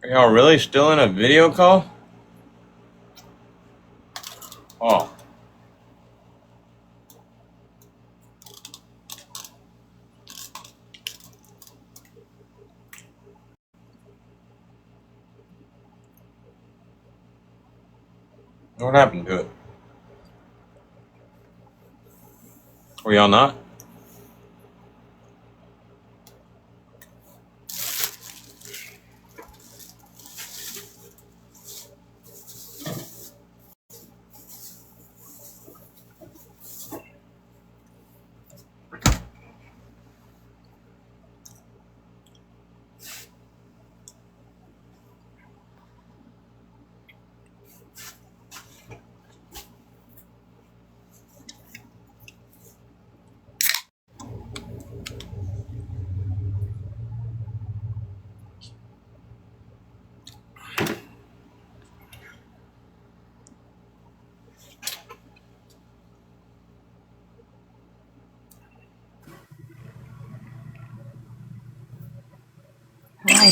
Are y'all really still in a video call? Oh. What happened to it? Were y'all not? Hi.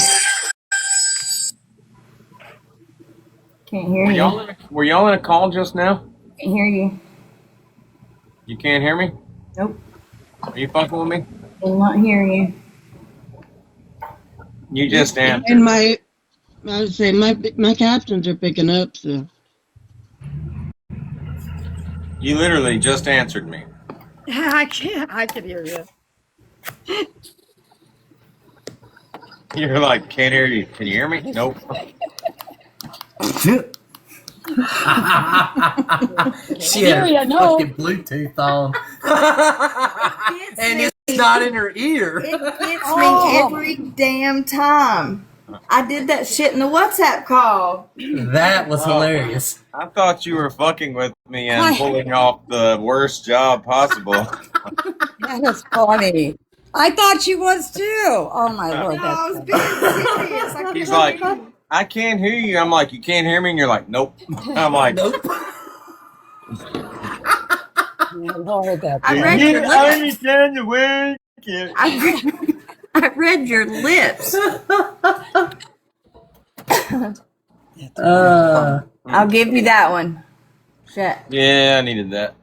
Can't hear you. Were y'all in a call just now? Can't hear you. You can't hear me? Nope. Are you fucking with me? Can not hear you. You just answered. And I would say my captions are picking up, so. You literally just answered me. I can't. I can hear you. You're like, can't hear you. Can you hear me? Nope. She Hear had ya, no. fucking Bluetooth on. And it's not in her ear. It gets me every damn time. I did that shit in the WhatsApp call. That was hilarious. I thought you were fucking with me and pulling off the worst job possible. That is funny. I thought she was too. Oh my lord. No, I was being serious. I He's couldn't like, hear you. I can't hear you. I'm like, you can't hear me? And you're like, nope. I'm like, Nope. Lord, that's I funny. read your lips. understand the way. I read your lips. I'll give you that one. Shit. Yeah, I needed that.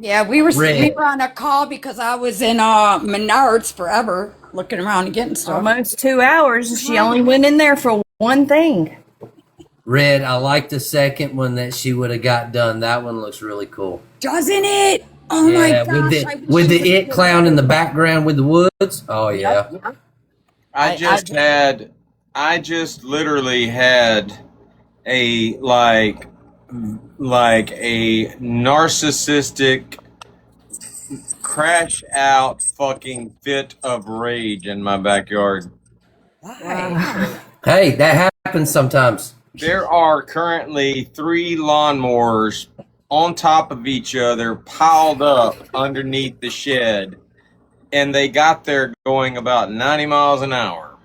Yeah, we were Red. on a call because I was in Menards forever looking around and getting stuff. Almost 2 hours, and she only went in there for one thing. Red, I like the second one that she would have got done. That one looks really cool. Doesn't it? Oh my Yeah, gosh. with the it clown in the background with the woods. Oh yeah. I just literally had a like a narcissistic crash out fucking fit of rage in my backyard. Why? Hey, that happens sometimes. There are currently 3 lawnmowers on top of each other piled up underneath the shed, and they got there going about 90 miles an hour.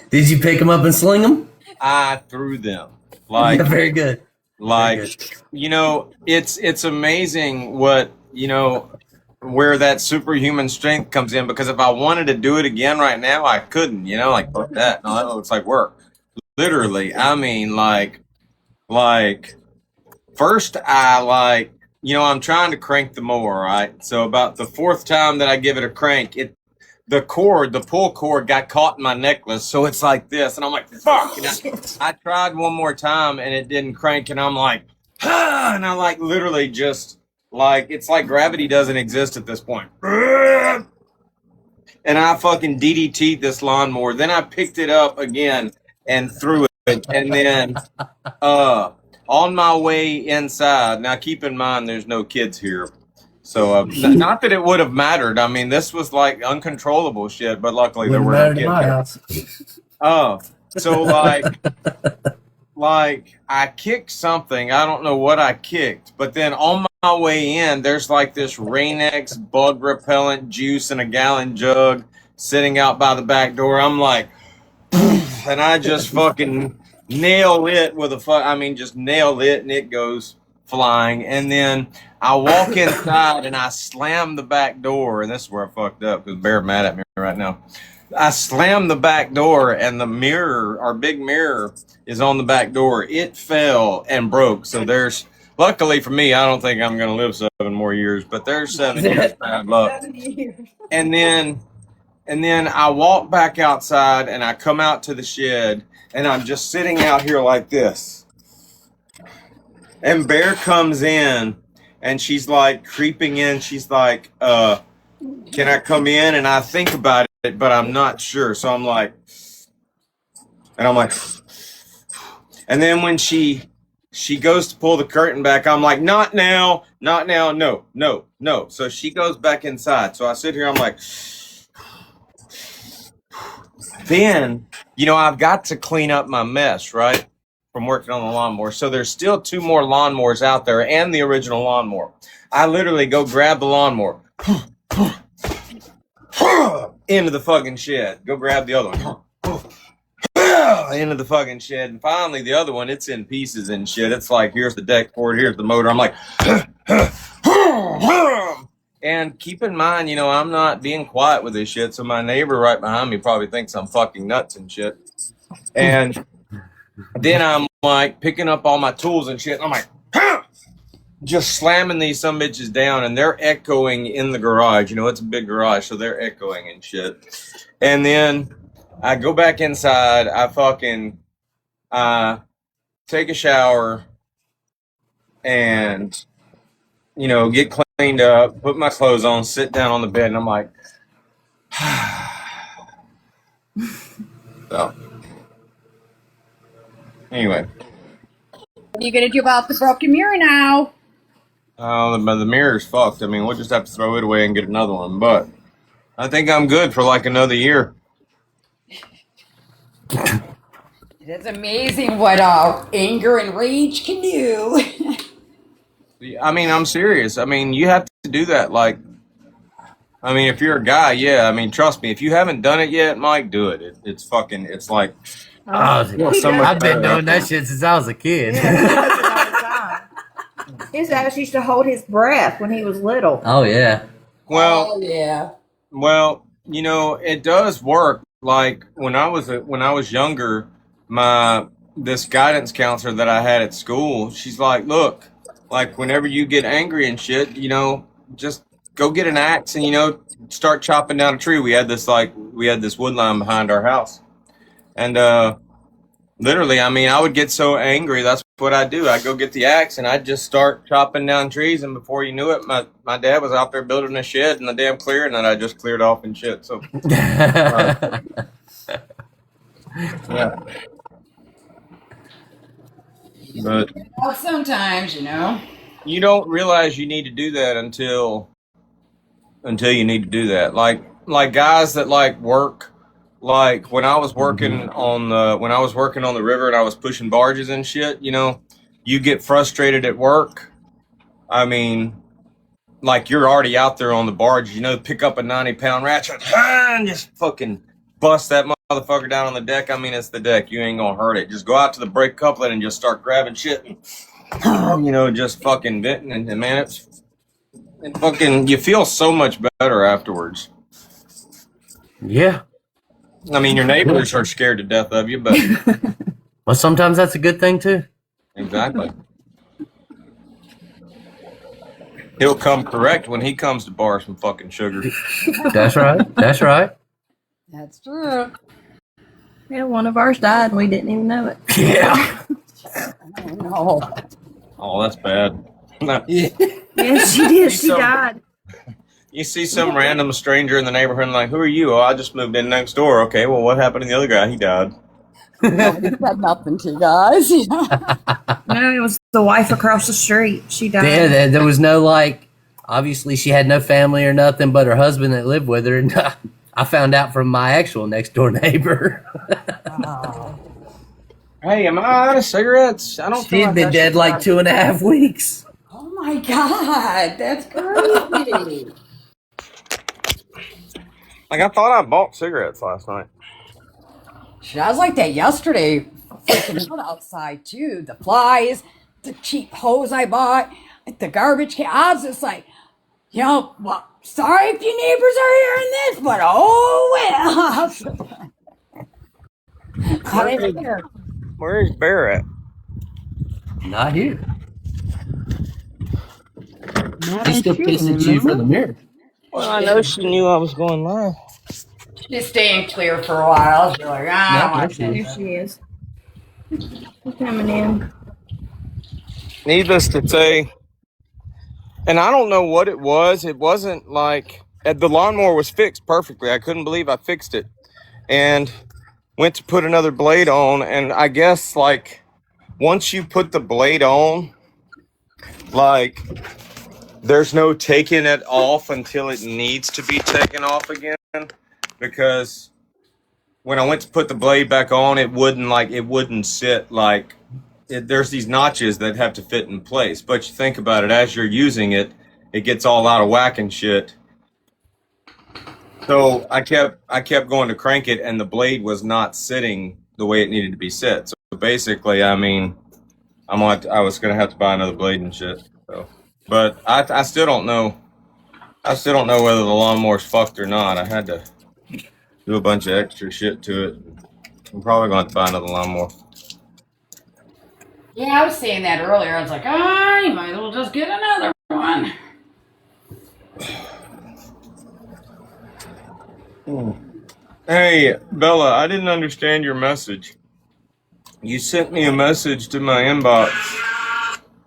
Did you pick them up and sling them? I threw them. Like, Very good. like, Very good. you know, it's amazing what, you know, where that superhuman strength comes in, because if I wanted to do it again right now, I couldn't, you know, like, fuck that. No, that looks like work. Literally, I mean, like, first I you know, I'm trying to crank the mower, right? So about the 4th time that I give it a crank, the pull cord got caught in my necklace, so it's like this, and I'm like, fuck. And I tried one more time, and it didn't crank, and I'm like, ah, and I like literally just like, it's like gravity doesn't exist at this point. And I fucking DDT'd this lawnmower. Then I picked it up again and threw it, and then on my way inside. Now keep in mind, there's no kids here. So, not that it would have mattered. I mean, this was like uncontrollable shit, but luckily there were no kids there. So like I kicked something. I don't know what I kicked, but then on my way in, there's like this Rain-X bug repellent juice in a gallon jug sitting out by the back door. I'm like, and I just fucking nail it with just nail it, and it goes flying. And then I walk inside and I slam the back door, and this is where I fucked up because Bear's mad at me right now. I slammed the back door, and the mirror, our big mirror, is on the back door. It fell and broke. So there's, luckily for me, I don't think I'm going to live 7 more years, but there's 7 years bad luck. And then I walk back outside, and I come out to the shed, and I'm just sitting out here like this. And Bear comes in, and she's like creeping in. She's like, can I come in? And I think about it, but I'm not sure. So I'm like, and then when she goes to pull the curtain back, I'm like, not now, no. So she goes back inside. So I sit here, I'm like, then, I've got to clean up my mess, right? From working on the lawnmower. So there's still 2 more lawnmowers out there and the original lawnmower. I literally go grab the lawnmower. Into the fucking shed. Go grab the other one. Into the fucking shed. And finally, the other one, it's in pieces and shit. It's like, here's the deck board, here's the motor. I'm like, and keep in mind, I'm not being quiet with this shit. So my neighbor right behind me probably thinks I'm fucking nuts and shit. And then I'm like picking up all my tools and shit. And I'm like, just slamming these some bitches down, and they're echoing in the garage. It's a big garage, so they're echoing and shit. And then I go back inside. I fucking take a shower and, get cleaned up, put my clothes on, sit down on the bed, and I'm like, so. Anyway. What are you going to do about the broken mirror now? Oh, the mirror's fucked. I mean, we'll just have to throw it away and get another one. But I think I'm good for like another year. It's amazing what anger and rage can do. I mean, I'm serious. I mean, you have to do that. Like, I mean, if you're a guy, yeah. I mean, trust me. If you haven't done it yet, Mike, do it. It's fucking. It's like. I've been doing that shit since I was a kid. His ass used to hold his breath when he was little. Oh yeah. Well, yeah. Well, it does work. Like when I was younger, this guidance counselor that I had at school, she's like, look, like whenever you get angry and shit, just go get an axe and start chopping down a tree. We had this wood line behind our house, and literally, I mean, I would get so angry. That's what I do. I go get the axe and I just start chopping down trees. And before you knew it, my dad was out there building a shed in the damn clearing that I just cleared off and shit. So, yeah. But Well, sometimes, you don't realize you need to do that until you need to do that. Like guys that like work. Like when I was working on the river and I was pushing barges and shit, you get frustrated at work. I mean, like you're already out there on the barge, pick up a 90-pound ratchet and just fucking bust that motherfucker down on the deck. I mean, it's the deck. You ain't gonna hurt it. Just go out to the brake couplet and just start grabbing shit and, just fucking venting. And man, you feel so much better afterwards. Yeah. I mean, your neighbors are scared to death of you, but well, sometimes that's a good thing too. Exactly. He'll come correct when he comes to borrow some fucking sugar. That's right. That's right. That's true. Yeah, one of ours died and we didn't even know it. Yeah. Oh, no. Oh, that's bad. Yes, she did. She died. You see some random stranger in the neighborhood and like, who are you? Oh, I just moved in next door. Okay, well, what happened to the other guy? He died. Nobody said nothing to you guys. No, it was the wife across the street. She died. Yeah, there was no obviously she had no family or nothing but her husband that lived with her. And I found out from my actual next door neighbor. Oh. Hey, am I out of cigarettes? I don't. She had been dead like 2.5 weeks. Oh my God, that's crazy. Like I thought I bought cigarettes last night. Shit, I was like that yesterday. Freaking out outside too. The flies, the cheap hose I bought, the garbage can. I was just like, well, Sorry if your neighbors are hearing this, but oh well. How they figure. Where's Bear at? Not here. Not She's at still you, pissing at you for the remember? mirror. Well, I know she knew I was going live. She's staying clear for a while. She's like, I don't No, there want she to. There is. she is. She's coming in. Needless to say, and I don't know what it was. It wasn't like the lawnmower was fixed perfectly. I couldn't believe I fixed it, and went to put another blade on. And I guess like once you put the blade on, like there's no taking it off until it needs to be taken off again. Because when I went to put the blade back on, it wouldn't sit like there's these notches that have to fit in place. But you think about it, as you're using it, it gets all out of whack and shit. So I kept going to crank it, and the blade was not sitting the way it needed to be set. So basically, I mean, I was gonna have to buy another blade and shit. So, but I still don't know. I still don't know whether the lawnmower's fucked or not. I had to do a bunch of extra shit to it. I'm probably going to buy another lawnmower. Yeah, I was saying that earlier. I was like, oh, you might as well just get another one. Hey, Bella, I didn't understand your message. You sent me a message to my inbox,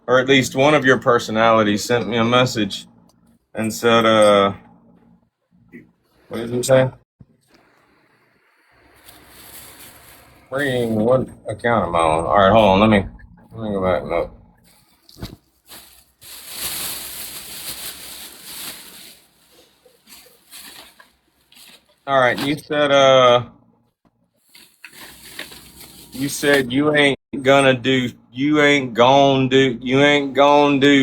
or at least one of your personalities sent me a message and said, what did you say? What account am I on? All right, hold on. Let me go back. No. All right, you said you ain't gonna do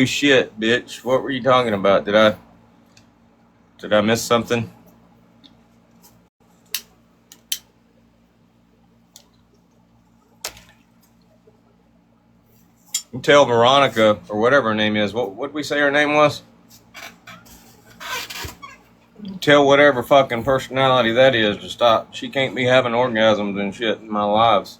shit, bitch. What were you talking about? Did I miss something? You tell Veronica or whatever her name is. What'd we say her name was? Tell whatever fucking personality that is to stop. She can't be having orgasms and shit in my lives.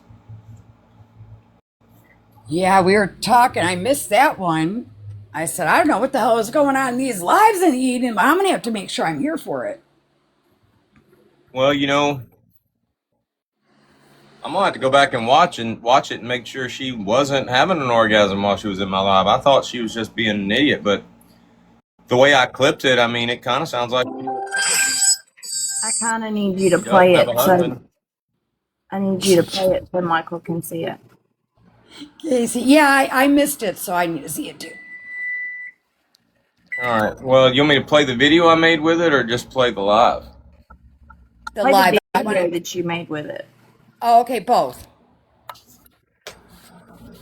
Yeah, we were talking. I missed that one. I said, I don't know what the hell is going on in these lives in the evening, but I'm going to have to make sure I'm here for it. Well, I'm gonna have to go back and watch it and make sure she wasn't having an orgasm while she was in my live. I thought she was just being an idiot, but the way I clipped it, I mean, it kind of sounds like I kind of need you to she does play have a it, so husband. I need you to play it so Michael can see it. Casey, yeah, I missed it, so I need to see it too. All right. Well, you want me to play the video I made with it, or just play the live? The Play live. the video that you made with it. Oh, okay, both.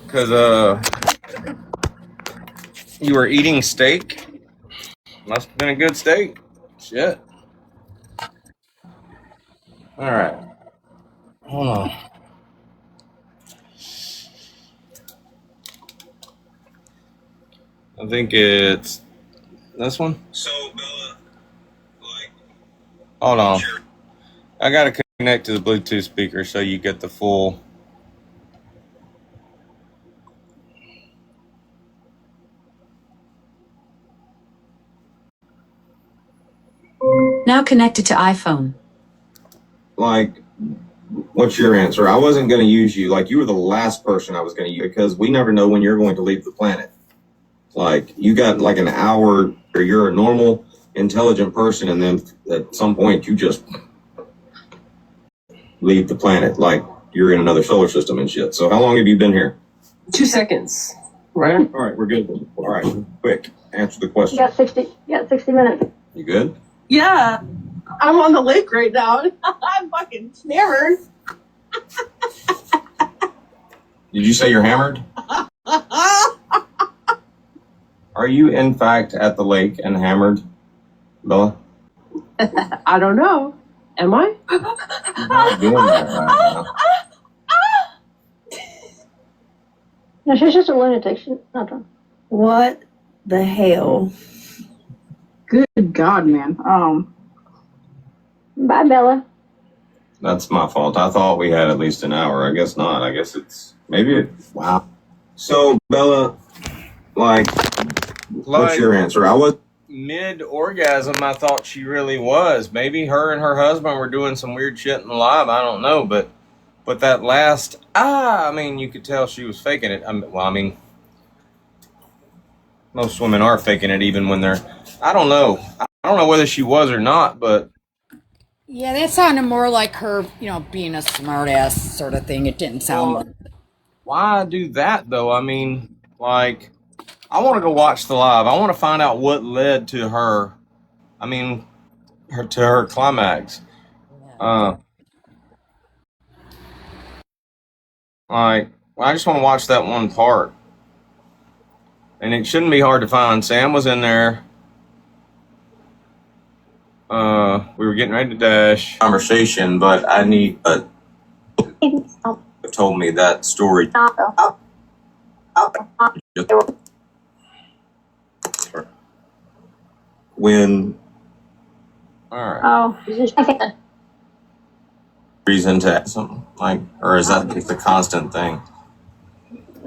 Because you were eating steak. Must have been a good steak. Shit. All right. Hold on. I think it's this one. So, Bella, hold on. I gotta connect to the Bluetooth speaker so you get the full. Now connected to iPhone. Like, what's your answer? I wasn't going to use you. Like, you were the last person I was going to use because we never know when you're going to leave the planet. Like, you got like an hour, or you're a normal, intelligent person, and then at some point you just leave the planet. Like, you're in another solar system and shit. So, how long have you been here? 2 seconds. Right? All right, we're good. All right, quick. Answer the question. You got 60 minutes. You good? Yeah. I'm on the lake right now. I'm fucking hammered. Did you say you're hammered? Are you, in fact, at the lake and hammered, Bella? I don't know. Am I? You're not doing that right now. No, she's just a lunatic. She's not drunk. What the hell? Good God, man. Bye, Bella. That's my fault. I thought we had at least an hour. I guess not. I guess it's wow. So Bella, what's your answer? I was mid-orgasm. I thought she really was. Maybe her and her husband were doing some weird shit in the live. I don't know, but that last I mean, you could tell she was faking it. I mean, most women are faking it, even when they're. I don't know. I don't know whether she was or not, but. Yeah, that sounded more like her, being a smartass sort of thing. It didn't sound like. Why do that though? I mean, I want to go watch the live. I want to find out what led to her. I mean, to her climax. I just want to watch that one part, and it shouldn't be hard to find. Sam was in there. We were getting ready to dash conversation, but I need told me that story. When all right. Oh, Reason to something or is that the constant thing?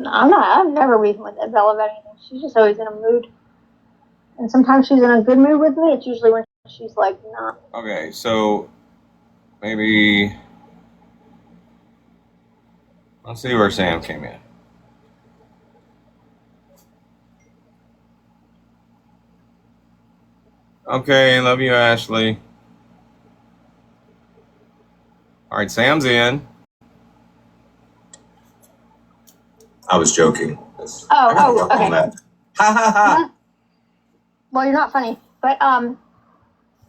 I've never reasoned with Bella about anything. She's just always in a mood. And sometimes she's in a good mood with me. It's usually when she's not. Okay, so maybe let's see where Sam came in. Okay, love you, Ashley. All right, Sam's in. I was joking. Okay. Ha ha ha. Well, you're not funny, but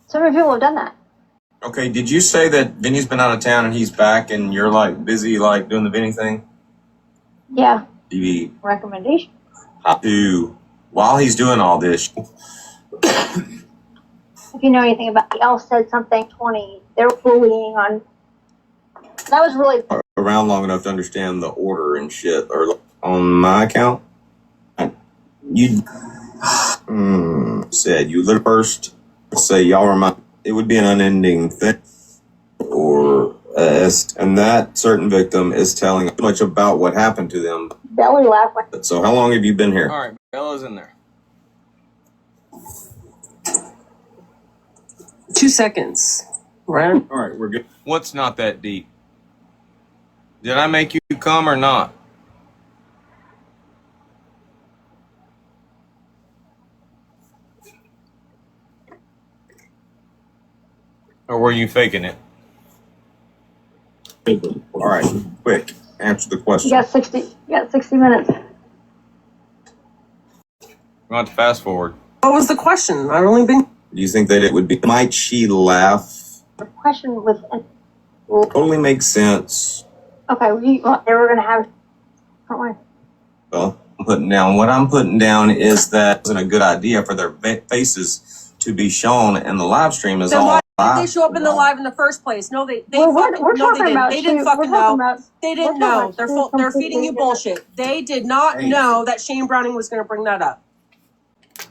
so many people have done that. Okay, did you say that Vinny's been out of town and he's back and you're busy doing the Vinny thing? Yeah. TV recommendation. While he's doing all this. If you know anything about Elle said something 20, they were bullying on. That was really around long enough to understand the order and shit. Or on my account, you said you lit first. Say y'all remind. It would be an unending thing, or and that certain victim is telling too much about what happened to them. Belly laughed. So how long have you been here? All right, Bella's in there. 2 seconds. Right? All right, we're good. What's not that deep? Did I make you come or not? Or were you faking it? All right, quick. Answer the question. You got 60 minutes. We want to fast forward. What was the question? I've only been. Do you think that it would be? Might she laugh? The question was. Totally makes sense. Okay, they were gonna have. Well, what I'm putting down is that it wasn't a good idea for their faces to be shown in the live stream. Then why did they show up in the live in the first place? No, they didn't. They didn't fucking know. They didn't know. They're feeding you bullshit. They did not know that Shane Browning was going to bring that up.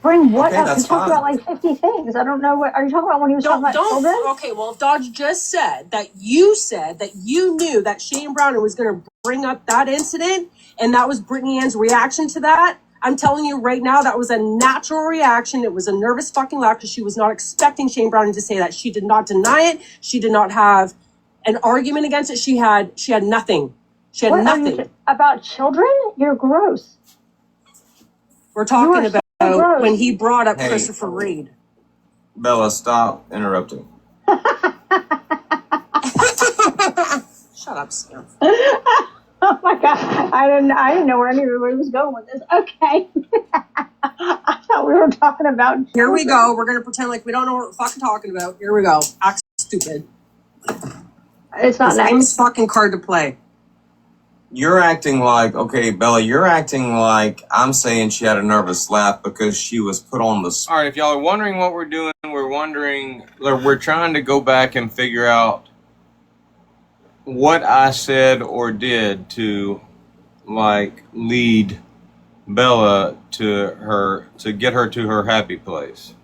Bring what up? You talked about 50 things. I don't know what. Are you talking about when he was talking about children? Okay, well, if Dodge just said that you knew that Shane Browning was going to bring up that incident, and that was Brittany Ann's reaction to that. I'm telling you right now, that was a natural reaction. It was a nervous fucking laugh because she was not expecting Shane Browning to say that. She did not deny it. She did not have an argument against it. She had nothing. She had nothing. About children? You're gross. We're talking about when he brought up Christopher Reed. Bella, stop interrupting. Shut up, Sam. Oh my God! I didn't know where anybody was going with this. Okay, I thought we were talking about. Here we go. We're gonna pretend like we don't know what we're fucking talking about. Here we go. Act stupid. It's not this game's fucking card to play. You're acting like, okay, Bella, you're acting like I'm saying she had a nervous laugh because she was put on the. All right, if y'all are wondering what we're doing, we're trying to go back and figure out what I said or did to lead Bella to get her to her happy place.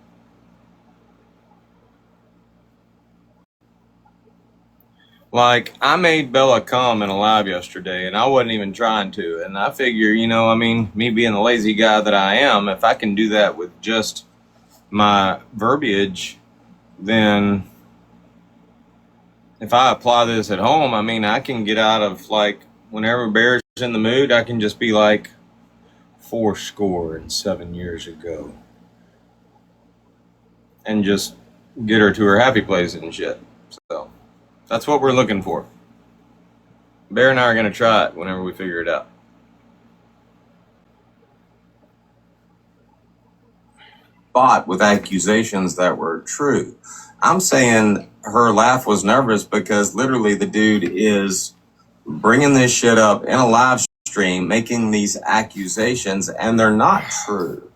Like, I made Bella come in a live yesterday, and I wasn't even trying to. And I figure, I mean, me being the lazy guy that I am, if I can do that with just my verbiage, then if I apply this at home, I mean, I can get out of, like, whenever Bear's in the mood, I can just be like, 7 years ago. And just get her to her happy place and shit. So, that's what we're looking for. Bear and I are going to try it whenever we figure it out. But with accusations that were true. I'm saying her laugh was nervous because literally the dude is bringing this shit up in a live stream, making these accusations, and they're not true.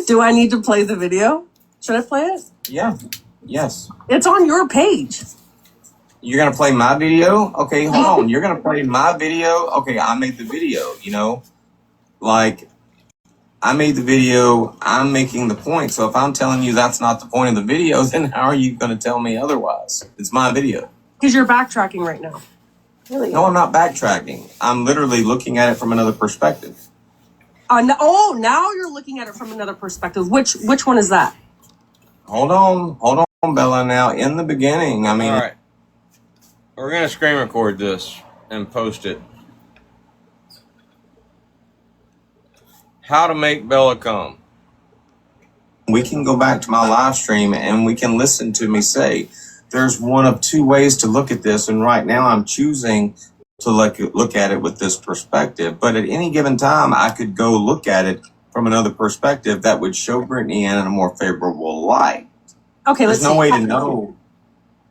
Do I need to play the video? Should I play it? Yeah. Yes. It's on your page. You're going to play my video? Okay, hold on. You're going to play my video? Okay, I made the video, Like, I made the video. I'm making the point. So if I'm telling you that's not the point of the video, then how are you going to tell me otherwise? It's my video. Because you're backtracking right now. Really? No, I'm not backtracking. I'm literally looking at it from another perspective. Now you're looking at it from another perspective. Which one is that? Hold on, Bella. Now, in the beginning, I mean... All right. We're going to screen record this and post it. How to make Bella come. We can go back to my live stream and we can listen to me say, there's one of two ways to look at this. And right now I'm choosing to look at it with this perspective. But at any given time, I could go look at it from another perspective that would show Brittany in a more favorable light. Okay, there's no way to know.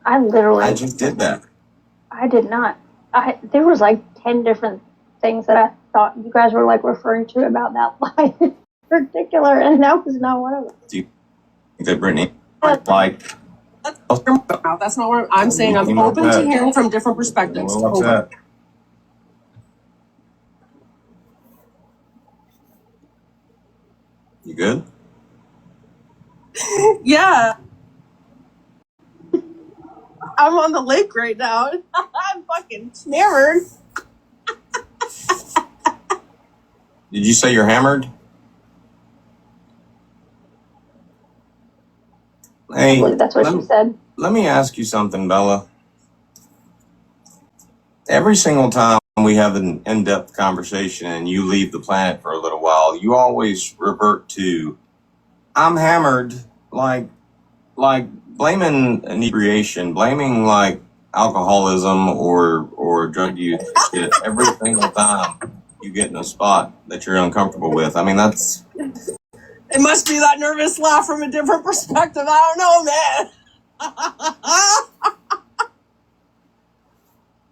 I just did that. I did not. There was like 10 different things that I thought you guys were like referring to about that line in particular, and that was not one of them. Do you think that Brittany like? That's not what I'm saying. I'm open to hearing from different perspectives. What's that? You good? Yeah. I'm on the lake right now. I'm fucking hammered. Did you say you're hammered? Hey, I believe that's what she said. Let me ask you something, Bella. Every single time we have an in-depth conversation and you leave the planet for a little while, you always revert to, I'm hammered, like blaming inebriation, blaming like alcoholism or drug use shit every single time you get in a spot that you're uncomfortable with. I mean, that's... It must be that nervous laugh from a different perspective. I don't know, man.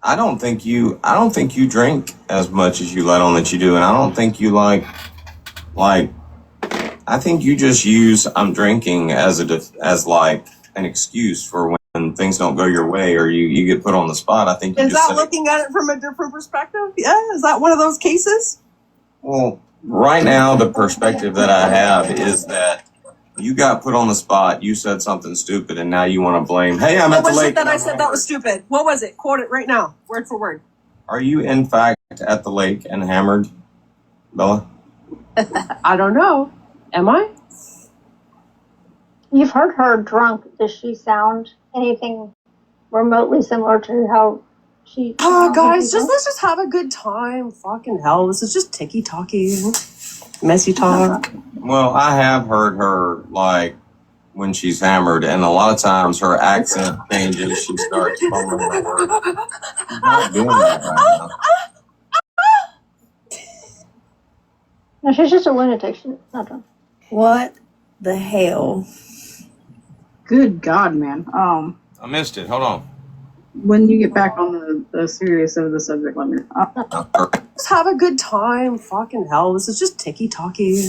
I don't think you drink as much as you let on that you do, and I don't think you like I think you just use I'm drinking as like an excuse for when things don't go your way or you get put on the spot. I think you Is that looking at it from a different perspective? Yeah, is that one of those cases? Well, right now the perspective that I have is that you got put on the spot, you said something stupid, and now you want to blame, hey, I'm at the lake. What was it that I said that was stupid? What was it? Quote it right now, word for word. Are you in fact at the lake and hammered, Bella? I don't know. Am I? You've heard her drunk. Does she sound anything remotely similar to how she... Oh, guys, let's just have a good time. Fucking hell, this is just ticky-tacky, messy talk. Well, I have heard her, like, when she's hammered, and a lot of times her accent changes. She starts fumbling her words. She's not doing that right now. No, she's just a lunatic. She's not drunk. What the hell? Good God, man. I missed it. Hold on. When you get back on the serious of the subject, let me. Just have a good time. Fucking hell, this is just ticky-tacky,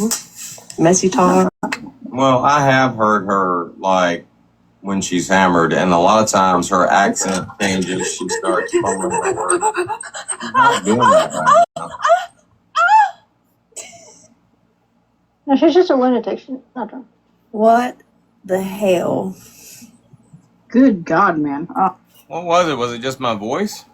messy talk. Well, I have heard her, like, when she's hammered, and a lot of times her accent changes. She starts fumbling her words. She's not doing that right now. No, she's just a lunatic. She's not drunk. What the hell? Good God, man. What was it? Was it just my voice?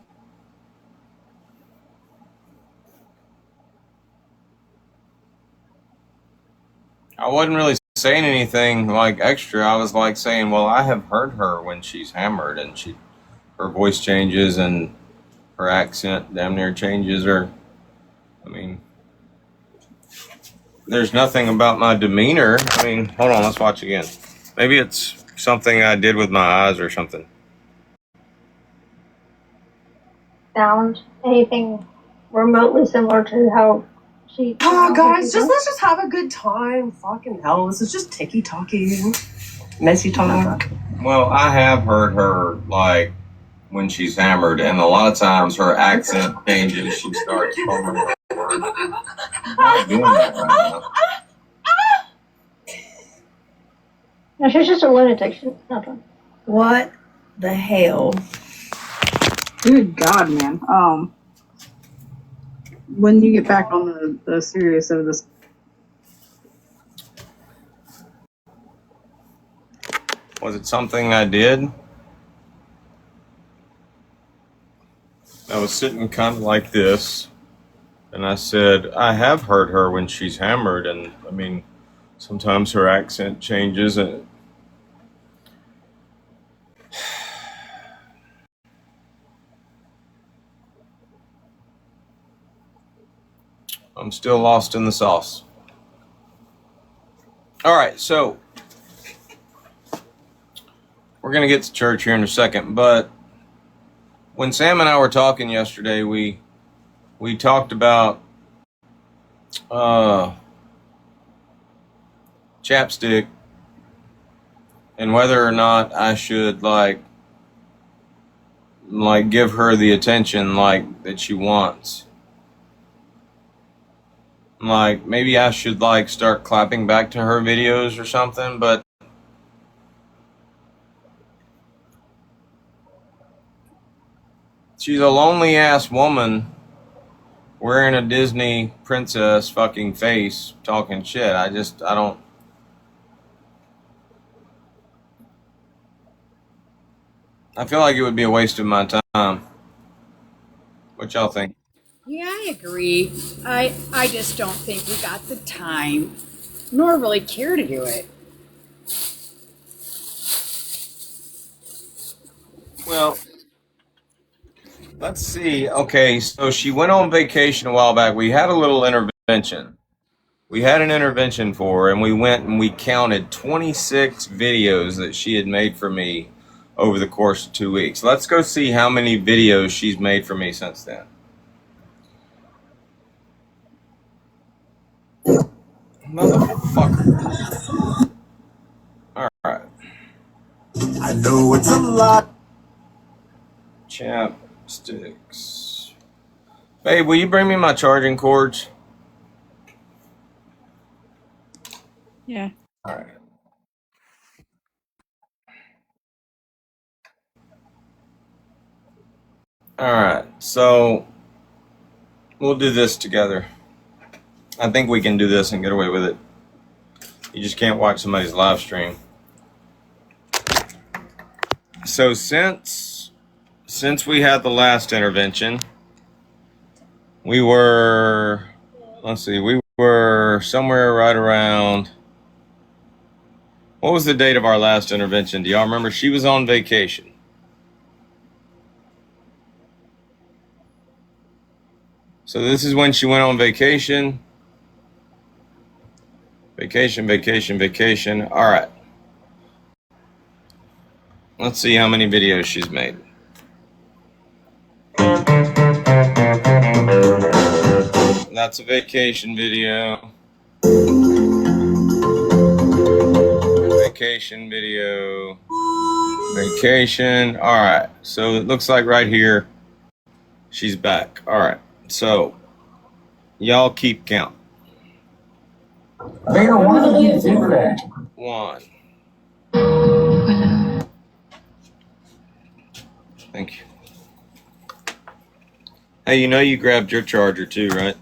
I wasn't really saying anything like extra. I was like saying, well, I have heard her when she's hammered and her voice changes and her accent damn near changes, or, I mean, there's nothing about my demeanor. I mean, hold on, let's watch again. Maybe it's something I did with my eyes or something. Sound anything remotely similar to how she. Oh, guys, let's just have a good time. Fucking hell, this is just ticky talking, messy talk. Well, I have heard her, like, when she's hammered, and a lot of times her accent changes. She starts fumbling her words. I'm not doing that right now. No, she's just a lunatic. She's not fun. What the hell? Good God, man. When you get back on the serious of this. Was it something I did? I was sitting kind of like this, and I said, I have heard her when she's hammered, and I mean, sometimes her accent changes, and I'm still lost in the sauce. All right, so we're going to get to church here in a second, but when Sam and I were talking yesterday, we talked about chapstick and whether or not I should like give her the attention like that she wants. Like maybe I should like start clapping back to her videos or something, but she's a lonely ass woman wearing a Disney princess fucking face talking shit. I don't. I feel like it would be a waste of my time. What y'all think? Yeah, I agree. I just don't think we got the time nor really care to do it. Well, let's see. Okay, so she went on vacation a while back. We had a little intervention. We had an intervention for her, and we went and we counted 26 videos that she had made for me over the course of 2 weeks. Let's go see how many videos she's made for me since then. Motherfucker. Alright. I know it's a lot. Chapsticks. Babe, will you bring me my charging cords? Yeah. Alright. Alright, so we'll do this together. I think we can do this and get away with it. You just can't watch somebody's live stream. So since we had the last intervention, we were somewhere right around, what was the date of our last intervention? Do y'all remember? She was on vacation. So this is when she went on vacation. Vacation. All right. Let's see how many videos she's made. That's a vacation video. Vacation video. Vacation. All right. So it looks like right here, she's back. All right. So y'all keep count. Why did you do that? 1. Thank you. Hey, you know you grabbed your charger too, right?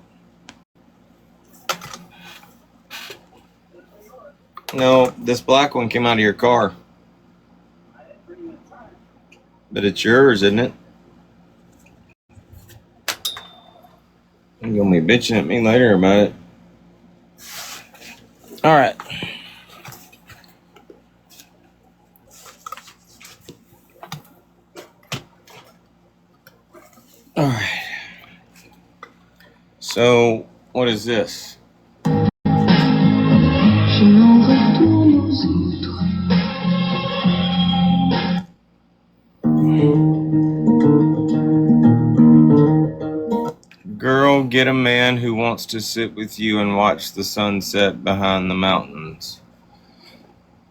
No, this black one came out of your car. But it's yours, isn't it? You're gonna be bitching at me later about it. All right. All right. So, what is this? Girl, get a man who wants to sit with you and watch the sunset behind the mountains.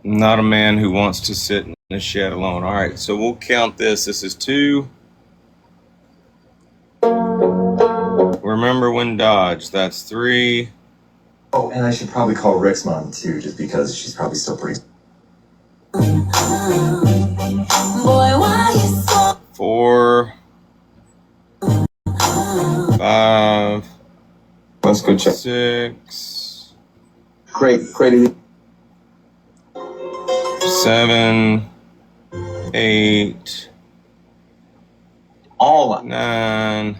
Not a man who wants to sit in a shed alone. All right, so we'll count this. This is 2. Remember when Dodge. That's 3. Oh, and I should probably call Rick's mom too, just because she's probably still pretty. 4. 5. Let's go check. 6. Great. 7. 8. All 9.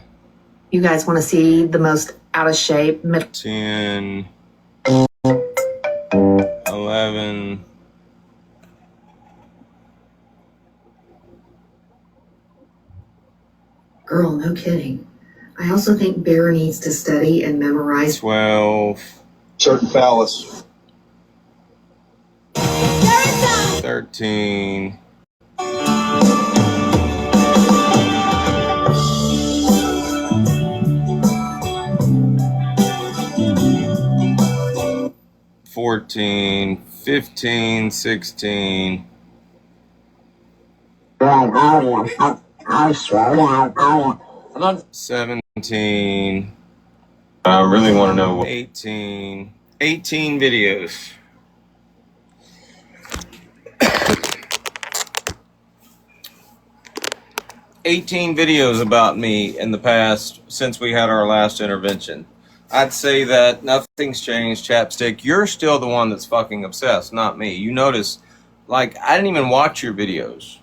You guys want to see the most out of shape middle? 10. 11. Girl, no kidding. I also think Bear needs to study and memorize 12. certain phallus. 13. 14, 15, 16. 17. I really want to know what. 18. 18 videos. $18 about me in the past since we had our last intervention. I'd say that nothing's changed, Chapstick. You're still the one that's fucking obsessed, not me. You notice, like, I didn't even watch your videos.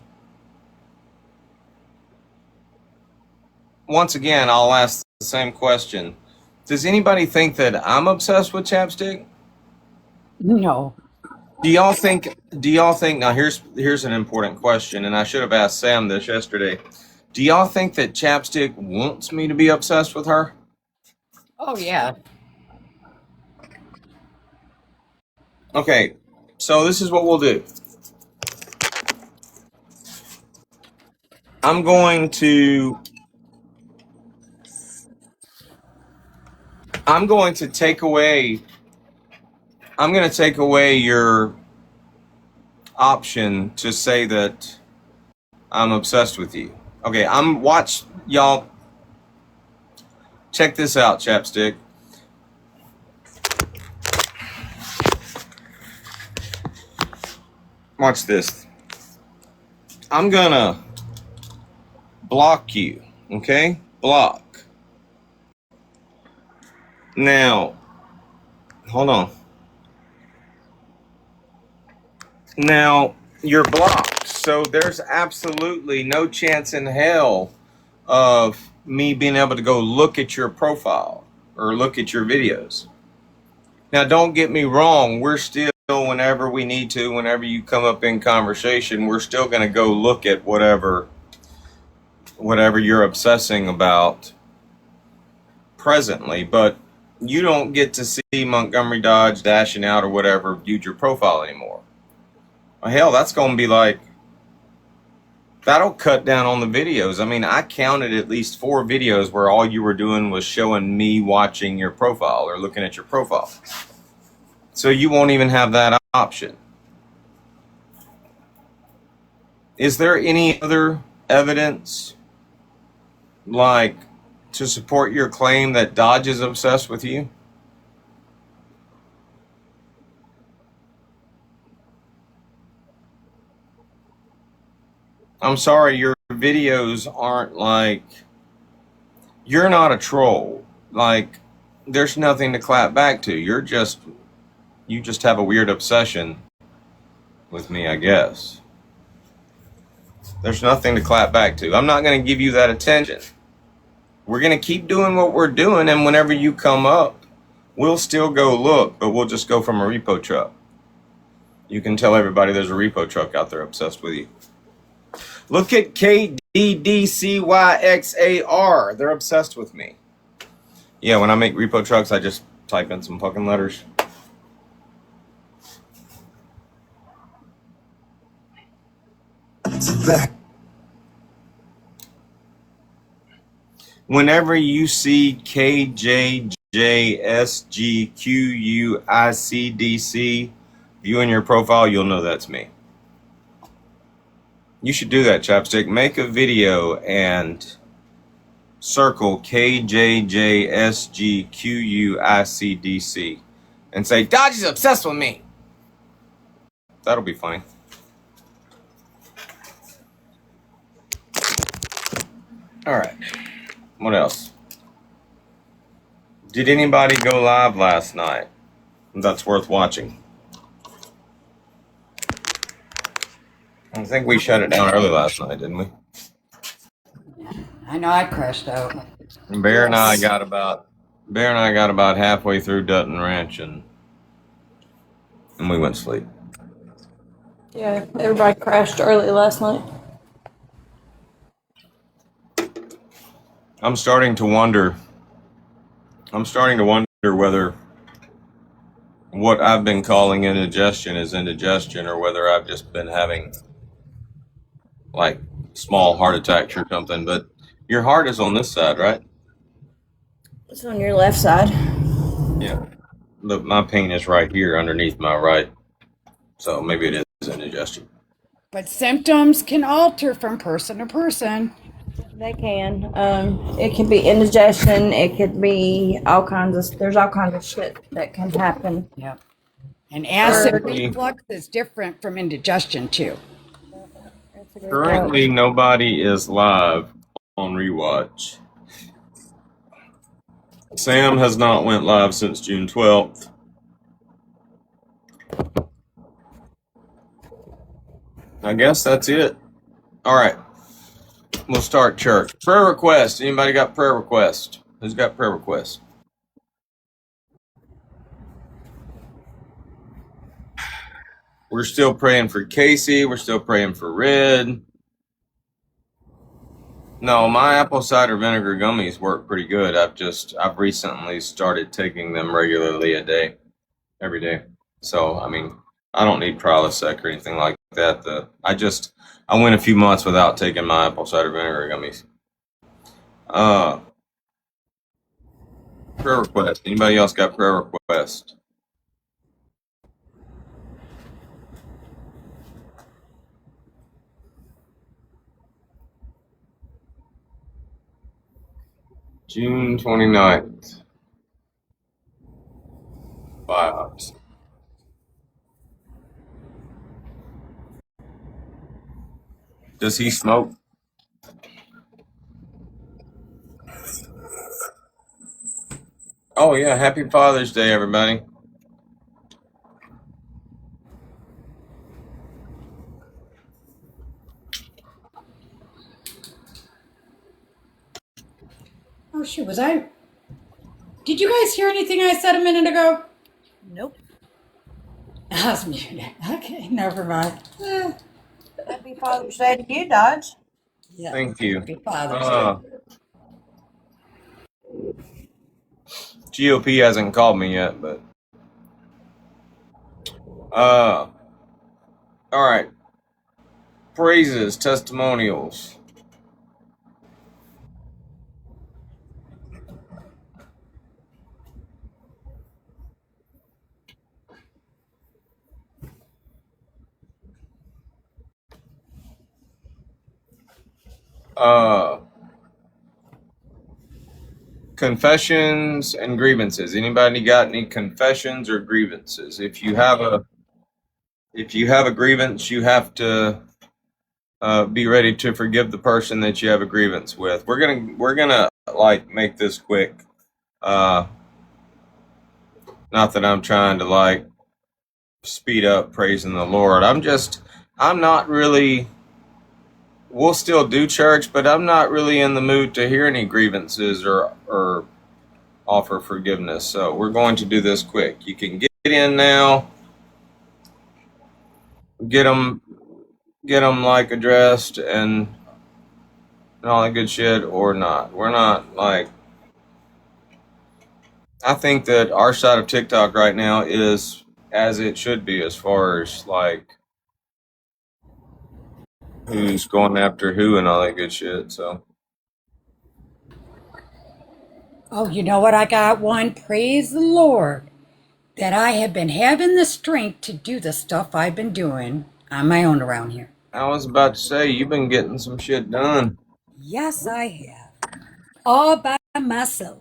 Once again, I'll ask the same question. Does anybody think that I'm obsessed with Chapstick? No. Do y'all think, now here's an important question, and I should have asked Sam this yesterday. Do y'all think that Chapstick wants me to be obsessed with her? Oh, yeah. Okay, so this is what we'll do. I'm going to take away your option to say that I'm obsessed with you. Okay, y'all. Check this out, Chapstick. Watch this. I'm gonna block you, okay? Block. Now, hold on. Now, you're blocked, so there's absolutely no chance in hell of me being able to go look at your profile or look at your videos. Now, don't get me wrong, we're still, whenever we need to, whenever you come up in conversation, we're still going to go look at whatever you're obsessing about presently, but you don't get to see Montgomery Dodge dashing out or whatever viewed your profile anymore. Well, hell, that's going to be like, that'll cut down on the videos. I mean, I counted at least 4 videos where all you were doing was showing me watching your profile or looking at your profile. So you won't even have that option. Is there any other evidence, like, to support your claim that Dodge is obsessed with you? I'm sorry, your videos aren't like, you're not a troll. Like, there's nothing to clap back to. You just have a weird obsession with me, I guess. There's nothing to clap back to. I'm not going to give you that attention. We're going to keep doing what we're doing, and whenever you come up, we'll still go look, but we'll just go from a repo truck. You can tell everybody there's a repo truck out there obsessed with you. Look at KDDCYXAR. They're obsessed with me. Yeah, when I make repo trucks, I just type in some fucking letters. Whenever you see KJJSGQUICDC viewing your profile, you'll know that's me. You should do that, Chapstick. Make a video and circle KJJSGQUICDC and say, Dodge is obsessed with me. That'll be funny. All right. What else? Did anybody go live last night? That's worth watching. I think we shut it down early last night, didn't we? I know I crashed out. Bear and I got about halfway through Dutton Ranch and we went to sleep. Yeah, everybody crashed early last night. I'm starting to wonder whether what I've been calling indigestion is indigestion or whether I've just been having like small heart attacks or something. But your heart is on this side, right? It's on your left side. Yeah. But my pain is right here underneath my right. So maybe it is indigestion. But symptoms can alter from person to person. They can. It can be indigestion. It could be there's all kinds of shit that can happen. Yep. And acid reflux is different from indigestion too. Currently, nobody is live on Rewatch. Sam has not went live since June 12th. I guess that's it. All right. We'll start church. Prayer request. Anybody got prayer request? Who's got prayer request? We're still praying for Casey. We're still praying for Red. No, my apple cider vinegar gummies work pretty good. I've recently started taking them regularly every day. So, I mean, I don't need Prilosec or anything like that. I went a few months without taking my apple cider vinegar gummies. Prayer request. Anybody else got prayer request? June 29th. Biopsy. Does he smoke? Oh yeah, happy Father's Day, everybody. Oh shoot, did you guys hear anything I said a minute ago? Nope. I was muted. Okay, never mind. Happy Father's Day to you, Dodge. Yeah. Thank you. Happy Father's Day. GOP hasn't called me yet, but all right. Praises, testimonials. Confessions and grievances. Anybody got any confessions or grievances? If you have a grievance, you have to be ready to forgive the person that you have a grievance with. We're gonna like make this quick. Not that I'm trying to like speed up praising the Lord. I'm not really we'll still do church, but I'm not really in the mood to hear any grievances or offer forgiveness. So we're going to do this quick. You can get in now, get them like addressed and all that good shit, or not. We're not like. I think that our side of TikTok right now is as it should be as far as like who's going after who and all that good shit. So. Oh, you know what? I got one. Praise the Lord that I have been having the strength to do the stuff I've been doing on my own around here. I was about to say, you've been getting some shit done. Yes, I have. All by myself.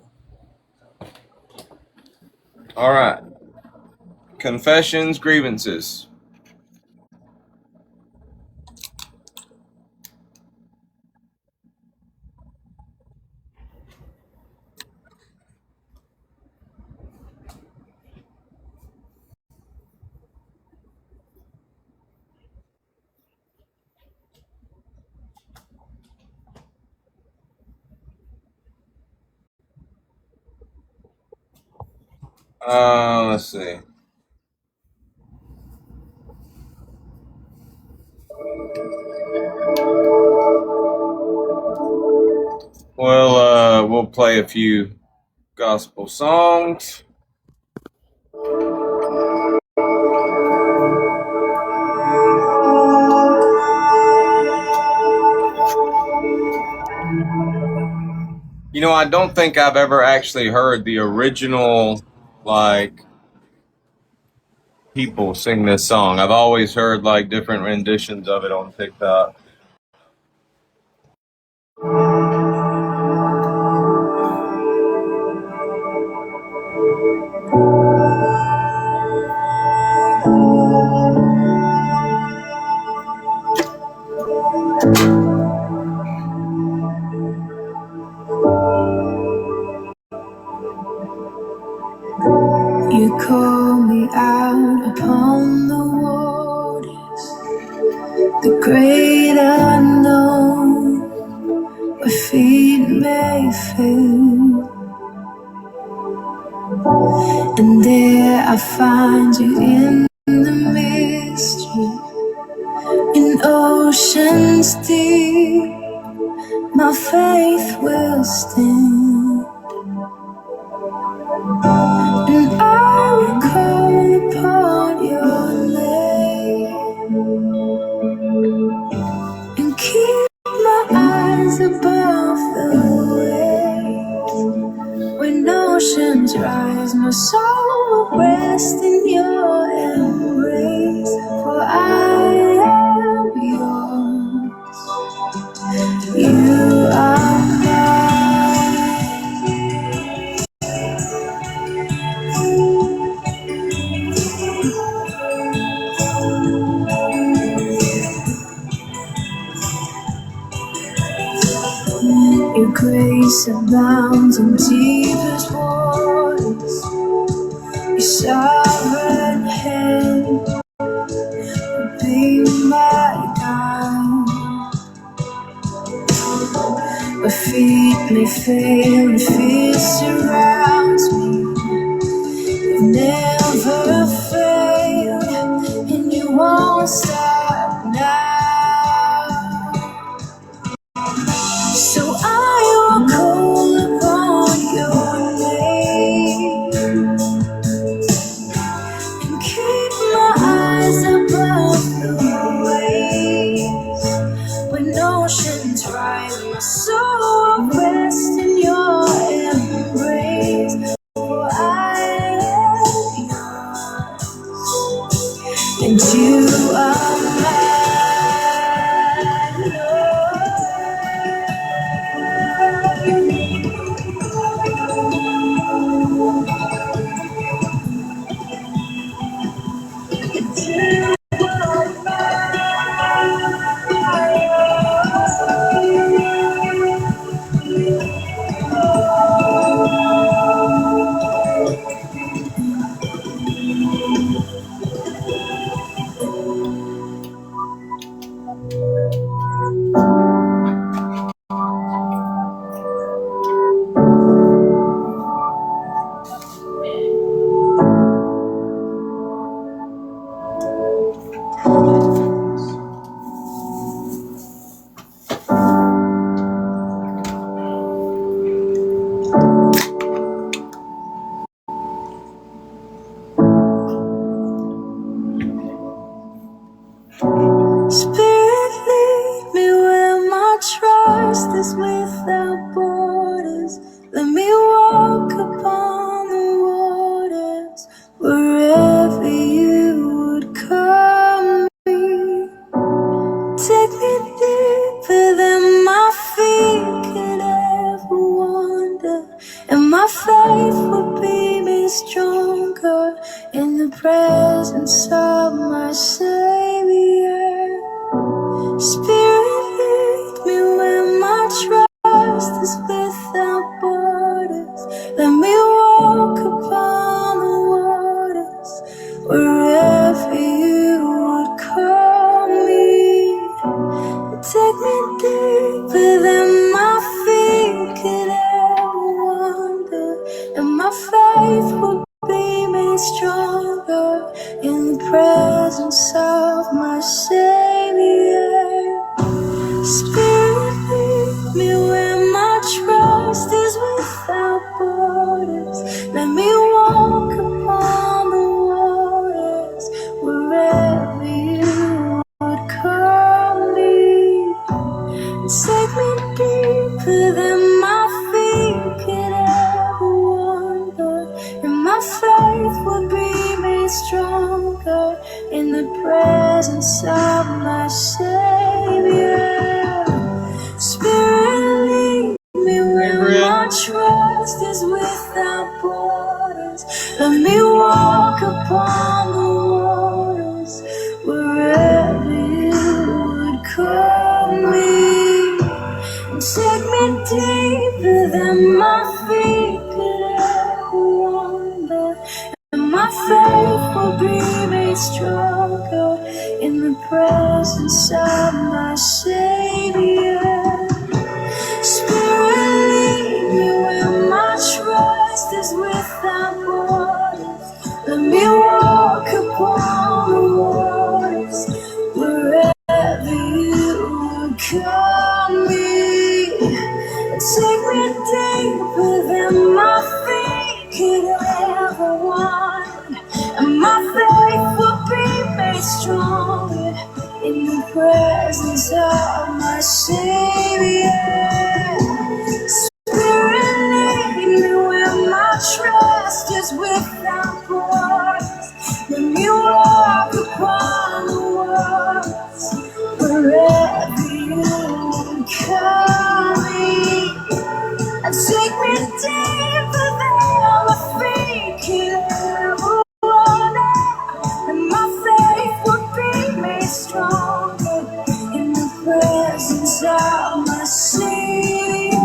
All right. Confessions, grievances. Let's see. Well, we'll play a few gospel songs. You know, I don't think I've ever actually heard the original, like, people sing this song. I've always heard, like, different renditions of it on TikTok. You call me out upon the waters, the great unknown, where feet may fail. And there I find you in the mystery, in oceans deep, my faith will stand. And I will call upon your name and keep my eyes above the waves. When oceans rise, my soul will rest in your embrace. For I am yours, you are mine. Your grace abounds in deepest waters. Your sovereign hand will be my guide. My feet may fail and fear surrounds me. You've never failed, and you won't stop now. So I will call upon your name and keep my eyes above the waves. When oceans rise, my soul will rest in your embrace. For I am yours, and you are mine. deeper than my feet could ever wander, and my faith will be made stronger in the presence of my Savior. Spirit, lead me where my trust is without borders. Let me walk upon the waters wherever you would call me. Take me deeper than my feet could ever wander, and my faith will be made stronger in the presence of my Savior. Spirit, lead me where my trust is without borders. Let me walk upon the waters wherever you would call me. Take me deeper than my feet could ever want, and my faith will be made stronger in the presence of my Savior. Spirit, lead me where my trust is without borders. Let me walk upon the waters wherever you call me. Take me deeper than my feet could ever wander, and my faith will be made stronger in the presence of my Savior.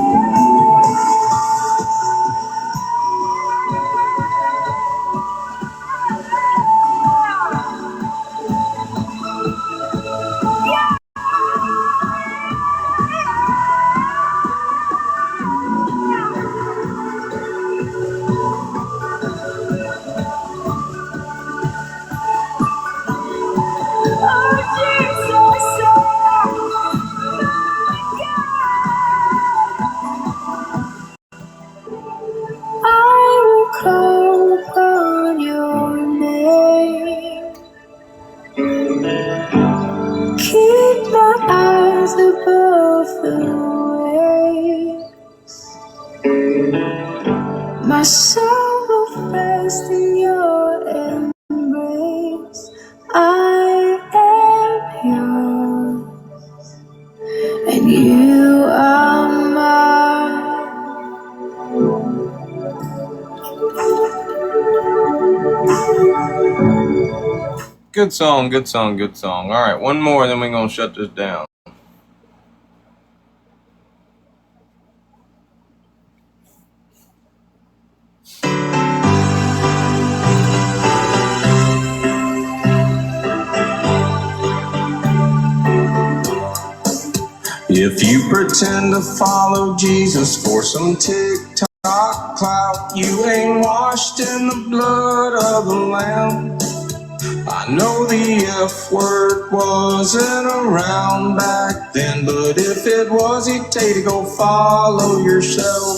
I will call upon your name. Keep my eyes above the waves. My soul will rest in your embrace. I am yours, and you are mine. Good song, good song, good song. All right, one more, then we're going to shut this down. If you pretend to follow Jesus for some TikTok clout, you ain't washed in the blood of the Lamb. I know the F word wasn't around back then, but if it was, he'd tell you to go follow yourself.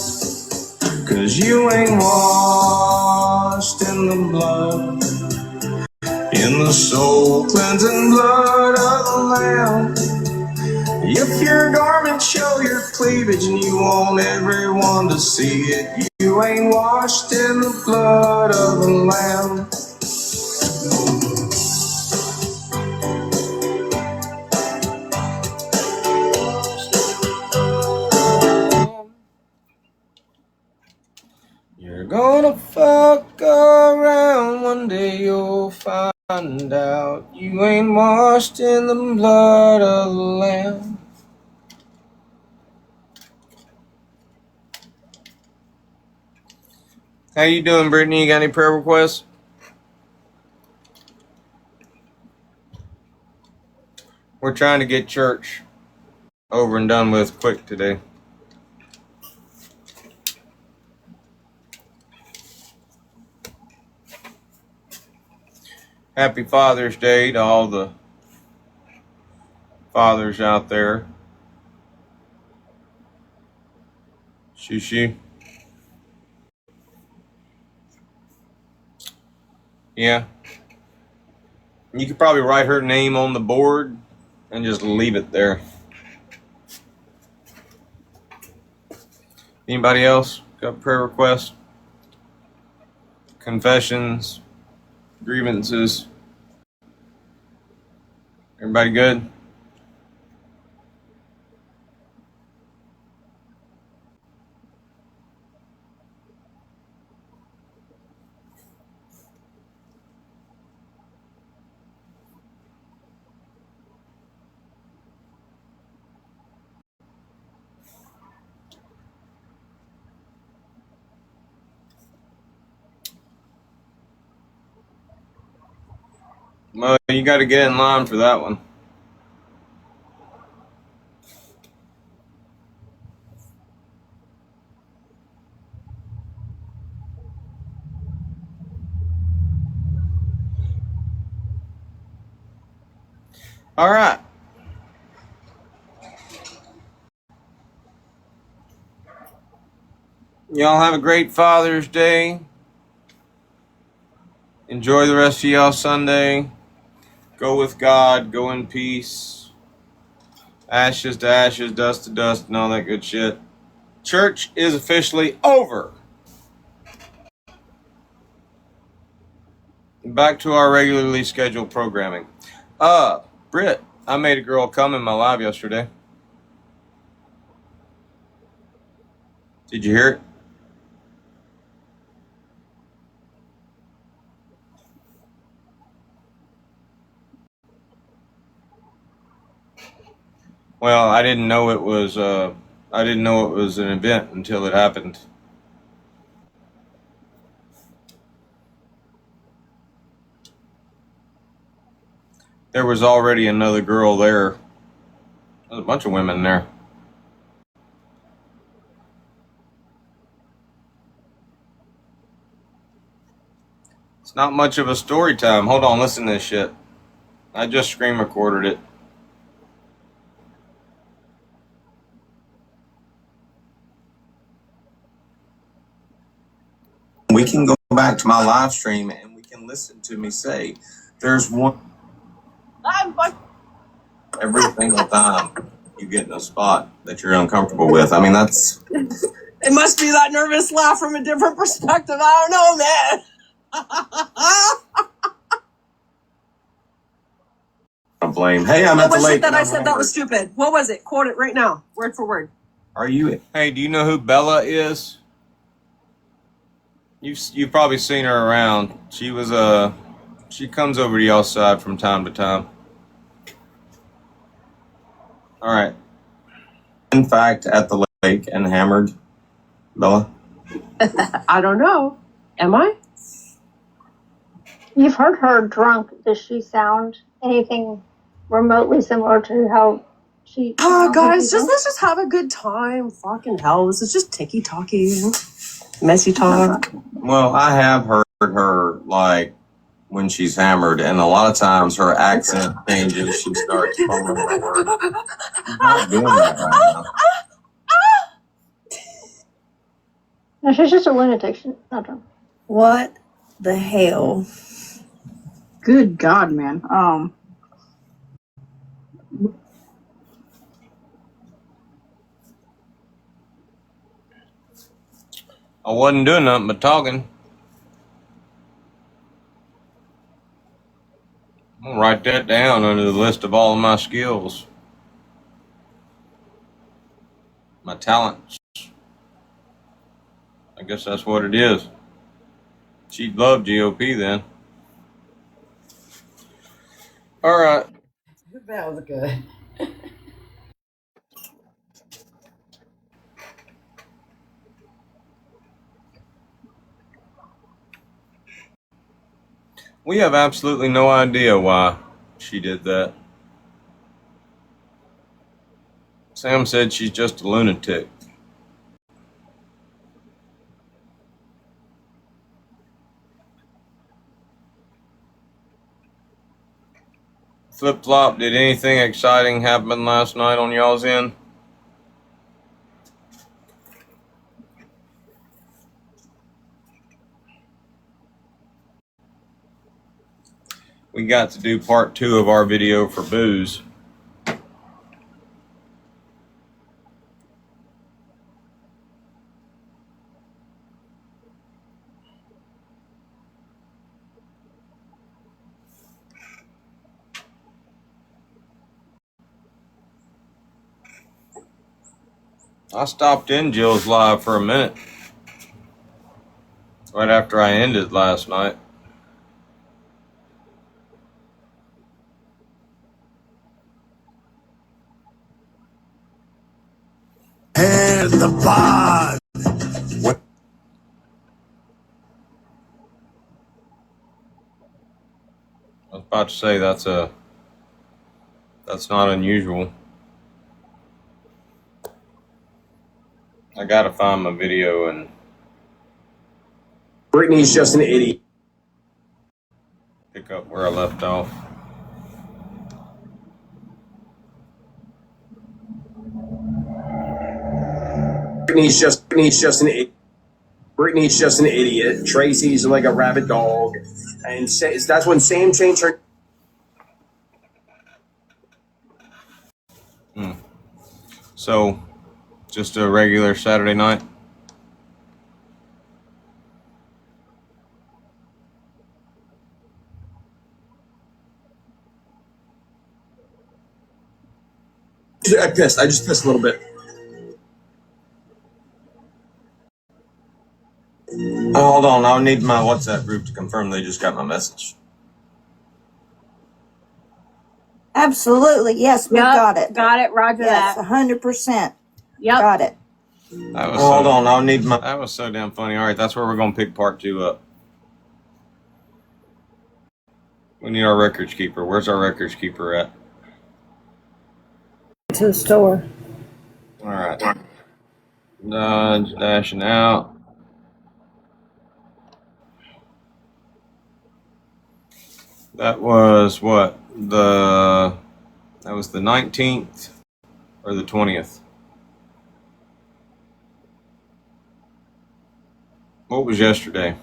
'Cause you ain't washed in the blood, in the soul cleansing blood of the Lamb. If your garments show your cleavage and you want everyone to see it, you ain't washed in the blood of the Lamb. You're gonna fuck around, one day you'll find out you ain't washed in the blood of the Lamb. How you doing, Brittany? You got any prayer requests? We're trying to get church over and done with quick today. Happy Father's Day to all the fathers out there. Shishi. Yeah. You could probably write her name on the board and just leave it there. Anybody else got prayer requests? Confessions? Grievances? Everybody good? Well, you got to get in line for that one. All right. Y'all have a great Father's Day. Enjoy the rest of y'all Sunday. Go with God. Go in peace. Ashes to ashes, dust to dust, and all that good shit. Church is officially over. Back to our regularly scheduled programming. Britt, I made a girl come in my live yesterday. Did you hear it? Well, I didn't know it was an event until it happened. There was already another girl there. There's a bunch of women there. It's not much of a story time. Hold on, listen to this shit. I just screen recorded it. We can go back to my live stream and we can listen to me say, there's one every single time you get in a spot that you're uncomfortable with. I mean, that's... It must be that nervous laugh from a different perspective. I don't know, man. Blame. Hey, I'm What at the was lake. it that I said that was stupid? What was it? Quote it right now, word for word. Are you? Hey, do you know who Bella is? You've probably seen her around. She comes over to y'all's side from time to time. All right. In fact, at the lake and hammered, Bella? I don't know. Am I? You've heard her drunk. Does she sound anything remotely similar to how she? Oh, guys, let's just have a good time. Fucking hell, this is just ticky-tacky, messy talk. Well, I have heard her, like, when she's hammered, and a lot of times her accent changes. She starts fumbling her words. She's not doing that right now. No, she's just a lunatic. She's not drunk. What the hell? Good God, man. I wasn't doing nothing but talking. I'm gonna write that down under the list of all of my skills. My talents. I guess that's what it is. She'd love GOP then. All right. That was good. We have absolutely no idea why she did that. Sam said she's just a lunatic. Flip Flop, did anything exciting happen last night on y'all's end? We got to do part 2 of our video for booze. I stopped in Jill's live for a minute. Right after I ended last night. And the pod. What? I was about to say that's not unusual. I gotta find my video and Brittany's just an idiot. pick up where I left off. Brittany's just an idiot. Brittany's just an idiot. Tracy's like a rabid dog, and that's when Sam changed her. So, just a regular Saturday night. I just pissed a little bit. Hold on, I'll need my WhatsApp group to confirm they just got my message. Absolutely. Yes, we Yep, got it. got it. Roger Yes, that. 100%. Yep. Got it. That was Hold on, I'll need my. That was so damn funny. All right, that's where we're gonna pick part 2 up. We need our records keeper. Where's our records keeper at? To the store. All right. Dodge dashing out. That was what? That was the 19th or the 20th? What was yesterday?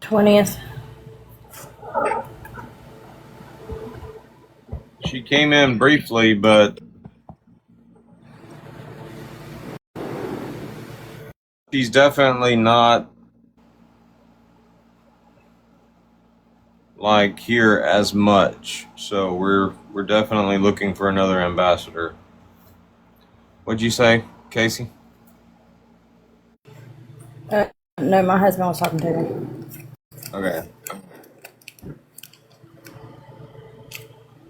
20th. She came in briefly, but she's definitely not like here as much. So we're definitely looking for another ambassador. What'd you say, Casey? No, my husband was talking to me. Okay.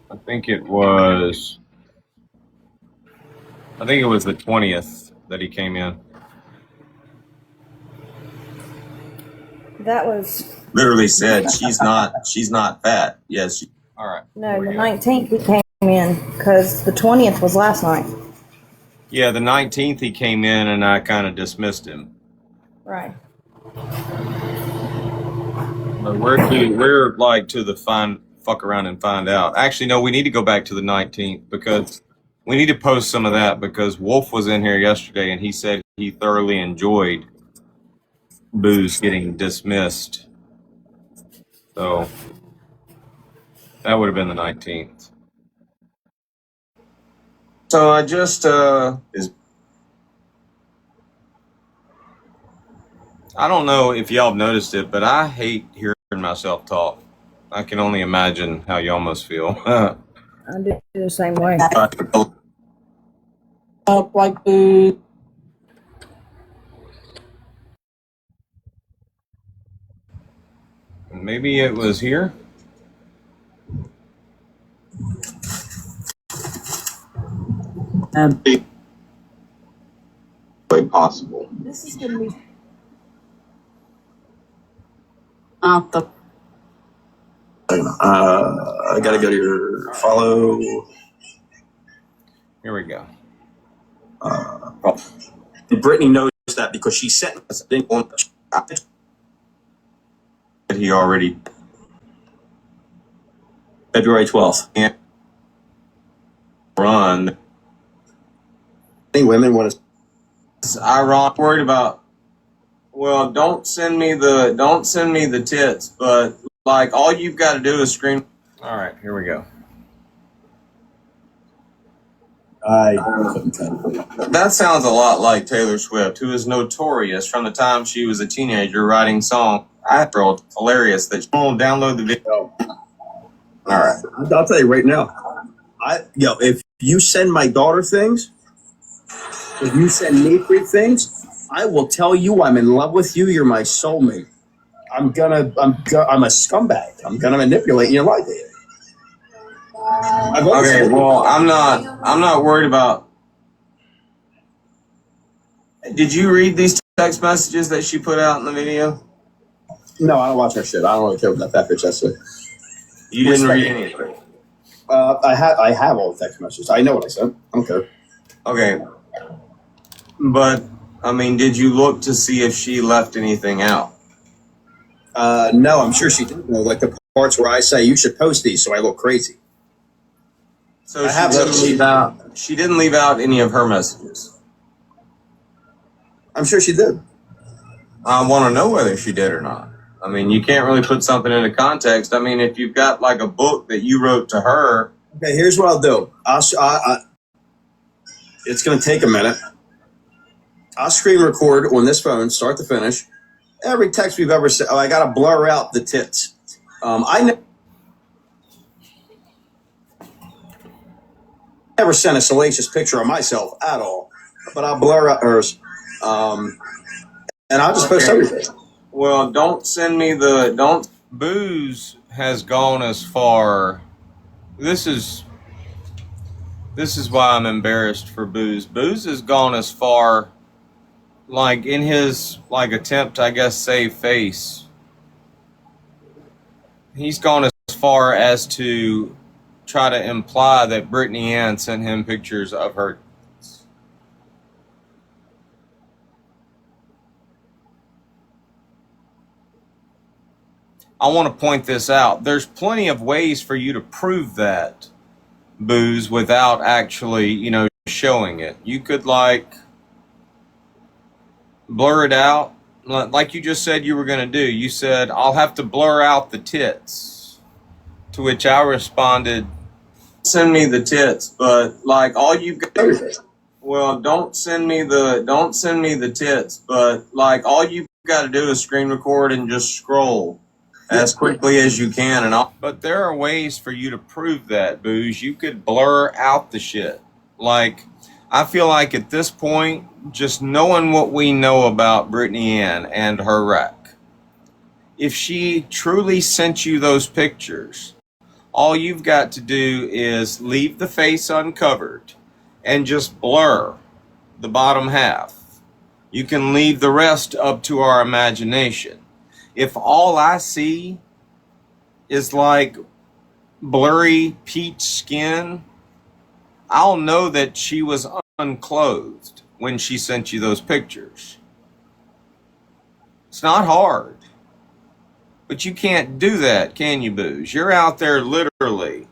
I think it was the 20th that he came in. That was Literally said she's not fat. Yes. All right. no, the 19th he came in because the 20th was last night. Yeah, the 19th he came in and I kind of dismissed him. Right. But we're like to the fuck around and find out. Actually, no, we need to go back to the 19th because we need to post some of that because Wolf was in here yesterday and he said he thoroughly enjoyed Booze getting dismissed. So that would have been the 19th. So I just I don't know if y'all have noticed it, but I hate hearing myself talk. I can only imagine how y'all must feel. I do the same way. Up like boo. Maybe it was here. way possible. This is gonna be. I gotta go to your follow. Here we go. Brittany knows that because she sent us a thing on. He already February 12th. can't run. Any women want to. It's ironic. Worried about. Well, don't send me the tits, but like all you've got to do is scream. All right, here we go. That sounds a lot like Taylor Swift, who is notorious from the time she was a teenager writing songs. I felt hilarious that she won't download the video. All right, I'll tell you right now. If you send my daughter things, if you send me free things, I will tell you I'm in love with you. You're my soulmate. I'm a scumbag. I'm gonna manipulate your life. Okay, well, I'm not worried about. Did you read these text messages that she put out in the video? No, I don't watch her shit. I don't really care about that bitch. That's it. You didn't read anything. I have all the text messages. I know what I sent. I don't care. Okay, but I mean, did you look to see if she left anything out? No, I'm sure she didn't know. Like the parts where I say you should post these, so I look crazy. So she didn't leave out any of her messages. I'm sure she did. I want to know whether she did or not. I mean, you can't really put something into context. I mean, if you've got like a book that you wrote to her. Okay, here's what I'll do. It's going to take a minute. I'll screen record on this phone, start to finish. Every text we've ever sent. Oh, I got to blur out the tits. I never sent a salacious picture of myself at all, but I'll blur out hers. And I'll just post everything. Well, don't send me Booze has gone as far. This is why I'm embarrassed for Booze. Booze has gone as far, like in his attempt, I guess, save face. He's gone as far as to try to imply that Brittany Ann sent him pictures of her. I want to point this out. There's plenty of ways for you to prove that, Booze, without actually, showing it. You could, blur it out, like you just said you were going to do. You said, I'll have to blur out the tits. To which I responded, send me the tits, but all you've got. Well, don't send me the tits, but all you've got to do is screen record and just scroll as quickly as you can, and all. But there are ways for you to prove that, Booze. You could blur out the shit. I feel like at this point, just knowing what we know about Brittany Ann and her wreck, if she truly sent you those pictures, all you've got to do is leave the face uncovered and just blur the bottom half. You can leave the rest up to our imagination. If all I see is blurry peach skin, I'll know that she was unclothed when she sent you those pictures. It's not hard. But you can't do that, can you, Booze? You're out there literally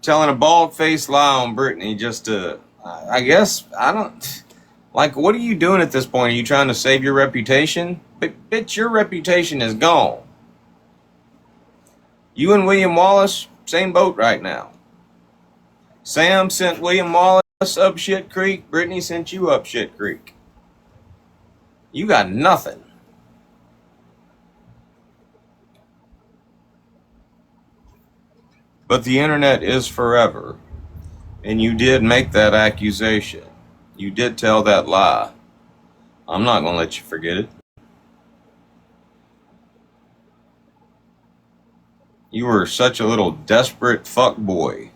telling a bald-faced lie on Brittany just to, I guess, I don't, what are you doing at this point? Are you trying to save your reputation? Bitch, your reputation is gone. You and William Wallace, same boat right now. Sam sent William Wallace up shit creek. Brittany sent you up shit creek. You got nothing. But the internet is forever. And you did make that accusation. You did tell that lie. I'm not going to let you forget it. You were such a little desperate fuckboy.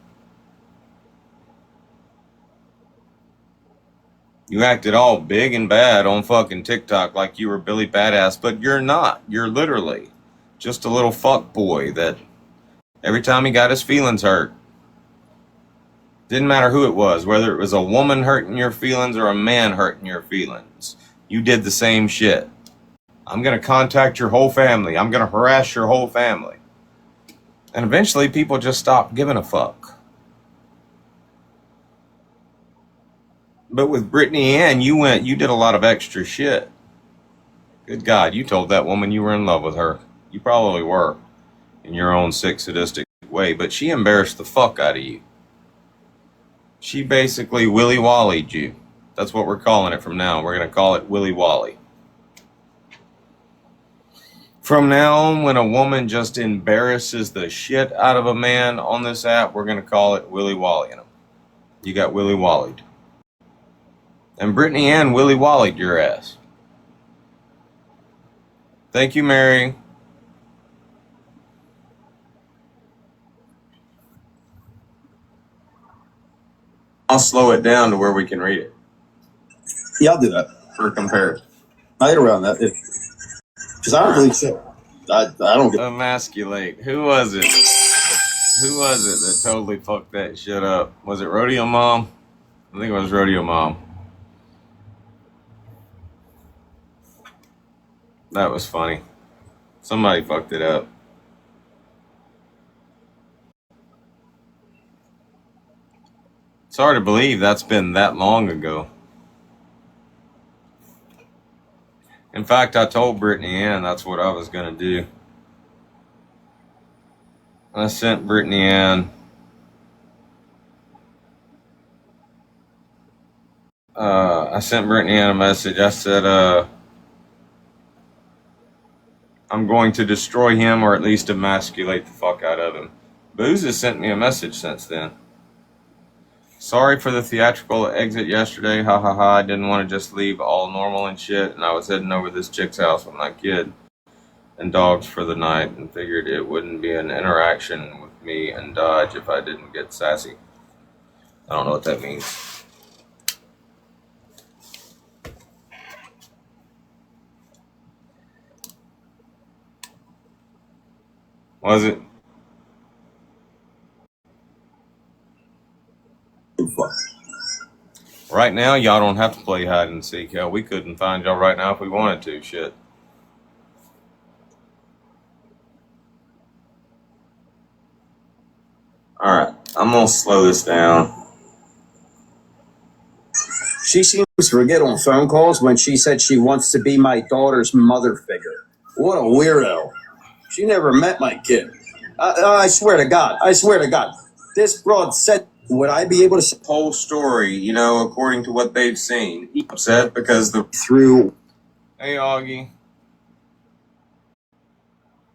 You acted all big and bad on fucking TikTok like you were Billy Badass, but you're not. You're literally just a little fuckboy that every time he got his feelings hurt, didn't matter who it was, whether it was a woman hurting your feelings or a man hurting your feelings, you did the same shit. I'm going to contact your whole family. I'm going to harass your whole family. And eventually people just stopped giving a fuck. But with Brittany Ann, you did a lot of extra shit. Good God, you told that woman you were in love with her. You probably were, in your own sick, sadistic way, but she embarrassed the fuck out of you. She basically Willy Wally'd you. That's what we're calling it from now. We're going to call it Willy Wally. From now on, when a woman just embarrasses the shit out of a man on this app, we're going to call it Willy Wallying him. You got Willy Wallied. And Brittany Ann Willy Wallied your ass. Thank you, Mary. I'll slow it down to where we can read it. Yeah, I'll do that. For comparison. Right around that. Because I don't believe so. I don't get Emasculate. Who was it? Who was it that totally fucked that shit up? Was it Rodeo Mom? I think it was Rodeo Mom. That was funny. Somebody fucked it up. It's hard to believe that's been that long ago. In fact, I told Brittany Ann that's what I was going to do. I sent Brittany Ann a message. I said, I'm going to destroy him or at least emasculate the fuck out of him. Booze has sent me a message since then. Sorry for the theatrical exit yesterday. Ha ha ha. I didn't want to just leave all normal and shit. And I was heading over to this chick's house with my kid and dogs for the night and figured it wouldn't be an interaction with me and Dodge if I didn't get sassy. I don't know what that means. Was it? Right now, y'all don't have to play hide and seek. Hell, we couldn't find y'all right now if we wanted to. Shit. Alright, I'm gonna slow this down. She seems to forget on phone calls when she said she wants to be my daughter's mother figure. What a weirdo. She never met my kid. I swear to God. I swear to God. This broad said, would I be able to say Whole story, you know, according to what they've seen. He's upset because through... Hey, Augie.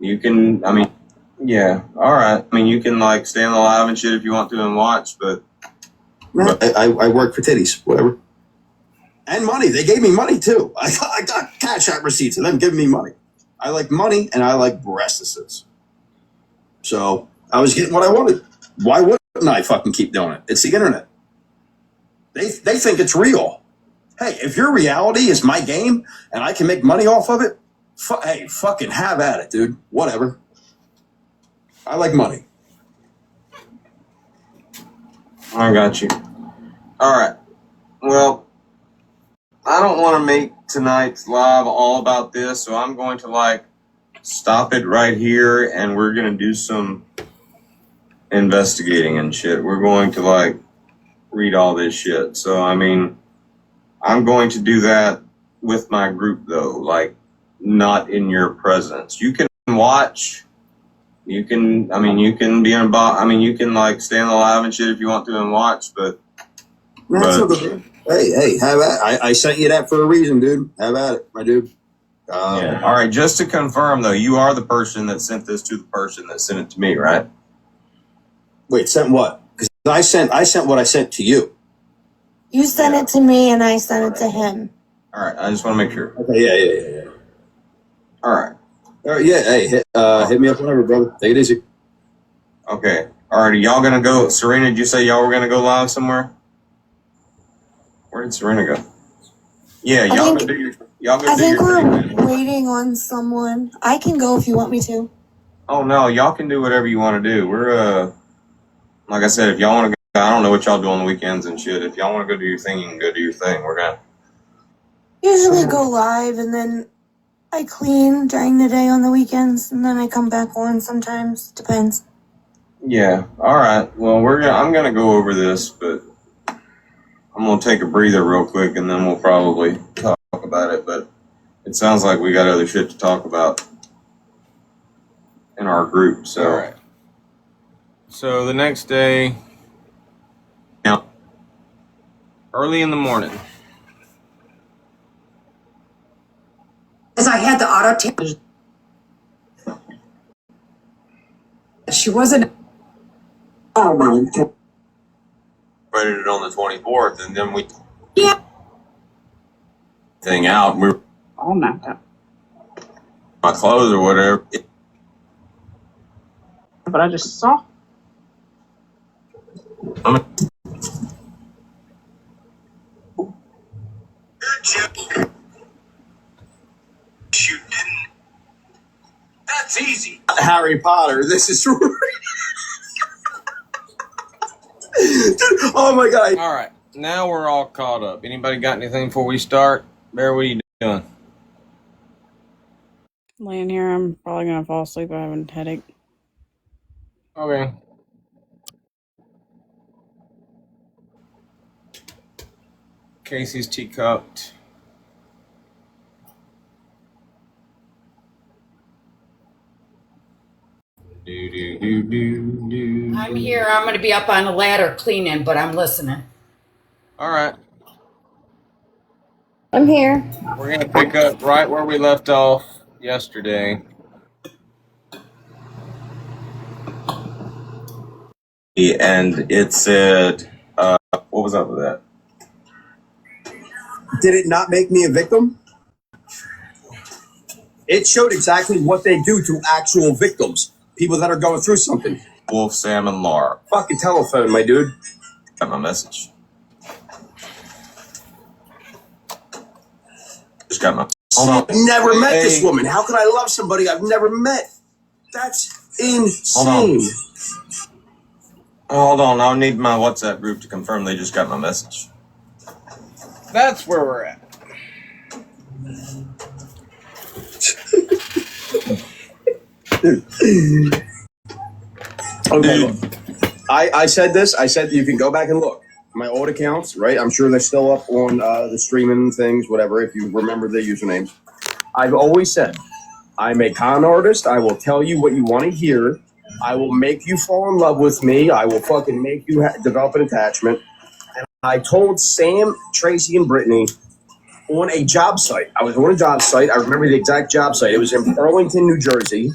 You can, I mean, yeah, alright. I mean, you can, like, stay on the live and shit if you want to and watch, but... I work for titties, whatever. And money. They gave me money, too. I got cash out receipts of them giving me money. I like money, and I like breastises. So, I was getting what I wanted. Why wouldn't I fucking keep doing it? It's the internet. They think it's real. Hey, if your reality is my game, and I can make money off of it, hey, fucking have at it, dude. Whatever. I like money. I got you. Alright. Well, I don't want to make tonight's live all about this, so I'm going to, like, stop it right here, and we're going to do some investigating and shit. We're going to, like, read all this shit. So, I mean, I'm going to do that with my group, though, like, not in your presence. You can watch. You can, I mean, you can be in a box. I mean, you can, like, stay on the live and shit if you want to and watch, but... Hey, have at it. I sent you that for a reason, dude. Have at it, my dude. Yeah. All right, just to confirm, though, you are the person that sent this to the person that sent it to me, right? Wait, sent what? Because I sent what I sent to you. You sent it to me and I sent it to him. All right, I just want to make sure. Okay, yeah. All right. Yeah, hey, hit me up whenever, brother. Take it easy. Okay. All right, are y'all going to go? Serena, did you say y'all were going to go live somewhere? Where did Serena go? Yeah, y'all go do your... I think we're waiting on someone. I can go if you want me to. Oh, no, y'all can do whatever you want to do. We're, like I said, if y'all want to go, I don't know what y'all do on the weekends and shit. If y'all want to go do your thing, you can go do your thing. We're going to... Usually go live and then I clean during the day on the weekends and then I come back on sometimes. Depends. Yeah, all right. Well, I'm going to go over this, but I'm going to take a breather real quick and then we'll probably talk about it. But it sounds like we got other shit to talk about in our group. So, all right. So the next day, now, early in the morning. As I had the auto she wasn't. Celebrated it on the 24th, and then we thing out. We were all knocked out. my clothes or whatever. But I just saw. You didn't. That's easy. Harry Potter. This is Dude, oh my god. All right, now we're all caught up. Anybody got anything before we start? Bear, what are you doing? Laying here, I'm probably gonna fall asleep. I have a headache. Okay. Casey's teacupped. I'm here. I'm going to be up on the ladder cleaning, but I'm listening. All right. I'm here. We're going to pick up right where we left off yesterday. And it said, what was up with that? Did it not make me a victim? It showed exactly what they do to actual victims. People that are going through something. Wolf, Sam, and Laura. Fucking telephone, my dude. Got my message. Just got my. Hold on. I've never met this woman. How could I love somebody I've never met? That's insane. Hold on. I'll need my WhatsApp group to confirm they just got my message. That's where we're at. Okay, I said this. I said you can go back and look. My old accounts, right? I'm sure they're still up on the streaming things, whatever, if you remember the usernames. I've always said, I'm a con artist. I will tell you what you want to hear. I will make you fall in love with me. I will fucking make you develop an attachment. And I told Sam, Tracy, and Brittany on a job site. I was on a job site. I remember the exact job site. It was in Burlington, New Jersey.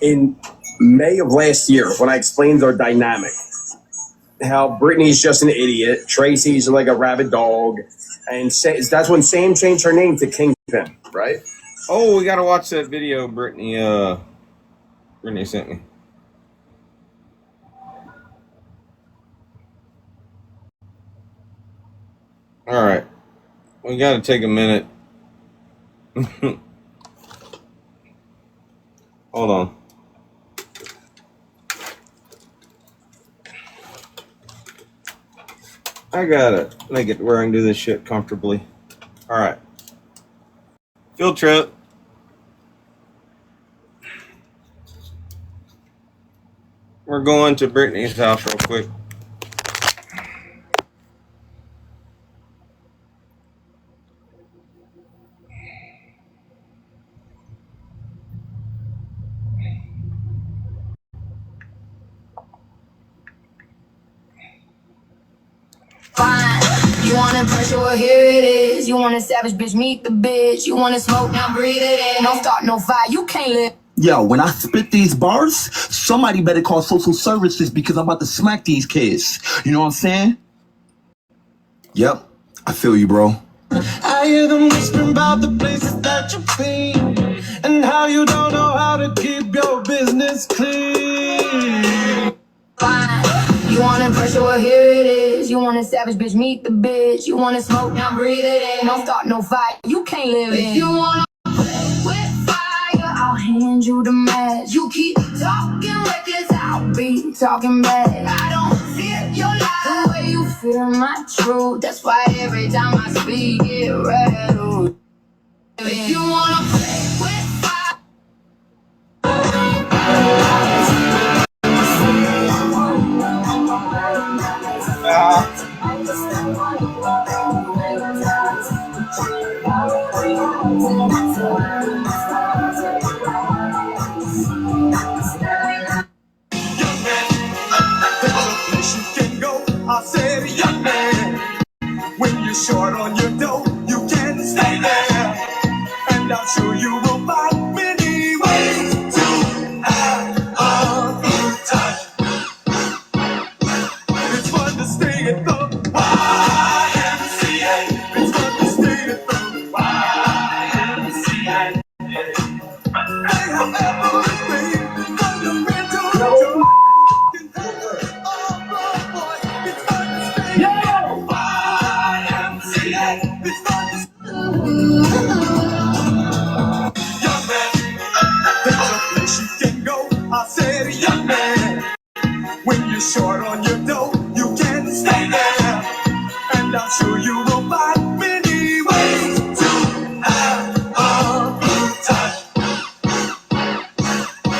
In May of last year, when I explained our dynamic, how Brittany's just an idiot, Tracy's like a rabid dog, and that's when Sam changed her name to Kingpin, right? Oh, we gotta watch that video Brittany sent me. All right, we gotta take a minute. Hold on. I gotta make it where I can do this shit comfortably. All right. Field trip. We're going to Brittany's house real quick. You want a pressure, well here it is. You want a savage bitch, meet the bitch. You want to smoke, now breathe it in. Don't start no fire, you can't live. Yo, when I spit these bars, somebody better call social services because I'm about to smack these kids. You know what I'm saying? Yep, I feel you, bro. I hear them whispering about the places that you've been and how you don't know how to keep your business clean. You want a pressure, well here it is. You want a savage bitch, meet the bitch. You want to smoke, now breathe it in. Don't start no fire, you can't live in. If you want to play with fire, I'll hand you the match. You keep talking reckless, I'll be talking bad. I don't fear your lies the way you fear my truth. That's why every time I speak it rattles. If you want to play with fire, I said, young man, when you're short on your dough, you can't stay there. And I'm sure you will find many ways to have a YMCA. It's fun to stay at the YMCA. Hey, however it may, fundamental joy. It's fun to stay at the YMCA. It's fun to young man, there's a place you can go. I said, young man, when you're short on your dough, you can stay there, and I'm sure you will find many ways to have a good time.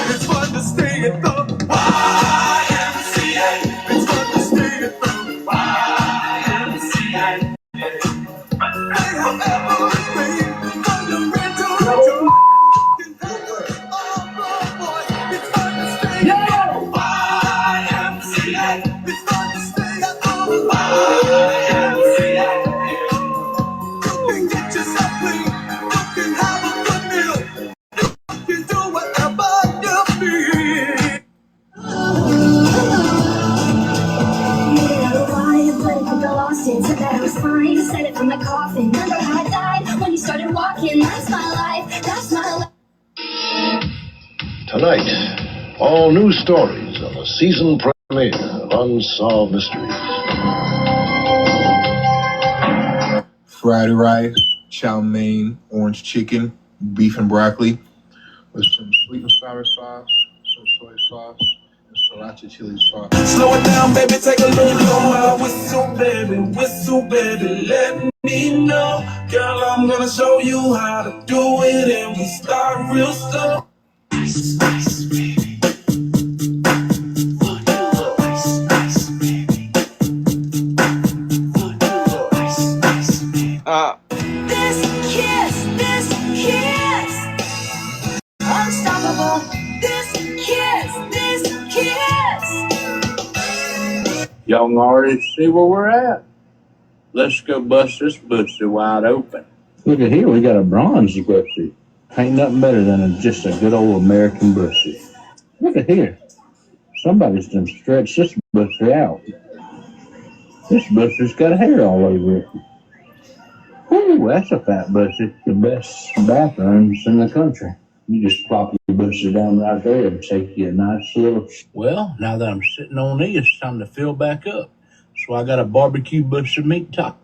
It's fun to stay at the YMCA. It's fun to stay at the YMCA. Hey, however it may, fundamental joy. It's fun to stay at the YMCA. It's fun to stay at the YMCA. You can get yourself clean. You can have a good meal. You can do whatever you feel. Said that I was fine, said it from the coffin. Remember how I died when you started walking? That's my life, that's my life. Tonight, all new stories on the season premiere of Unsolved Mysteries. Fried rice, chow mein, orange chicken, beef and broccoli with some sweet and sour sauce, some soy sauce, and sriracha chili sauce. Slow it down, baby, take a look on my whistle, baby, let me know. Girl, I'm gonna show you how to do it, and we start real slow. Ice, ice, baby. Ice, ice, baby. Ice, ice, baby. This kiss, unstoppable. This kiss. Y'all can already see where we're at. Let's go bust this pussy wide open. Look at here, we got a bronze pussy. Ain't nothing better than just a good old American pussy. Look at here. Somebody's done stretched this pussy out. This pussy's got hair all over it. Ooh, that's a fat pussy. The best bathrooms in the country. You just plop your pussy down right there and take you a nice little... Well, now that I'm sitting on these, it's time to fill back up. So I got a barbecue pussy meat top.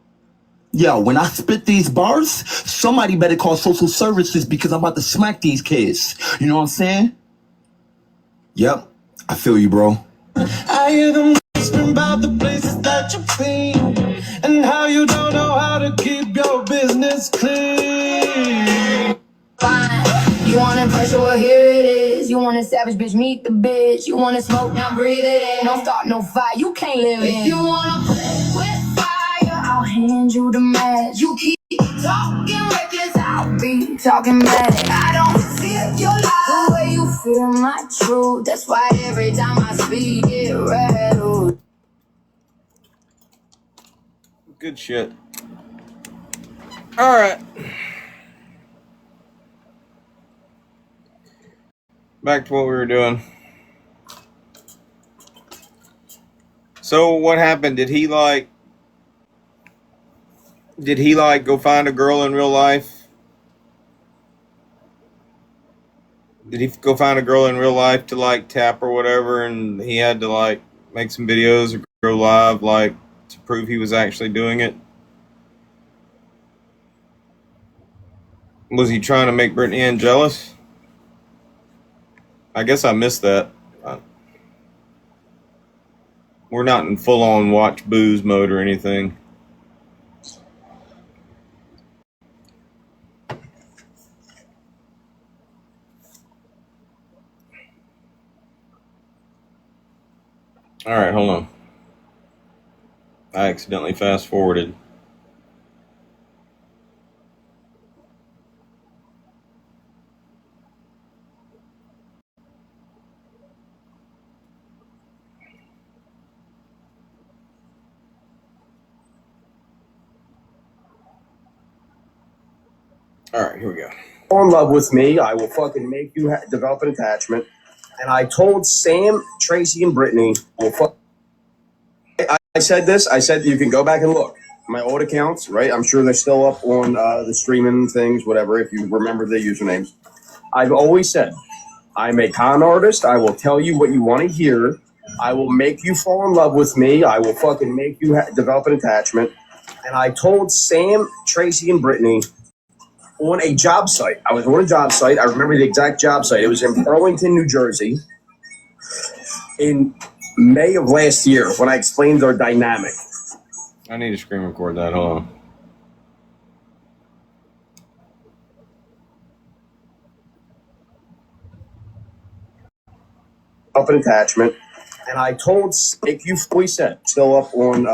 Yo, when I spit these bars, somebody better call social services because I'm about to smack these kids. You know what I'm saying? Yep, I feel you, bro. I hear them whispering about the places that you've been and how you don't know how to keep your business clean. Fine. You want it pressure, well here it is. You want a savage bitch, meet the bitch. You want to smoke, now breathe it in. Don't start no fire, you can't live in. If you wanna play with fire, I'll hand you the match. You keep talking reckless, I'll be talking bad. I don't feel your lies the way you feel my truth. That's why every time I speak it rattles. Good shit. All right. Back to what we were doing. So what happened? Did he like go find a girl in real life? Did he go find a girl in real life to like tap or whatever, and he had to like make some videos or go live like to prove he was actually doing it? Was he trying to make Brittany Ann jealous? I guess I missed that. We're not in full-on watch booze mode or anything. All right, hold on. I accidentally fast-forwarded. All right, here we go. Fall in love with me, I will fucking make you develop an attachment. And I told Sam, Tracy, and Brittany, I said this. I said you can go back and look. My old accounts, right? I'm sure they're still up on the streaming things, whatever, if you remember the usernames. I've always said, I'm a con artist. I will tell you what you want to hear. I will make you fall in love with me. I will fucking make you develop an attachment. And I told Sam, Tracy, and Brittany on a job site. I was on a job site. I remember the exact job site. It was in Burlington, New Jersey, in May of last year when I explained their dynamic. I need to screen record that. Hold on. Up an attachment. And I told, like you said, still up on,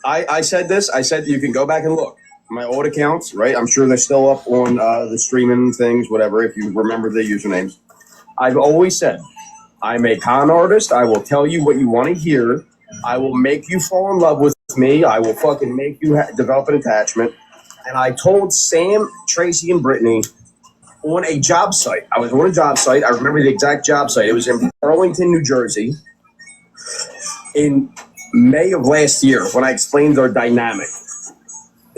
I said this. I said you can go back and look. My old accounts, right? I'm sure they're still up on the streaming things, whatever, if you remember the usernames. I've always said, I'm a con artist. I will tell you what you want to hear. I will make you fall in love with me. I will fucking make you develop an attachment. And I told Sam, Tracy, and Brittany on a job site. I was on a job site. I remember the exact job site. It was in Burlington, New Jersey, in May of last year when I explained their dynamic.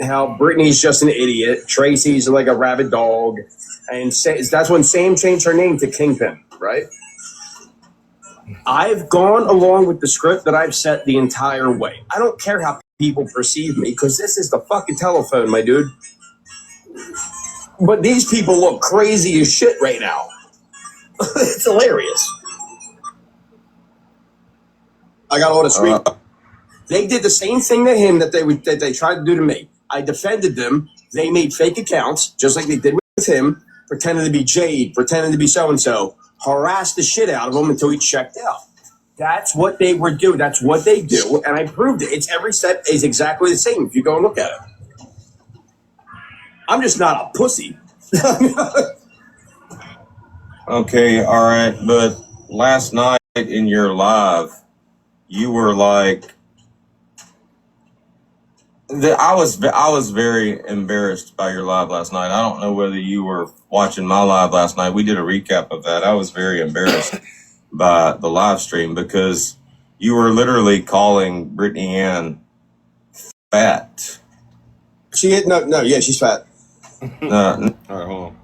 How Brittany's just an idiot. Tracy's like a rabid dog. And that's when Sam changed her name to Kingpin, right? I've gone along with the script that I've set the entire way. I don't care how people perceive me because this is the fucking telephone, my dude. But these people look crazy as shit right now. It's hilarious. I got all the screen. They did the same thing to him that they tried to do to me. I defended them. They made fake accounts, just like they did with him, pretending to be Jade, pretending to be so-and-so, harassed the shit out of him until he checked out. That's what they were doing. That's what they do. And I proved it. It's every step is exactly the same if you go and look at it. I'm just not a pussy. Okay, all right. But last night in your live, you were like, I was very embarrassed by your live last night. I don't know whether you were watching my live last night. We did a recap of that. I was very embarrassed by the live stream because you were literally calling Brittany Ann fat. She's fat. All right, hold on.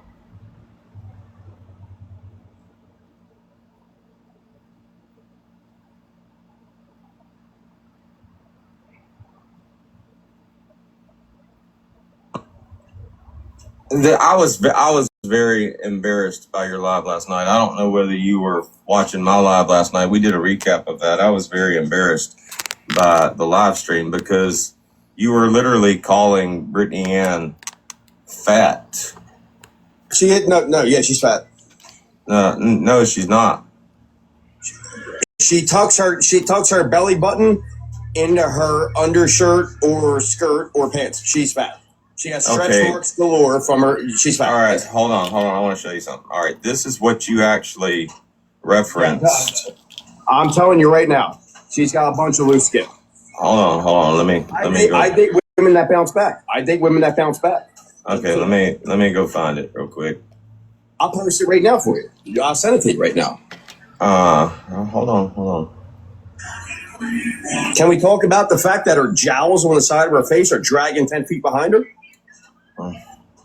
I was very embarrassed by your live last night. I don't know whether you were watching my live last night. We did a recap of that. I was very embarrassed by the live stream because you were literally calling Brittany Ann fat. She's fat. No, she's not. She tucks her belly button into her undershirt or skirt or pants. She's fat. She has stretch marks galore from her. She's fat. All right, hold on. I want to show you something. All right, this is what you actually referenced. I'm telling you right now, she's got a bunch of loose skin. Hold on. Let me go. I date women that bounce back. Okay, let me go find it real quick. I'll post it right now for you. I'll send it to you right now. Hold on. Can we talk about the fact that her jowls on the side of her face are dragging 10 feet behind her?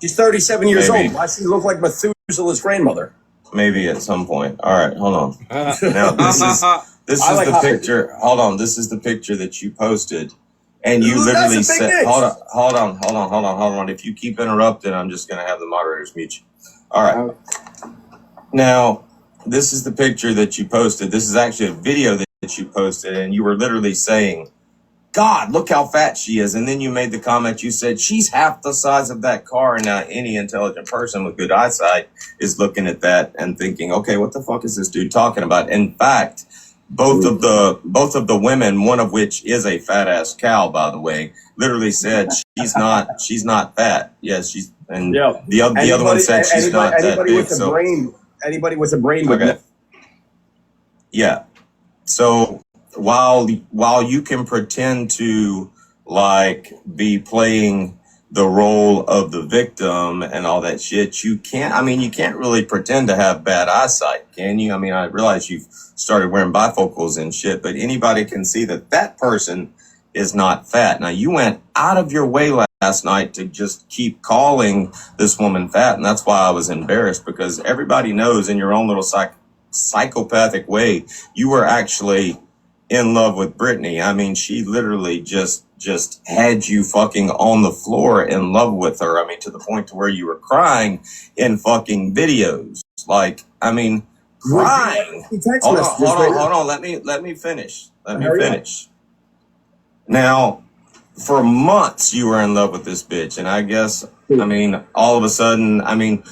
She's 37 years old. Why does she look like Methuselah's grandmother? Maybe at some point. All right, hold on. Now this is the picture. Hold on, this is the picture that you posted, and you literally said, "Hold on." If you keep interrupting, I'm just gonna have the moderators mute you. All right. Now this is the picture that you posted. This is actually a video that you posted, and you were literally saying, God, look how fat she is. And then you made the comment, you said, she's half the size of that car. And now any intelligent person with good eyesight is looking at that and thinking, okay, what the fuck is this dude talking about? In fact, both of the women, one of which is a fat ass cow, by the way, literally said she's not fat. Yes, she's, and the other one said she's not that big. Anybody with a brain would know. Yeah. So while you can pretend to like be playing the role of the victim and all that shit, you can't really pretend to have bad eyesight, can you? I mean, I realize you've started wearing bifocals and shit, but anybody can see that person is not fat. Now, you went out of your way last night to just keep calling this woman fat, and that's why I was embarrassed, because everybody knows in your own little psychopathic way, you were actually in love with Brittany. I mean, she literally just had you fucking on the floor in love with her. I mean, to the point to where you were crying in fucking videos. Like, I mean, crying. Hold on. Let me finish. Now, for months you were in love with this bitch, and I guess, I mean, all of a sudden, I mean,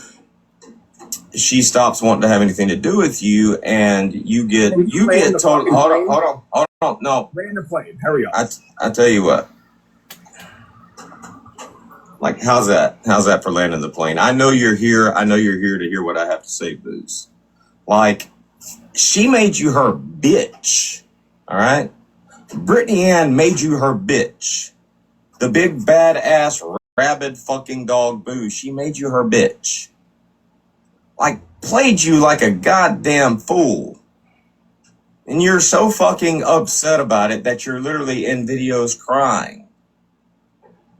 she stops wanting to have anything to do with you, and you get told. Hold on. No, Land the plane. Hurry up. I tell you what. Like, how's that for landing the plane? I know you're here. I know you're here to hear what I have to say, Booze. Like, she made you her bitch. All right. Brittany Ann made you her bitch. The big badass rabid fucking dog Boo, she made you her bitch. Like, played you like a goddamn fool. And you're so fucking upset about it that you're literally in videos crying.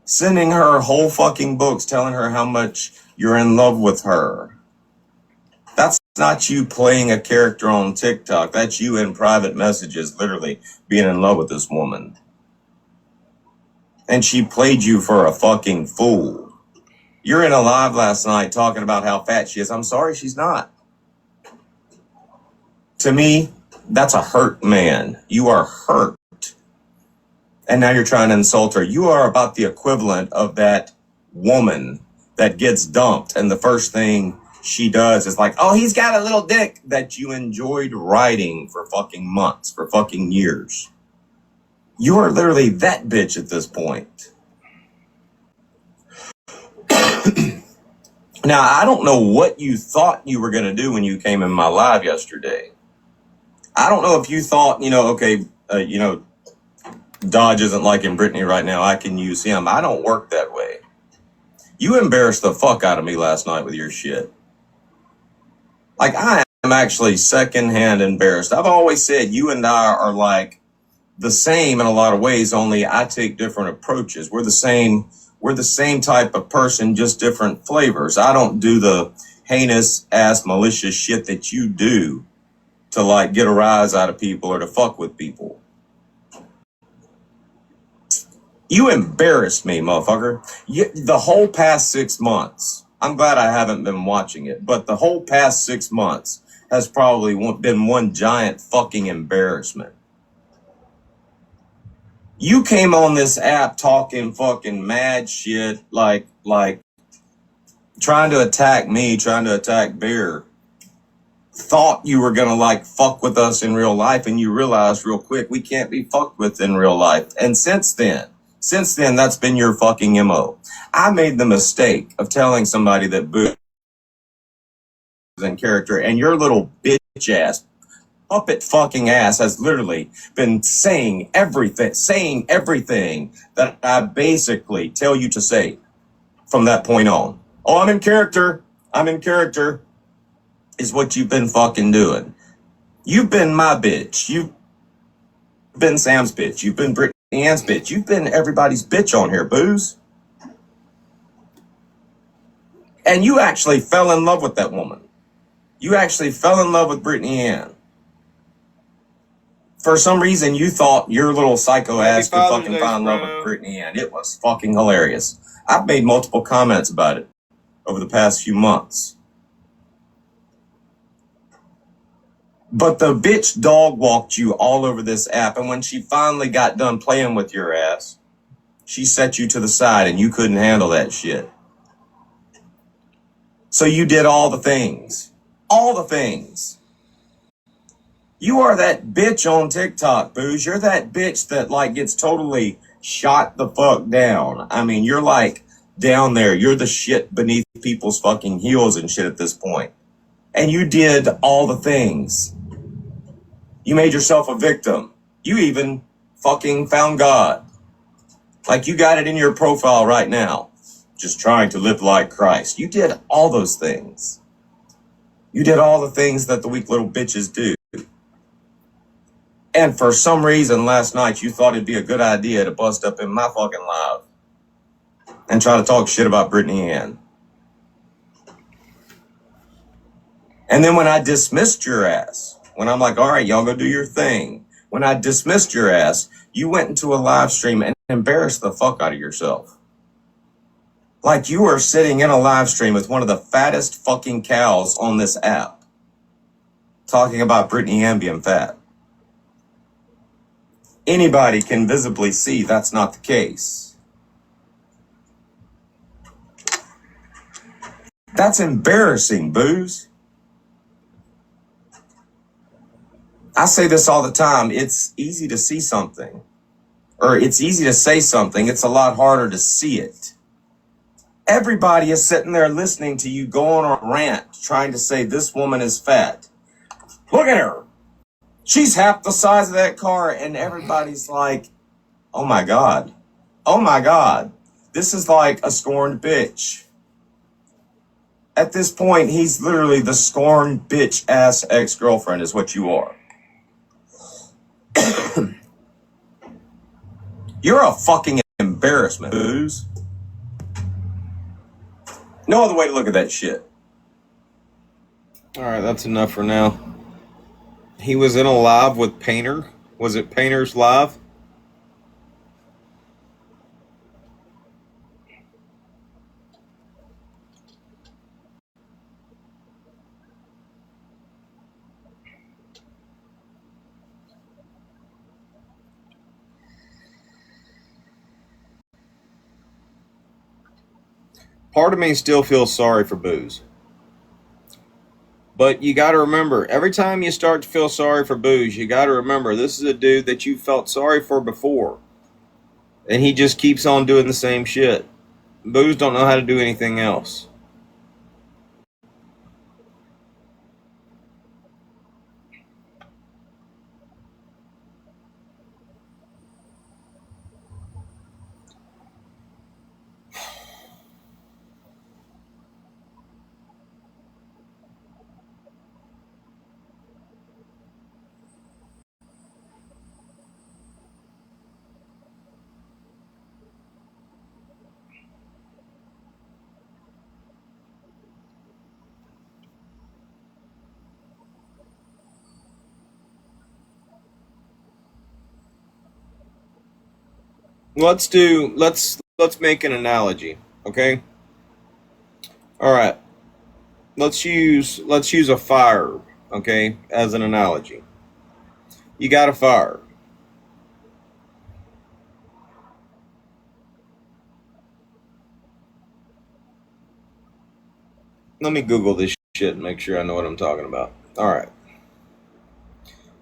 Sending her whole fucking books telling her how much you're in love with her. That's not you playing a character on TikTok. That's you in private messages, literally being in love with this woman. And she played you for a fucking fool. You're in a live last night talking about how fat she is. I'm sorry, she's not. To me, that's a hurt man. You are hurt. And now you're trying to insult her. You are about the equivalent of that woman that gets dumped, and the first thing she does is like, oh, he's got a little dick, that you enjoyed riding for fucking months, for fucking years. You are literally that bitch at this point. Now, I don't know what you thought you were going to do when you came in my live yesterday. I don't know if you thought, okay, Dodge isn't liking Brittany right now, I can use him. I don't work that way. You embarrassed the fuck out of me last night with your shit. Like, I am actually secondhand embarrassed. I've always said you and I are like the same in a lot of ways, only I take different approaches. We're the same type of person, just different flavors. I don't do the heinous ass malicious shit that you do to like get a rise out of people or to fuck with people. You embarrassed me, motherfucker. The whole past 6 months, I'm glad I haven't been watching it, but the whole past 6 months has probably been one giant fucking embarrassment. You came on this app talking fucking mad shit, like trying to attack me, trying to attack Bear. Thought you were gonna like fuck with us in real life, and you realized real quick we can't be fucked with in real life. And since then, that's been your fucking MO. I made the mistake of telling somebody that Boo is in character, and your little bitch ass, puppet fucking ass has literally been saying everything that I basically tell you to say from that point on. Oh, I'm in character is what you've been fucking doing. You've been my bitch. You've been Sam's bitch. You've been Brittany Ann's bitch. You've been everybody's bitch on here, Booze. And you actually fell in love with that woman. You actually fell in love with Brittany Ann. For some reason, you thought your little psycho ass could fucking fall in love with Brittany Ann. It was fucking hilarious. I've made multiple comments about it over the past few months. But the bitch dog walked you all over this app, and when she finally got done playing with your ass, she set you to the side and you couldn't handle that shit. So you did all the things. All the things. You are that bitch on TikTok, Booze. You're that bitch that like gets totally shot the fuck down. I mean, you're like down there. You're the shit beneath people's fucking heels and shit at this point. And you did all the things. You made yourself a victim. You even fucking found God. Like you got it in your profile right now. Just trying to live like Christ. You did all those things. You did all the things that the weak little bitches do. And for some reason last night you thought it'd be a good idea to bust up in my fucking live and try to talk shit about Brittany Ann. And then when I dismissed your ass, when I'm like, all right, y'all go do your thing. When I dismissed your ass, you went into a live stream and embarrassed the fuck out of yourself. Like you were sitting in a live stream with one of the fattest fucking cows on this app talking about Brittany Ann being fat. Anybody can visibly see that's not the case. That's embarrassing, Booze. I say this all the time. It's easy to see something, or it's easy to say something. It's a lot harder to see it. Everybody is sitting there listening to you go on a rant trying to say this woman is fat. Look at her. She's half the size of that car, and everybody's like, oh my God. Oh my God. This is like a scorned bitch. At this point, he's literally the scorned bitch ass ex-girlfriend is what you are. You're a fucking embarrassment, Booze. No other way to look at that shit. All right, that's enough for now. He was in a live with Painter. Was it Painter's live? Part of me still feels sorry for Booze. But you got to remember, every time you start to feel sorry for Booze, you got to remember this is a dude that you felt sorry for before. And he just keeps on doing the same shit. Booze don't know how to do anything else. Let's make an analogy, okay? All right. Let's use a fire, okay, as an analogy. You got a fire. Let me Google this shit and make sure I know what I'm talking about. All right.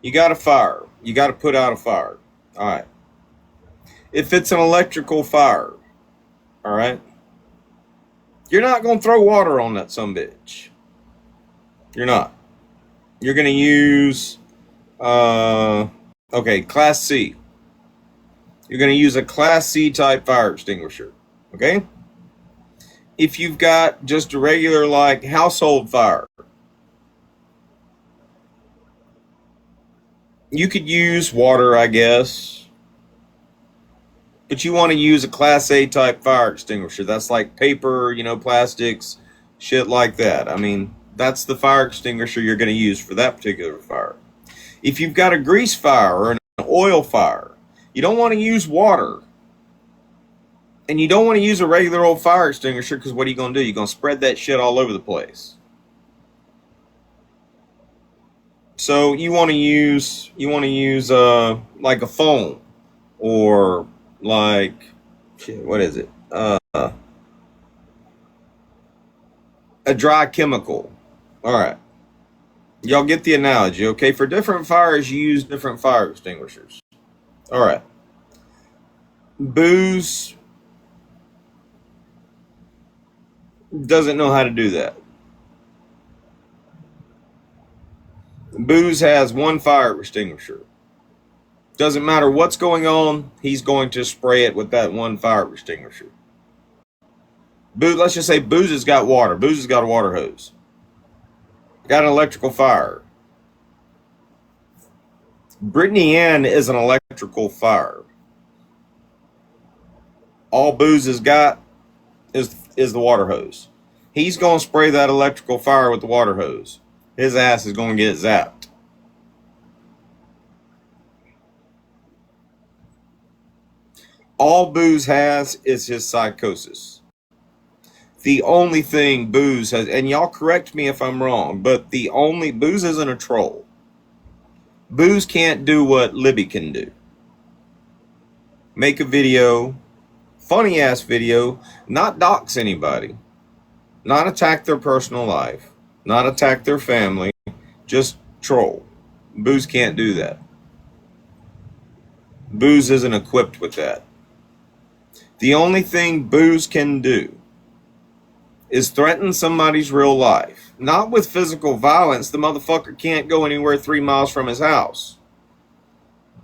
You got a fire. You got to put out a fire. All right. If it's an electrical fire, all right, you're not going to throw water on that sumbitch. You're not. You're going to use, okay, Class C. You're going to use a Class C type fire extinguisher, okay? If you've got just a regular, like, household fire, you could use water, I guess. But you want to use a Class A type fire extinguisher. That's like paper, plastics, shit like that. I mean, that's the fire extinguisher you're going to use for that particular fire. If you've got a grease fire or an oil fire, you don't want to use water. And you don't want to use a regular old fire extinguisher because what are you going to do? You're going to spread that shit all over the place. So you want to use like a foam or like, shit, what is it? A dry chemical. All right. Y'all get the analogy, okay? For different fires, you use different fire extinguishers. All right. Booze doesn't know how to do that. Booze has one fire extinguisher. Doesn't matter what's going on, he's going to spray it with that one fire extinguisher. Booze, let's just say Booze has got water. Booze has got a water hose. Got an electrical fire. Brittany Ann is an electrical fire. All Booze has got is the water hose. He's going to spray that electrical fire with the water hose. His ass is going to get zapped. All Booze has is his psychosis. The only thing Booze has, and y'all correct me if I'm wrong, but Booze isn't a troll. Booze can't do what Libby can do. Make a video, funny ass video, not dox anybody, not attack their personal life, not attack their family, just troll. Booze can't do that. Booze isn't equipped with that. The only thing Booze can do is threaten somebody's real life. Not with physical violence. The motherfucker can't go anywhere 3 miles from his house.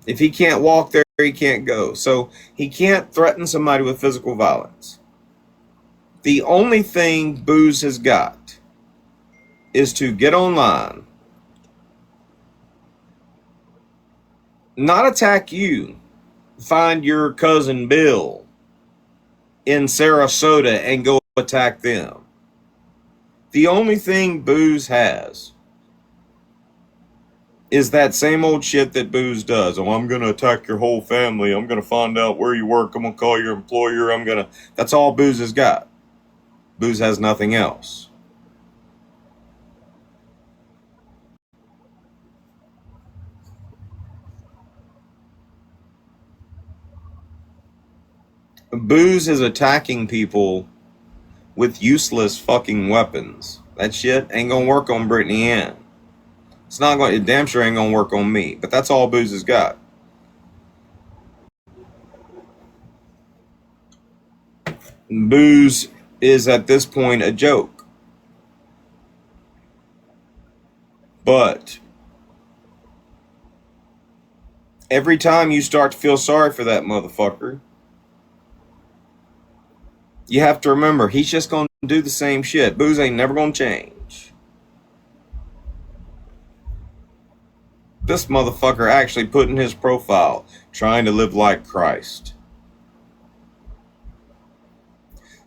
If he can't walk there, he can't go. So he can't threaten somebody with physical violence. The only thing Booze has got is to get online, not attack you, find your cousin Bill in Sarasota and go attack them. The only thing Booze has is that same old shit that Booze does. Oh, I'm going to attack your whole family. I'm going to find out where you work. I'm going to call your employer. That's all Booze has got. Booze has nothing else. Booze is attacking people with useless fucking weapons. That shit ain't gonna work on Brittany Ann. It's not going. It damn sure ain't gonna work on me. But that's all Booze has got. Booze is at this point a joke. But every time you start to feel sorry for that motherfucker, you have to remember he's just gonna do the same shit. Booze ain't never gonna change. This motherfucker actually put in his profile, trying to live like Christ.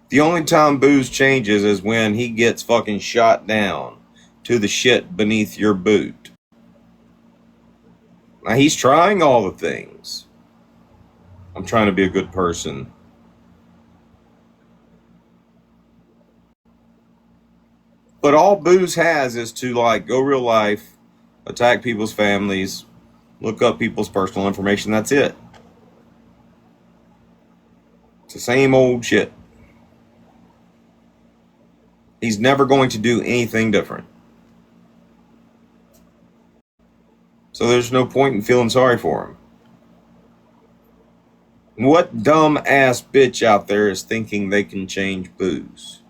The only time Booze changes is when he gets fucking shot down to the shit beneath your boot. Now he's trying all the things. I'm trying to be a good person. But all Booze has is to go real life, attack people's families, look up people's personal information. That's it. It's the same old shit. He's never going to do anything different. So there's no point in feeling sorry for him. What dumb ass bitch out there is thinking they can change Booze?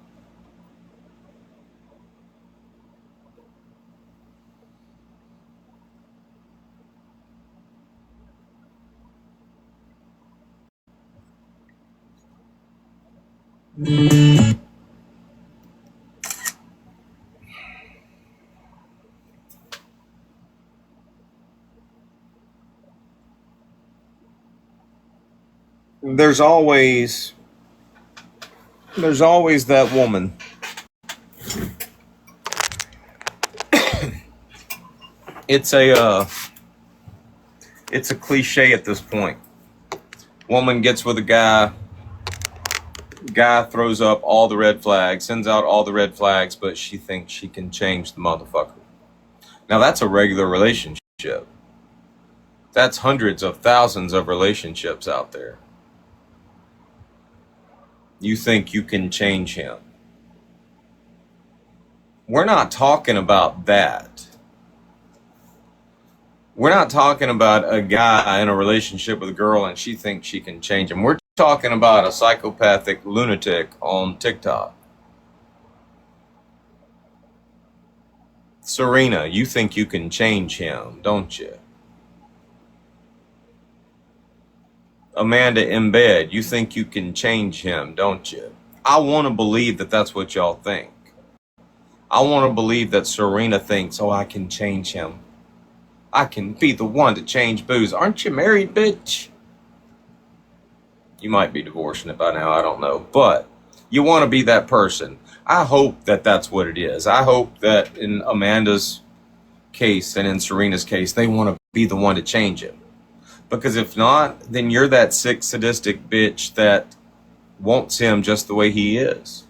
There's always that woman. It's a cliche at this point. Woman gets with a guy throws up all the red flags, sends out all the red flags, but she thinks she can change the motherfucker. Now that's a regular relationship. That's hundreds of thousands of relationships out there. You think you can change him. We're not talking about that. We're not talking about a guy in a relationship with a girl and she thinks she can change him. We're talking about a psychopathic lunatic on TikTok. Serena, you think you can change him, don't you? Amanda in bed, you think you can change him, don't you? I want to believe that that's what y'all think. I want to believe that Serena thinks, oh, I can change him. I can be the one to change booze. Aren't you married, bitch? You might be divorcing it by now, I don't know. But you want to be that person. I hope that that's what it is. I hope that in Amanda's case and in Serena's case, they want to be the one to change it. Because if not, then you're that sick, sadistic bitch that wants him just the way he is.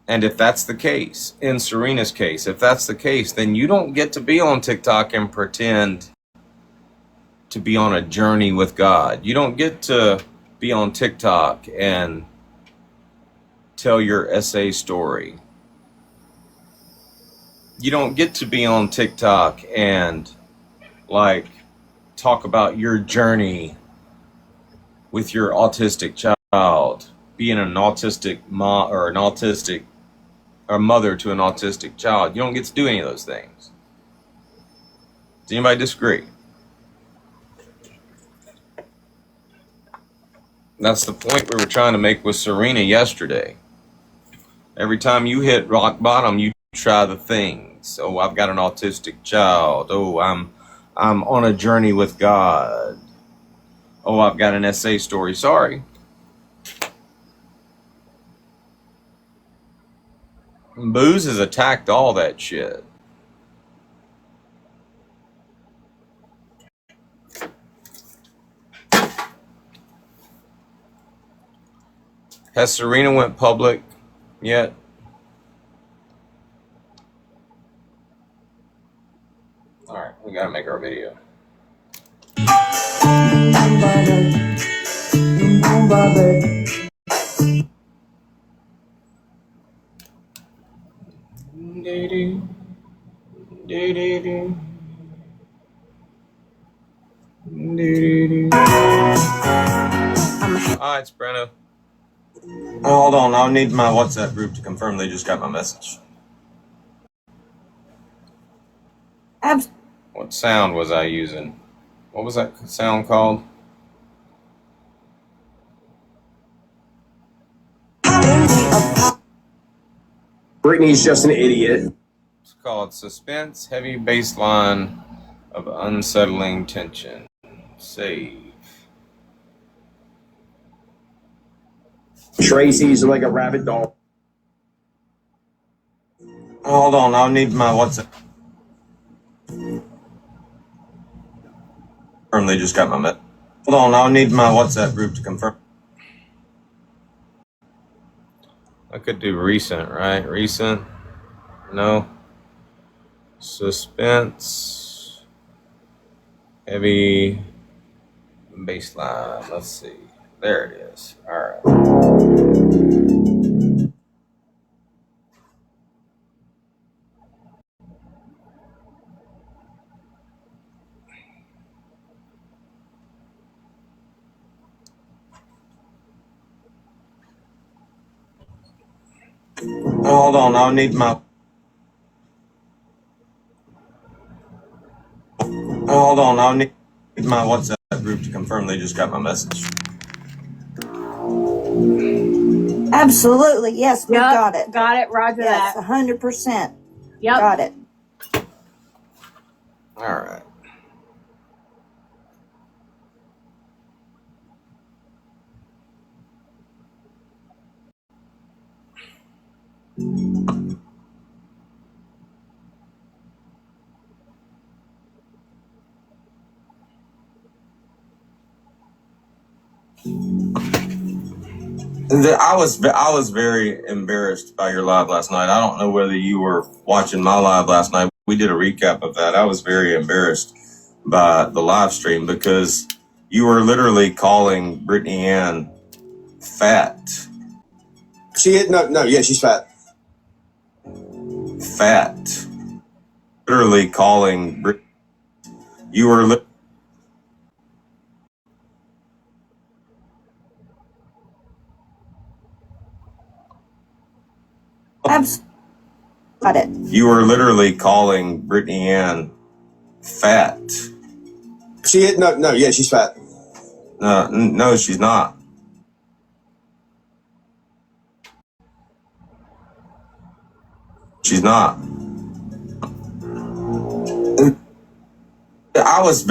And if that's the case, in Serena's case, if that's the case, then you don't get to be on TikTok and pretend to be on a journey with God. You don't get to be on TikTok and tell your essay story. You don't get to be on TikTok and like talk about your journey with your autistic child, being an autistic mom or an autistic or mother to an autistic child. You don't get to do any of those things. Does anybody disagree? That's the point we were trying to make with Serena yesterday. Every time you hit rock bottom, you try the things. Oh, I've got an autistic child. Oh, I'm on a journey with God. Oh, I've got an essay story. Sorry. Booze has attacked all that shit. Has Serena went public yet? Alright, we gotta make our video. Hi, it's Brenna. Oh, hold on, I'll need my WhatsApp group to confirm they just got my message. What sound was I using? What was that sound called? Brittany's just an idiot. It's called Suspense, Heavy Baseline of Unsettling Tension. Save. Tracy's like a rabid dog. Hold on, I'll need my WhatsApp. Confirm they just got my message. Hold on, I'll need my WhatsApp group to confirm. I could do recent, right? Recent? No. Suspense. Heavy baseline. Let's see. There it is. All right. Hold on, I'll need my. Hold on, I'll need my WhatsApp group to confirm they just got my message. Absolutely. Yes, we Yep, got it. got it. Roger Yes, that. 100%. Yep. Got it. All right. I was very embarrassed by your live last night. I don't know whether you were watching my live last night. We did a recap of that. I was very embarrassed by the live stream because you were literally calling Brittany Ann fat. She's fat. Fat. Literally calling Brittany. You were Got it. You were literally calling Brittany Ann fat. She's fat. No, she's not. she's not. I was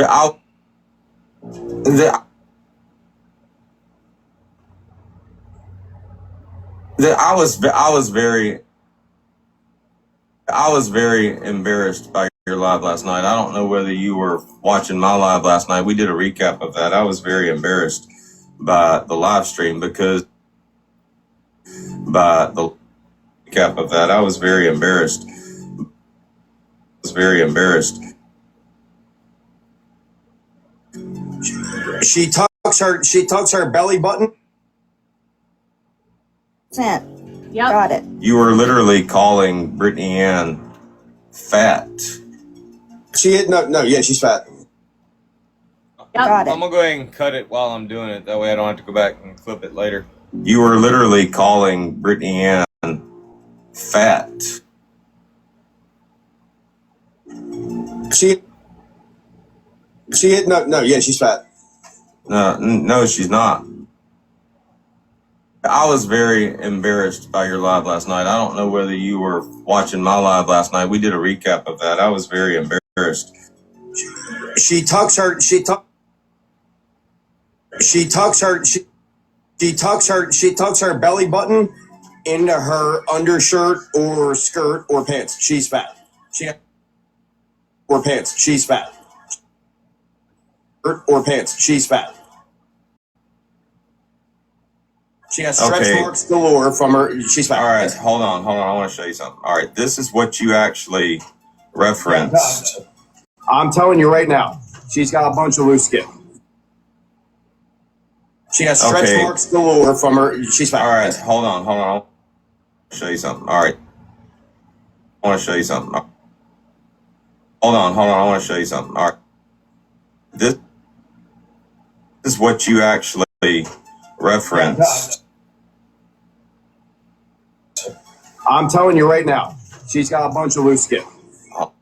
very embarrassed by your live last night. I don't know whether you were watching my live last night. We did a recap of that. I was very embarrassed by the live stream because by the recap of that, I was very embarrassed. She tucks her belly button. Yep. Got it. You were literally calling Brittany Ann fat. She's fat. Got it. I'm gonna go ahead and cut it while I'm doing it. That way I don't have to go back and clip it later. You were literally calling Brittany Ann fat. She's fat. No, she's not. I was very embarrassed by your live last night. I don't know whether you were watching my live last night. We did a recap of that. I was very embarrassed. She tucks her belly button into her undershirt or skirt or pants. She's fat. She's fat. Or pants. She's fat. She has stretch marks galore from her. She's fat. All right, hold on. I want to show you something. All right, this is what you actually referenced. I'm telling you right now, she's got a bunch of loose skin. She has stretch marks galore from her. She's fat. All right, hold on. I want to show you something. All right, I want to show you something. Hold on. I want to show you something. All right, this is what you actually referenced. I'm telling you right now, she's got a bunch of loose skin. All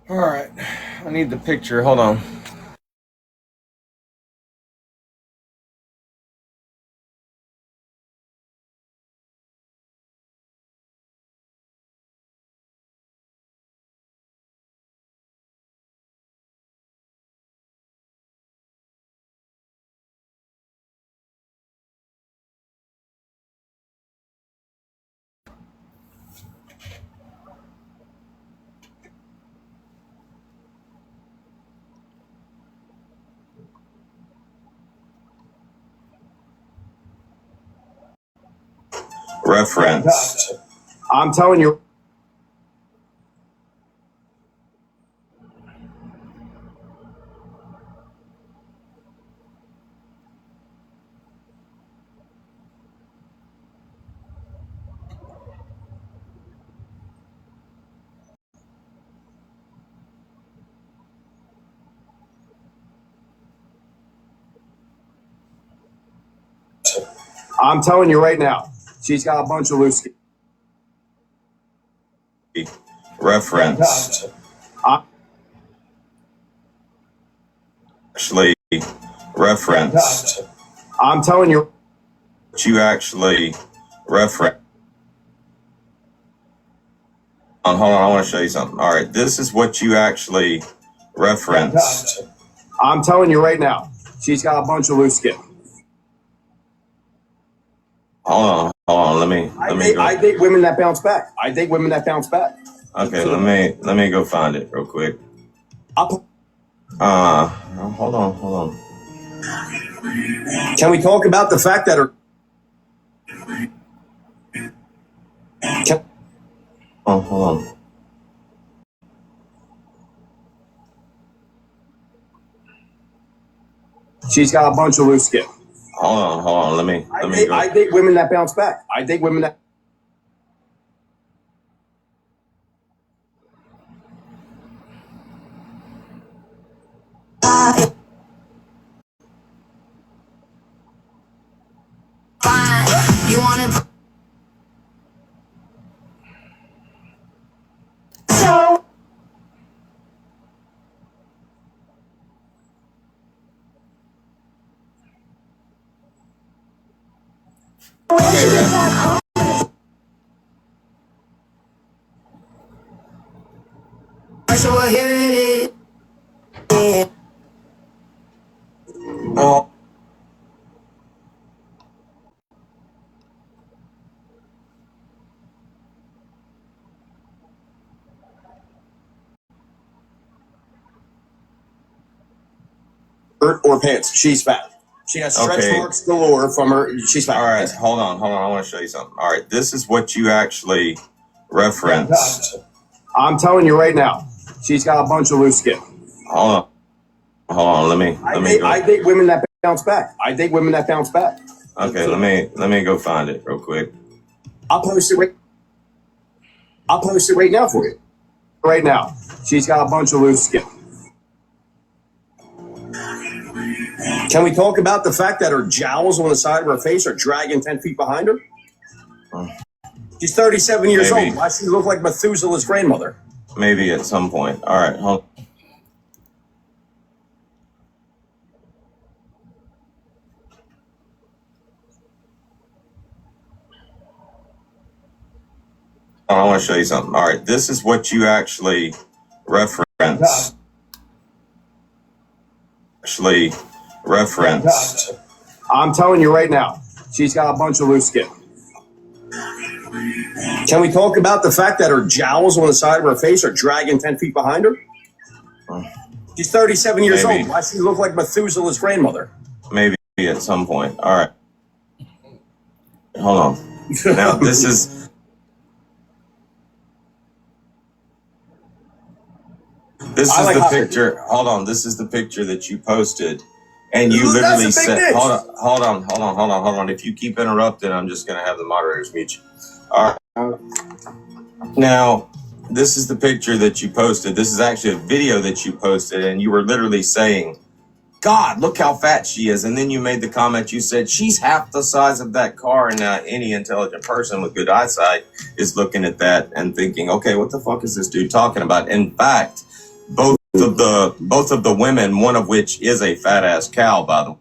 right, I need the picture. Hold on. Referenced. I'm telling you. I'm telling you right now, she's got a bunch of loose skin. Referenced. Actually referenced. I'm telling you. What you actually referenced. Hold on, I want to show you something. All right, this is what you actually referenced. I'm telling you right now, she's got a bunch of loose skin. Hold on. Let me go. I date women that bounce back. Okay, let me go find it real quick. Hold on. Can we talk about the fact that her? Hold on. She's got a bunch of loose skin. Hold on. Let me go. I date women that bounce back. I date women that. You wanna so pressure, here it is. Oh. Or pants. She's fat. She has stretch Okay. marks galore from her. She's fat. All right, hold on. I want to show you something. All right, this is what you actually referenced. I'm telling you right now, she's got a bunch of loose skin. Hold on. Let me go. I date women that bounce back. Okay, let me go find it real quick. I'll post it right now for you. Right now, she's got a bunch of loose skin. Can we talk about the fact that her jowls on the side of her face are dragging 10 feet behind her? She's 37 years old. Why does she look like Methuselah's grandmother? Maybe at some point. All right, hold. I want to show you something. All right, this is what you actually referenced. I'm telling you right now, she's got a bunch of loose skin. Can we talk about the fact that her jowls on the side of her face are dragging 10 feet behind her? She's 37 years old. Why does she look like Methuselah's grandmother? Maybe at some point. All right. Hold on. Now, this is... This is the picture. Hold on. This is the picture that you posted. And you literally said... Hold on. If you keep interrupting, I'm just going to have the moderators mute you. All right. Now, this is the picture that you posted. This is actually a video that you posted, and you were literally saying, God, look how fat she is. And then you made the comment, you said, she's half the size of that car. And any intelligent person with good eyesight is looking at that and thinking, okay, what the fuck is this dude talking about? In fact, both of the women, one of which is a fat ass cow, by the way.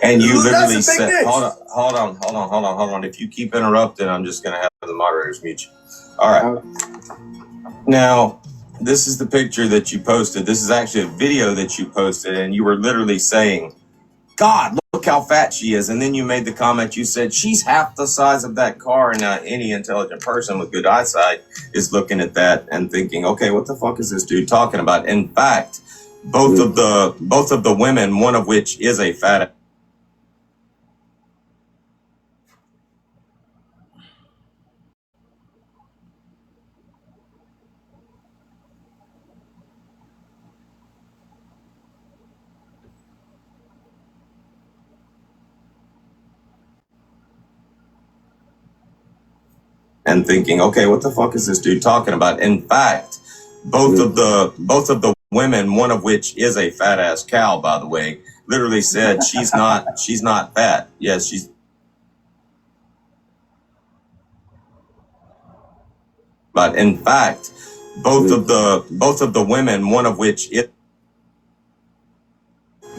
And you literally said, hold on. If you keep interrupting, I'm just going to have the moderators mute you. All right. Now, this is the picture that you posted. This is actually a video that you posted, and you were literally saying, God, look how fat she is. And then you made the comment, you said, she's half the size of that car. And any intelligent person with good eyesight is looking at that and thinking, okay, what the fuck is this dude talking about? In fact, both of the women, one of which is a fat and thinking, okay, what the fuck is this dude talking about? In fact, both of the women, one of which is a fat ass cow, by the way, literally said she's not fat. Yes, she's. But in fact, both of the women, one of which is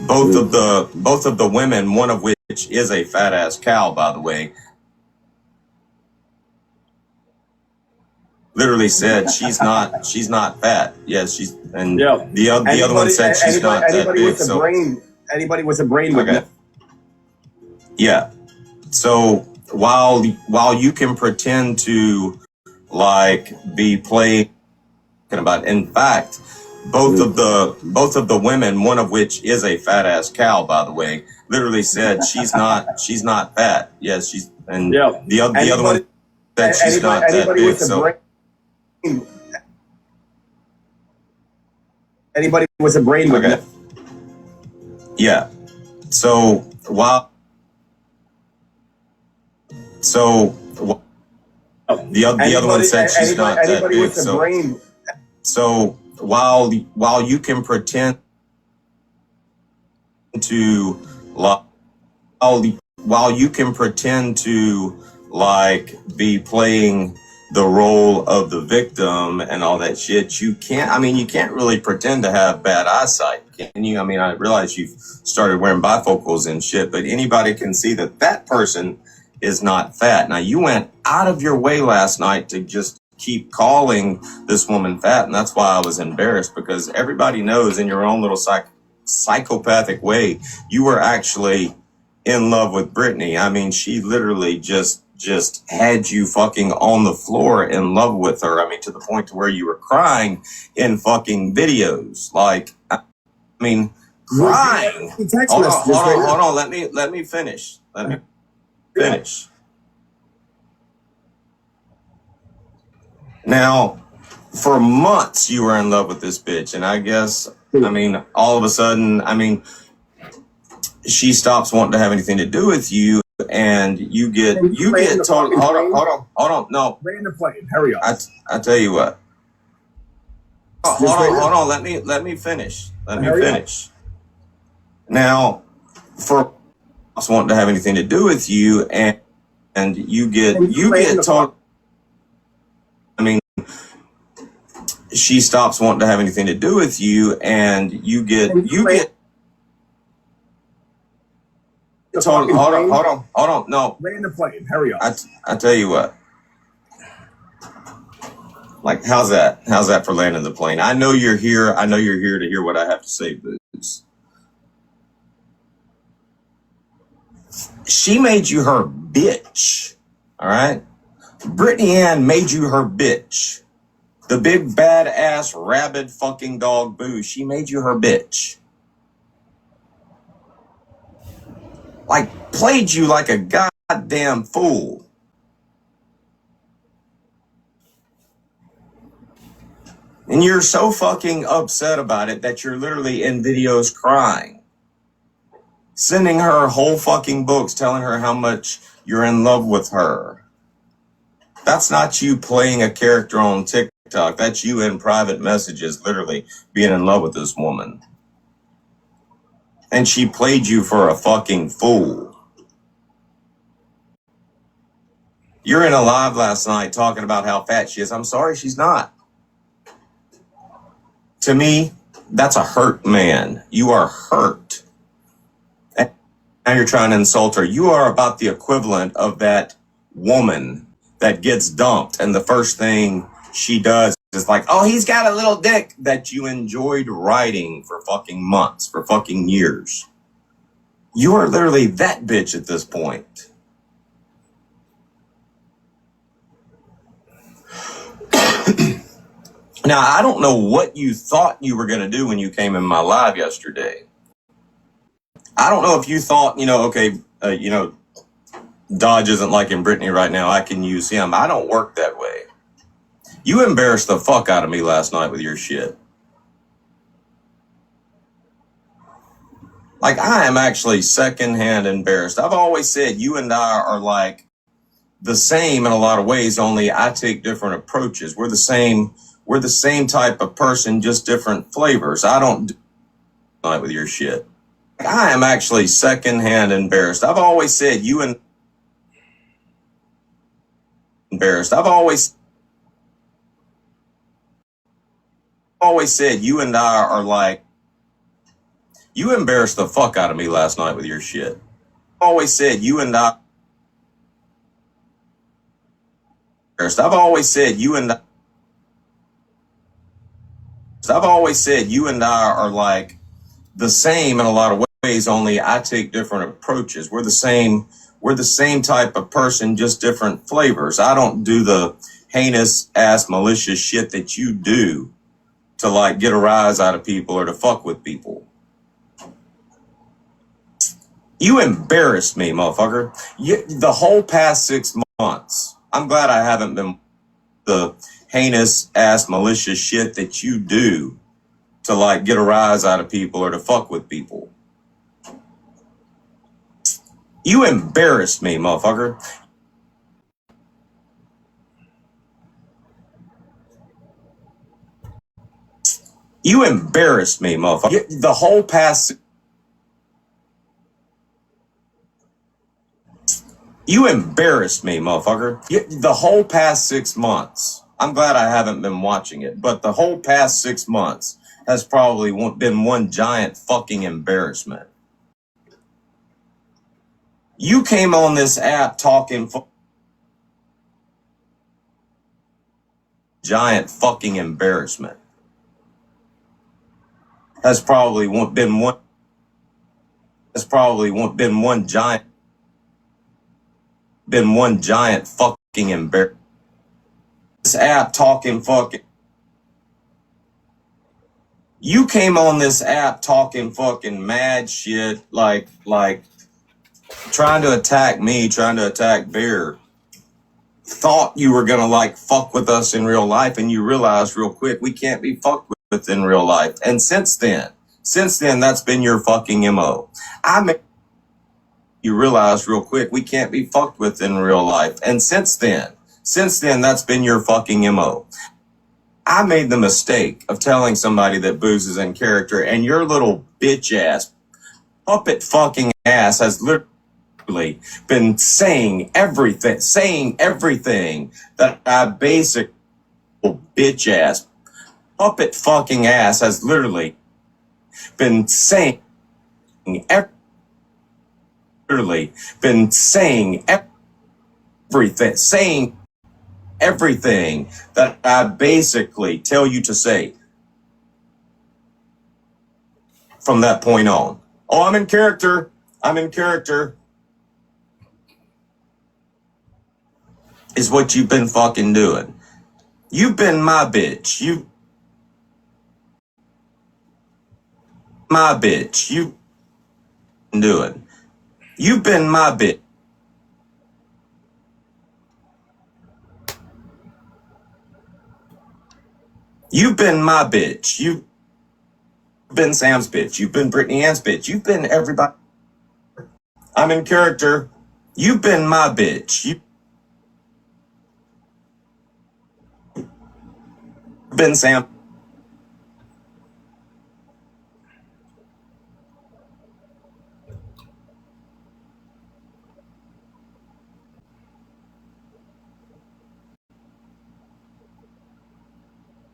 both of the women, one of which is a fat ass cow, by the way, literally said she's not fat. Yes, she's, and the other one said she's not that big. So anybody with a brain would know. Yeah. So while you can pretend to like be playing about, in fact, both of the women, one of which is a fat ass cow, by the way, literally said she's not fat. Yes, she's, and the other one said she's not that big. So. Anybody with a brain would know. Yeah. So while the other one said she's not that big. So while you can pretend to like while you can pretend to like be playing the role of the victim and all that shit, you can't really pretend to have bad eyesight, can you? I mean, I realize you've started wearing bifocals and shit, but anybody can see that person is not fat. Now, you went out of your way last night to just keep calling this woman fat, and that's why I was embarrassed, because everybody knows in your own little psychopathic way, you were actually in love with Brittany. I mean, she literally just had you fucking on the floor in love with her. I mean, to the point to where you were crying in fucking videos. Like, I mean, crying. Hold on. Let me finish. Now, for months you were in love with this bitch, and I guess, I mean, all of a sudden, I mean, she stops wanting to have anything to do with you, and you get told, hold on, no. Land the plane, hurry up. I tell you what. Hold on, let me finish. Now, for wanting to have anything to do with you, and you get told, I mean, she stops wanting to have anything to do with you, and you get told, hold on, no. Land the plane, hurry up. I tell you what. Like, how's that for landing the plane? I know you're here. I know you're here to hear what I have to say, Boots. She made you her bitch. All right? Brittany Ann made you her bitch. The big badass rabid fucking dog Boo. She made you her bitch. Like, played you like a goddamn fool. And you're so fucking upset about it that you're literally in videos crying. Sending her whole fucking books telling her how much you're in love with her. That's not you playing a character on TikTok. That's you in private messages literally being in love with this woman. And she played you for a fucking fool. You're in a live last night talking about how fat she is. I'm sorry, she's not. To me, that's a hurt man. You are hurt. And now you're trying to insult her. You are about the equivalent of that woman that gets dumped, and the first thing she does is like, oh, he's got a little dick, that you enjoyed riding for fucking months, for fucking years. You are literally that bitch at this point. Now, I don't know what you thought you were going to do when you came in my live yesterday. I don't know if you thought, Dodge isn't liking Brittany right now, I can use him. I don't work that way. You embarrassed the fuck out of me last night with your shit. Like, I am actually secondhand embarrassed. I've always said you and I are like the same in a lot of ways, only I take different approaches. We're the same type of person, just different flavors. I don't do that with your shit. I am actually secondhand embarrassed. I've always said you and embarrassed. I've always said you and I are like, you embarrassed the fuck out of me last night with your shit. I've always said you and I. I've always said you and I are like the same in a lot of ways, only I take different approaches. We're the same type of person, just different flavors. I don't do the heinous ass malicious shit that you do to like get a rise out of people or to fuck with people. You embarrassed me, motherfucker. The whole past 6 months. I'm glad I haven't been the heinous ass malicious shit that you do to like get a rise out of people or to fuck with people. You embarrassed me, motherfucker. You embarrassed me, motherfucker. The whole past... You embarrassed me, motherfucker. The whole past 6 months. I'm glad I haven't been watching it, but the whole past 6 months has probably been one giant fucking embarrassment. You came on this app talking giant fucking embarrassment. Has probably been one giant fucking embarrassment. This app talking fucking... You came on this app talking fucking mad shit, like trying to attack me, trying to attack Bear. Thought you were gonna like fuck with us in real life, and you realized real quick we can't be fucked with in real life. And since then, that's been your fucking MO. You realize real quick we can't be fucked with in real life. And since then, that's been your fucking MO. I made the mistake of telling somebody that Booze is in character, and your little bitch ass, puppet fucking ass has literally been saying everything that I basically, bitch ass, puppet fucking ass has literally been saying everything that I basically tell you to say from that point on. Oh, I'm in character. Is what you've been fucking doing. You've been my bitch. You've been my bitch. You've been my bitch. You've been my bitch. You've been Sam's bitch. You've been Brittany Ann's bitch. You've been everybody. I'm in character. You've been my bitch. You've been Sam.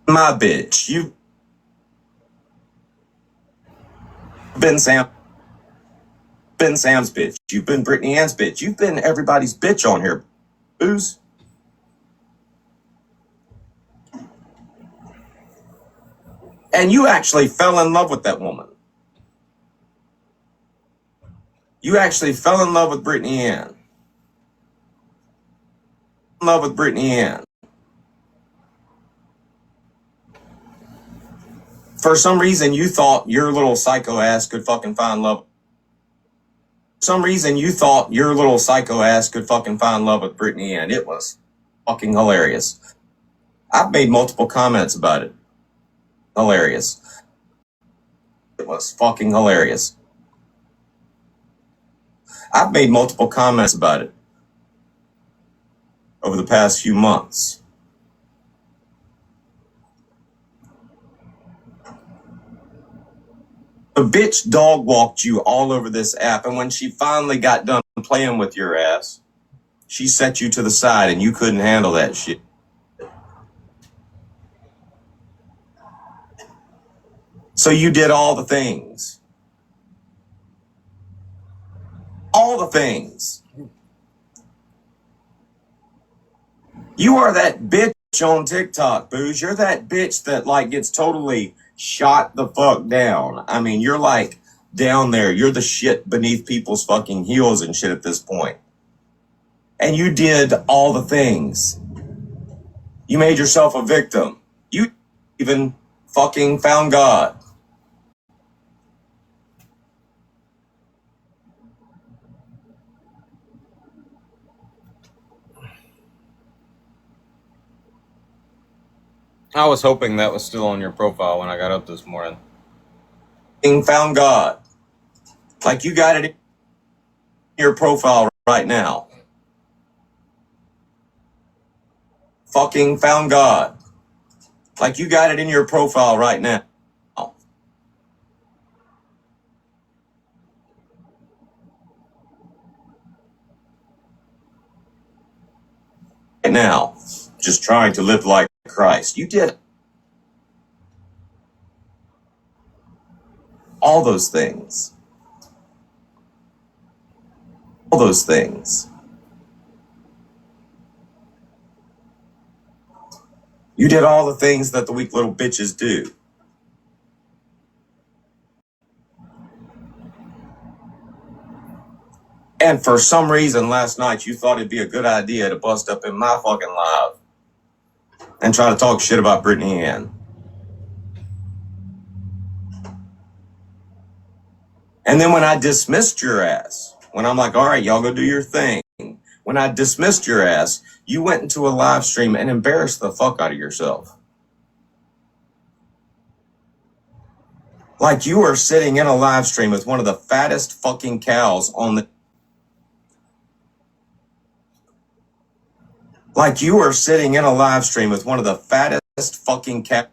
My bitch. You've been Sam. Been Sam's bitch. You've been Brittany Ann's bitch. You've been everybody's bitch on here. Booze. And you actually fell in love with that woman. You actually fell in love with Brittany Ann. For some reason, you thought your little psycho ass could fucking find love. For some reason, you thought your little psycho ass could fucking find love with Brittany Ann. It was fucking hilarious. I've made multiple comments about it. Hilarious. It was fucking hilarious. I've made multiple comments about it over the past few months. The bitch dog walked you all over this app, and when she finally got done playing with your ass, she set you to the side and you couldn't handle that shit. So you did all the things. All the things. You are that bitch on TikTok, Booze. You're that bitch that like gets totally shot the fuck down. I mean, you're like down there. You're the shit beneath people's fucking heels and shit at this point. And you did all the things. You made yourself a victim. You even fucking found God. I was hoping that was still on your profile when I got up this morning. Found God. Like you got it. Your profile right now. Fucking found God. Like you got it in your profile right now. Right now. Just trying to live like Christ. You did all those things. All those things. You did all the things that the weak little bitches do. And for some reason last night you thought it'd be a good idea to bust up in my fucking live and try to talk shit about Brittany Ann. And then when I dismissed your ass, when I'm like, all right, y'all go do your thing. When I dismissed your ass, you went into a live stream and embarrassed the fuck out of yourself. Like you were sitting in a live stream with one of the fattest fucking cows on the... Like you were sitting in a live stream with one of the fattest fucking cows.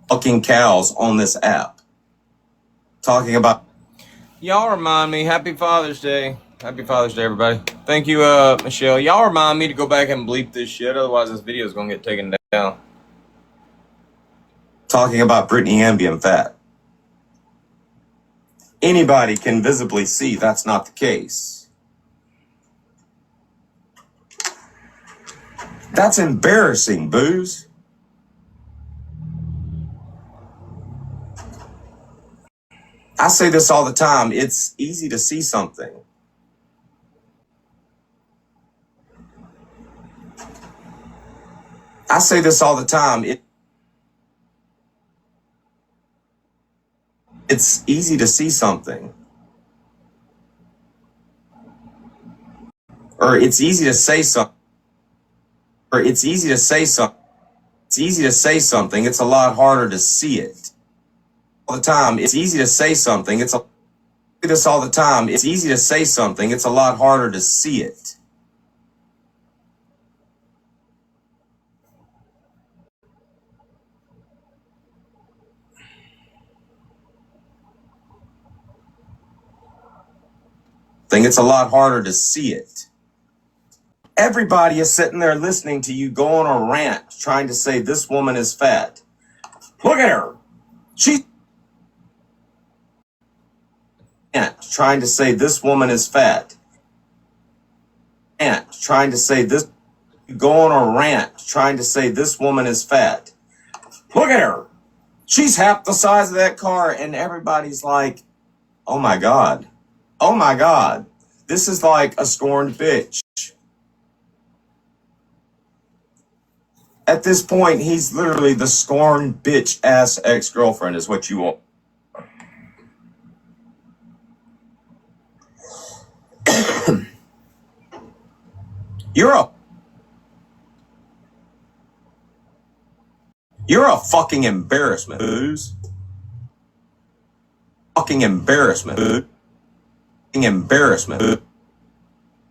Fucking cows on this app. Talking about... Y'all remind me, happy Father's Day. Happy Father's Day, everybody. Thank you, Michelle. Y'all remind me to go back and bleep this shit, otherwise this video is going to get taken down. Talking about Brittany Ann being fat. Anybody can visibly see that's not the case. That's embarrassing, Booze. I say this all the time. It's easy to see something. I say this all the time. It's easy to see something. Or it's easy to say something. Or it's easy to say something. It's easy to say something. It's a lot harder to see it. All the time. It's easy to say something. I say this all the time. It's easy to say something. It's a lot harder to see it. It's a lot harder to see it. Everybody is sitting there listening to you go on a rant trying to say this woman is fat. Look at her. She's trying to say this woman is fat. And trying to say this. You go on a rant trying to say this woman is fat. Look at her. She's half the size of that car, and everybody's like, oh my God. Oh my God. This is like a scorned bitch. At this point, he's literally the scorned bitch ass ex-girlfriend is what you want. You're a fucking embarrassment, Booze. Fucking embarrassment, Booze. Fucking embarrassment, Booze.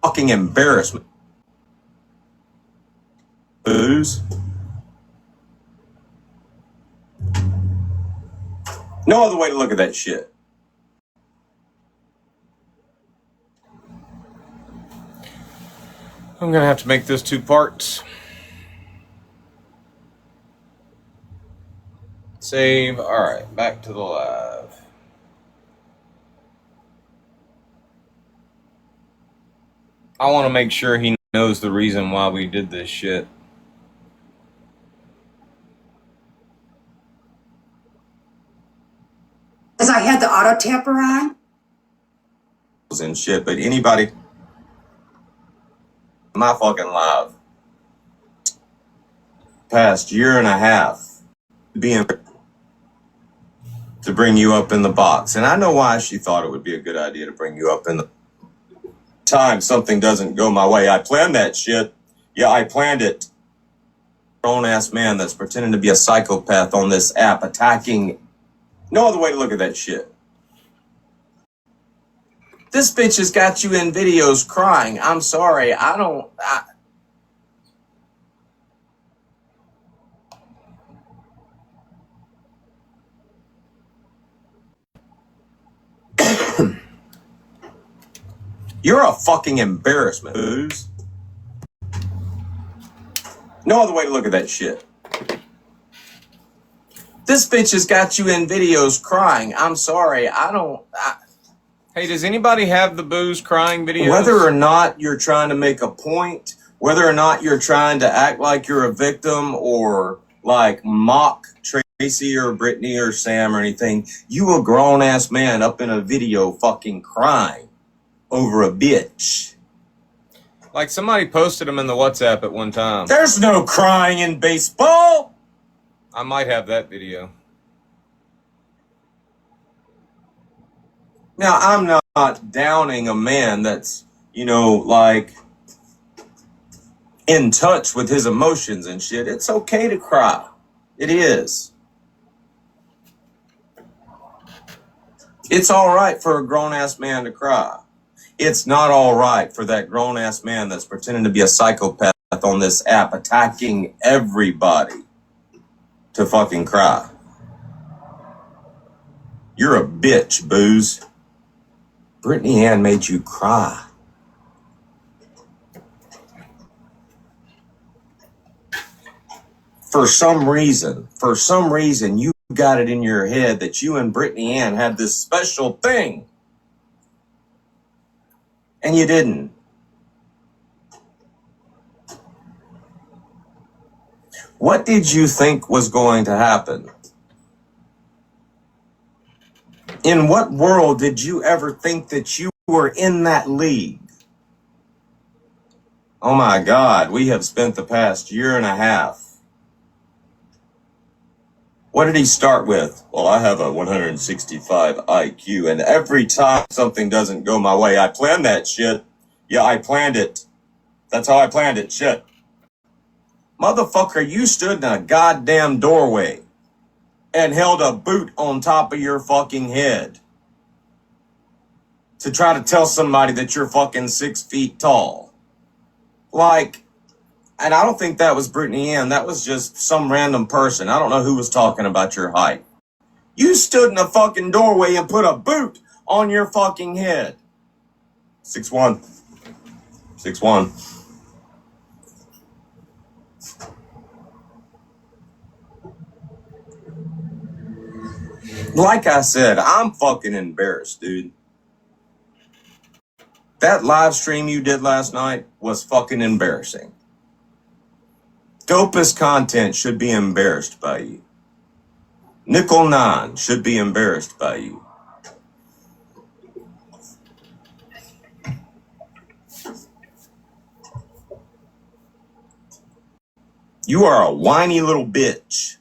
Fucking embarrassment. Booze. No other way to look at that shit. I'm gonna have to make this 2 parts. Save. Alright, back to the live. I want to make sure he knows the reason why we did this shit. Because I had the auto tapper on? And shit, but anybody... My fucking live. Past year and a half. Being... To bring you up in the box. And I know why she thought it would be a good idea to bring you up in the... Time something doesn't go my way. I planned that shit. Yeah, I planned it. grown-ass man that's pretending to be a psychopath on this app attacking... No other way to look at that shit. This bitch has got you in videos crying. I'm sorry, You're a fucking embarrassment, Booze. No other way to look at that shit. This bitch has got you in videos crying. I'm sorry, Hey, does anybody have the Booze crying videos? Whether or not you're trying to make a point, whether or not you're trying to act like you're a victim or like mock Tracy or Brittany or Sam or anything, you a grown-ass man up in a video fucking crying over a bitch. Like somebody posted them in the WhatsApp at one time. There's no crying in baseball! I might have that video. Now, I'm not downing a man that's, like, in touch with his emotions and shit. It's okay to cry. It is. It's all right for a grown-ass man to cry. It's not all right for that grown-ass man that's pretending to be a psychopath on this app attacking everybody to fucking cry. You're a bitch, Booze. Brittany Ann made you cry. For some reason, you got it in your head that you and Brittany Ann had this special thing. And you didn't. What did you think was going to happen? In what world did you ever think that you were in that league? Oh my God, we have spent the past year and a half. What did he start with? Well, I have a 165 IQ, and every time something doesn't go my way, I plan that shit. Yeah, I planned it. That's how I planned it, shit. Motherfucker, you stood in a goddamn doorway and held a boot on top of your fucking head to try to tell somebody that you're fucking 6 feet tall. Like, and I don't think that was Brittany Ann. That was just some random person. I don't know who was talking about your height. You stood in a fucking doorway and put a boot on your fucking head. 6'1". 6'1". Like I said, I'm fucking embarrassed, dude. That live stream you did last night was fucking embarrassing. Dopest content should be embarrassed by you. Nickel 9 should be embarrassed by you. You are a whiny little bitch.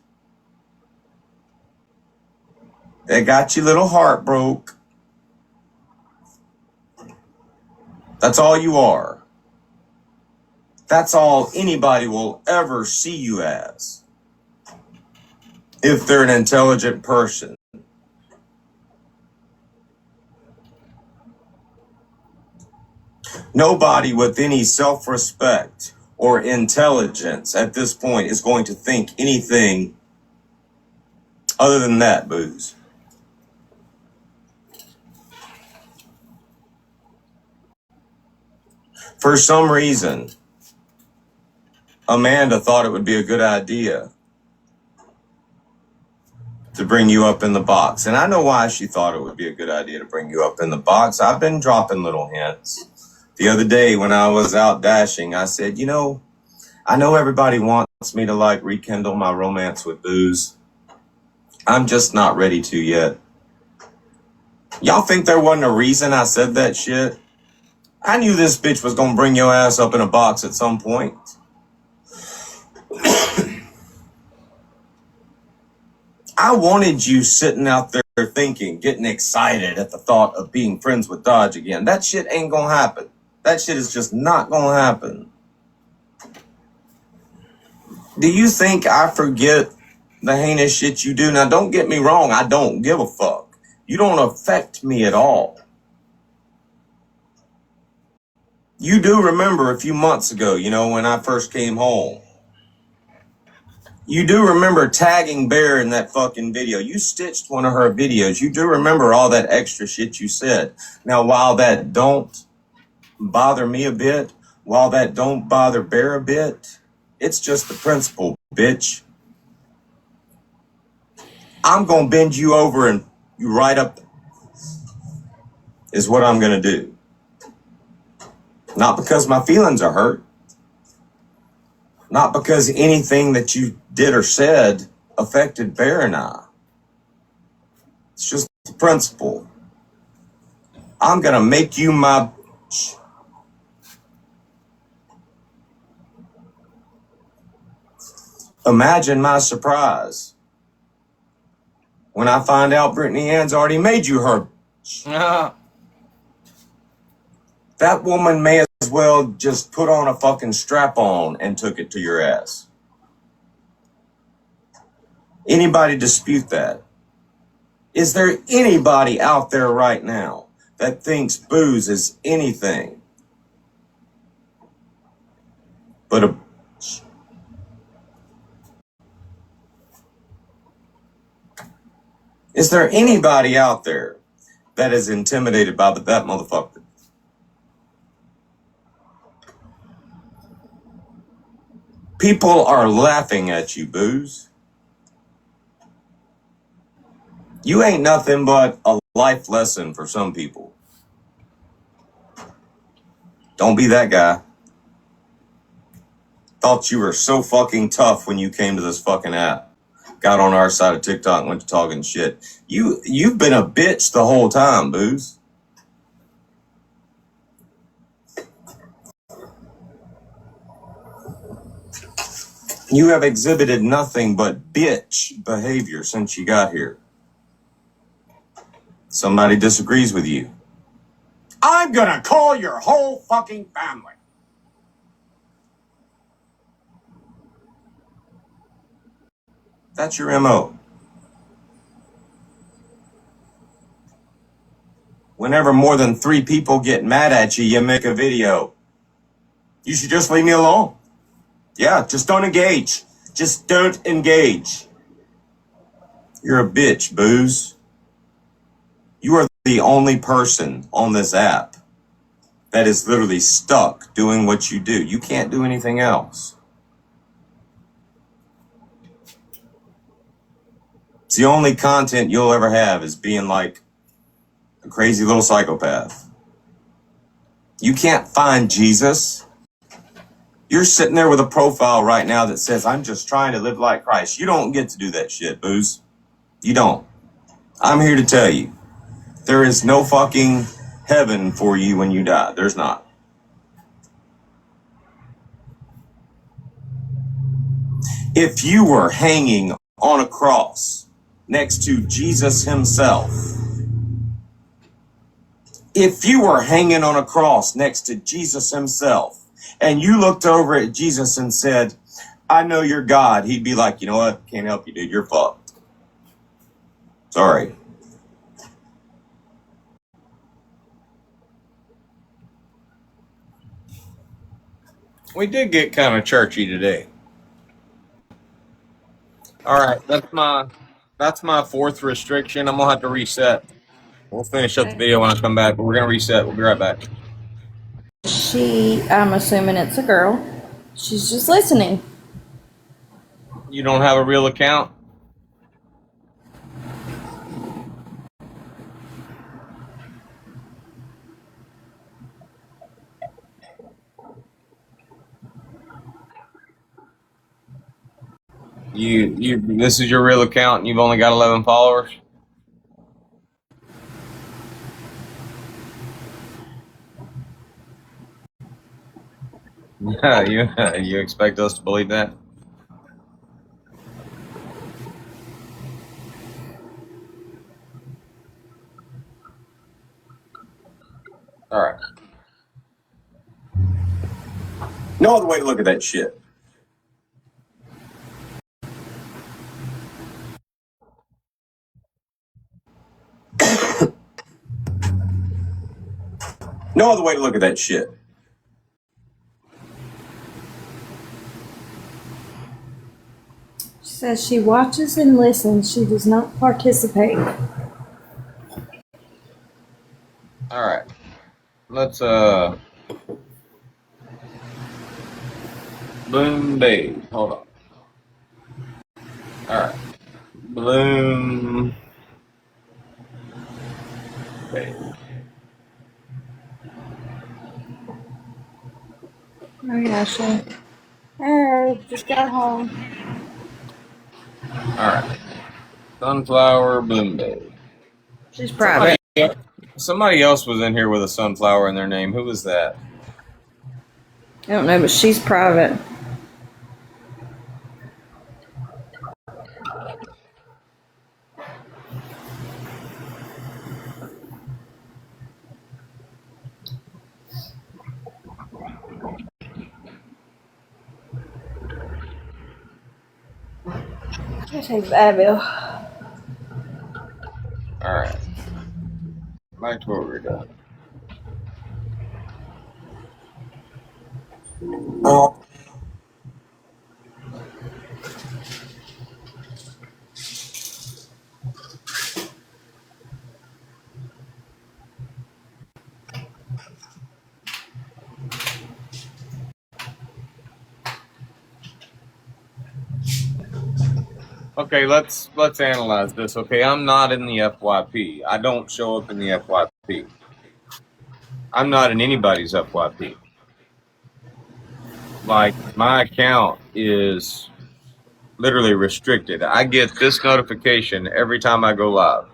That got your little heart broke. That's all you are. That's all anybody will ever see you as. If they're an intelligent person. Nobody with any self-respect or intelligence at this point is going to think anything other than that, Booze. For some reason, Amanda thought it would be a good idea to bring you up in the box. And I know why she thought it would be a good idea to bring you up in the box. I've been dropping little hints. The other day when I was out dashing, I said, I know everybody wants me to rekindle my romance with Booze. I'm just not ready to yet. Y'all think there wasn't a reason I said that shit? I knew this bitch was gonna bring your ass up in a box at some point. I wanted you sitting out there thinking, getting excited at the thought of being friends with Dodge again. That shit ain't gonna happen. That shit is just not gonna happen. Do you think I forget the heinous shit you do? Now, don't get me wrong. I don't give a fuck. You don't affect me at all. You do remember a few months ago, you know, when I first came home. You do remember tagging Bear in that fucking video. You stitched one of her videos. You do remember all that extra shit you said. Now, while that don't bother me a bit, while that don't bother Bear a bit, it's just the principle, bitch. I'm going to bend you over and you right up is what I'm going to do. Not because my feelings are hurt. Not because anything that you did or said affected Bear and I. It's just the principle. I'm going to make you my... Imagine my surprise when I find out Brittany Ann's already made you her... That woman may as well just put on a fucking strap-on and took it to your ass. Anybody dispute that? Is there anybody out there right now that thinks booze is anything but a... Is there anybody out there that is intimidated by that motherfucker? People are laughing at you, Booze. You ain't nothing but a life lesson for some people. Don't be that guy. Thought you were so fucking tough when you came to this fucking app. Got on our side of TikTok and went to talking shit. You've been a bitch the whole time, Booze. You have exhibited nothing but bitch behavior since you got here. Somebody disagrees with you. I'm gonna call your whole fucking family. That's your MO. Whenever more than 3 people get mad at you, you make a video. You should just leave me alone. Yeah, just don't engage. Just don't engage. You're a bitch, Booze. You are the only person on this app that is literally stuck doing what you do. You can't do anything else. It's the only content you'll ever have is being like a crazy little psychopath. You can't find Jesus. You're sitting there with a profile right now that says, I'm just trying to live like Christ. You don't get to do that shit, Booze. You don't. I'm here to tell you, there is no fucking heaven for you when you die. There's not. If you were hanging on a cross next to Jesus himself, if you were hanging on a cross next to Jesus himself, and you looked over at Jesus and said, I know you're God, he'd be like, you know what? Can't help you, dude. You're fucked. Sorry. We did get kind of churchy today. All right, that's my 4th restriction. I'm gonna have to reset. We'll finish up the video when I come back, but we're gonna reset. We'll be right back. I'm assuming it's a girl. She's just listening. You don't have a real account? This is your real account and you've only got 11 followers? You expect us to believe that? All right. No other way to look at that shit. No other way to look at that shit. She says she watches and listens. She does not participate. All right. Let's Bloom Babe. Hold on. All right. Bloom Babe. Hi, Ashley. Hey, just got home. All right. Sunflower Bloom Babe. She's private. Somebody else was in here with a sunflower in their name. Who was that? I don't know, but she's private. I take Advil. All right. Back to what we're doing. Oh. Okay, let's analyze this. Okay, I'm not in the FYP. I don't show up in the FYP. I'm not in anybody's FYP. Like, my account is literally restricted. I get this notification every time I go live.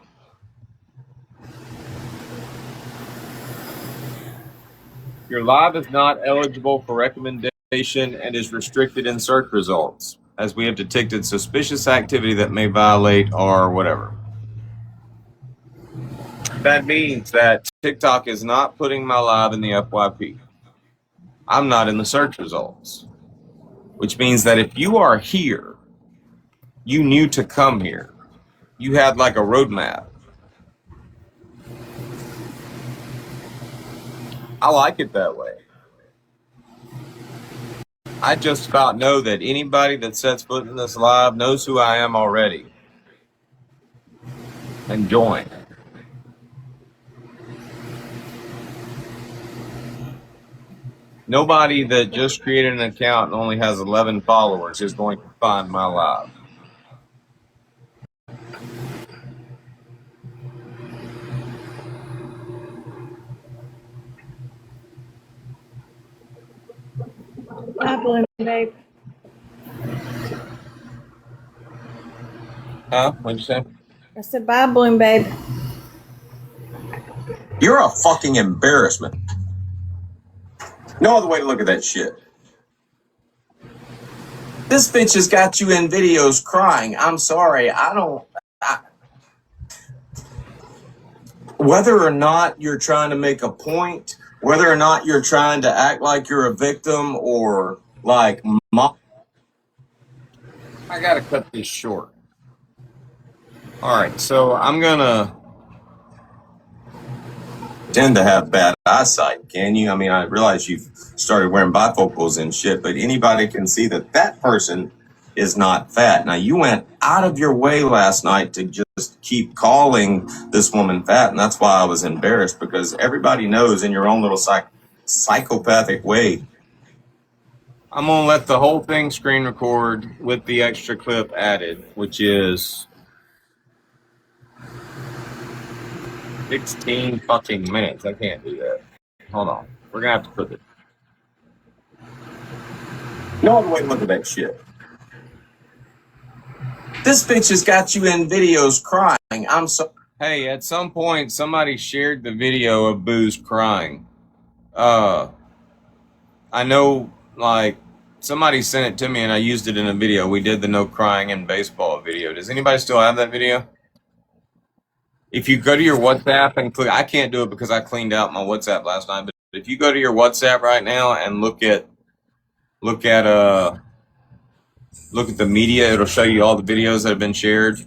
Your live is not eligible for recommendation and is restricted in search results, as we have detected suspicious activity that may violate our whatever. That means that TikTok is not putting my live in the FYP. I'm not in the search results, which means that if you are here, you knew to come here. You had like a roadmap. I like it that way. I just about know that anybody that sets foot in this live knows who I am already. And join. Nobody that just created an account and only has 11 followers is going to find my live. Bye, Bloom Babe. Huh? What'd you say? I said, bye, Bloom Babe. You're a fucking embarrassment. No other way to look at that shit. This bitch has got you in videos crying. I'm sorry. Whether or not you're trying to make a point, whether or not you're trying to act like you're a victim or like I gotta cut this short. All right, so I'm gonna tend to have bad eyesight, can you? I mean, I realize you've started wearing bifocals and shit, but anybody can see that that person is not fat. Now, you went out of your way last night to just keep calling this woman fat, and that's why I was embarrassed, because everybody knows in your own little psychopathic way. I'm gonna let the whole thing screen record with the extra clip added, which is 16 fucking minutes. I can't do that. Hold on. We're gonna have to put it. No other way to look at that shit. This bitch has got you in videos crying. I'm so. Hey, at some point, somebody shared the video of Booze crying. I know, like, somebody sent it to me and I used it in a video. We did the no crying in baseball video. Does anybody still have that video? If you go to your WhatsApp and click, I can't do it because I cleaned out my WhatsApp last night, but if you go to your WhatsApp right now and look at the media, it'll show you all the videos that have been shared.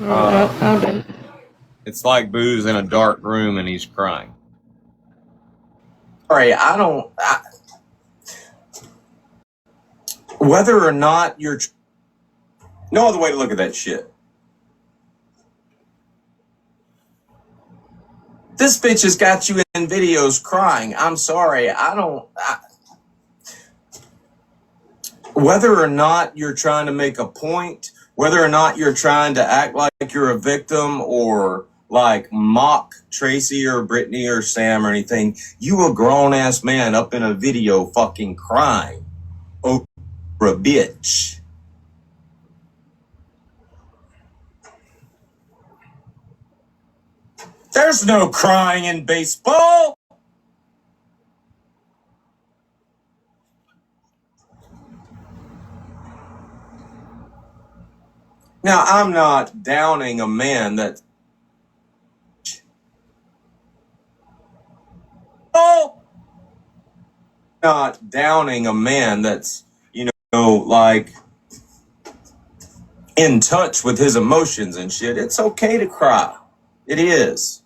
I'll do. It's like Boo's in a dark room and he's crying. Sorry, whether or not you're, no other way to look at that shit. This bitch has got you in videos crying. I'm sorry, whether or not you're trying to make a point, whether or not you're trying to act like you're a victim or like mock Tracy or Brittany or Sam or anything, you a grown-ass man up in a video fucking crying over a bitch. There's no crying in baseball. Now, I'm not downing a man that... Oh! Not downing a man that's, like, in touch with his emotions and shit. It's okay to cry. It is.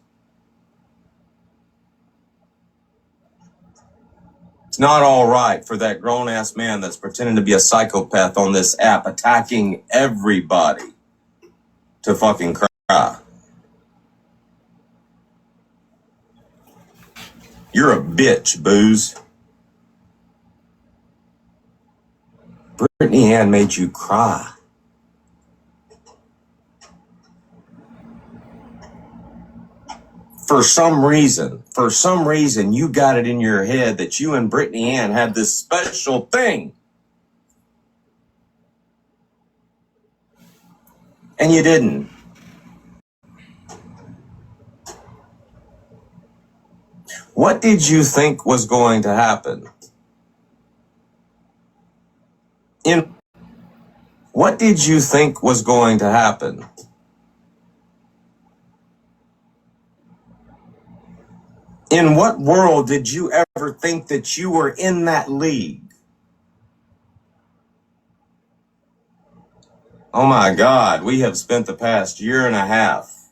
It's not all right for that grown-ass man that's pretending to be a psychopath on this app attacking everybody to fucking cry. You're a bitch, Booze. Brittany Ann made you cry. For some reason, you got it in your head that you and Brittany Ann had this special thing. And you didn't. What did you think was going to happen? What did you think was going to happen? In what world did you ever think that you were in that league? Oh my God, we have spent the past year and a half.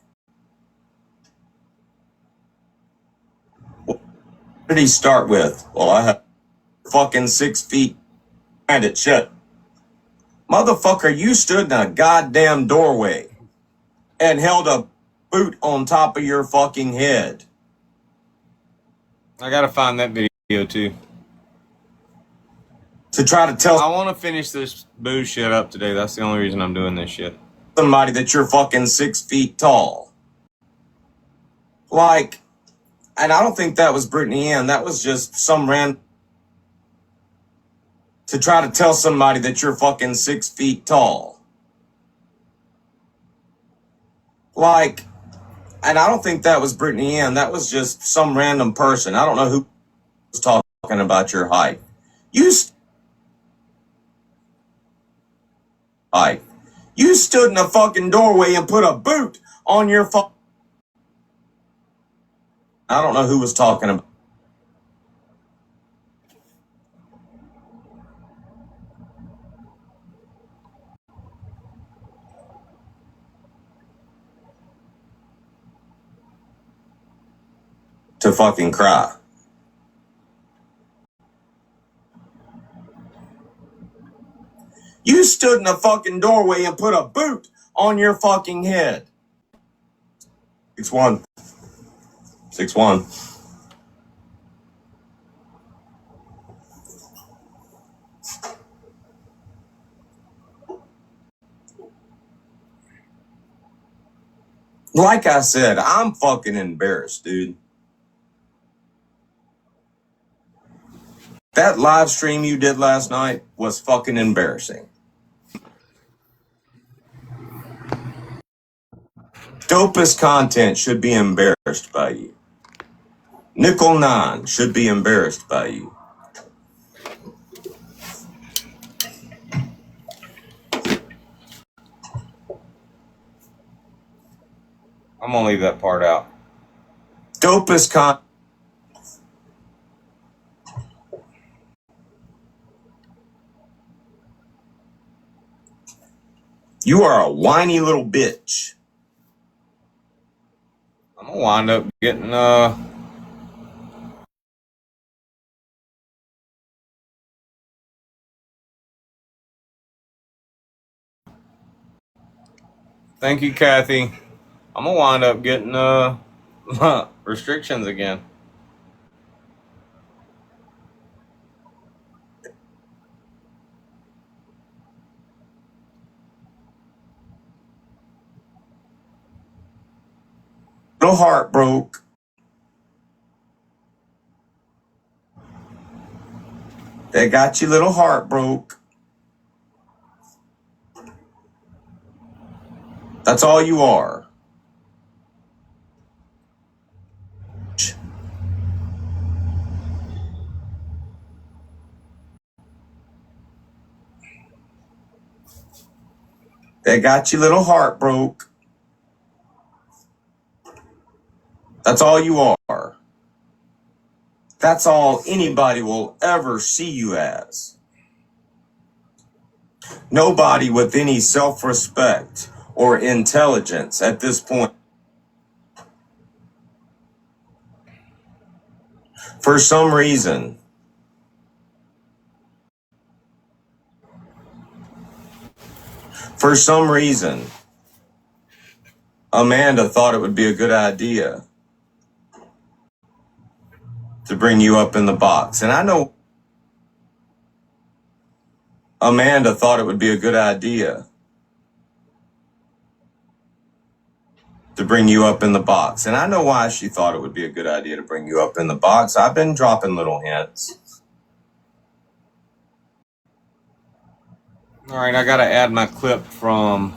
What did he start with? Well, I have fucking 6 feet and it shut. Motherfucker, you stood in a goddamn doorway and held a boot on top of your fucking head. I gotta find that video too. To try to tell... I want to finish this Boo shit up today. That's the only reason I'm doing this shit. Somebody that you're fucking 6 feet tall. Like, and I don't think that was Brittany Ann. That was just some random... To try to tell somebody that you're fucking 6 feet tall. Like, and I don't think that was Brittany Ann. That was just some random person. I don't know who was talking about your height. You stood in a fucking doorway and put a boot on your I don't know who was talking about. To fucking cry. You stood in a fucking doorway and put a boot on your fucking head. 6'1". 6'1". Like I said, I'm fucking embarrassed, dude. That live stream you did last night was fucking embarrassing. Dopest content should be embarrassed by you. Nickel 9 should be embarrassed by you. I'm gonna leave that part out. Dopest content. You are a whiny little bitch. I'm gonna wind up getting thank you, Kathy. I'm gonna wind up getting restrictions again. Little heart broke. They got your little heart broke. That's all you are. They got your little heart broke. That's all you are. That's all anybody will ever see you as. Nobody with any self-respect or intelligence at this point. For some reason, Amanda thought it would be a good idea to bring you up in the box. And I know Amanda thought it would be a good idea to bring you up in the box. And I know why she thought it would be a good idea to bring you up in the box. I've been dropping little hints. All right, I gotta add my clip from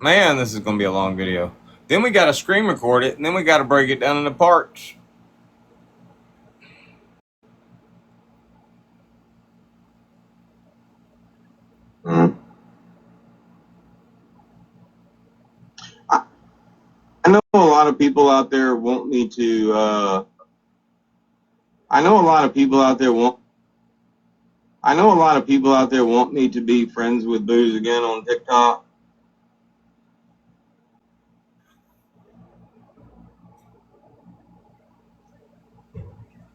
man, this is gonna be a long video. Then we gotta screen record it, and then we gotta break it down into parts. I know a lot of people out there want me to, I know a lot of people out there want me to be friends with Booze again on TikTok.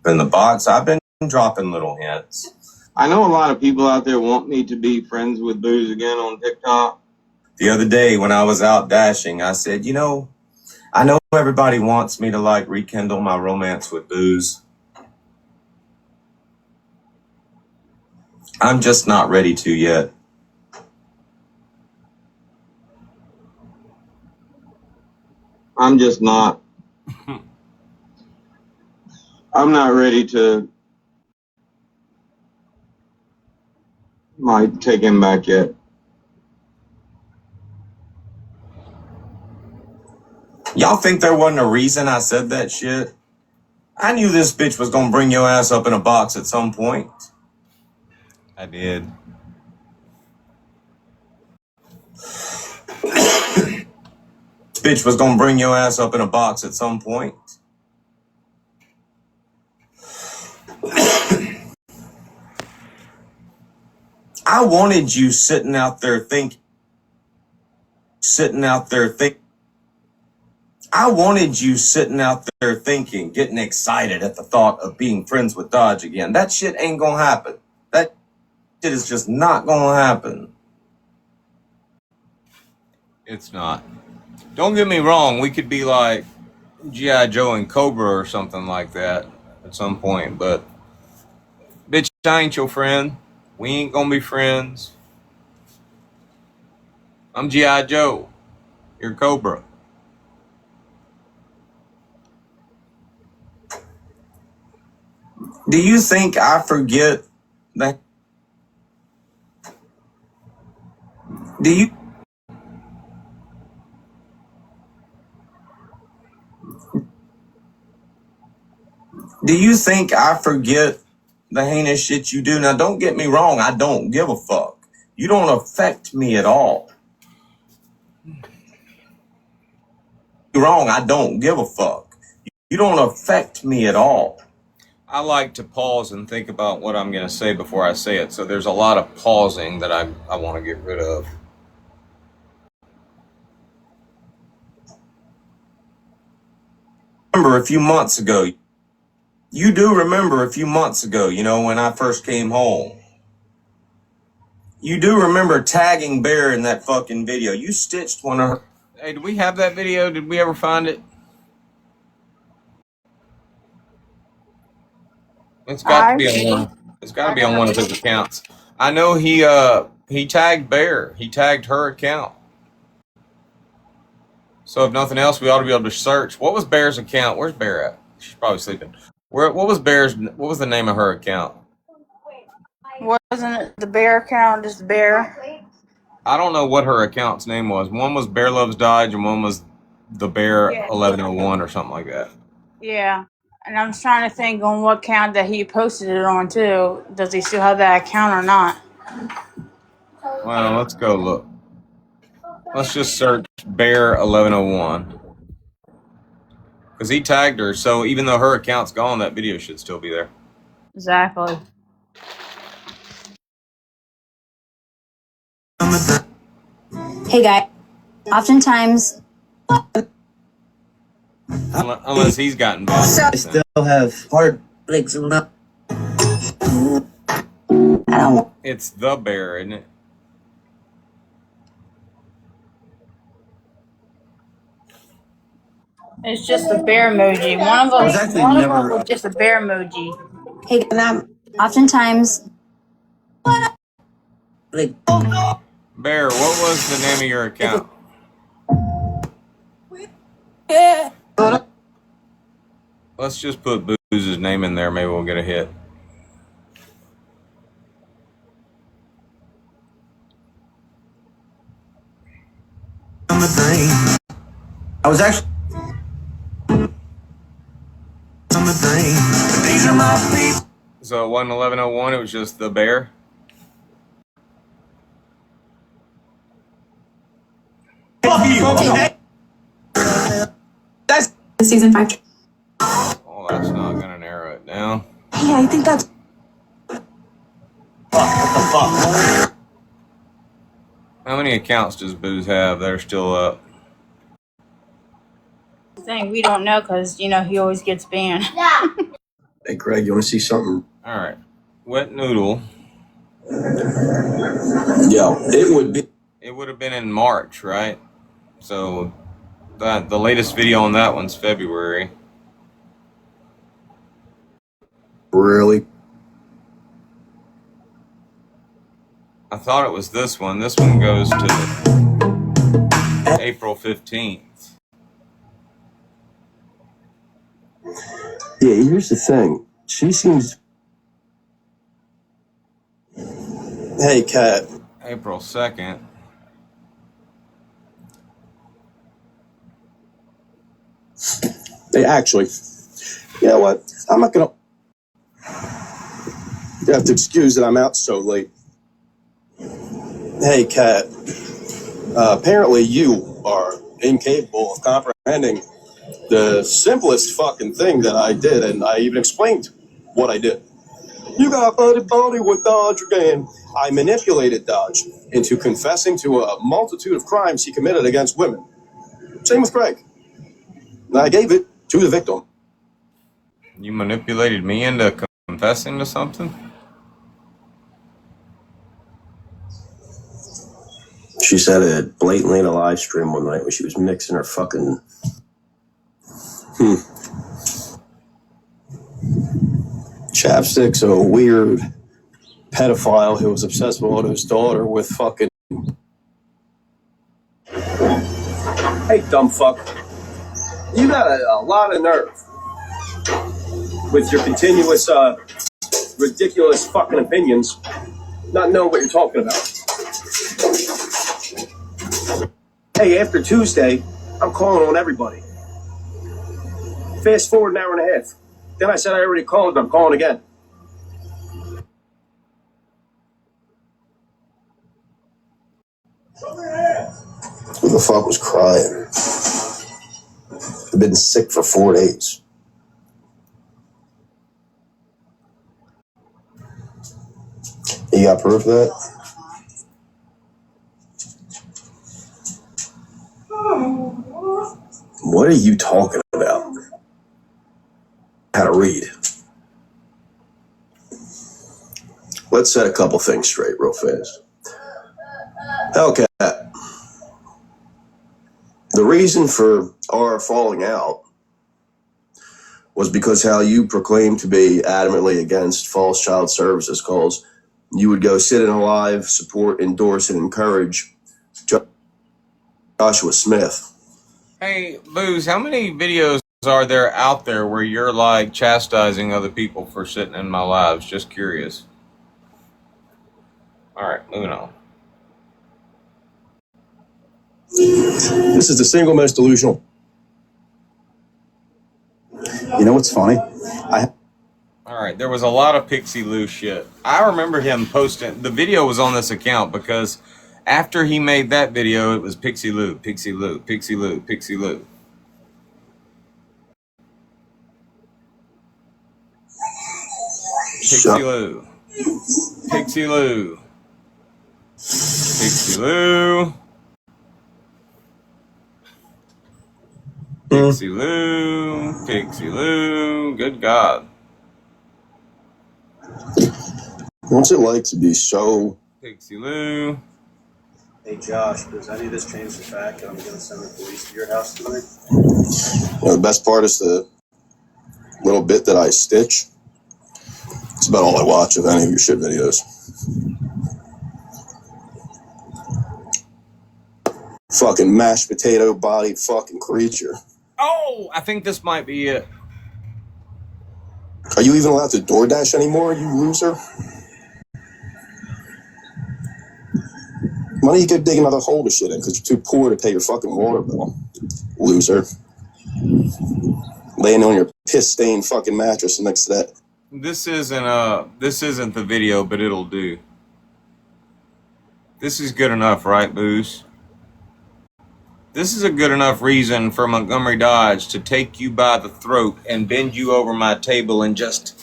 In the box, I've been dropping little hints. I know a lot of people out there want me to be friends with Booze again on TikTok. The other day when I was out dashing, I said, you know, I know everybody wants me to like rekindle my romance with Booze. I'm just not ready to yet. I'm just not. I'm not ready to like take him back yet. Y'all think there wasn't a reason I said that shit? I knew this bitch was gonna bring your ass up in a box at some point. I did. Bitch was gonna bring your ass up in a box at some point. I wanted you sitting out there thinking. I wanted you sitting out there thinking, getting excited at the thought of being friends with Dodge again. That shit ain't gonna happen. That shit is just not gonna happen. It's not. Don't get me wrong, we could be like G.I. Joe and Cobra or something like that at some point, but bitch, I ain't your friend. We ain't gonna be friends. I'm G.I. Joe. You're Cobra. Do you think I forget that? Do you think I forget the heinous shit you do? Now, don't get me wrong. I don't give a fuck. You don't affect me at all. You're wrong. I don't give a fuck. You don't affect me at all. I like to pause and think about what I'm going to say before I say it. So there's a lot of pausing that I want to get rid of. Remember a few months ago, you do remember a few months ago, you know, when I first came home. You do remember tagging Bear in that fucking video. You stitched one of her. Hey, did we have that video? Did we ever find it? It's got to be on one. It's got to be on one of his accounts. I know he tagged Bear. He tagged her account. So if nothing else, we ought to be able to search. What was Bear's account? Where's Bear at? She's probably sleeping. What was the name of her account? Wasn't it the bear account, just bear? I don't know what her account's name was. One was Bear Loves Dodge and one was the Bear 1101 or something like that. Yeah. And I'm trying to think on what account that he posted it on too. Does he still have that account or not? Well, let's go look. Let's just search Bear 1101. Because he tagged her, so even though her account's gone, that video should still be there. Exactly. Hey guy, oftentimes Unless he's gotten back. I still have heartbreaks and love. I don't. It's the Bear, isn't it? It's just a bear emoji. One of them was just a bear emoji. Hey, oftentimes. Bear, what was the name of your account? Yeah. Let's just put Booze's name in there. Maybe we'll get a hit. I was actually on the drain. These are my people. So it wasn't 1101, it was just the Bear? That's season 5. Oh, that's not going to narrow it down. Yeah, I think that's. How many accounts does Booze have that are still up? Thing we don't know because he always gets banned. Hey, Craig, you want to see something? All right. Wet Noodle. Yeah, it would be. It would have been in March, right? So the latest video on that one's February. Really? I thought it was this one. This one goes to April 15th. Yeah, here's the thing. She seems. Hey, Kat. April 2nd. Hey, actually, you know what? I'm not gonna. You have to excuse that I'm out so late. Hey, Kat. Apparently, you are incapable of comprehending the simplest fucking thing that I did, and I even explained what I did. You got buddy with Dodge again. I manipulated Dodge into confessing to a multitude of crimes he committed against women. Same with Craig. And I gave it to the victim. You manipulated me into confessing to something? She said it blatantly in a live stream one night when she was mixing her fucking... Chapstick's a weird pedophile who was obsessed with his daughter with fucking... Hey, dumb fuck. You got a lot of nerve with your continuous, ridiculous fucking opinions, not knowing what you're talking about. Hey, after Tuesday, I'm calling on everybody. Fast forward an hour and a half. Then I said I already called, and I'm calling again. Who the fuck was crying? I've been sick for 4 days. You got proof of that? What are you talking about? How to read. Let's set a couple things straight real fast. Hellcat, the reason for our falling out was because how you proclaimed to be adamantly against false child services calls. You would go sit in a live, support, endorse, and encourage Joshua Smith. Hey, Booze, how many videos are there out there where you're like chastising other people for sitting in my lives? Just curious. Alright, moving on. This is the single most delusional. You know what's funny? Alright, there was a lot of Pixie Lou shit. I remember him posting, the video was on this account because after he made that video, it was Pixie Lou, Pixie Lou, Pixie Lou, Pixie Lou. Pixie Lou. Pixie Lou. Pixie Lou. Pixie Lou. Pixie Lou. Good God. What's it like to be so... Pixie Lou. Hey Josh, does any of this change the fact that I'm going to send the police to your house tonight? You know, the best part is the little bit that I stitch. It's about all I watch of any of your shit videos. Fucking mashed potato bodied fucking creature. Oh, I think this might be it. Are you even allowed to DoorDash anymore, you loser? Why don't you go dig another hole to shit in because you're too poor to pay your fucking water bill? Loser. Laying on your piss-stained fucking mattress next to that. This isn't the video, but it'll do. This is good enough, right, Booze? This is a good enough reason for Montgomery Dodge to take you by the throat and bend you over my table and just...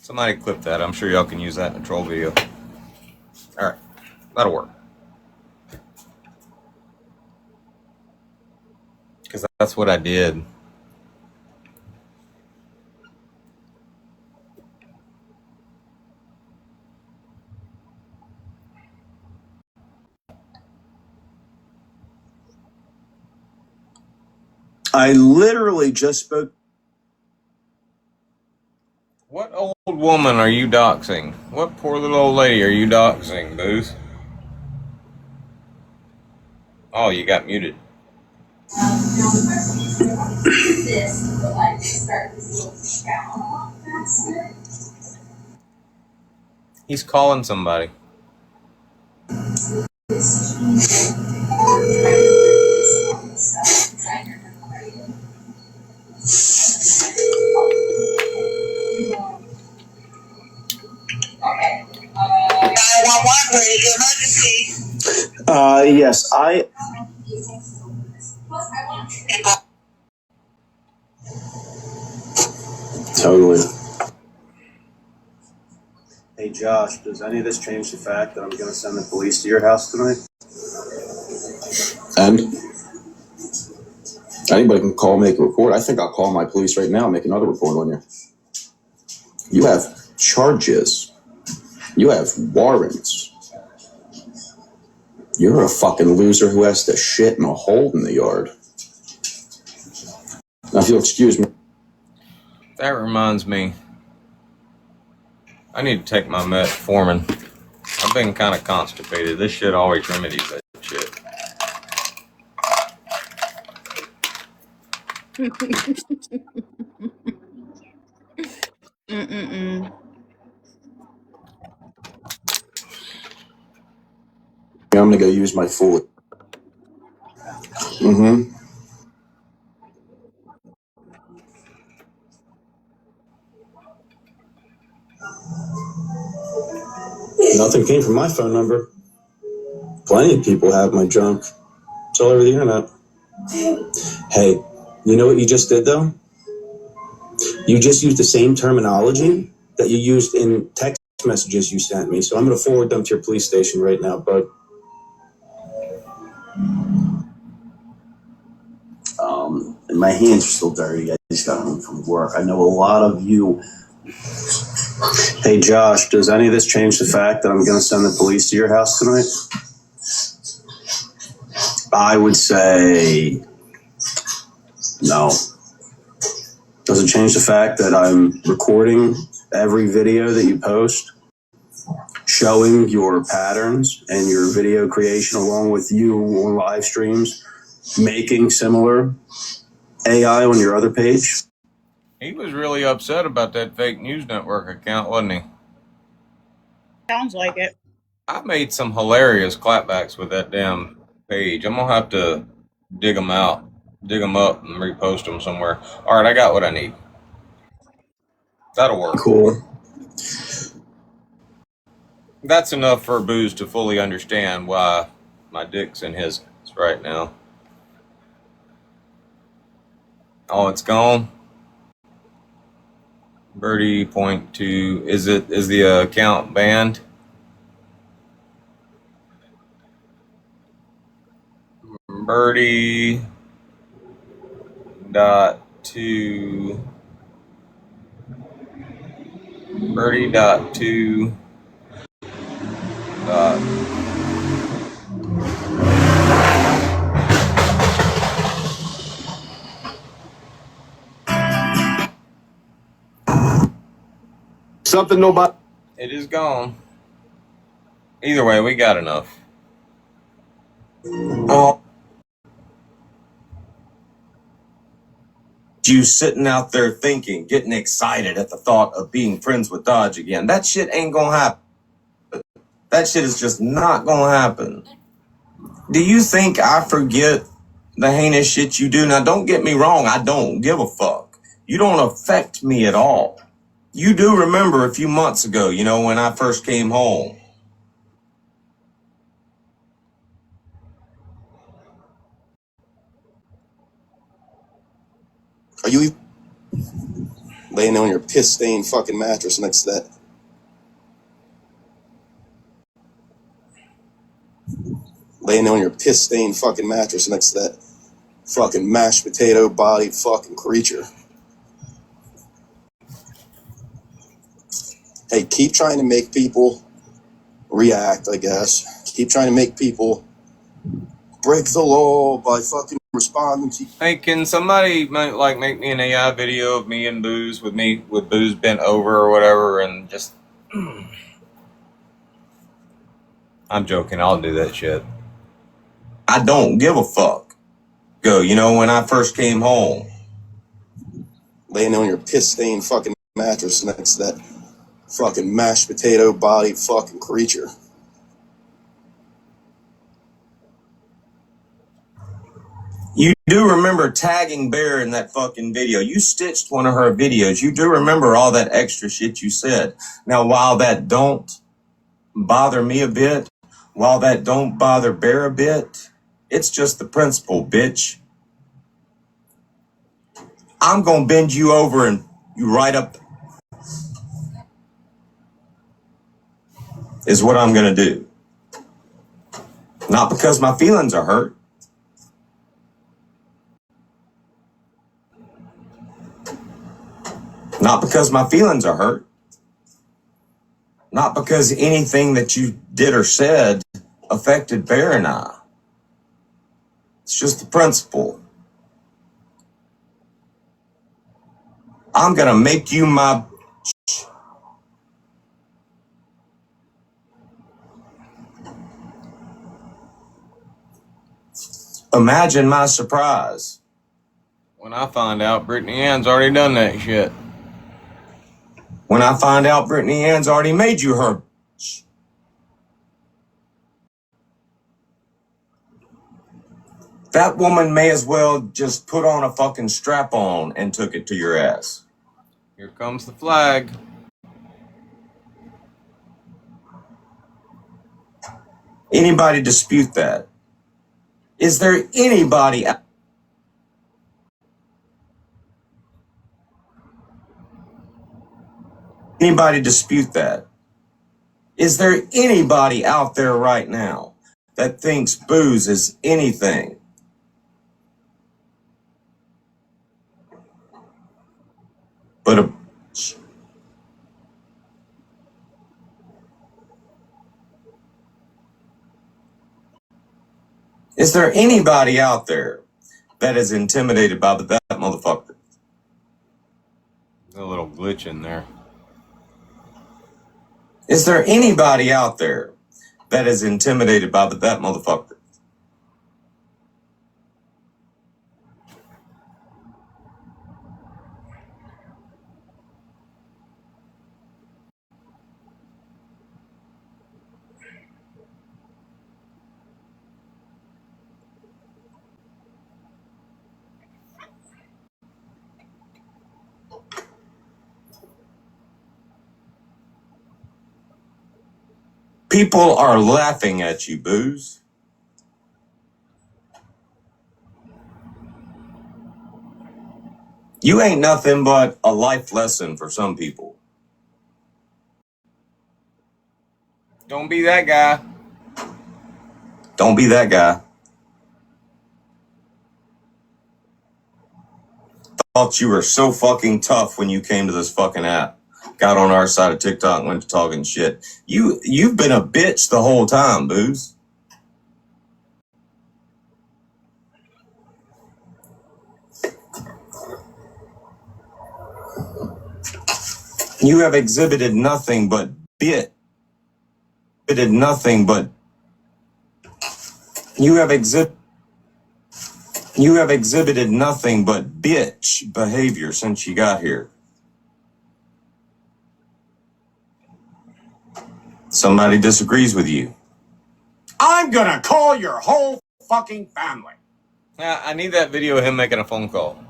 Somebody clip that. I'm sure y'all can use that in a troll video. Alright, that'll work. Because that's what I did. I literally just spoke. What old woman are you doxing? What poor little old lady are you doxing, Booze? Oh, you got muted. He's calling somebody. Yes, Totally. Hey Josh, does any of this change the fact that I'm going to send the police to your house tonight? And? Anybody can call, make a report. I think I'll call my police right now and make another report on you. You have charges. You have warrants. You're a fucking loser who has to shit in a hole in the yard. Now, if you'll excuse me. That reminds me. I need to take my metformin. I've been kind of constipated. This shit always remedies that shit. I'm gonna go use my full. Nothing came from my phone number. Plenty of people have my junk. It's all over the internet. Hey, you know what you just did though? You just used the same terminology that you used in text messages you sent me. So I'm going to forward them to your police station right now, bud. And my hands are still dirty. I just got home from work. I know a lot of you. Hey, Josh, does any of this change the fact that I'm going to send the police to your house tonight? I would say no. Does it change the fact that I'm recording every video that you post, showing your patterns and your video creation along with you on live streams, making similar AI on your other page? He was really upset about that fake news network account, wasn't he? Sounds like it. I made some hilarious clapbacks with that damn page. I'm gonna have to dig them out, dig them up, and repost them somewhere. All right, I got what I need. That'll work. Cool. That's enough for Booze to fully understand why my dick's in his right now. Oh, it's gone. Birdie point to is the account banned? Birdie dot two Birdie dot two dot Something nobody. It is gone. Either way, we got enough. Oh. You sitting out there thinking, getting excited at the thought of being friends with Dodge again. That shit ain't gonna happen. That shit is just not gonna happen. Do you think I forget the heinous shit you do? Now, don't get me wrong. I don't give a fuck. You don't affect me at all. You do remember a few months ago, you know, when I first came home. Are you laying on your piss-stained fucking mattress next to that? Laying on your piss-stained fucking mattress next to that fucking mashed potato-bodied fucking creature. Hey, keep trying to make people react, I guess. Keep trying to make people break the law by fucking responding to... Hey, can somebody make me an AI video of me and Booze with Booze bent over or whatever and just... I'm joking. I'll do that shit. I don't give a fuck. Go, you know, when I first came home. Laying on your piss-stained fucking mattress next to that fucking mashed potato-bodied fucking creature. You do remember tagging Bear in that fucking video. You stitched one of her videos. You do remember all that extra shit you said. Now, while that don't bother me a bit, while that don't bother Bear a bit, it's just the principle, bitch. I'm gonna bend you over and you right up is what I'm gonna do. Not because my feelings are hurt. Not because my feelings are hurt. Not because anything that you did or said affected Bear and I. It's just the principle. I'm gonna make you my... Imagine my surprise when I find out Brittany Ann's already done that shit. When I find out Brittany Ann's already made you her... That woman may as well just put on a fucking strap-on and took it to your ass. Here comes the flag. Anybody dispute that? Is there anybody... Anybody dispute that? Is there anybody out there right now that thinks booze is anything but a... Is there anybody out there that is intimidated by that motherfucker? There's a little glitch in there. Is there anybody out there that is intimidated by that motherfucker? People are laughing at you, Booze. You ain't nothing but a life lesson for some people. Don't be that guy. Don't be that guy. Thought you were so fucking tough when you came to this fucking app. Got on our side of TikTok and went to talking shit. You've been a bitch the whole time, Booze. You have exhibited nothing but bitch. Nothing but... You have exhibited nothing but bitch behavior since you got here. Somebody disagrees with you. I'm gonna call your whole fucking family. Yeah, I need that video of him making a phone call.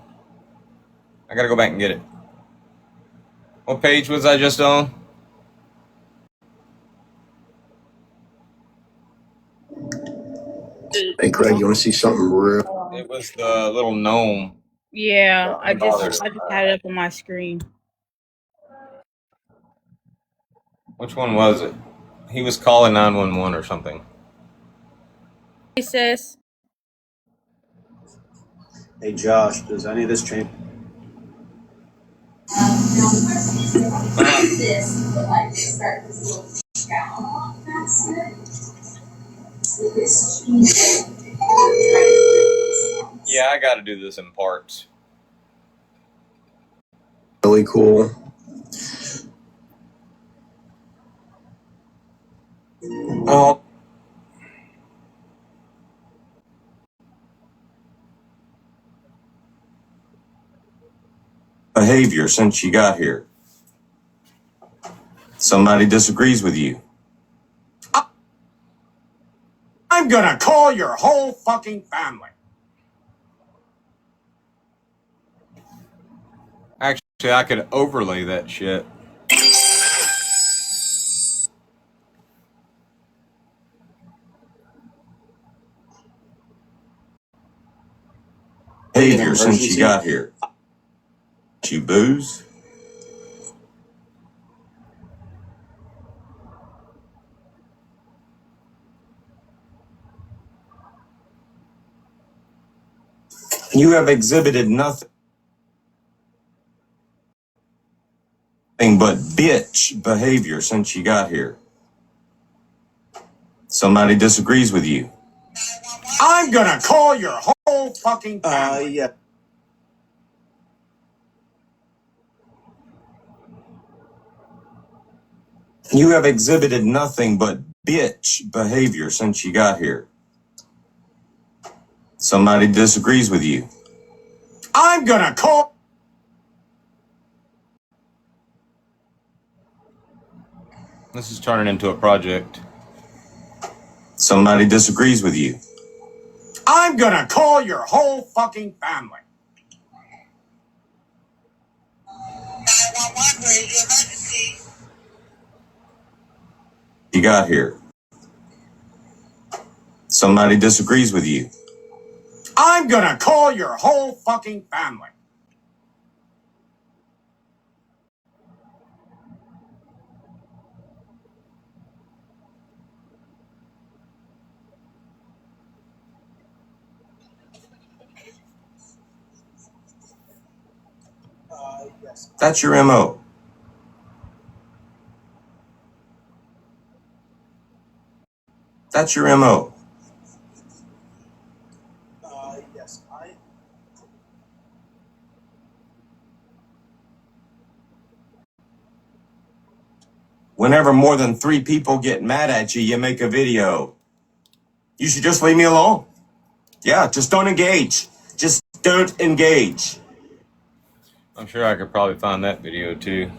I gotta go back and get it. What page was I just on? Hey, Craig, you want to see something real? It was the little gnome. Yeah, I just had it up on my screen. Which one was it? He was calling 911 or something. Hey, sis. Hey, Josh, does any of this change? Yeah, I gotta do this in parts. Really cool. Oh. Behavior since you got here. Somebody disagrees with you. I'm gonna call your whole fucking family. Actually, I could overlay that shit. Behavior since you got here. You Booze. You have exhibited nothing but bitch behavior since you got here. Somebody disagrees with you. I'm gonna call your whole fucking family. Yeah. You have exhibited nothing but bitch behavior since you got here. Somebody disagrees with you. I'm gonna call... This is turning into a project. Somebody disagrees with you. I'm gonna call your whole fucking family. You got here. Somebody disagrees with you. I'm gonna call your whole fucking family. That's your MO. That's your MO. Whenever more than 3 people get mad at you, you make a video. You should just leave me alone. Yeah, just don't engage. Just don't engage. I'm sure I could probably find that video too.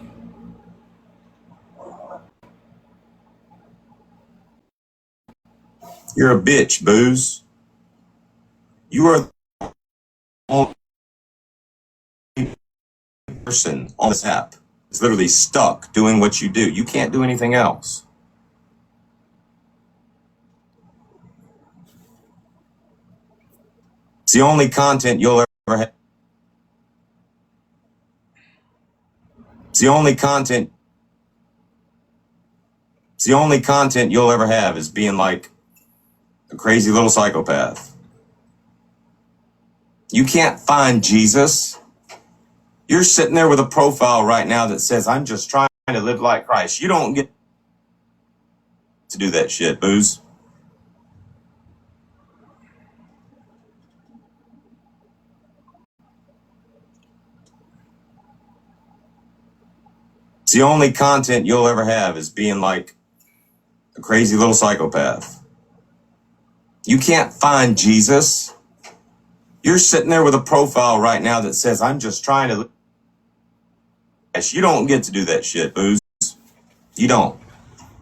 You're a bitch, Booze. You are the only person on this app that's literally stuck doing what you do. You can't do anything else. It's the only content you'll ever have. It's the only content you'll ever have is being like a crazy little psychopath. You can't find Jesus. You're sitting there with a profile right now that says, I'm just trying to live like Christ. You don't get to do that shit, Booze. It's the only content you'll ever have is being like a crazy little psychopath. You can't find Jesus. You're sitting there with a profile right now that says, I'm just trying to live. You don't get to do that shit, Booze. You don't.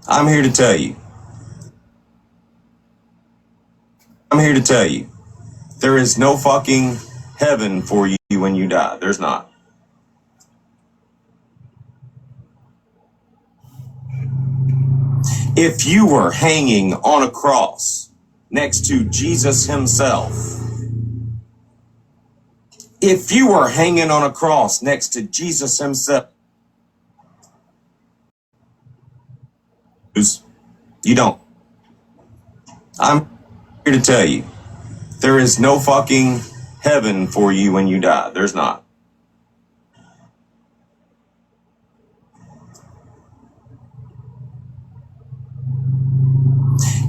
I'm here to tell you. There is no fucking heaven for you when you die. There's not. If you were hanging on a cross next to Jesus himself, if you were hanging on a cross next to Jesus himself, you don't. I'm here to tell you, there is no fucking heaven for you when you die. There's not.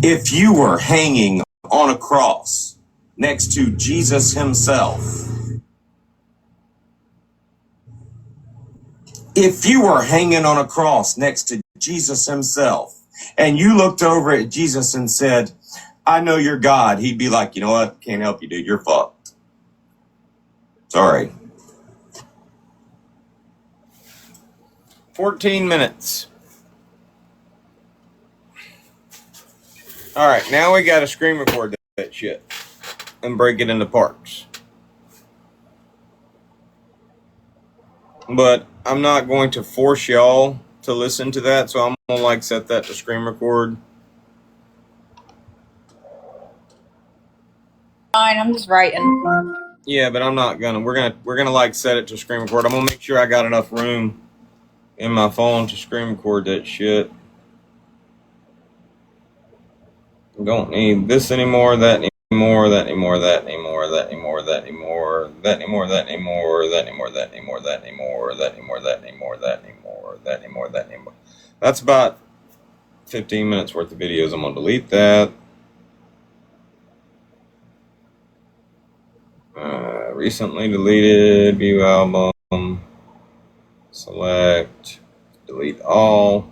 If you were hanging on a cross next to Jesus himself, if you were hanging on a cross next to Jesus himself, and you looked over at Jesus and said, I know you're God, he'd be like, you know what? Can't help you, dude. You're fucked. Sorry. 14 minutes. All right, now we got to screen record that shit and break it into parts. But I'm not going to force y'all to listen to that, so I'm gonna like set that to screen record. Fine, I'm just writing. Yeah, but I'm not gonna. We're gonna like set it to screen record. I'm gonna make sure I got enough room in my phone to screen record that shit. Don't need this anymore, that anymore, that anymore, that anymore, that anymore, that anymore, that anymore, that anymore, that anymore, that anymore, that anymore, that anymore, that anymore, that anymore, that anymore, that anymore. That's about 15 minutes worth of videos. I'm gonna delete that. Recently deleted, view album, select, delete all.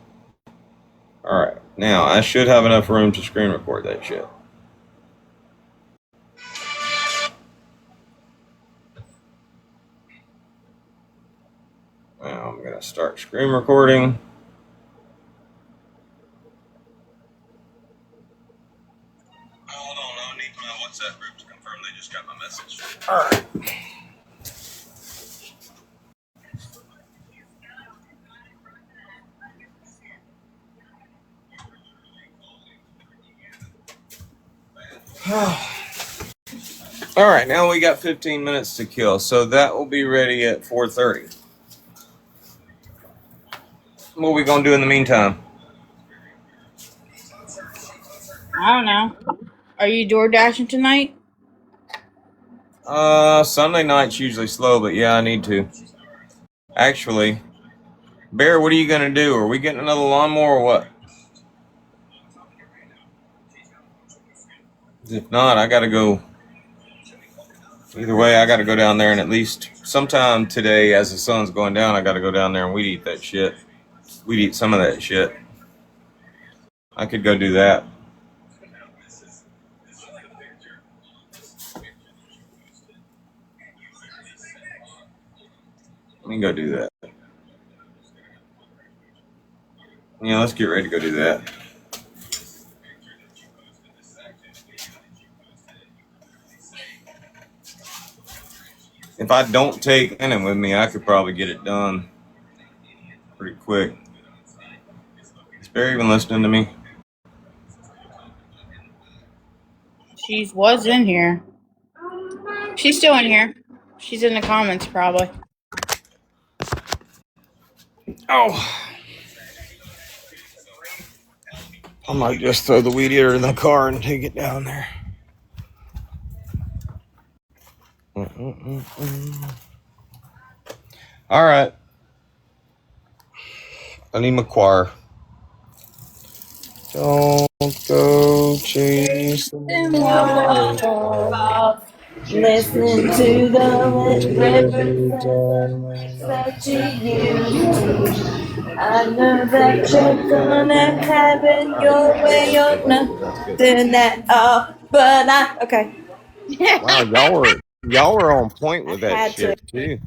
Alright, now I should have enough room to screen record that shit. Now I'm gonna start screen recording. Hold on, I need my WhatsApp group to confirm they just got my message. Alright. All right, now we got 15 minutes to kill, so that will be ready at 4:30. What are we gonna do in the meantime? I don't know. Are you door dashing tonight? Sunday night's usually slow, but yeah, I need to. Actually, Bear, what are you gonna do? Are we getting another lawnmower or what? If not, I gotta go. Either way, I gotta go down there and at least sometime today, as the sun's going down, I gotta go down there and weed eat that shit. We'd eat some of that shit. I could go do that. Let me go do that. Yeah, let's get ready to go do that. If I don't take Lennon with me, I could probably get it done pretty quick. Is Barry even listening to me? She was in here. She's still in here. She's in the comments probably. Oh. I might just throw the weed eater in the car and take it down there. All right. I need my choir. Don't go chasing waterfalls, listening to the rivers that you used to. I know that you're gonna have it your way or nothing at all. But okay. Wow, y'all were on point with that Had to. shit too.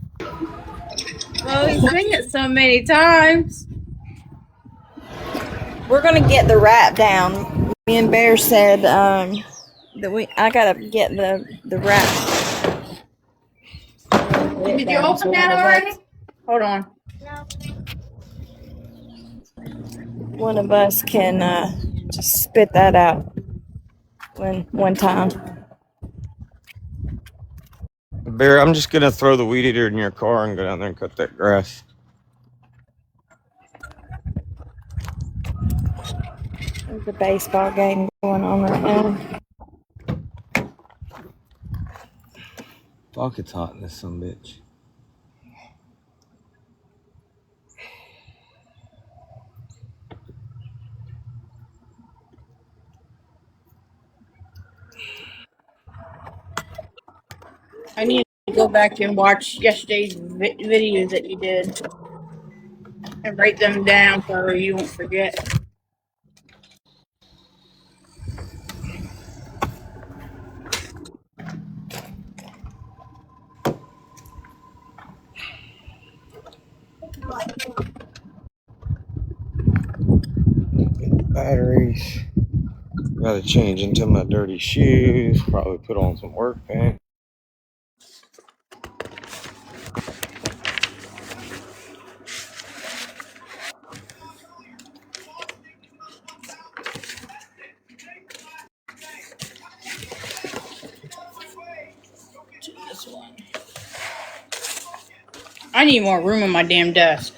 Well, we sing it so many times. We're gonna get the rap down. Me and Bear said that I gotta get the rap. Did you open that already? Hold on. One of us can just spit that out one time. Bear, I'm just gonna throw the weed eater in your car and go down there and cut that grass. There's a baseball game going on right now. Fuck, it's hot in this son bitch. I need to go back and watch yesterday's videos that you did and write them down so you won't forget. Batteries. Gotta change into my dirty shoes. Probably put on some work pants. This one. I need more room on my damn desk.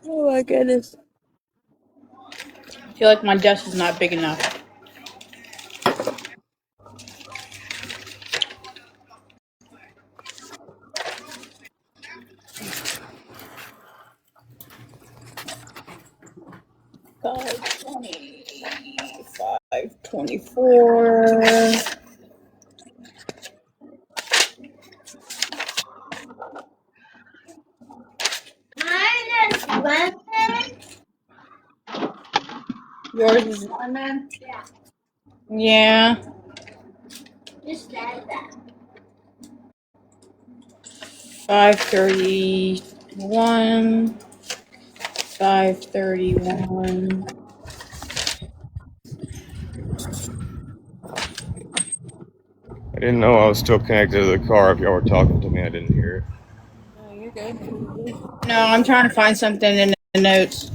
Oh my goodness. I feel like my desk is not big enough. $5.24. Yours is lemon? Yeah. Just add that. 531. 531. I didn't know I was still connected to the car. If y'all were talking to me, I didn't hear it. No, you're good. No, I'm trying to find something in the notes.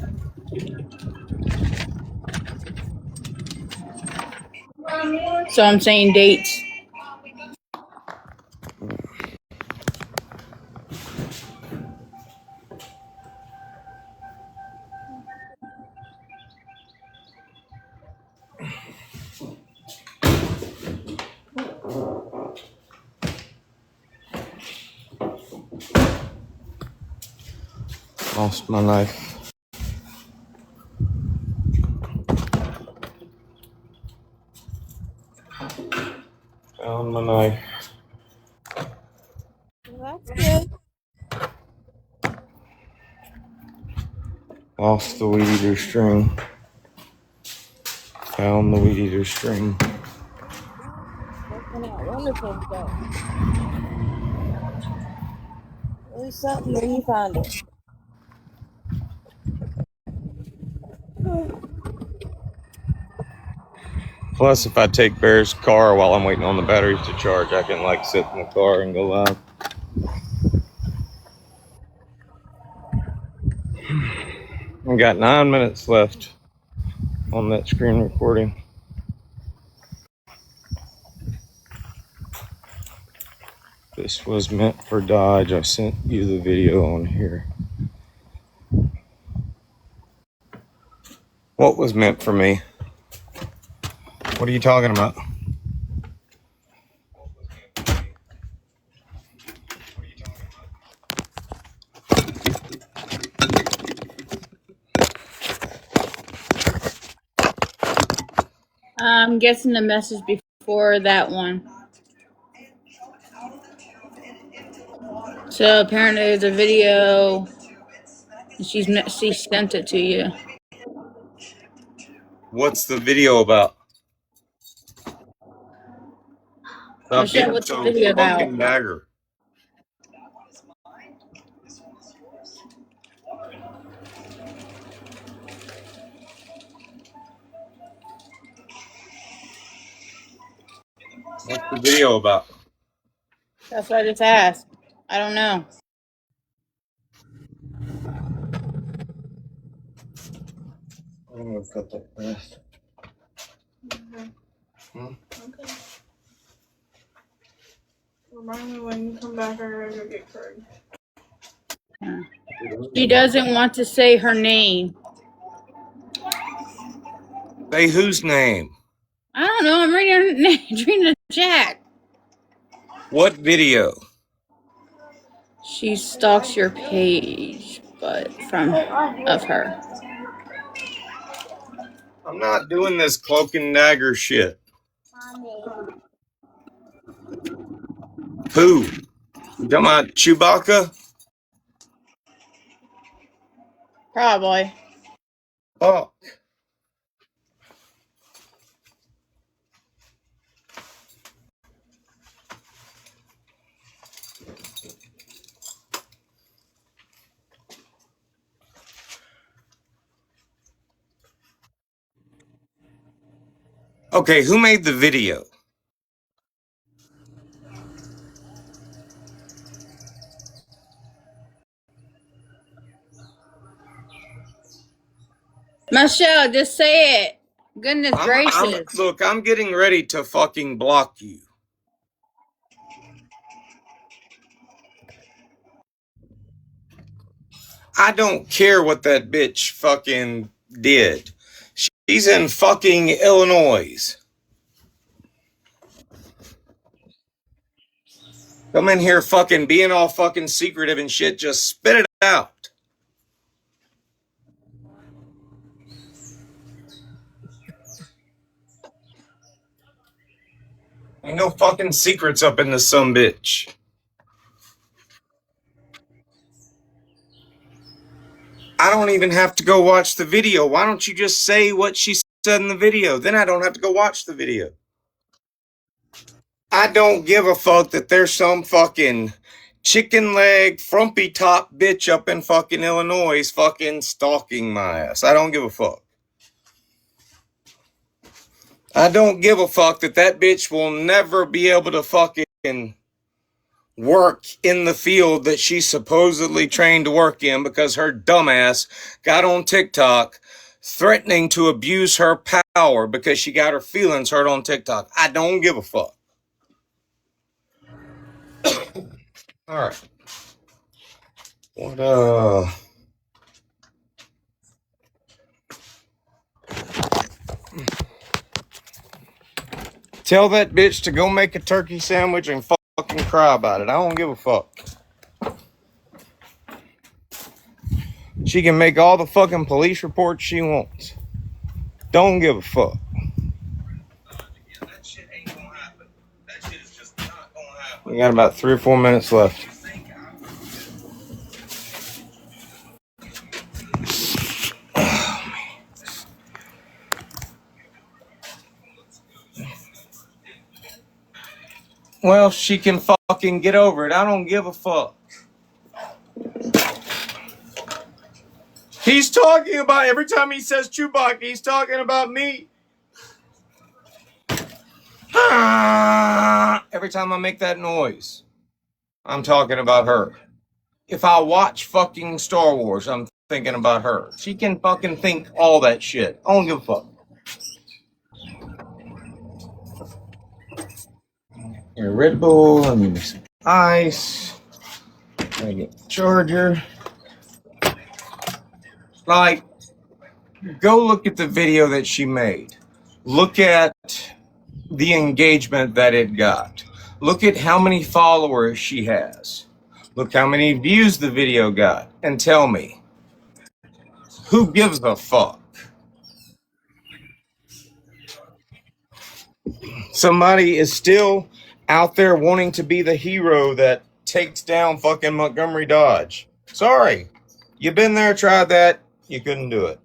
So I'm saying dates. Lost my knife. Found my knife. Well, that's good. Lost the weed eater string. Found the weed eater string. Working out wonderful stuff. Really something when you find it. Plus, if I take Bear's car while I'm waiting on the batteries to charge, I can like sit in the car and go live. I got 9 minutes left on that screen recording. This was meant for Dodge. I sent you the video on here. What was meant for me? What are you talking about? I'm guessing the message before that one. So apparently there's a video, and she sent it to you. What's the video about? Stop Michelle, being what's the so video about? fucking dagger. What's the video about? That's what I just asked. I don't know. I'm gonna cut that fast. Okay. Hmm? Okay. Remind me when you come back, I gotta go get Craig. She doesn't want to say her name. Say whose name? I don't know. I'm reading the chat. What video? She stalks your page, but of her. I'm not doing this cloak and dagger shit. Who? You talking about Chewbacca? Probably. Oh. Okay, who made the video? Michelle, just say it. Goodness gracious. Look, I'm getting ready to fucking block you. I don't care what that bitch fucking did. She's in fucking Illinois. Come in here fucking being all fucking secretive and shit. Just spit it out. Ain't no fucking secrets up in this sumbitch. I don't even have to go watch the video. Why don't you just say what she said in the video? Then I don't have to go watch the video. I don't give a fuck that there's some fucking chicken leg, frumpy top bitch up in fucking Illinois fucking stalking my ass. I don't give a fuck. I don't give a fuck that bitch will never be able to fucking work in the field that she's supposedly trained to work in because her dumbass got on TikTok threatening to abuse her power because she got her feelings hurt on TikTok. I don't give a fuck. All right. What, tell that bitch to go make a turkey sandwich and fucking cry about it. I don't give a fuck. She can make all the fucking police reports she wants. Don't give a fuck. We got about 3 or 4 minutes left. Well, she can fucking get over it. I don't give a fuck. He's talking about, every time he says Chewbacca, he's talking about me. Every time I make that noise, I'm talking about her. If I watch fucking Star Wars, I'm thinking about her. She can fucking think all that shit. I don't give a fuck. Here, Red Bull, let me make some ice. Let me get the charger. Like, go look at the video that she made. Look at the engagement that it got. Look at how many followers she has. Look how many views the video got. And tell me, who gives a fuck? Somebody is still out there wanting to be the hero that takes down fucking Montgomery Dodge. Sorry. You've been there, tried that. You couldn't do it.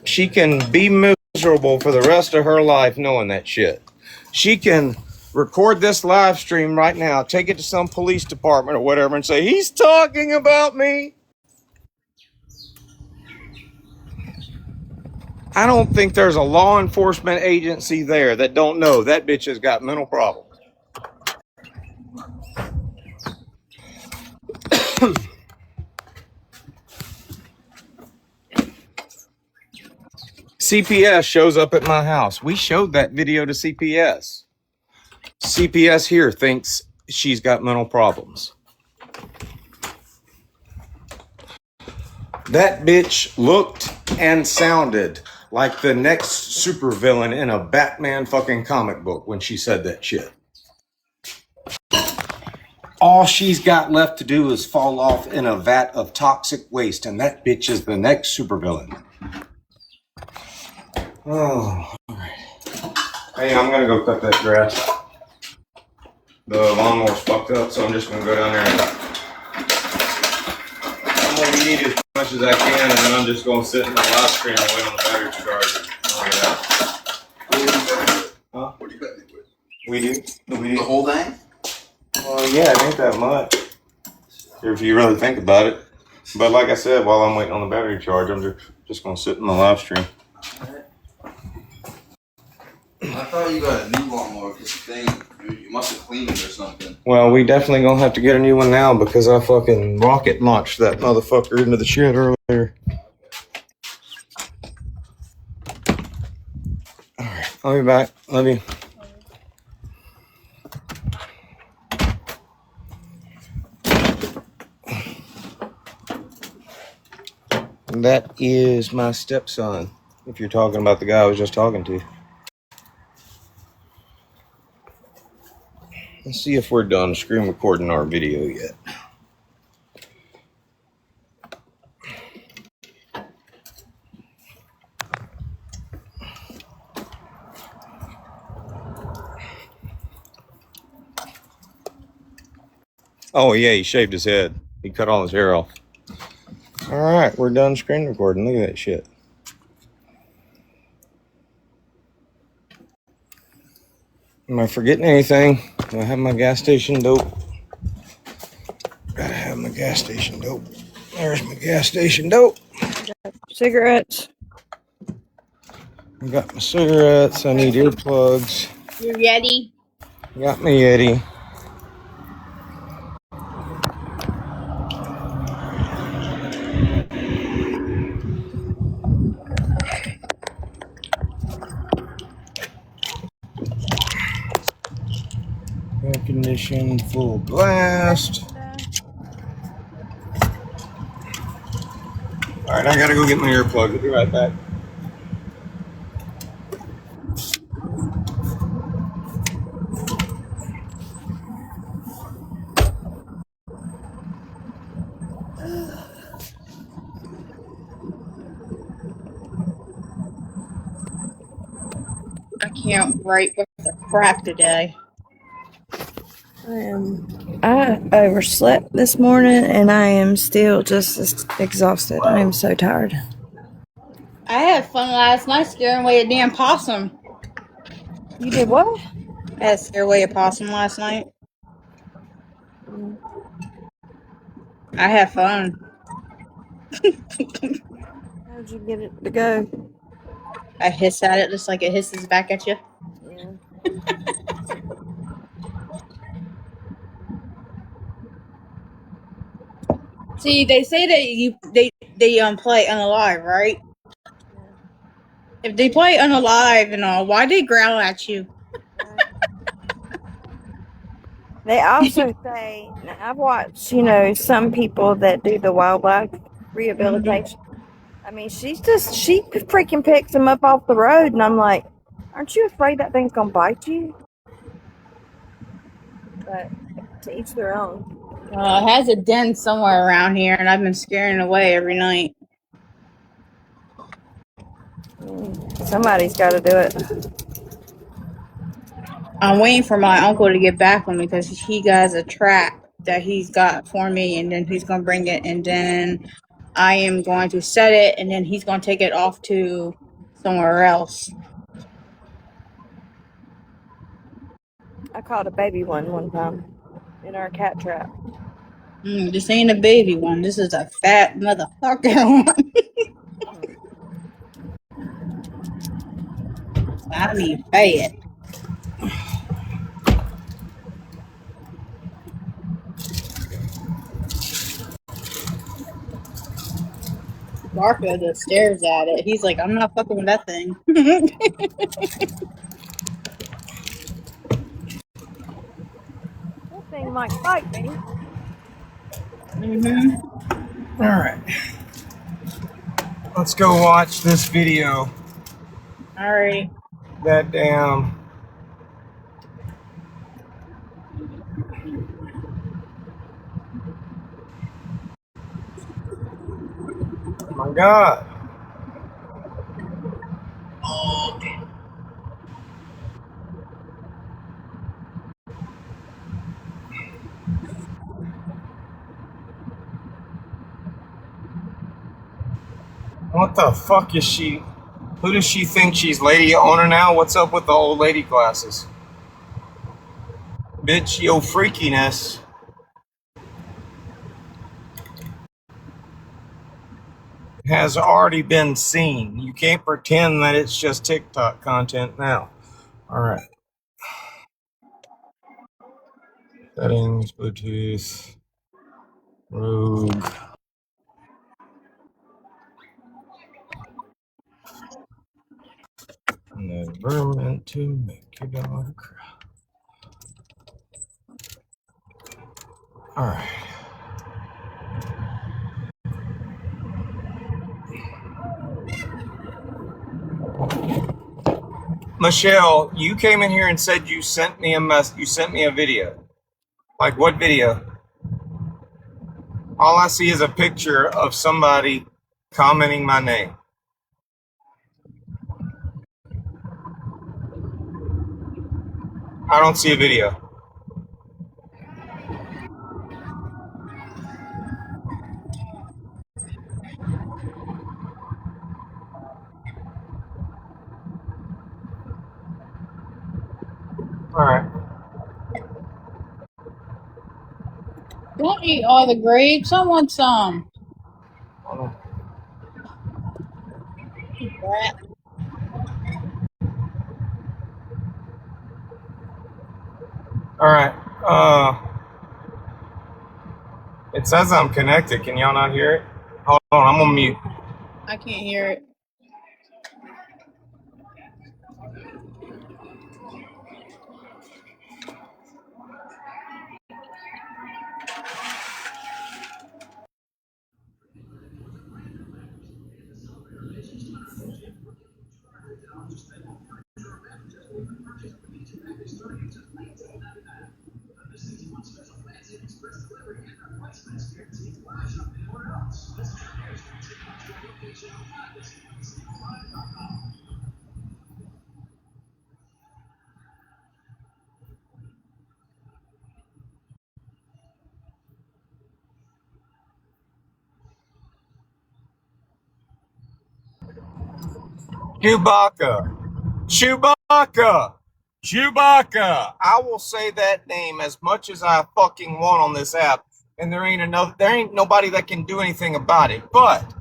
She can be miserable for the rest of her life knowing that shit. She can record this live stream right now, take it to some police department or whatever and say, he's talking about me. I don't think there's a law enforcement agency there that don't know that bitch has got mental problems. CPS shows up at my house. We showed that video to CPS. CPS here thinks she's got mental problems. That bitch looked and sounded like the next supervillain in a Batman fucking comic book when she said that shit. All she's got left to do is fall off in a vat of toxic waste, and that bitch is the next supervillain. Oh, all right. Hey, I'm gonna go cut that grass. The lawnmower's fucked up, so I'm just gonna go down there and I'm gonna eat as much as I can, and then I'm just gonna sit in my live screen and wait on the battery to charge. Huh? What do you got it with? We do. The whole thing? Well, yeah, it ain't that much. If you really think about it. But like I said, while I'm waiting on the battery to charge, I'm just gonna sit in my live stream. I thought you got a new lawnmower because the thing, you must have cleaned it or something. Well, we definitely gonna have to get a new one now because I fucking rocket launched that motherfucker into the shit earlier. Alright, I'll be back. Love you. That is my stepson, if you're talking about the guy I was just talking to. Let's see if we're done screen recording our video yet. Oh yeah, he shaved his head. He cut all his hair off. All right, we're done screen recording. Look at that shit. Am I forgetting anything? Do I have my gas station dope? Gotta have my gas station dope. There's my gas station dope. Cigarettes. I got my cigarettes. I need earplugs. Your Yeti. Got my Yeti. Air condition, full blast. Alright, I gotta go get my earplug. I'll be right back. can't write with the crap today. I overslept this morning and I am still just exhausted. I am so tired. I had fun last night scaring away a damn possum. You did what? I had to scare away a possum last night. I had fun. How'd you get it to go? I hiss at it just like it hisses back at you. Yeah. See, they say that they play unalive, right? If they play unalive and all, why they growl at you? They also say, now I've watched, some people that do the wildlife rehabilitation. I mean, she freaking picks them up off the road, and I'm like, aren't you afraid that thing's gonna bite you? But to each their own. It has a den somewhere around here, and I've been scaring it away every night. Somebody's got to do it. I'm waiting for my uncle to get back with me because he got a trap that he's got for me, and then he's gonna bring it, and then I am going to set it, and then he's gonna take it off to somewhere else. I caught a baby one time in our cat trap. This ain't a baby one. This is a fat motherfucker one. I mean, fat. Garfield just stares at it. He's like, I'm not fucking with that thing. That thing might bite me. All right. Let's go watch this video. Alright. That damn. Oh my God. What the fuck is she? Who does she think she's lady owner now? What's up with the old lady glasses? Bitch, yo freakiness. Has already been seen. You can't pretend that it's just TikTok content now. All right. Settings, Bluetooth, Rogue. And then environment to make your dog cry. All right. Michelle, you came in here and said you sent me a video. Like what video? All I see is a picture of somebody commenting my name. I don't see a video. All right. Don't eat all the grapes. I want some. You brat. All right. It says I'm connected. Can y'all not hear it? Hold on, I'm on mute. I can't hear it. Chewbacca. Chewbacca. Chewbacca. I will say that name as much as I fucking want on this app, and there ain't nobody that can do anything about it. But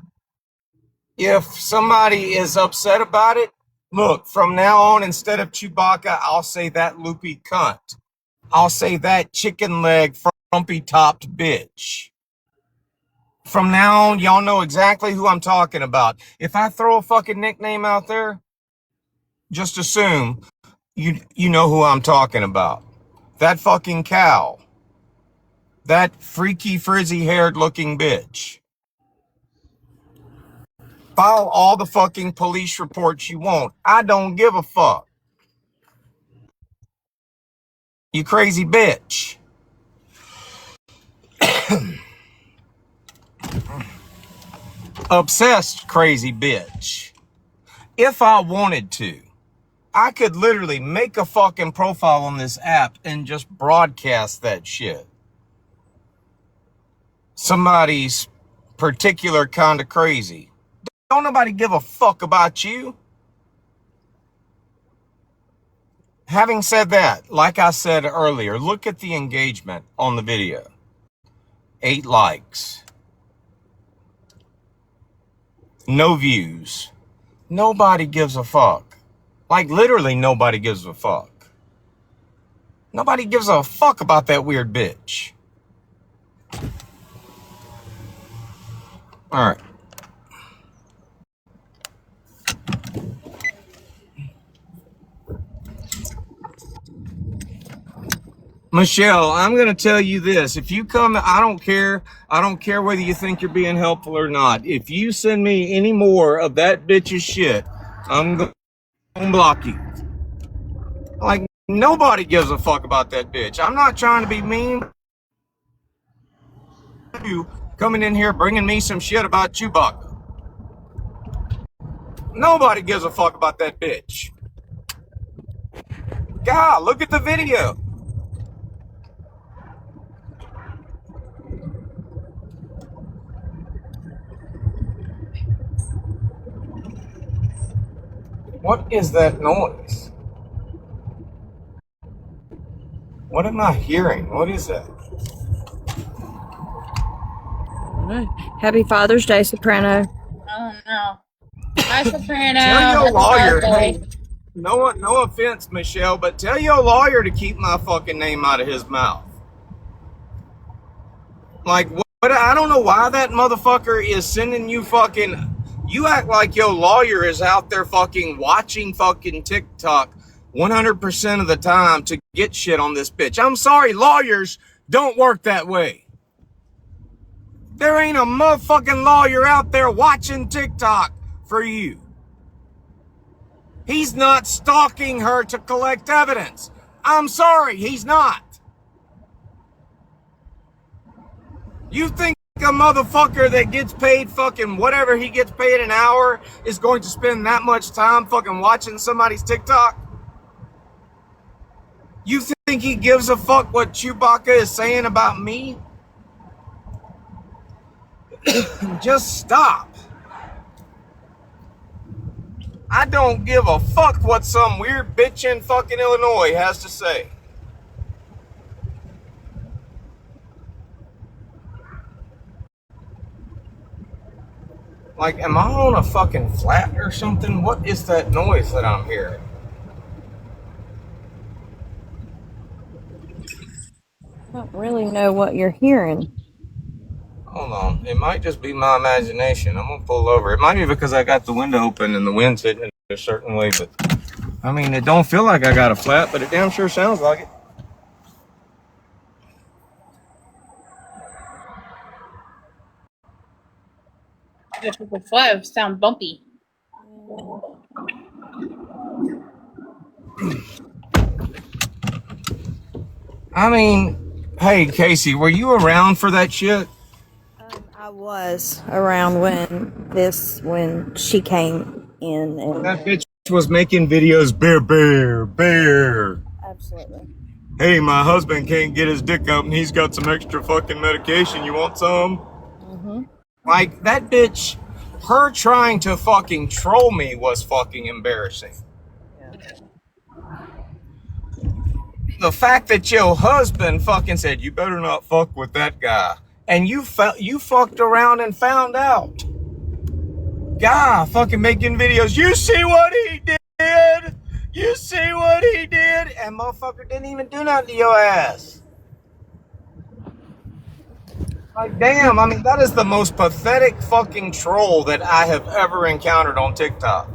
if somebody is upset about it, look, from now on, instead of Chewbacca, I'll say that loopy cunt. I'll say that chicken leg frumpy topped bitch. From now on, y'all know exactly who I'm talking about. If I throw a fucking nickname out there, just assume you know who I'm talking about. That fucking cow. That freaky frizzy haired looking bitch. File all the fucking police reports you want. I don't give a fuck. You crazy bitch. Obsessed crazy bitch. If I wanted to, I could literally make a fucking profile on this app and just broadcast that shit. Somebody's particular kind of crazy. Don't nobody give a fuck about you. Having said that, like I said earlier, look at the engagement on the video. 8 likes. No views. Nobody gives a fuck. Like literally nobody gives a fuck. Nobody gives a fuck about that weird bitch. All right. Michelle, I'm going to tell you this. If you come, I don't care. I don't care whether you think you're being helpful or not. If you send me any more of that bitch's shit, I'm going to block you. Like, nobody gives a fuck about that bitch. I'm not trying to be mean. You coming in here bringing me some shit about Chewbacca. Nobody gives a fuck about that bitch. God, look at the video. What is that noise? What am I hearing? What is that? Happy Father's Day, Soprano. Oh no. Hi, Soprano. Tell your Happy lawyer, birthday. no offense, Michelle, but tell your lawyer to keep my fucking name out of his mouth. Like, what? I don't know why that motherfucker is sending you fucking... You act like your lawyer is out there fucking watching fucking TikTok 100% of the time to get shit on this bitch. I'm sorry, lawyers don't work that way. There ain't a motherfucking lawyer out there watching TikTok for you. He's not stalking her to collect evidence. I'm sorry, he's not. You think a motherfucker that gets paid fucking whatever he gets paid an hour is going to spend that much time fucking watching somebody's TikTok? You think he gives a fuck what Chewbacca is saying about me? Just stop. I don't give a fuck what some weird bitch in fucking Illinois has to say. Like, am I on a fucking flat or something? What is that noise that I'm hearing? I don't really know what you're hearing. Hold on. It might just be my imagination. I'm going to pull over. It might be because I got the window open and the wind's hitting it a certain way, but I mean, it don't feel like I got a flat, but it damn sure sounds like it. If it's a flat, it sound bumpy. I mean, hey, Casey, were you around for that shit? I was around when she came in and That bitch was making videos, bear. absolutely. Hey, my husband can't get his dick up and he's got some extra fucking medication. You want some? Mm-hmm. Like, that bitch her trying to fucking troll me was fucking embarrassing. The fact that your husband fucking said, you better not fuck with that guy. And you fucked around and found out. Guy fucking making videos. You see what he did? You see what he did? And motherfucker didn't even do nothing to your ass. Like, damn, I mean, that is the most pathetic fucking troll that I have ever encountered on TikTok.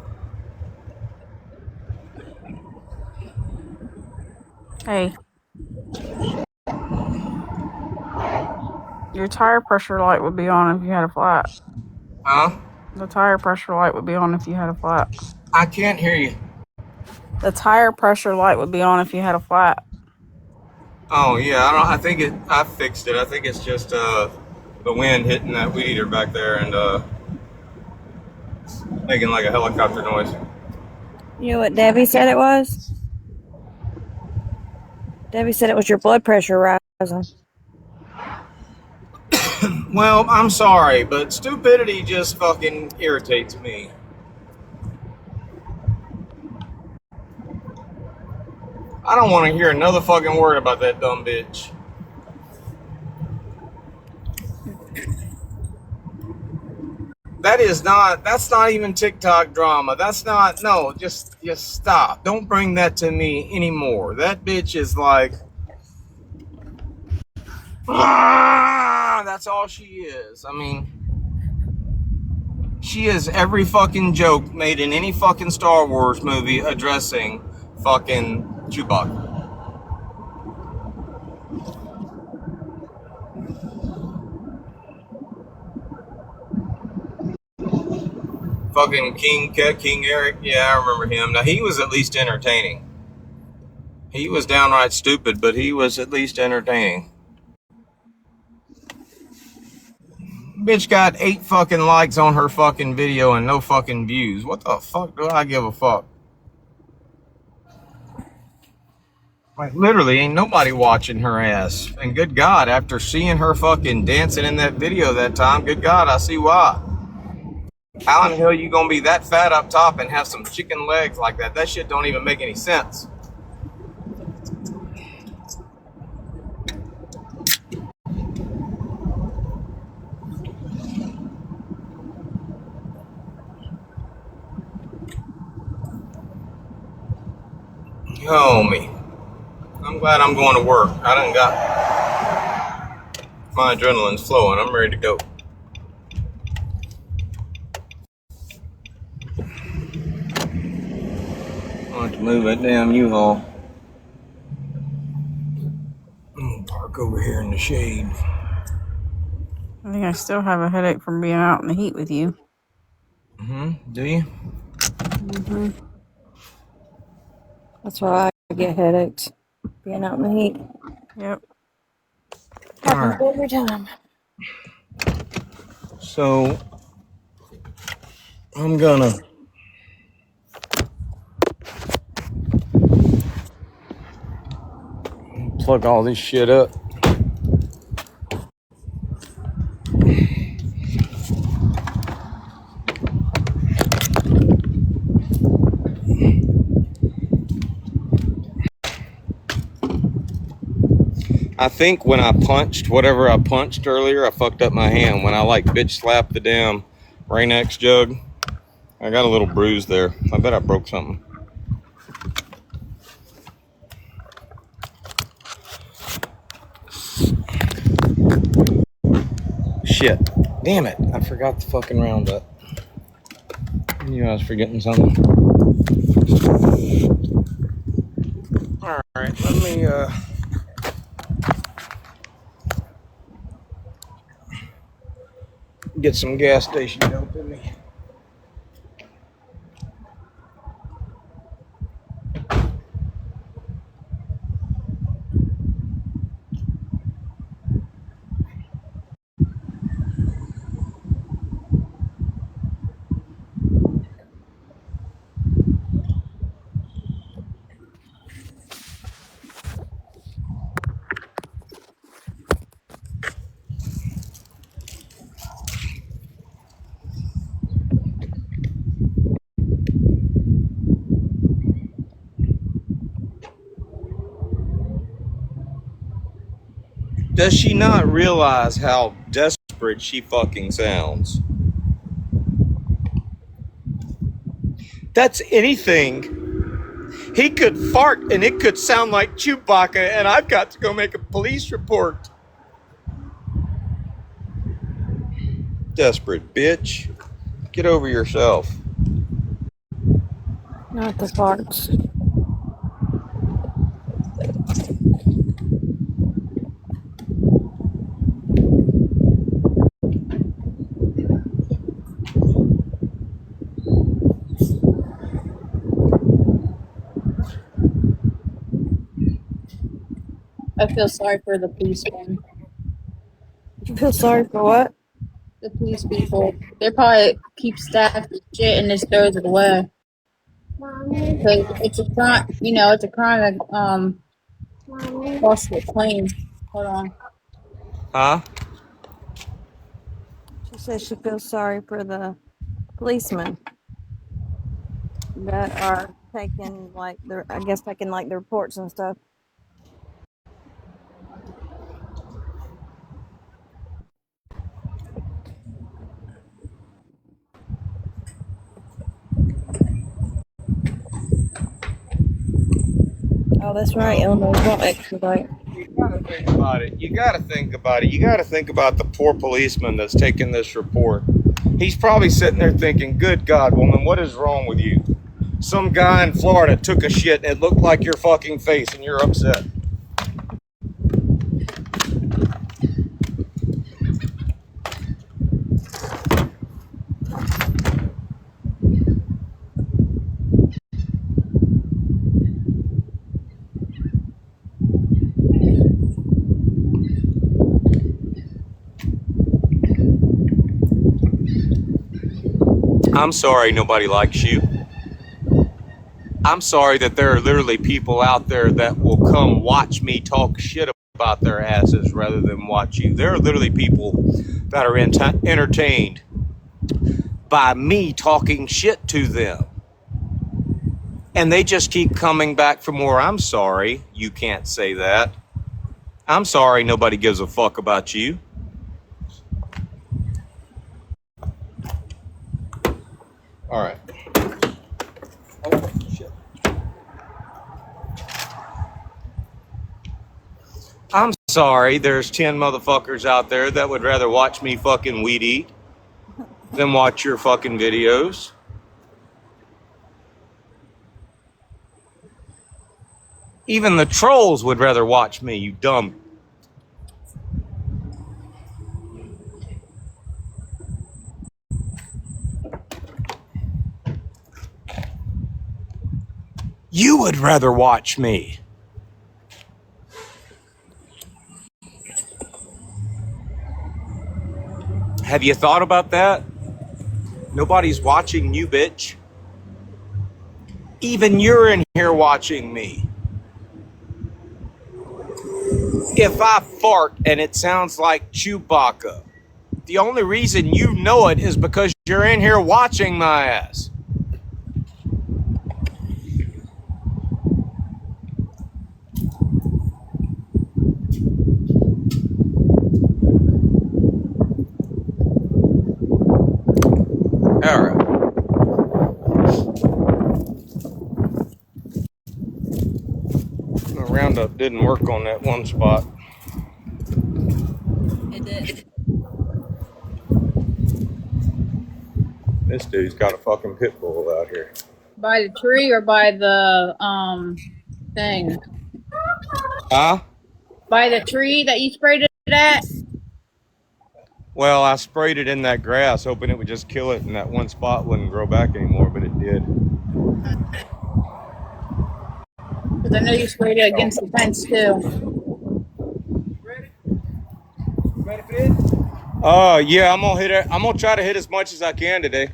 Hey, your tire pressure light would be on if you had a flat. Huh? The tire pressure light would be on if you had a flat. I can't hear you. The tire pressure light would be on if you had a flat. Oh, yeah, I fixed it. I think it's just, the wind hitting that weed eater back there and, making like a helicopter noise. You know what Debbie said it was? Debbie said it was your blood pressure rising. Well, I'm sorry, but stupidity just fucking irritates me. I don't want to hear another fucking word about that dumb bitch. That's not even TikTok drama. Just stop. Don't bring that to me anymore. That bitch is like, that's all she is. I mean, she is every fucking joke made in any fucking Star Wars movie addressing fucking Chewbacca. Fucking King Eric, yeah, I remember him. Now, he was at least entertaining. He was downright stupid, but he was at least entertaining. Bitch got 8 fucking likes on her fucking video and no fucking views. What the fuck do I give a fuck? Like, literally, ain't nobody watching her ass. And good God, after seeing her fucking dancing in that video that time, good God, I see why. How in the hell you gonna be that fat up top and have some chicken legs like that? That shit don't even make any sense. Oh, me. I'm glad I'm going to work. I done got my adrenaline's flowing. I'm ready to go. I have to move that damn U-Haul. I'm gonna park over here in the shade. I think I still have a headache from being out in the heat with you. Do you? That's why I get headaches. Being out in the heat. Yep. Happens every time. So, I'm gonna plug all this shit up. I think when I punched whatever I punched earlier, I fucked up my hand. When I like bitch slapped the damn Rain-X jug, I got a little bruise there. I bet I broke something. Shit. Damn it. I forgot the fucking roundup. I knew I was forgetting something. Alright, let me get some gas station dope in me. Does she not realize how desperate she fucking sounds? That's anything. He could fart and it could sound like Chewbacca, and I've got to go make a police report. Desperate bitch. Get over yourself. Not the farts. I feel sorry for the policemen. You feel sorry for what? The police people. They probably keep staff and shit and just throws it away. Because it's a crime, it's a crime that costs the claim. Hold on. Huh? She says she feels sorry for the policemen that are taking taking the reports and stuff. Oh, that's right. Illinois won't expedite. You gotta think about it. You gotta think about it. You gotta think about the poor policeman that's taking this report. He's probably sitting there thinking, good God, woman, what is wrong with you? Some guy in Florida took a shit and it looked like your fucking face and you're upset. I'm sorry nobody likes you. I'm sorry that there are literally people out there that will come watch me talk shit about their asses rather than watch you. There are literally people that are entertained by me talking shit to them. And they just keep coming back for more. I'm sorry you can't say that. I'm sorry nobody gives a fuck about you. All right. Oh, shit. I'm sorry there's 10 motherfuckers out there that would rather watch me fucking weed eat than watch your fucking videos. Even the trolls would rather watch me, you dumb. You would rather watch me. Have you thought about that? Nobody's watching you, bitch. Even you're in here watching me. If I fart and it sounds like Chewbacca, the only reason you know it is because you're in here watching my ass. All right. The Roundup didn't work on that one spot. It did. This dude's got a fucking pit bull out here. By the tree or by the thing? Huh? By the tree that you sprayed it at? Well, I sprayed it in that grass, hoping it would just kill it and that one spot wouldn't grow back anymore, but it did. Because I know you sprayed it against the fence too. Yeah, I'm gonna hit it. I'm gonna try to hit as much as I can today.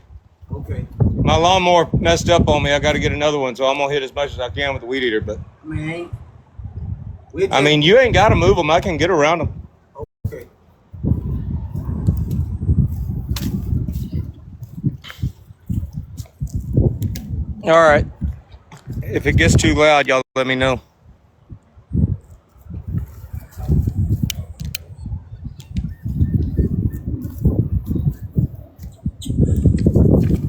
Okay. My lawnmower messed up on me. I got to get another one, so I'm gonna hit as much as I can with the weed eater. But I mean, you ain't got to move them. I can get around them. Okay. All right. If it gets too loud, y'all let me know.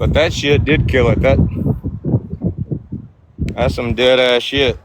But that shit did kill it. That's some dead ass shit.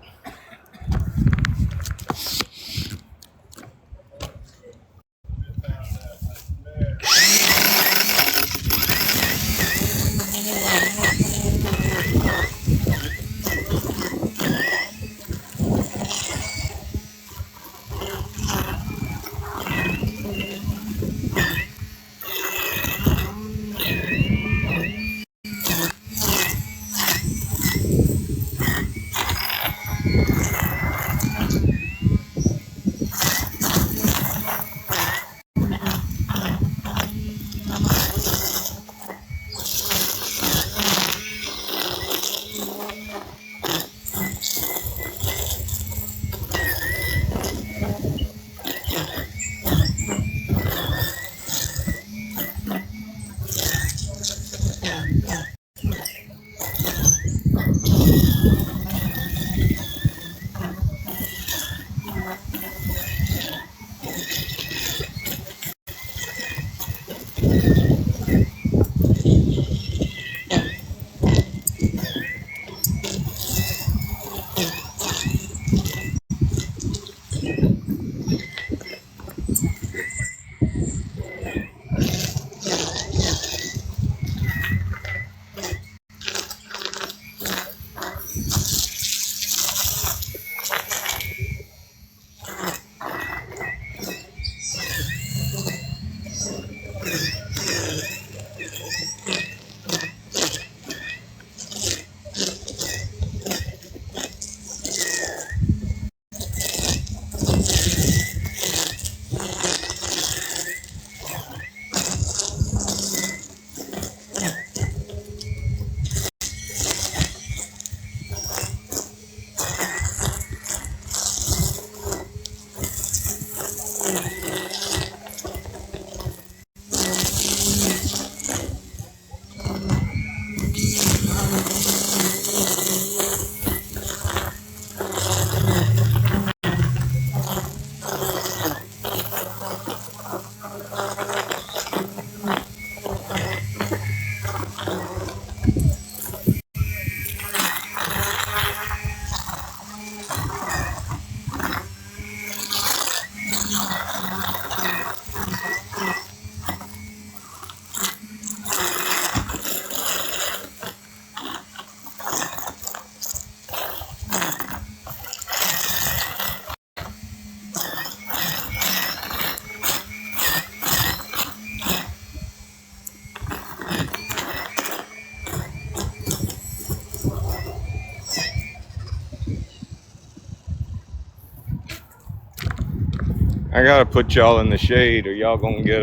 I gotta put y'all in the shade or y'all gonna get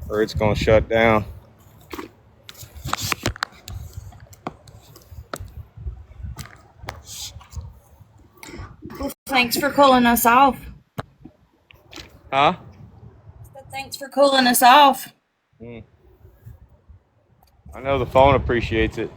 or it's gonna shut down. Well, thanks for cooling us off. Huh? Thanks for cooling us off. I know the phone appreciates it.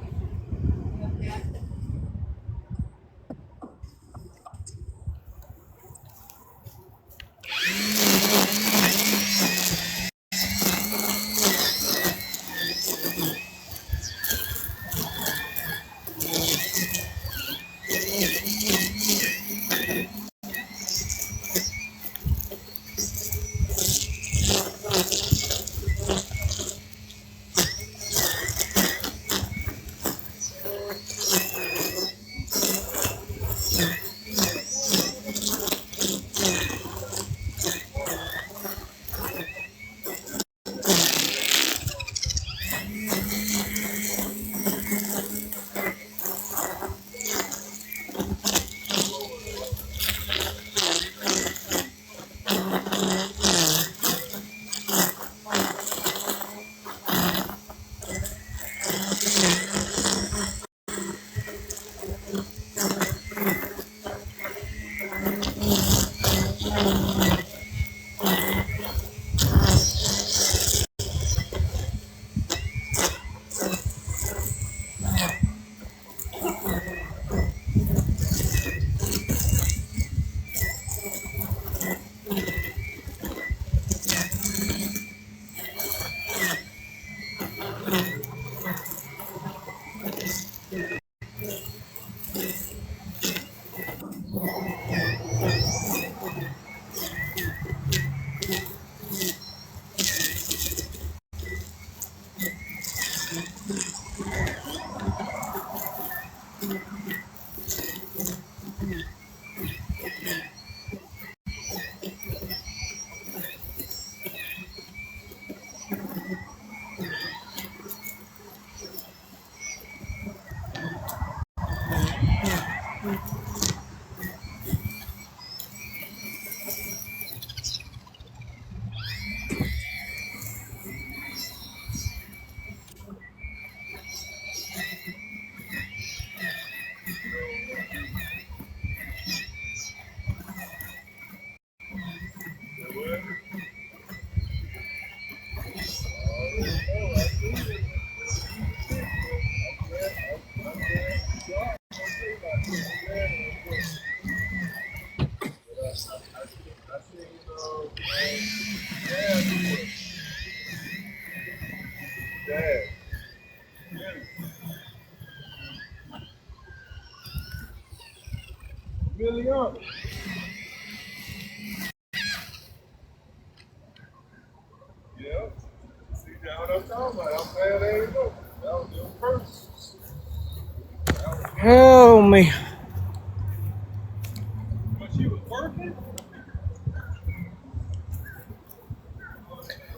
Oh me.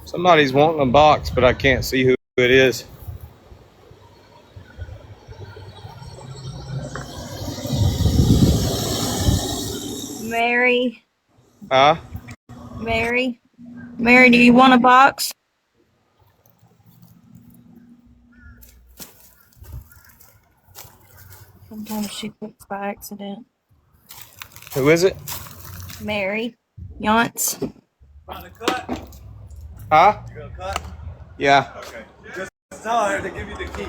Somebody's wanting a box, but I can't see who it is. Mary, Huh? Mary, Mary, do you want a box? Sometimes she cooks by accident. Who is it? Mary, Yance. Huh? You gonna cut? Yeah. Okay. Just tell her to give you the key.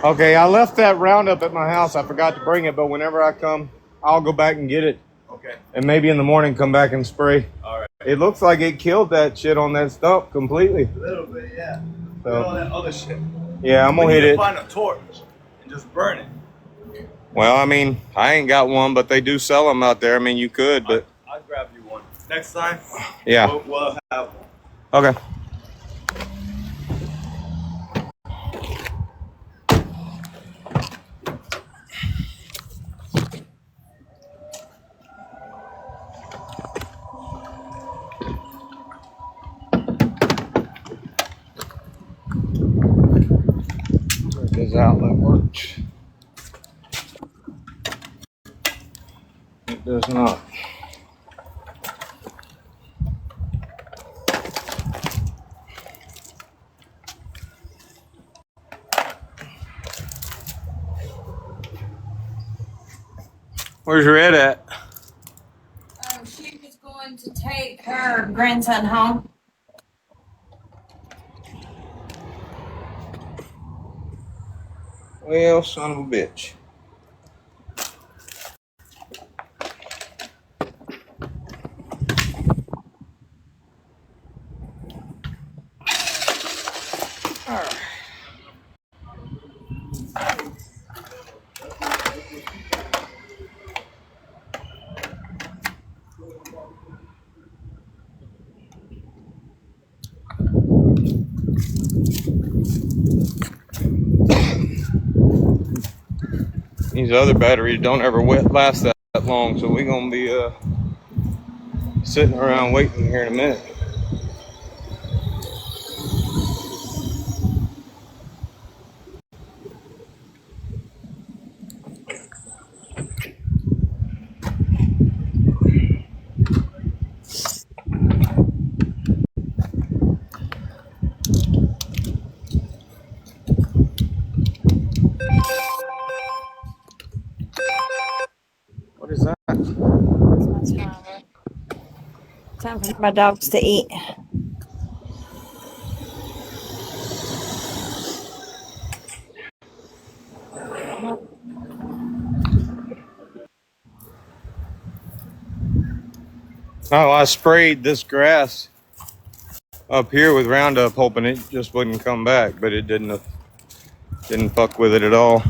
Okay, I left that Roundup at my house. I forgot to bring it, but whenever I come, I'll go back and get it. Okay. And maybe in the morning come back and spray. All right. It looks like it killed that shit on that stump completely. A little bit, yeah. So, Put all that other shit. yeah, I'm gonna We hit need to it. find a torch and just burn it. Well, I mean, I ain't got one, but they do sell them out there. I mean, you could, but I'll grab you one. Next time, yeah. we'll have one. Okay. This outlet works. It does not. Where's your head at? She was going to take her grandson home. Well, son of a bitch. These other batteries don't ever last that long, so we're gonna be sitting around waiting here in a minute. What is that? That's my timer. Time for my dogs to eat. Oh, I sprayed this grass up here with Roundup, hoping it just wouldn't come back, but it didn't fuck with it at all.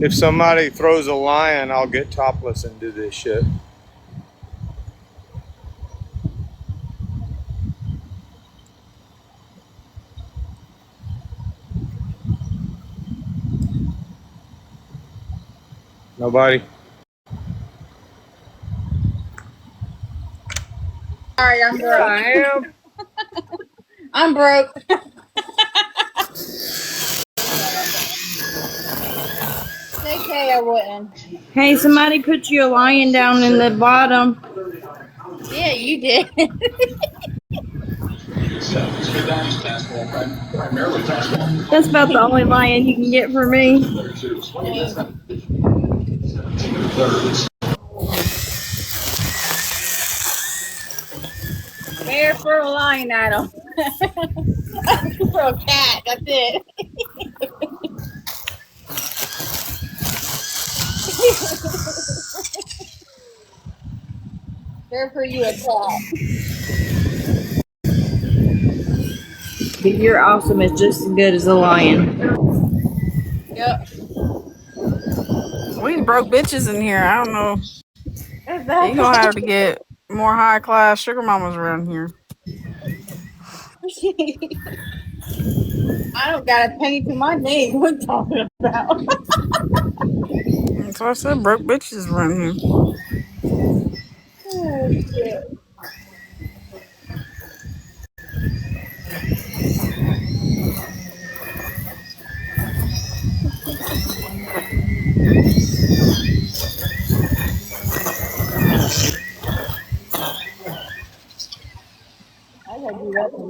If somebody throws a lion, I'll get topless and do this shit. Nobody? Alright, I'm Yeah, broke. I am. I'm broke. JK, I wouldn't. Hey, somebody put you a lion down in the bottom. Yeah, you did. That's about the only lion you can get for me. Bear for a lion at him. For a cat, that's it. Bear for you a cat. But you're awesome. It's just as good as a lion. Yep. We broke bitches in here. I don't know. You gonna have to get more high class sugar mamas around here. I don't got a penny to my name. What you talking about? That's what I said. Broke bitches around here. Oh shit.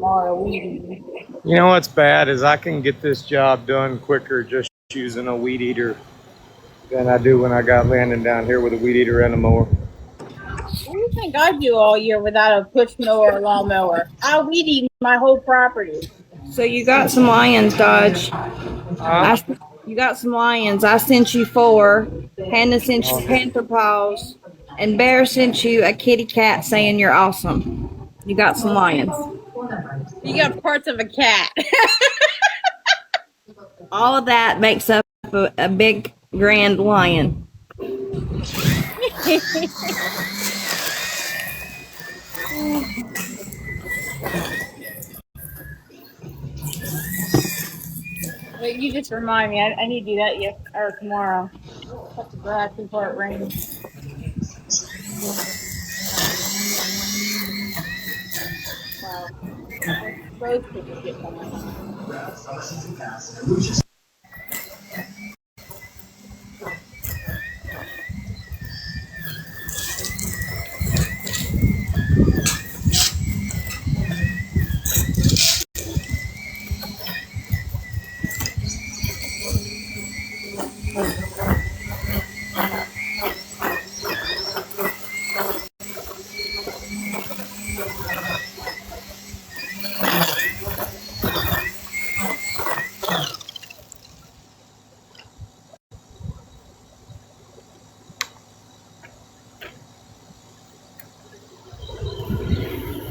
tomorrow weed eating. You know what's bad is I can get this job done quicker just using a weed eater than I do when I got Landon down here with a weed eater and a mower. What do you think I do all year without a push mower or lawnmower? I weed eat my whole property. So you got some lions, Dodge. You got some lions. I sent you 4. Hannah sent you panther paws. And Bear sent you a kitty cat saying you're awesome. You got some lions. You got parts of a cat. All of that makes up a big grand lion. Wait, you just remind me. I need to do that or tomorrow. Cut the grass before it rains. Wow. Those people get done.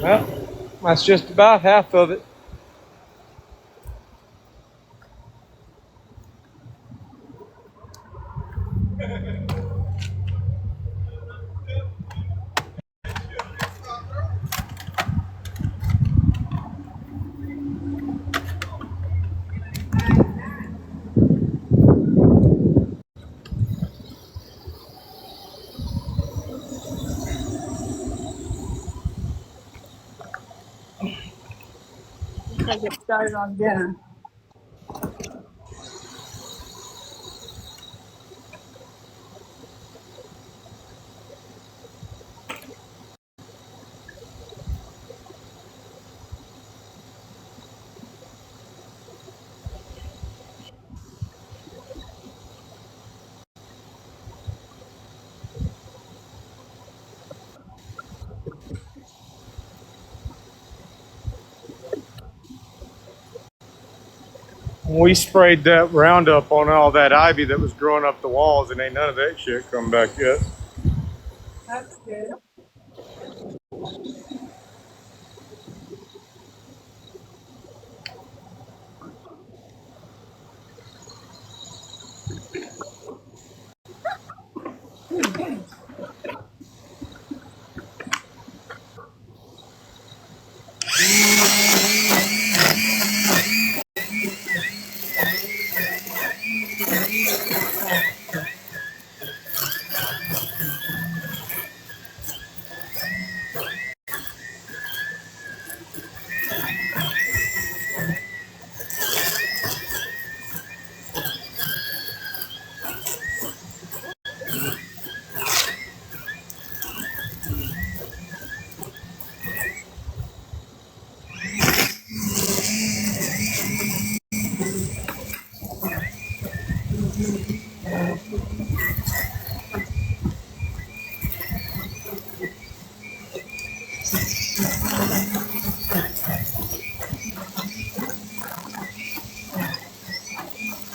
Well, that's just about half of it. I get started on dinner. We sprayed that Roundup on all that ivy that was growing up the walls, and ain't none of that shit come back yet. That's good.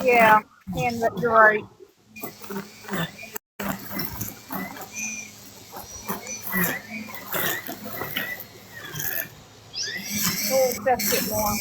Yeah, and you're right. We'll accept it more.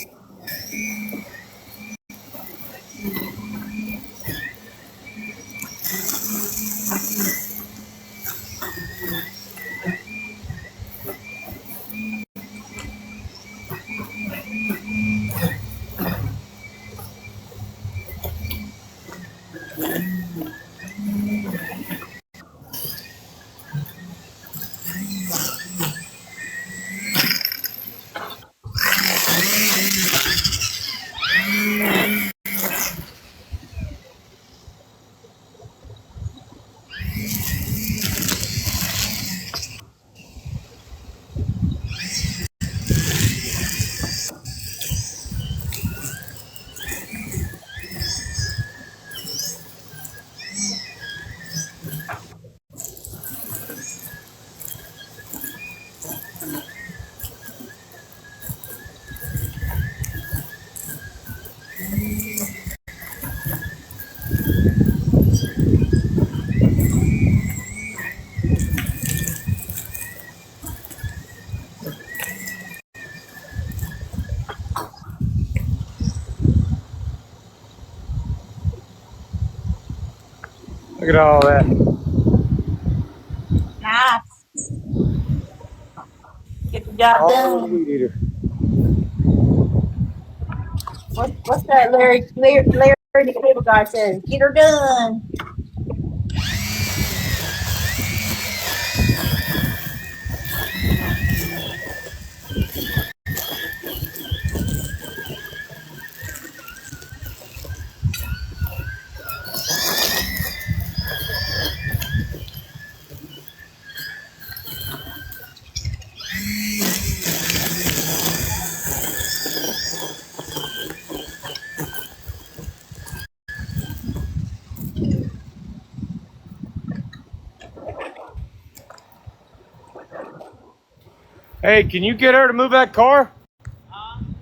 Look at all that. Nice. Get the job All over the done. weed eater. What's that Larry the cable guy says? Get her done. Hey, can you get her to move that car?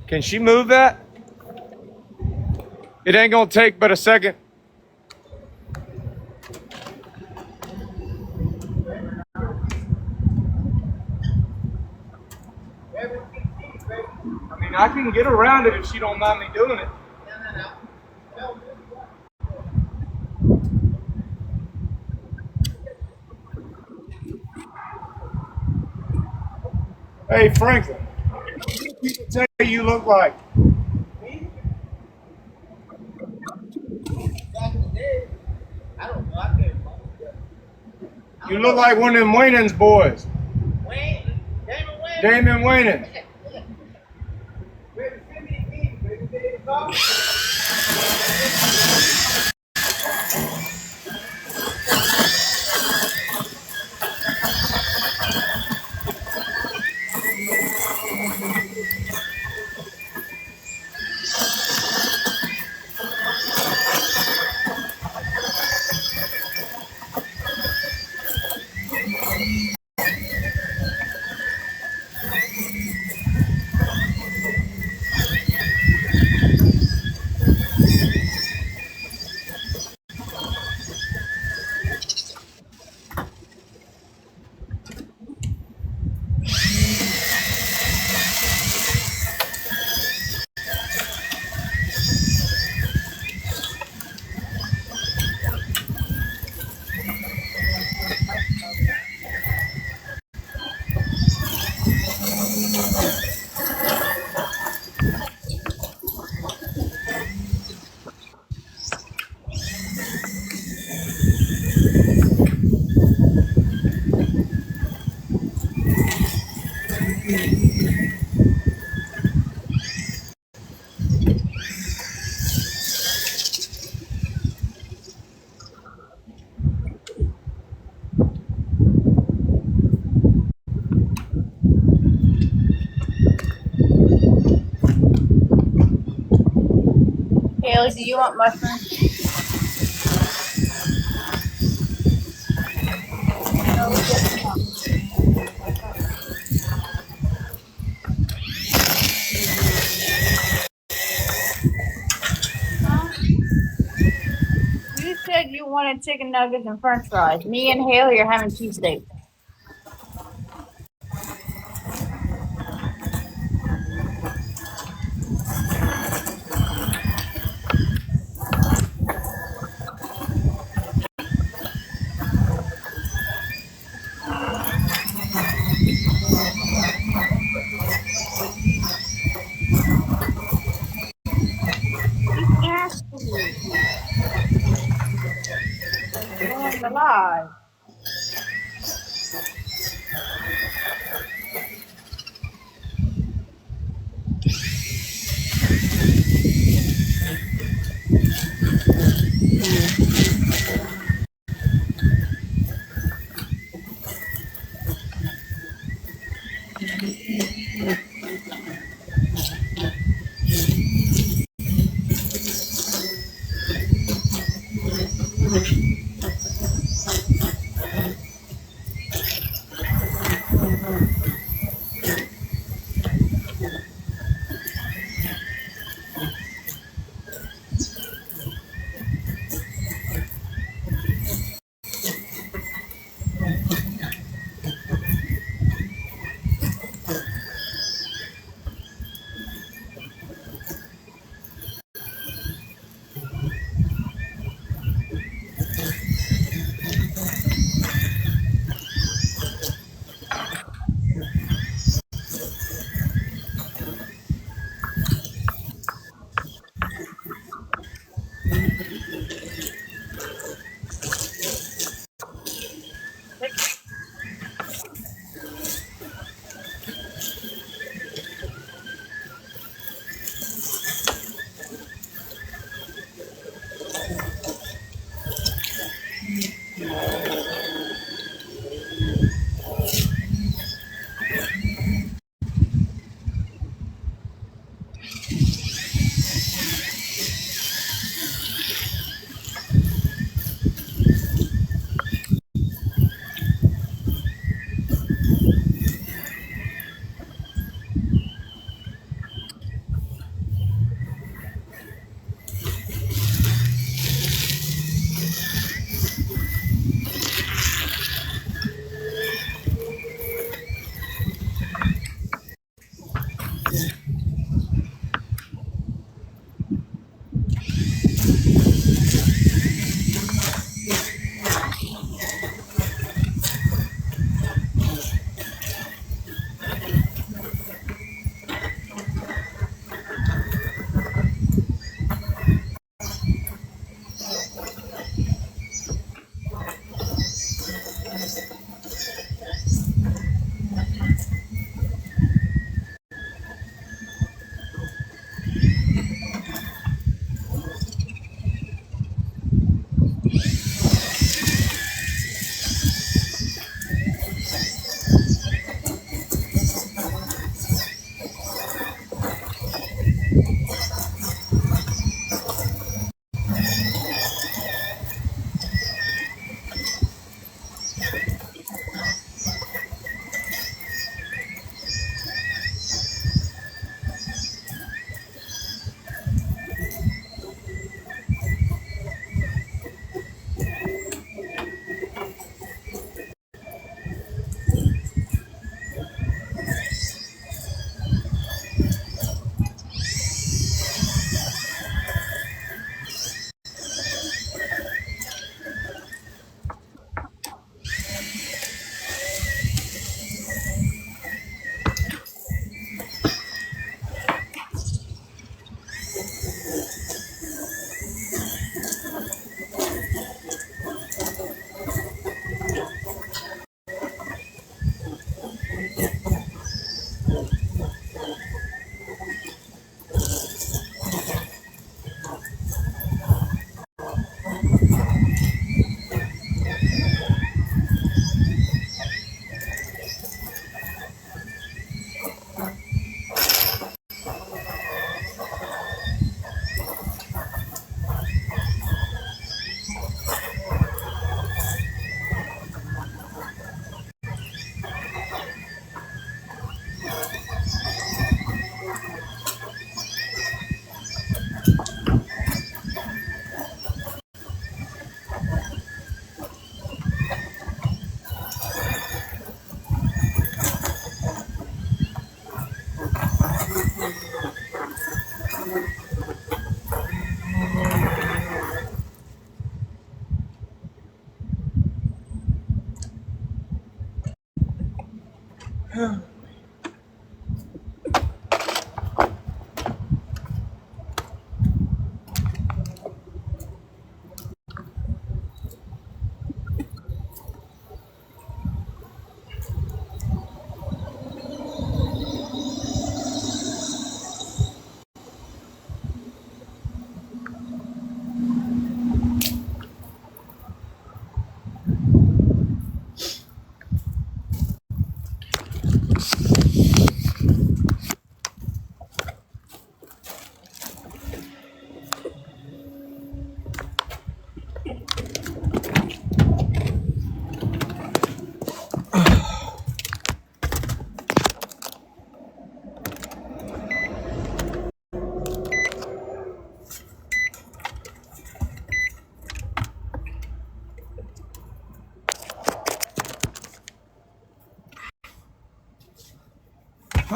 Can she move that? It ain't gonna take but a second. I mean, I can get around it if she don't mind me doing it. Hey, Franklin, what do people tell you look like? You look like one of them Wayne's boys. Damon Wayne. Haley, do you want mushrooms? You said you wanted chicken nuggets and french fries. Me and Haley are having cheesesteak. Nasty. Ruined the live.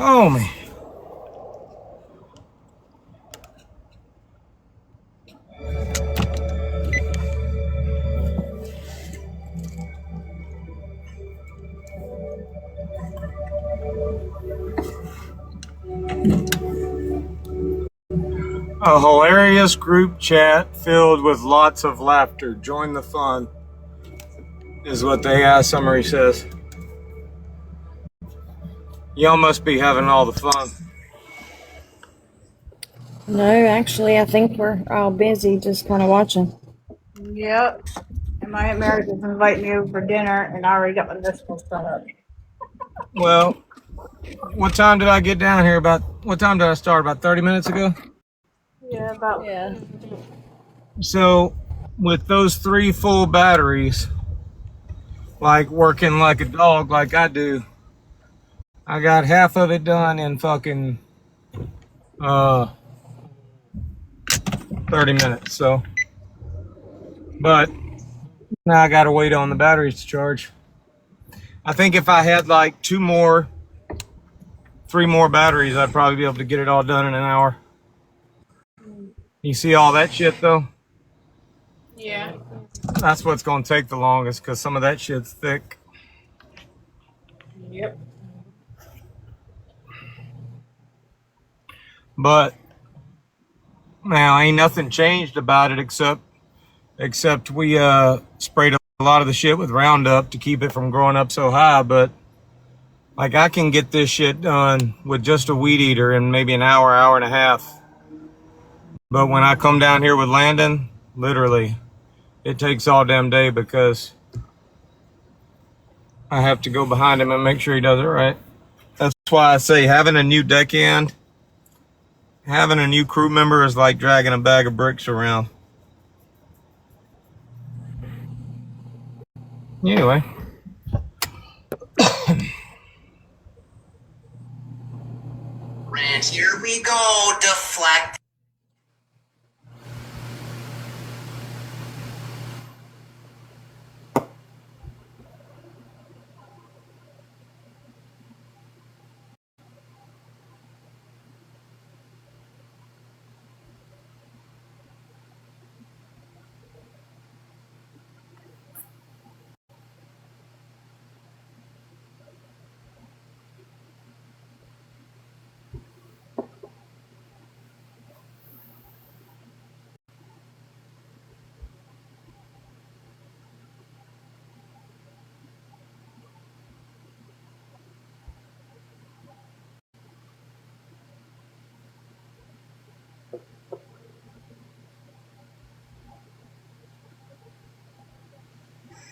Oh, man. A hilarious group chat filled with lots of laughter. Join the fun, is what the AI summary says. Y'all must be having all the fun. No, actually, I think we're all busy just kind of watching. Yep. And my Aunt Mary just invited me over for dinner, and I already got my vegetables cut up. Well, what time did I get down here? What time did I start? About 30 minutes ago? Yeah, about. Yeah. So, with those 3 full batteries, like working like a dog like I do, I got half of it done in fucking 30 minutes. So, but now I gotta wait on the batteries to charge. I think if I had like 3 more batteries, I'd probably be able to get it all done in an hour. You see all that shit though? Yeah. That's what's gonna take the longest, because some of that shit's thick. Yep. But now ain't nothing changed about it except we sprayed a lot of the shit with Roundup to keep it from growing up so high. But like, I can get this shit done with just a weed eater in maybe an hour, hour and a half. But when I come down here with Landon, literally, it takes all damn day, because I have to go behind him and make sure he does it right. That's why I say having a new deckhand, having a new crew member is like dragging a bag of bricks around. Anyway. Ranch, here we go, deflect.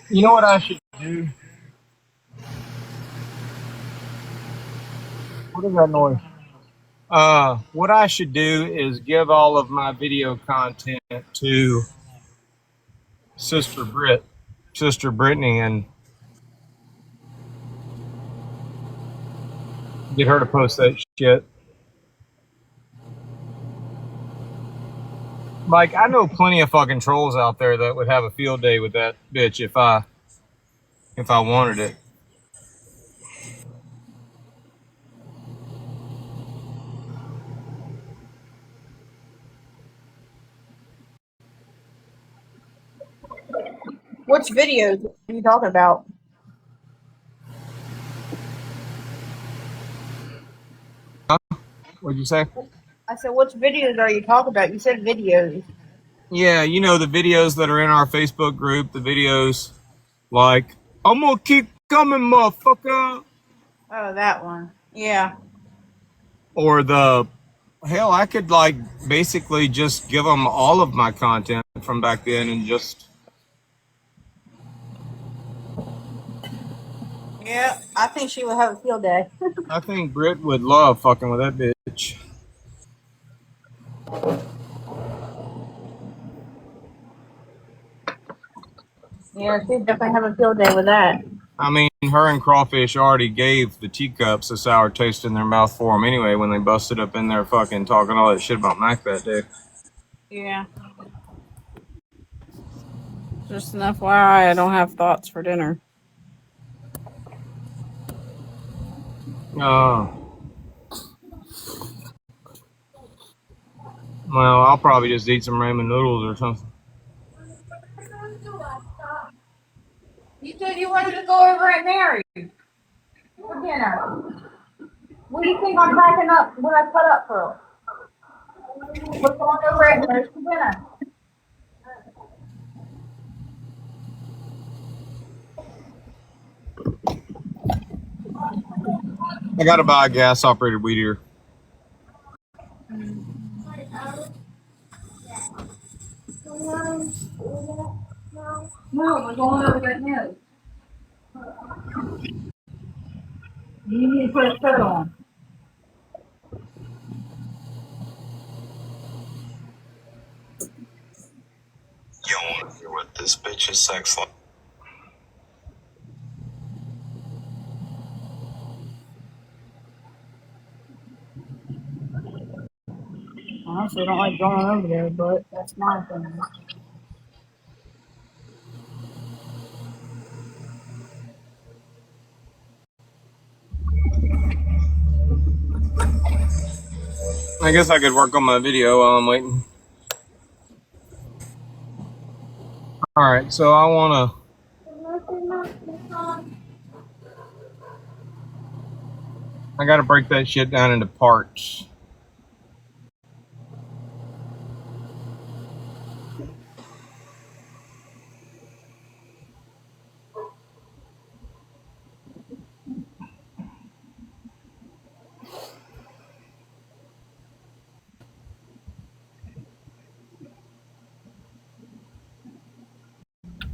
You know what I should do? What is that noise? What I should do is give all of my video content to Sister Brittany, and get her to post that shit. Like, I know plenty of fucking trolls out there that would have a field day with that bitch if I wanted it. Which videos are you talking about? Huh? What'd you say? I said, which videos are you talking about? You said videos. Yeah, you know, the videos that are in our Facebook group, the videos like, I'm gonna keep coming, motherfucker. Oh, that one. Yeah. Or hell, I could like basically just give them all of my content from back then and just. Yeah, I think she would have a field day. I think Britt would love fucking with that bitch. Yeah, she'd definitely have a field day with that. I mean, her and Crawfish already gave the teacups a sour taste in their mouth for them anyway when they busted up in there fucking talking all that shit about Mac that day. Yeah. Just an FYI, I don't have thoughts for dinner. Oh. Well, I'll probably just eat some ramen noodles or something. You said you wanted to go over at Mary for dinner. What do you think I'm packing up? What I put up for? We're going over it. There's the winner. I gotta buy a gas operated weed eater. No, we're going over it now. You need to put a shirt on. You don't want to hear what this bitch's sex like. I honestly don't like going over there, but that's my opinion. I guess I could work on my video while I'm waiting. Alright, so I gotta break that shit down into parts.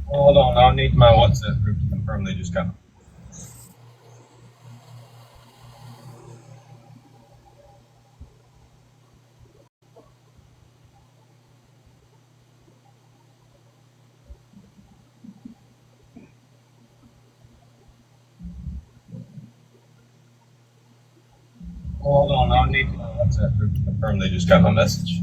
Hold on, I'll need my WhatsApp group to confirm they just got me. Hold on, I'll need my WhatsApp group to confirm they just got my message.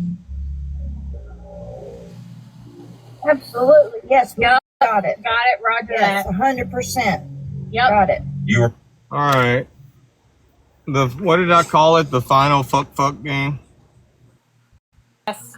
Absolutely. Yes, we Yep. got it. Got it, roger Yes, that. 100%. Yep. Got it. You were alright. What did I call it? The final fuck game? Yes.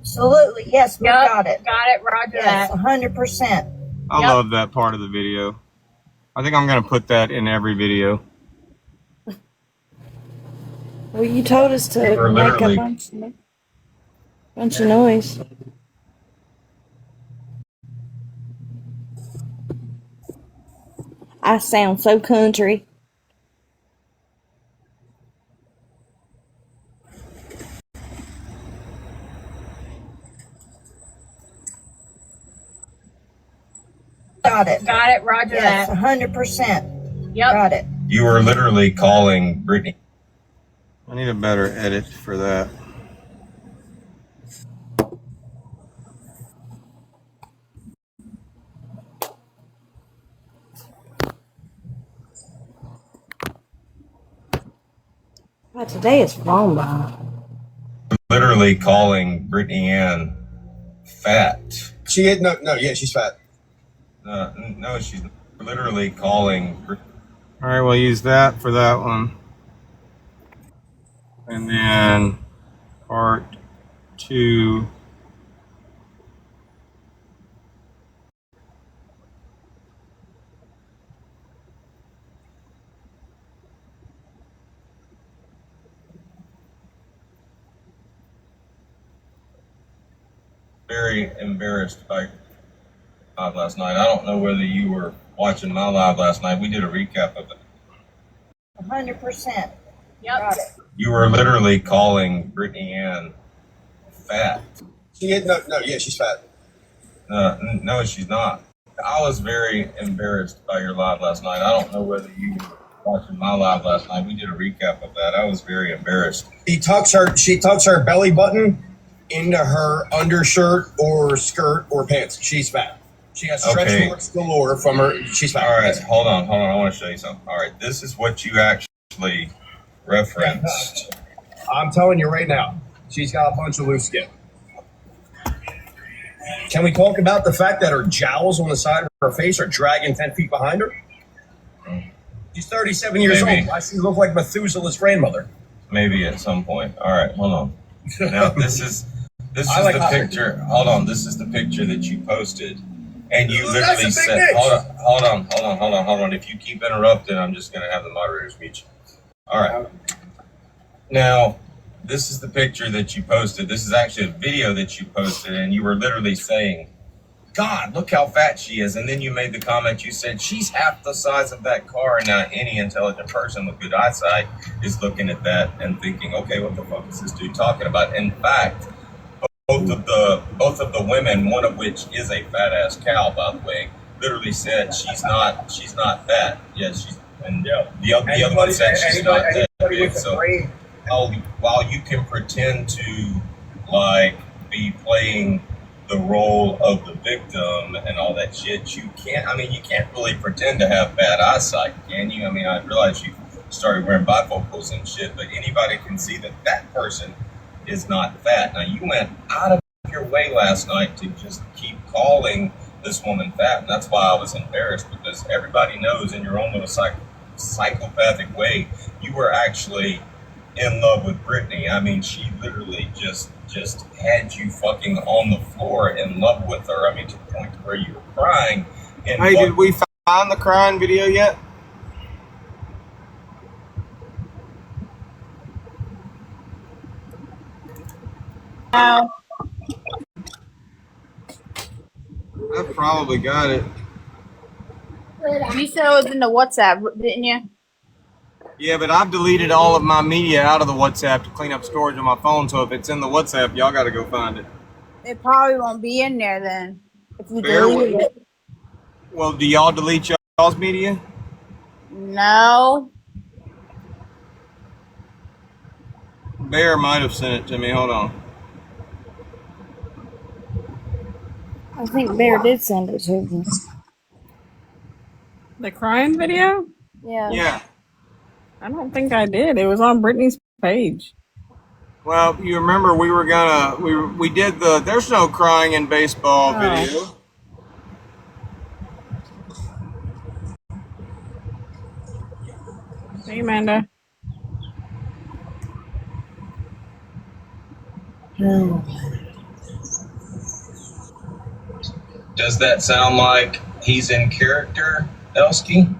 Absolutely. Yes, we Yep. got it. Got it, roger Yes, that. 100%. I Yep. love that part of the video. I think I'm gonna put that in every video. Well, you told us to Or make a literally. bunch of noise. I sound so country. Got it. Got it, roger Yes, that. 100%. Yep. Got it. You were literally calling Brittany. I need a better edit for that. Wow, today is flown by. Literally calling Brittany Ann fat. She ain't yeah, she's fat. No, she's literally calling. All right, we'll use that for that one. And then part 2. Very embarrassed by live last night. I don't know whether you were watching my live last night. We did a recap of it. 100%. Yep. Got it. You were literally calling Brittany Ann fat. She ain't yeah, she's fat. No, she's not. I was very embarrassed by your live last night. I don't know whether you were watching my live last night. We did a recap of that. I was very embarrassed. She tucks her belly button into her undershirt or skirt or pants. She's fat. She has stretch marks galore from her. She's fat. All right, hold on. I want to show you something. All right, this is what you actually referenced. I'm telling you right now, she's got a bunch of loose skin. Can we talk about the fact that her jowls on the side of her face are dragging 10 feet behind her? She's 37 years Maybe. old. Why she look like Methuselah's grandmother? Maybe at some point. All right, hold on. Now this is like the hot picture. Hold on, this is the picture that you posted, and you Ooh, that's literally a big said, bitch. hold on. If you keep interrupting, I'm just gonna have the moderators mute you. All right. Now, this is the picture that you posted. This is actually a video that you posted, and you were literally saying, God, look how fat she is. And then you made the comment, you said, she's half the size of that car. And now any intelligent person with good eyesight is looking at that and thinking, okay, what the fuck is this dude talking about? In fact, both of the women, one of which is a fat ass cow, by the way, literally said she's not fat. Yes, and the other one said she's not that big. So while you can pretend to like be playing the role of the victim and all that shit, you can't really pretend to have bad eyesight, can you? I mean, I realize you started wearing bifocals and shit, but anybody can see that that person is not fat. Now, you went out of your way last night to just keep calling this woman fat, and that's why I was embarrassed, because everybody knows in your own little psychopathic way, you were actually in love with Brittany. I mean, she literally just had you fucking on the floor in love with her. I mean, to the point to where you were crying. And Hey, did we find the crying video yet? No. I probably got it. You said it was in the WhatsApp, didn't you? Yeah, but I've deleted all of my media out of the WhatsApp to clean up storage on my phone. So if it's in the WhatsApp, y'all got to go find it. It probably won't be in there then. If you Bear deleted with- it. Well, do y'all delete y'all's media? No. Bear might have sent it to me. Hold on. I think Bear did send it to me. The crying video? Yeah. Yeah. I don't think I did. It was on Brittany's page. Well, you remember we did the There's No Crying in Baseball video. Hey, Amanda. does that sound like he's in character, Elsky?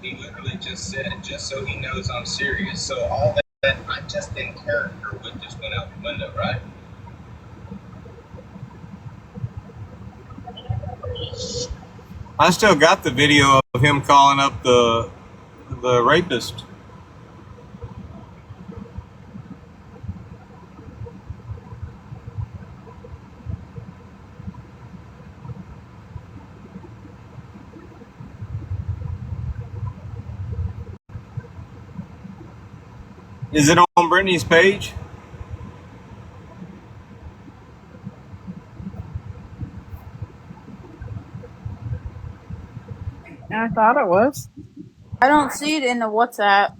He literally just said, just so he knows I'm serious. So all that I'm just in character would just went out the window, right? I still got the video of him calling up the rapist. Is it on Brittany's page? I thought it was. I don't see it in the WhatsApp.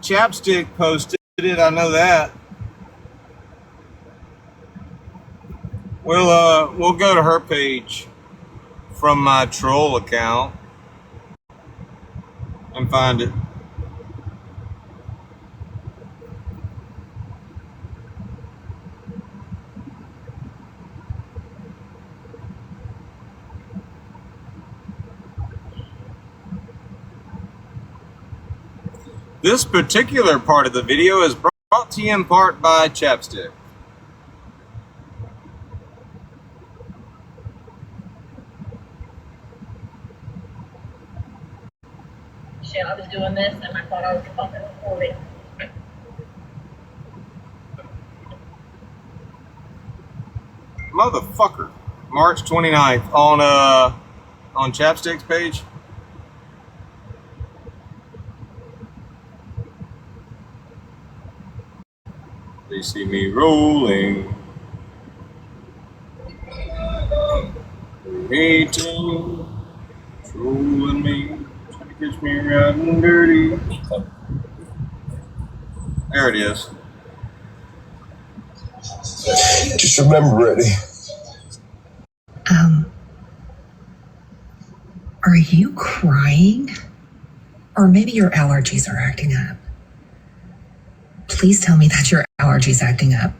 Chapstick posted it. I know that. We'll go to her page from my troll account and find it. This particular part of the video is brought to you in part by Chapstick. Shit, I was doing this and I thought I was fucking recording. Motherfucker. March 29th on Chapstick's page. They see me rolling. 18, trolling me, trying to catch me riding dirty. There it is. Just remember, Brittany, you crying? Or maybe your allergies are acting up. Please tell me that your allergies acting up.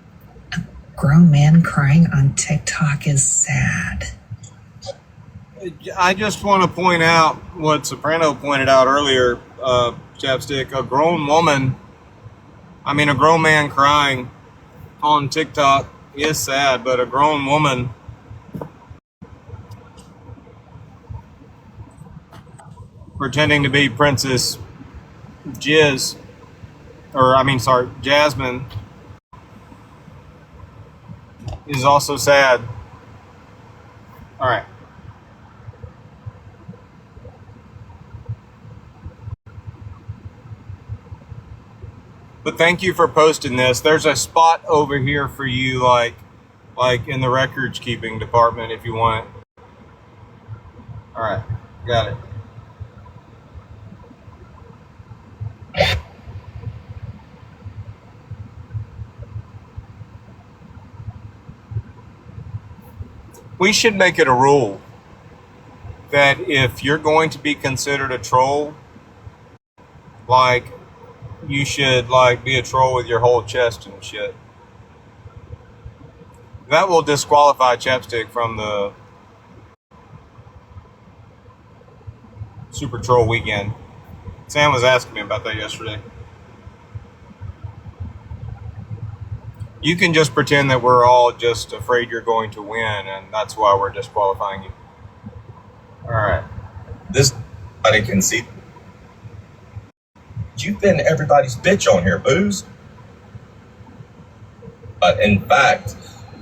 A grown man crying on TikTok is sad. I just want to point out what Soprano pointed out earlier, Chapstick. A grown man crying on TikTok is sad, but a grown woman pretending to be Princess Jasmine is also sad. All right. But thank you for posting this. There's a spot over here for you, like in the records keeping department, if you want it. All right, got it. We should make it a rule that if you're going to be considered a troll, like, you should, like, be a troll with your whole chest and shit. That will disqualify Chapstick from the Super Troll Weekend. Sam was asking me about that yesterday. You can just pretend that we're all just afraid you're going to win, and that's why we're disqualifying you. All right. This body can see. You've been everybody's bitch on here, Booze. In fact,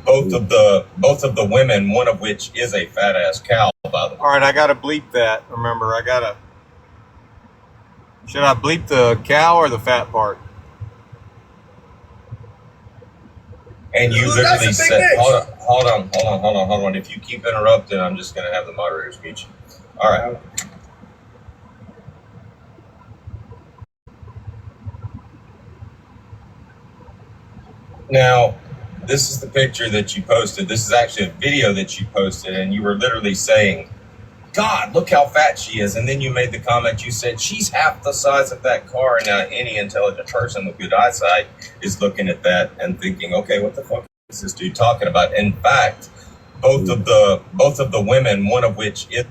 both of the women, one of which is a fat ass cow, by the way. All right, I gotta bleep that. Remember, should I bleep the cow or the fat part? And you literally said, hold on. If you keep interrupting, I'm just gonna have the moderators mute you. All right. Now, this is the picture that you posted. This is actually a video that you posted, and you were literally saying, God, look how fat she is. And then you made the comment, you said, she's half the size of that car. And now any intelligent person with good eyesight is looking at that and thinking, okay, what the fuck is this dude talking about? In fact, both of the women, one of which is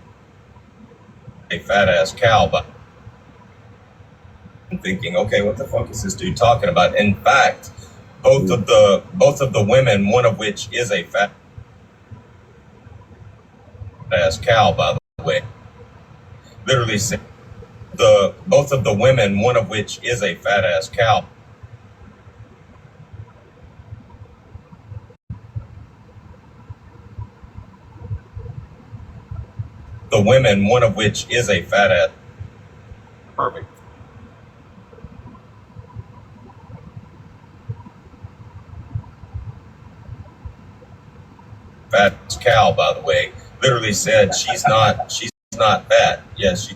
a fat ass cow, but I'm thinking, okay, what the fuck is this dude talking about? In fact, both of the women, one of which is a fat ass cow, by the way, literally said both of the women, one of which is a fat ass cow. The women, one of which is a fat ass. Perfect. Fat cow, by the way, literally said she's not fat. Yes, she.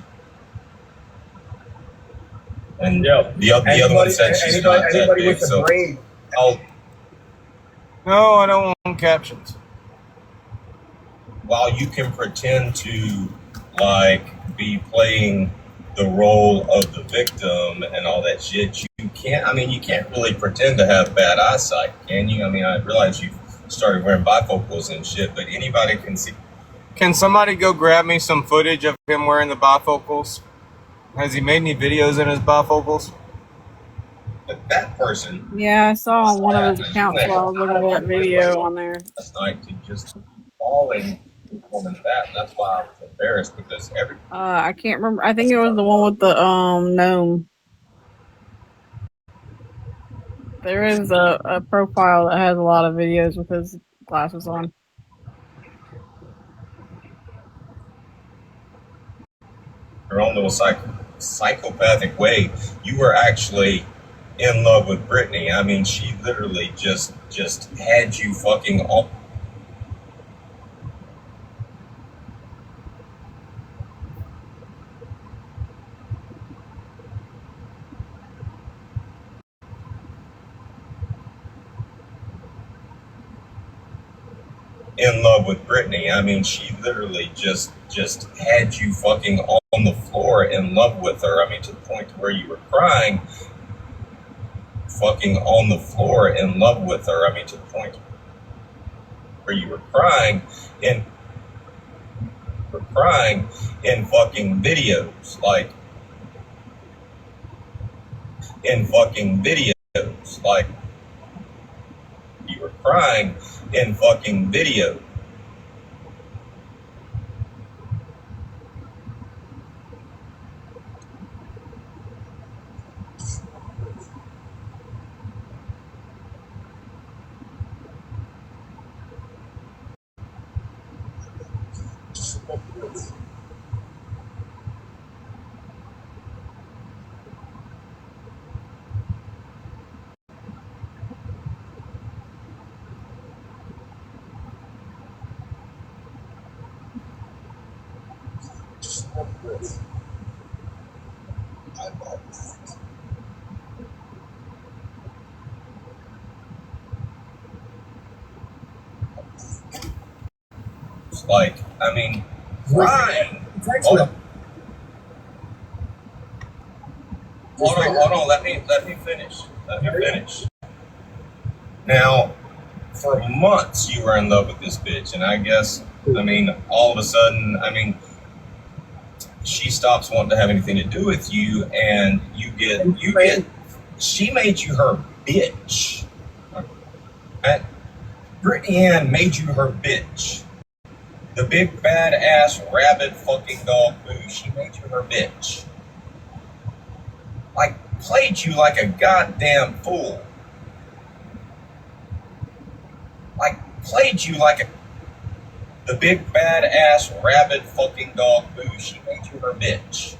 And the other one said she's not that big. So, no, I don't want captions. While you can pretend to be playing the role of the victim and all that shit, you can't really pretend to have bad eyesight, can you? I mean, I realize you've started wearing bifocals and shit, but anybody can see. Can somebody go grab me some footage of him wearing the bifocals? Has he made any videos in his bifocals? But that person. Yeah, I saw on one of his accounts while I was looking at that video on there. Last night to just calling woman that. That's why I was embarrassed because I can't remember. I think it was the one with the gnome. There is a profile that has a lot of videos with his glasses on. Your own little psychopathic way. You were actually in love with Brittany. I mean, she literally just had you fucking all. in love with Brittany. I mean, she literally just had you fucking on the floor in love with her. I mean, to the point where you were crying, fucking on the floor in love with her. I mean, to the point where you were crying in fucking videos, like in fucking videos, like you were crying in fucking videos. Like, I mean, crying. Hold on. Let me finish. Now, for months you were in love with this bitch, and I guess, I mean, all of a sudden, I mean, she stops wanting to have anything to do with you, and she made you her bitch. Brittany Ann made you her bitch. The big bad ass rabid fucking dog boo, she made you her bitch. Like, played you like a goddamn fool. Like, played you like the big bad ass rabid fucking dog boo, she made you her bitch.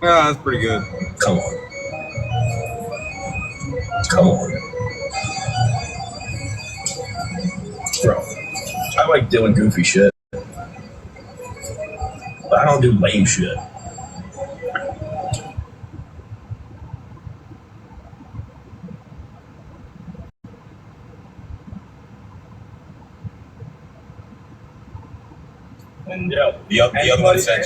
Yeah, that's pretty good. Come on. Bro, I like doing goofy shit, but I don't do lame shit. And the other one said,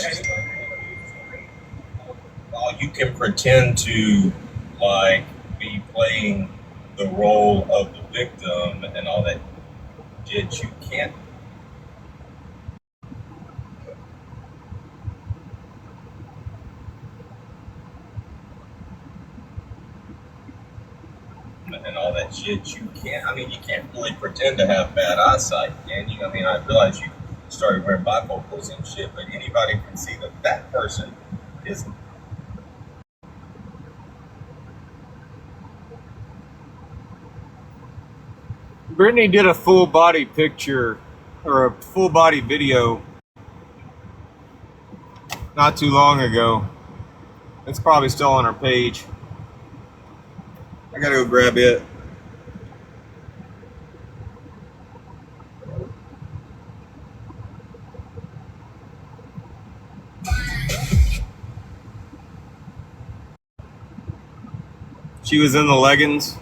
well, you can pretend to, like, be playing the role of the victim and all that shit. You can't. And all that shit, you can't. I mean, you can't really pretend to have bad eyesight, can you? I mean, I realize you started wearing bifocals and shit, but anybody can see that person is. Brittany did a full body picture or a full body video not too long ago. It's probably still on her page. I gotta go grab it. She was in the leggings.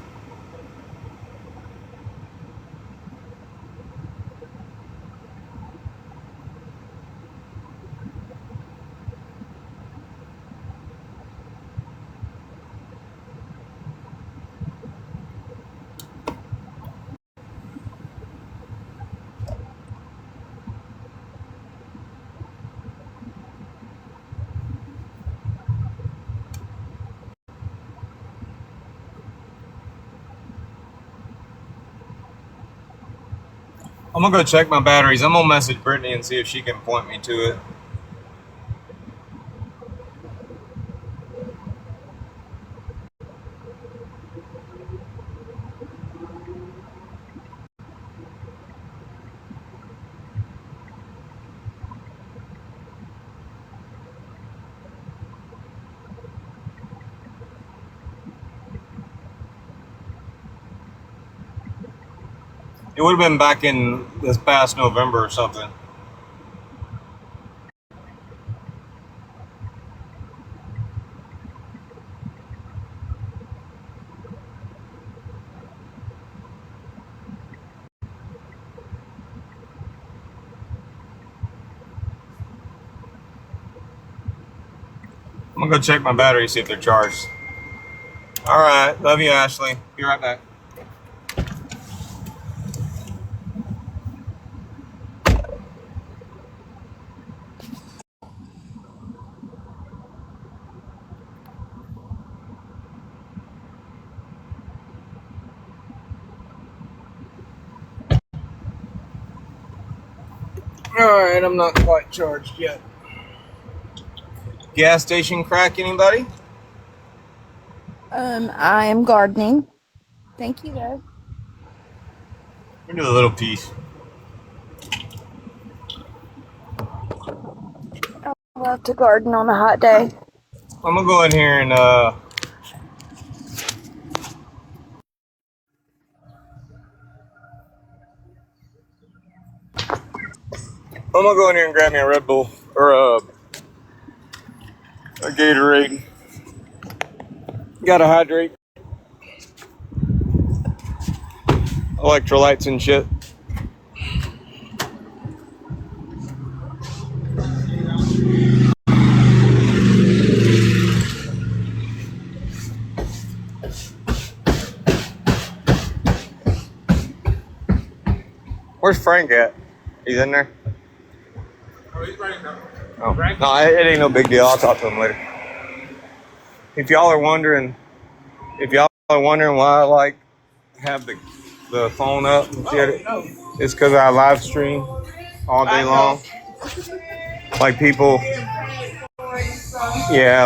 I'm gonna go check my batteries. I'm gonna message Brittany and see if she can point me to it. It would have been back in this past November or something. I'm gonna go check my battery, see if they're charged. All right, love you, Ashley. Be right back. All right, I'm not quite charged yet. Gas station crack, anybody? I am gardening. Thank you, though. We do a little piece. I love to garden on a hot day. I'm gonna go in here and grab me a Red Bull or a Gatorade. Gotta hydrate. Electrolytes and shit. Where's Frank at? He's in there? Oh, he's right now. Oh. No, it ain't no big deal. I'll talk to him later. If y'all are wondering why I like have the phone up and shit, it's because I live stream all day long. Like people, yeah,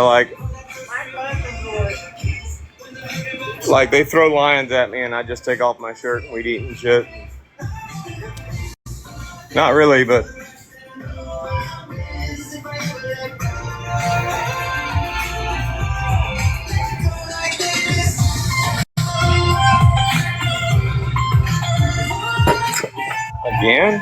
like they throw lions at me and I just take off my shirt and we'd eat and shit. Not really, but again?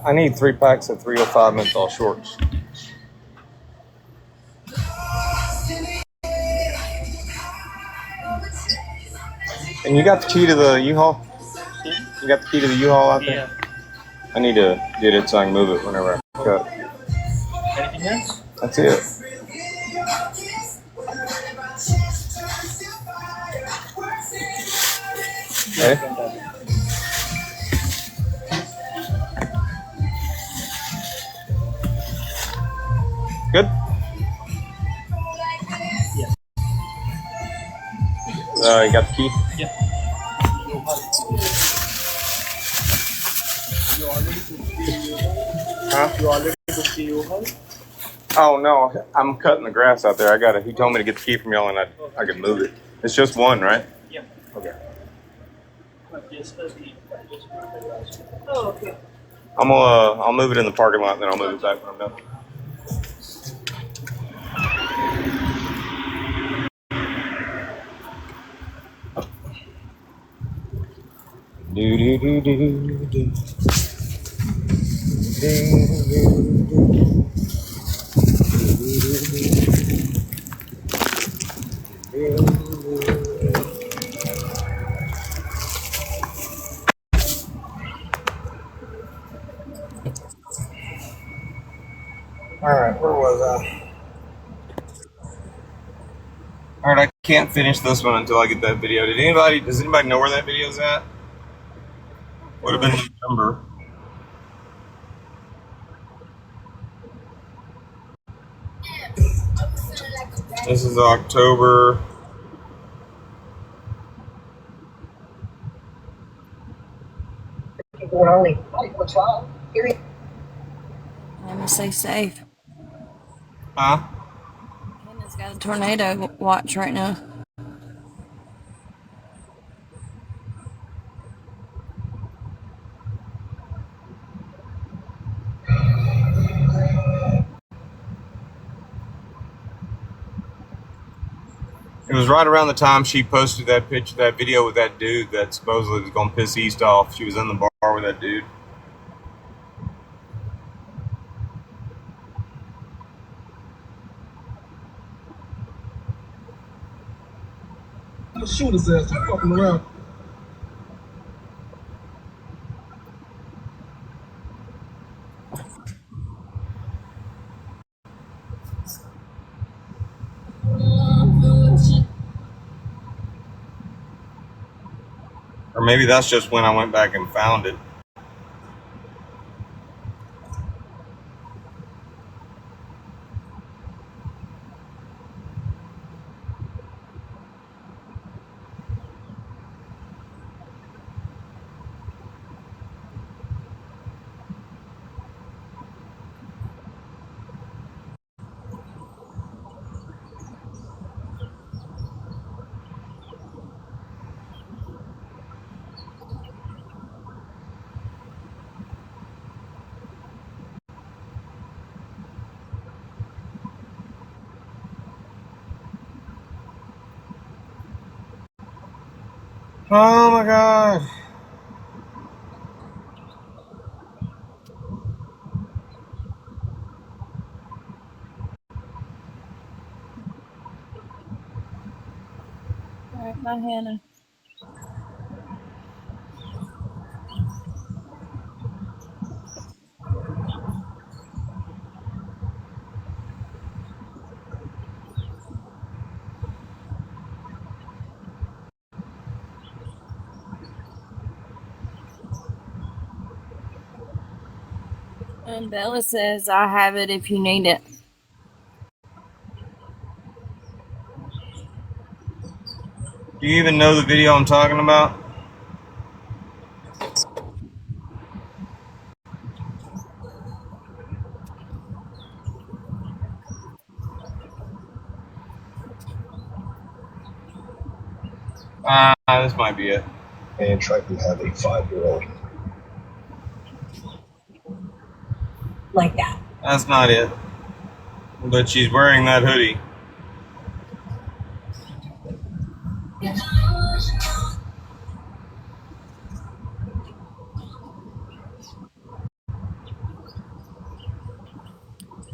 I need 3 packs of 305 menthol shorts. And you got the key to the U-Haul? You got the key to the U-Haul out there? Yeah. I need to get it so I can move it whenever I cut. Anything else? That's it. Okay. Good? Yeah. You got the key? Yeah. Huh? You already took the U-Haul? Oh no, I'm cutting the grass out there. He told me to get the key from y'all and I could move it. It's just one, right? Yeah. Okay. Oh, okay. I'll move it in the parking lot and then I'll move it back when I'm done. Do do do do do. Alright, where was I? Alright, I can't finish this one until I get that video. Does anybody know where that video's at? Would have been November. This is October. I'm gonna stay safe. Huh? Kenna's got a tornado watch right now. It was right around the time she posted that picture, that video with that dude that supposedly was going to piss East off. She was in the bar with that dude. Shoot his ass for fucking around. Or maybe that's just when I went back and found it. Oh my god. All right, bye, Hannah. And Bella says, I have it if you need it. Do you even know the video I'm talking about? This might be it. And try to have a 5-year-old. Like that. That's not it. But she's wearing that hoodie.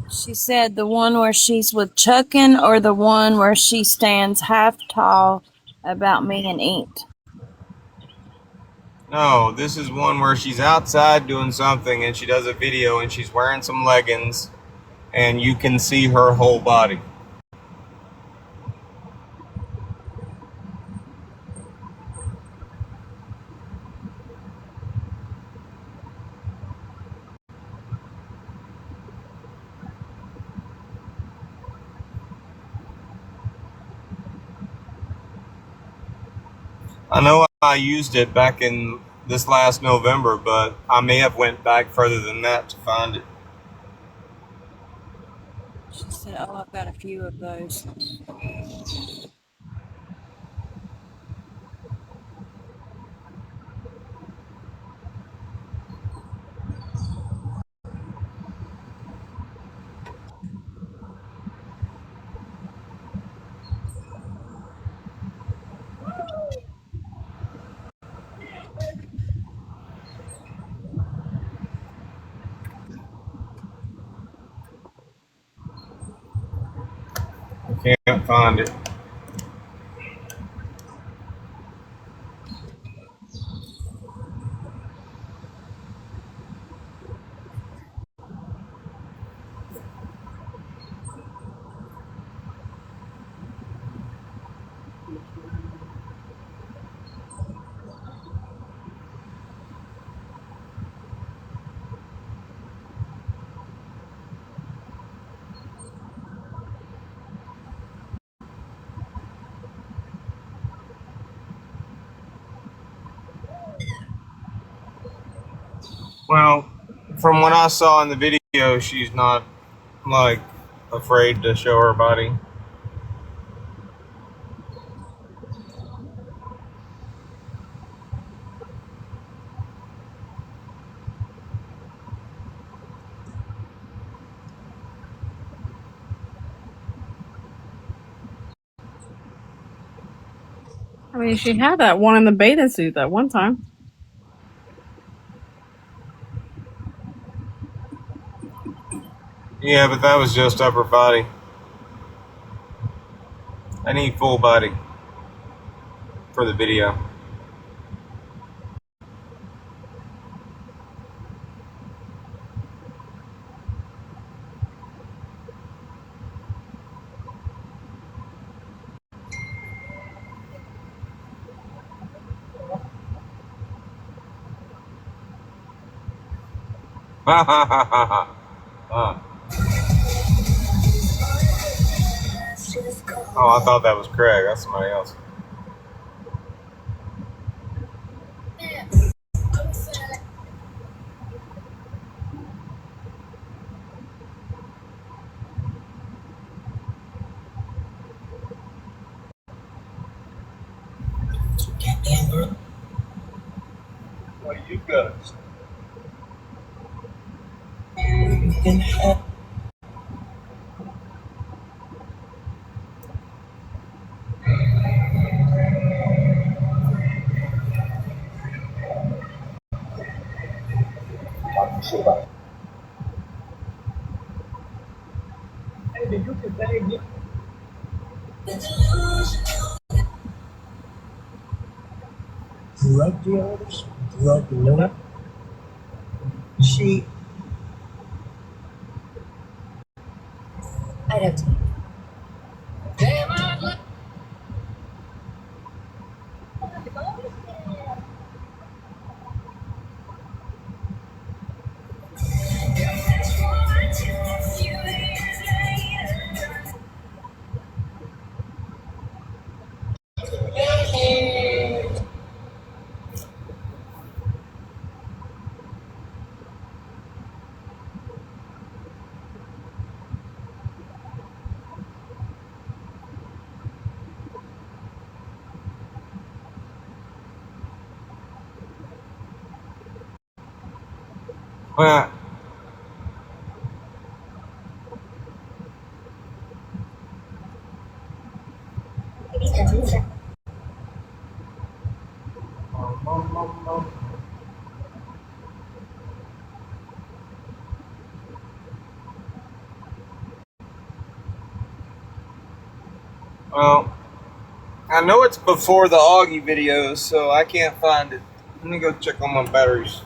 She said the one where she's with Chuckin or the one where she stands half tall about me and eat. No, this is one where she's outside doing something and she does a video and she's wearing some leggings and you can see her whole body. I know I used it back in this last November, but I may have went back further than that to find it. She said, oh, I've got a few of those. I can't find it. Well, from what I saw in the video, she's not, like, afraid to show her body. I mean, she had that one in the bathing suit that one time. Yeah, but that was just upper body. I need full body for the video. Ha ha ha ha ha. Oh, I thought that was Craig. That's somebody else. What do you got? Drug dealers, drug lord. She. I'd have to. Well, well, I know it's before the Augie videos, so I can't find it. Let me go check on my batteries.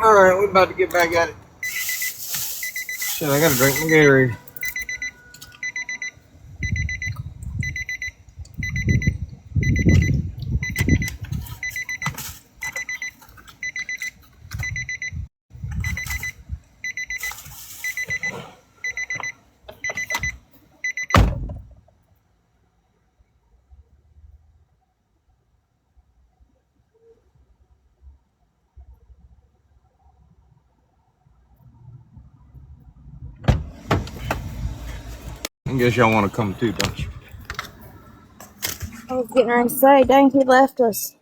All right, we're about to get back at it. Shit, I gotta drink my Gatorade. I guess y'all want to come too, don't you? I was getting ready to say, dang, he left us.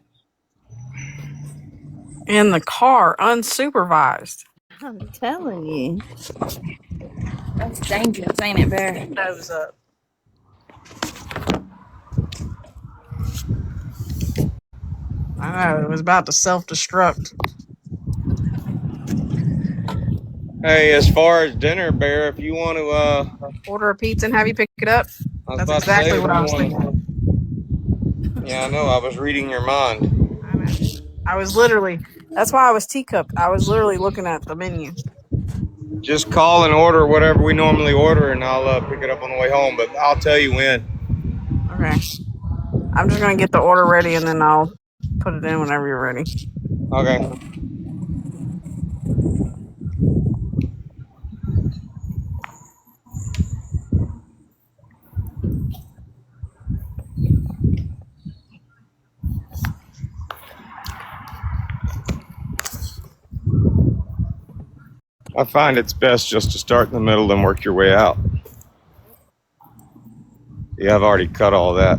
In the car, unsupervised. I'm telling you. That's dangerous, ain't it, Bear? Nose up. I know, it was about to self-destruct. Hey, as far as dinner, Bear, if you want to, Order a pizza and have you pick it up? I was That's about to say, exactly if what I you was want thinking. to. Yeah, I know. I was reading your mind. I know. I was literally, that's why I was teacupped. I was literally looking at the menu. Just call and order whatever we normally order, and I'll pick it up on the way home. But I'll tell you when. Okay. I'm just going to get the order ready, and then I'll put it in whenever you're ready. Okay. I find it's best just to start in the middle and work your way out. Yeah, I've already cut all that.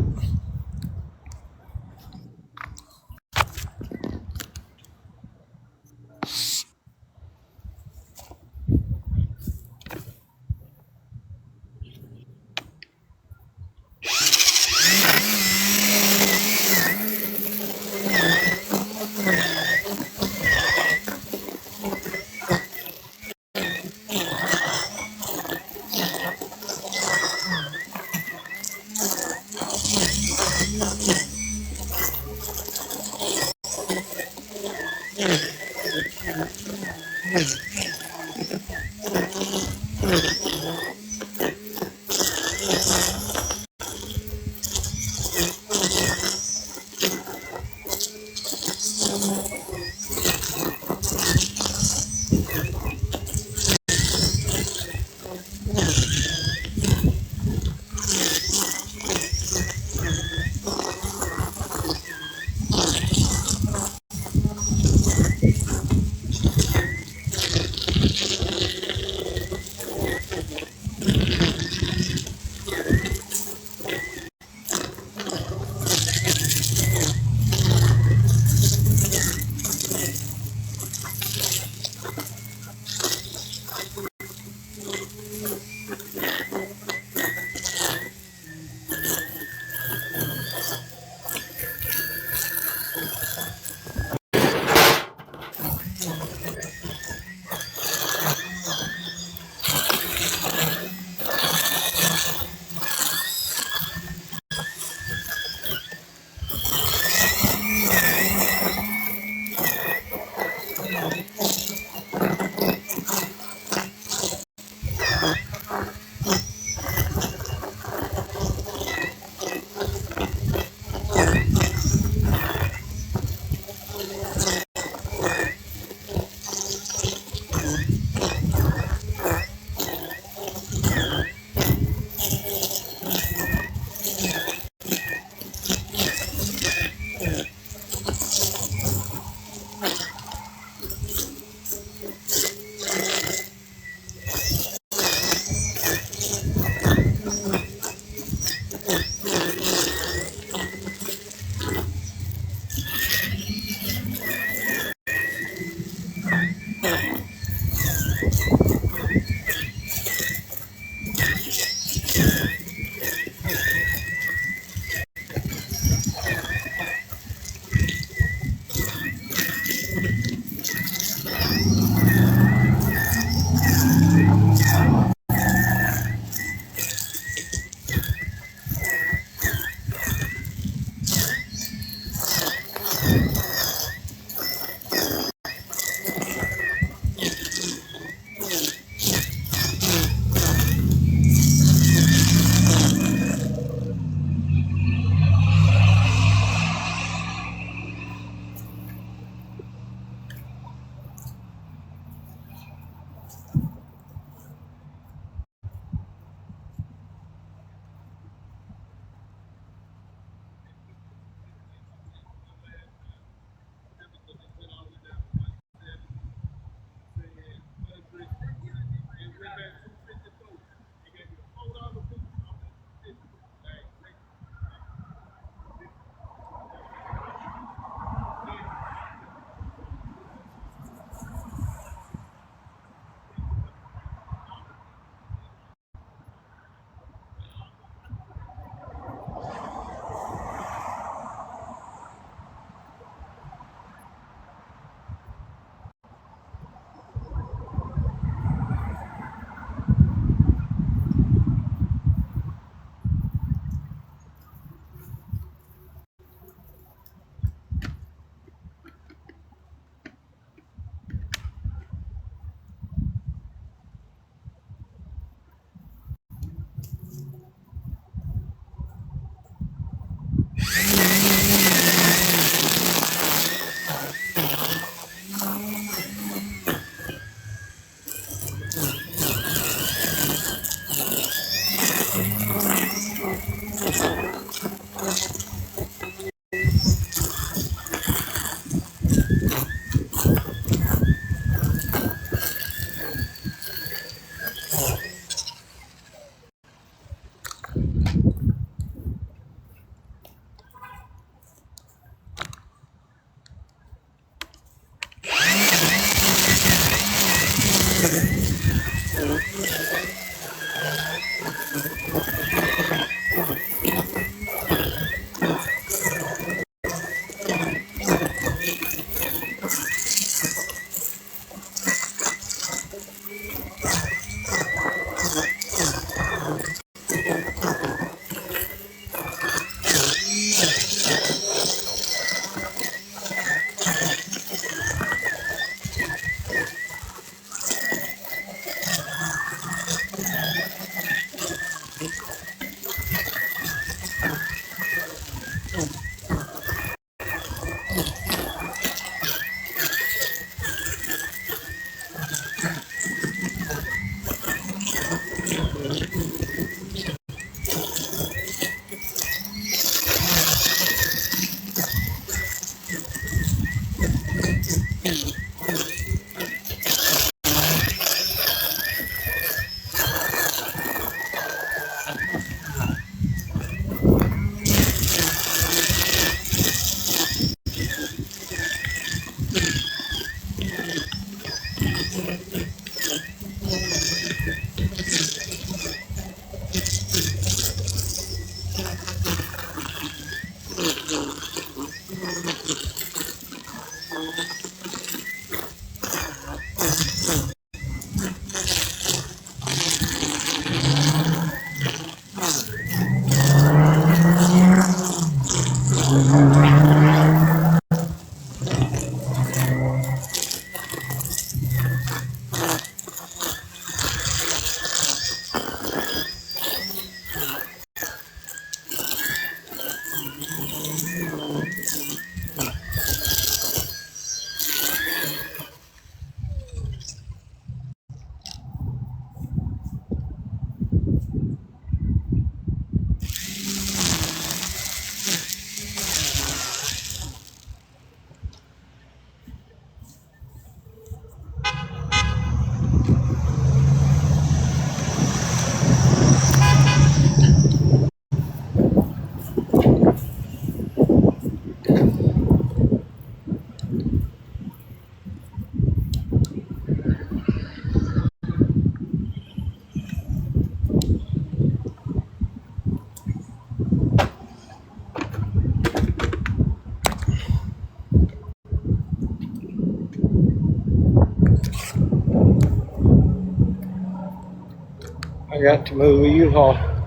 I got to move a U-Haul.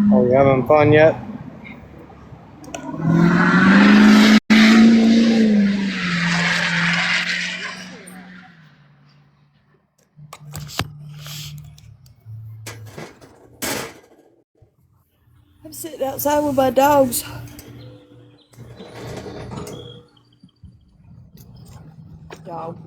Are we having fun yet? I'm sitting outside with my dogs. Dog.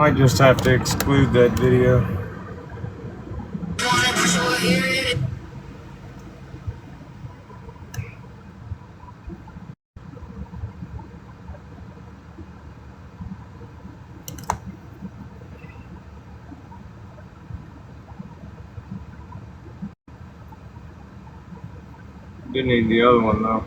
Might just have to exclude that video. Didn't need the other one though.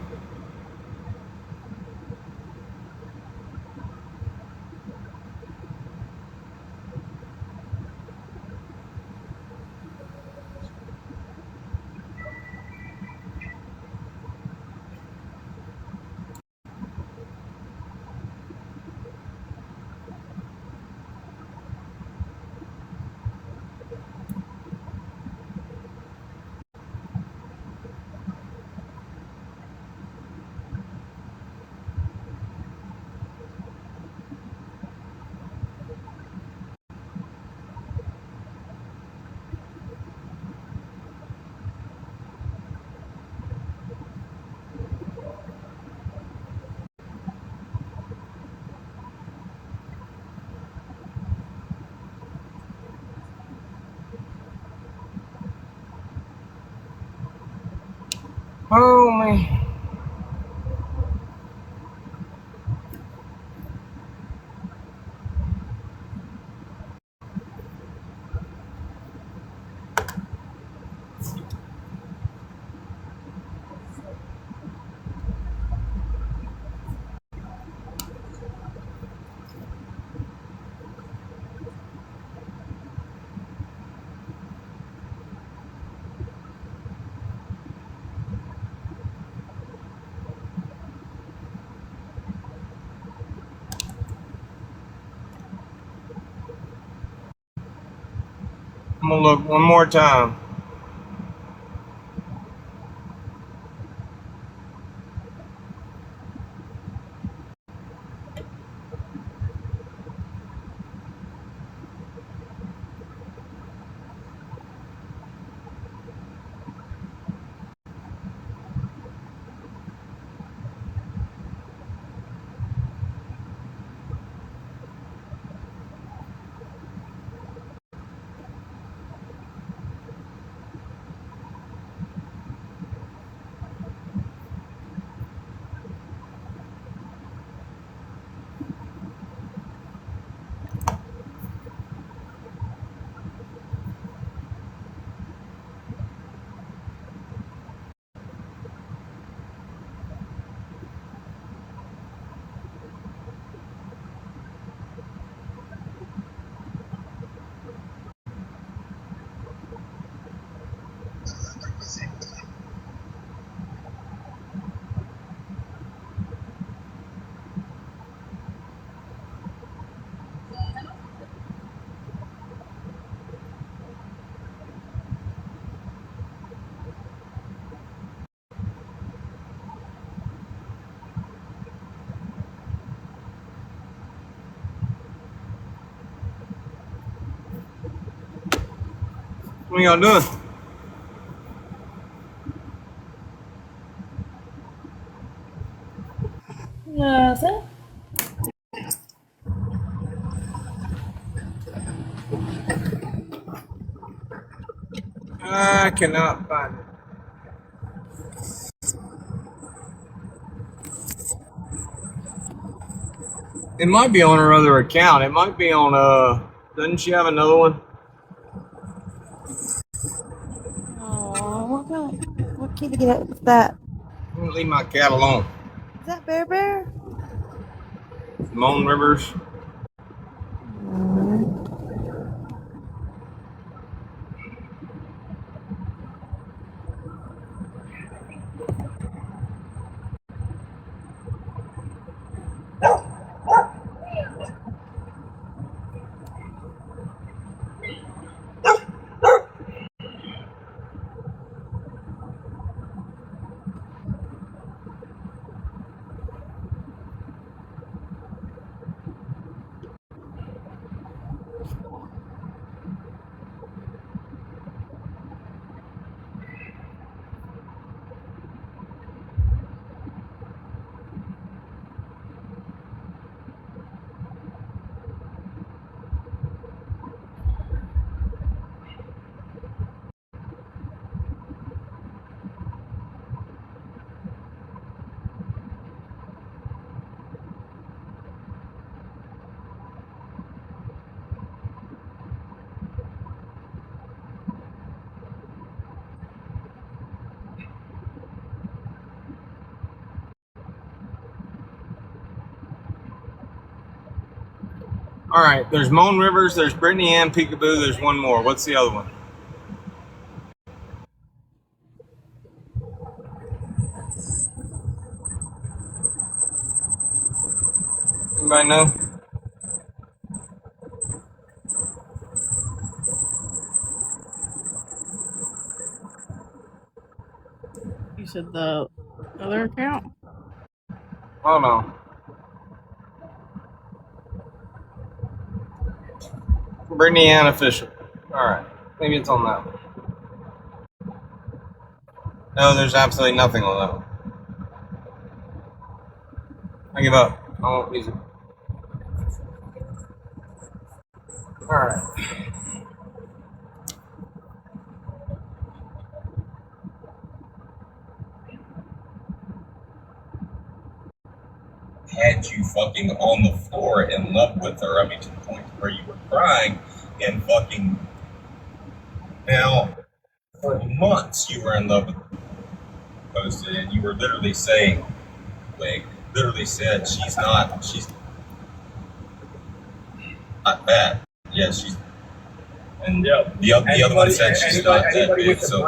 Oh man. I'm gonna look one more time. What y'all doing? Nothing. I cannot find it. It might be on her other account. It might be on doesn't she have another one? Oh, what kitty get with that? I'm gonna leave my cat alone. Is that Bear Bear? Moan Rivers. All right, there's Moan Rivers, there's Brittany Ann Peekaboo, there's one more. What's the other one? Anybody know? You said the other account? Hold on. Brittany Ann Official. All right, maybe it's on that one. No, there's absolutely nothing on that one. I give up. I won't use it. All right. Had you fucking on the floor in love with her. I mean, to the point where you were crying and fucking. Now, for months you were in love with her. Posted, and you were literally saying, literally said, she's not bad. Yeah, she's. And the other one said she's not that big. So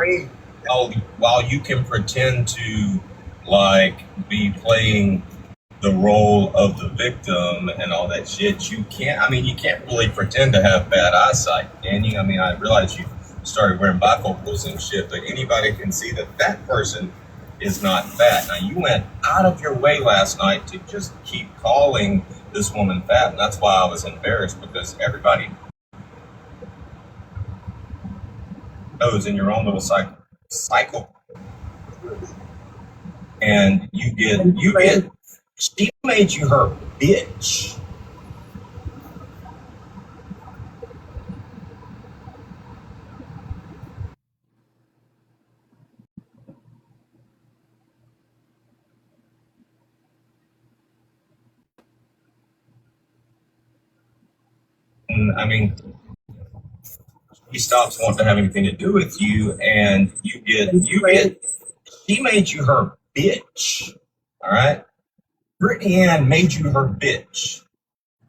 while you can pretend to like be playing the role of the victim and all that shit, you can't. I mean, you can't really pretend to have bad eyesight, can you? I mean, I realize you started wearing bifocals and shit, but anybody can see that that person is not fat. Now, you went out of your way last night to just keep calling this woman fat, and that's why I was embarrassed, because everybody knows in your own little cycle, and you get. She made you her bitch. I mean, he stops wanting to have anything to do with you, and you get. She made you her bitch. All right, Brittany Ann made you her bitch.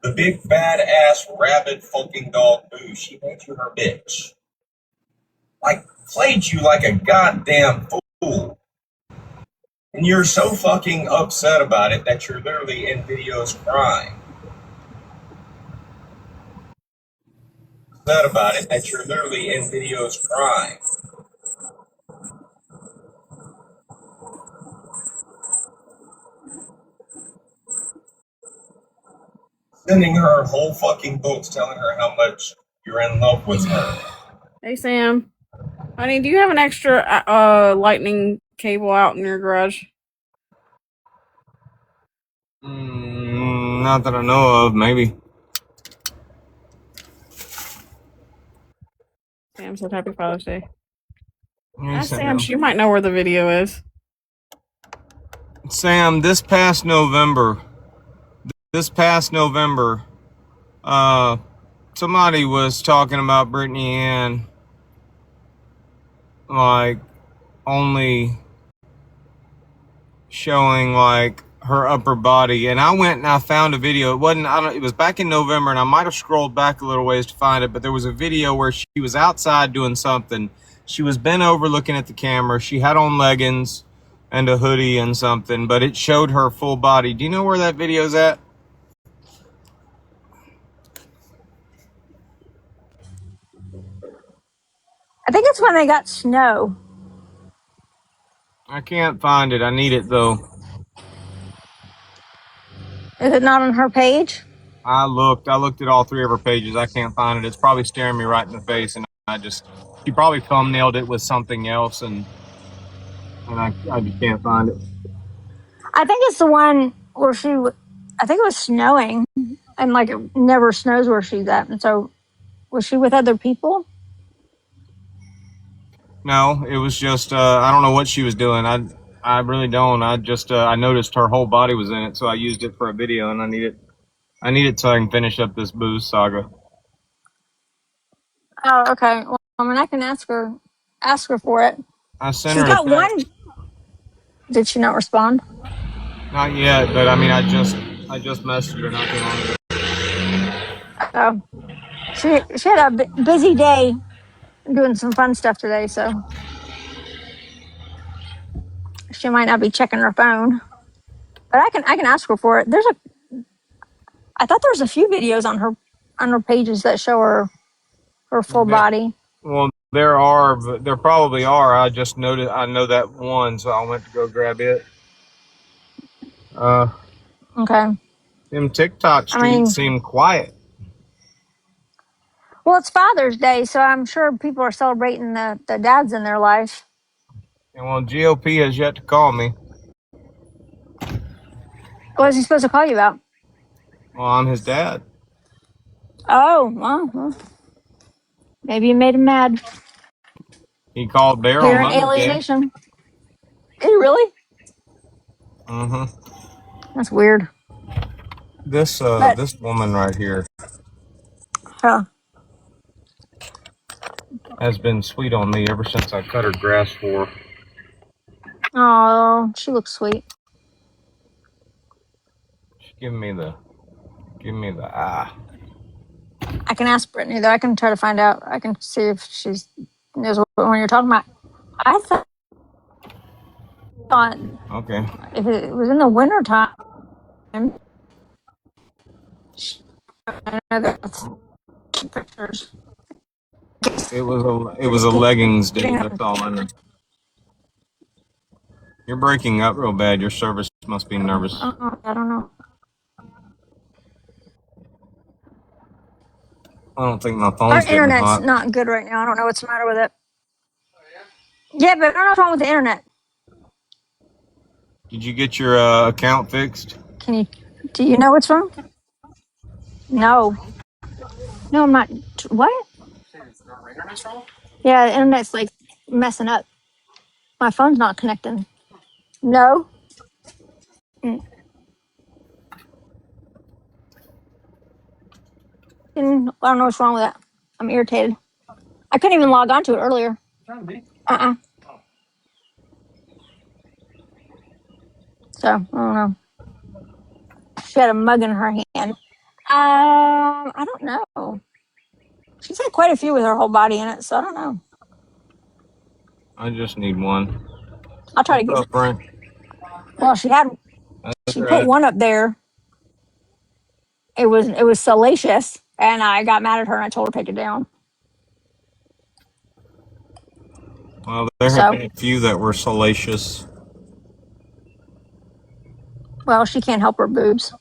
The big badass rabid fucking dog boo. She made you her bitch. Like, played you like a goddamn fool. And you're so fucking upset about it that you're literally in videos crying. Upset about it that you're literally in videos crying. Sending her whole fucking books telling her how much you're in love with her. Hey, Sam. Honey, do you have an extra lightning cable out in your garage? Not that I know of, maybe. Sam said happy Father's Day. Yes, Ask Sam, she might know where the video is. Sam, this past November, somebody was talking about Brittany Ann, like, only showing, like, her upper body, and I went and I found a video. It was back in November, and I might have scrolled back a little ways to find it, but there was a video where she was outside doing something. She was bent over looking at the camera. She had on leggings and a hoodie and something, but it showed her full body. Do you know where that video's at? I think it's when they got snow. I can't find it. I need it, though. Is it not on her page? I looked at all three of her pages. I can't find it. It's probably staring me right in the face, and she probably thumbnailed it with something else, and I just can't find it. I think it's the one where I think it was snowing, and like it never snows where she's at. And so, was she with other people? No, it was just, I don't know what she was doing. I really don't. I just, I noticed her whole body was in it, so I used it for a video, and I need it so I can finish up this booze saga. Oh, okay. Well, I mean, I can ask her for it. I sent She's her got one. Did she not respond? Not yet, but I mean, I just messaged her not too long ago. So she had a busy day doing some fun stuff today, so she might not be checking her phone. But I can ask her for it. I thought there was a few videos on her pages that show her full body. Well, there are, but there probably are. I just noted. I know that one, so I went to go grab it. Okay. Them TikTok I streets mean, seem quiet. well, it's Father's Day, so I'm sure people are celebrating the dads in their life. And well, GOP has yet to call me. What is he supposed to call you about? Well, I'm his dad. Oh, well, maybe you made him mad. He called Bear on Parent Mother's Day. alienation. Did he really? Mm-hmm. That's weird. This But this woman right here huh. has been sweet on me ever since I cut her grass for her. Oh, she looks sweet. She's giving me the eye. I can ask Brittany though. I can try to find out. I can see if she knows what one you're talking about. I thought Okay. if it was in the winter time, I know that's pictures. It was a leggings day. That's all I know. You're breaking up real bad. Your service must be nervous. I don't know. I don't think my Our phone's getting internet's hot. not good right now. I don't know what's the matter with it. Yeah, but I don't know what's wrong with the internet. Did you get your account fixed? Do you know what's wrong? No. No, I'm not. What? Yeah, the internet's like messing up. My phone's not connecting. No. I don't know what's wrong with that. I'm irritated. I couldn't even log on to it earlier. Uh-uh. So, I don't know. She had a mug in her hand. I don't know. She's had quite a few with her whole body in it, so I don't know. I just need one. I'll try to What's get. up, Frank? Well, she put one up there. It was salacious, and I got mad at her and I told her to take it down. Well, there have been a few that were salacious. Well, she can't help her boobs.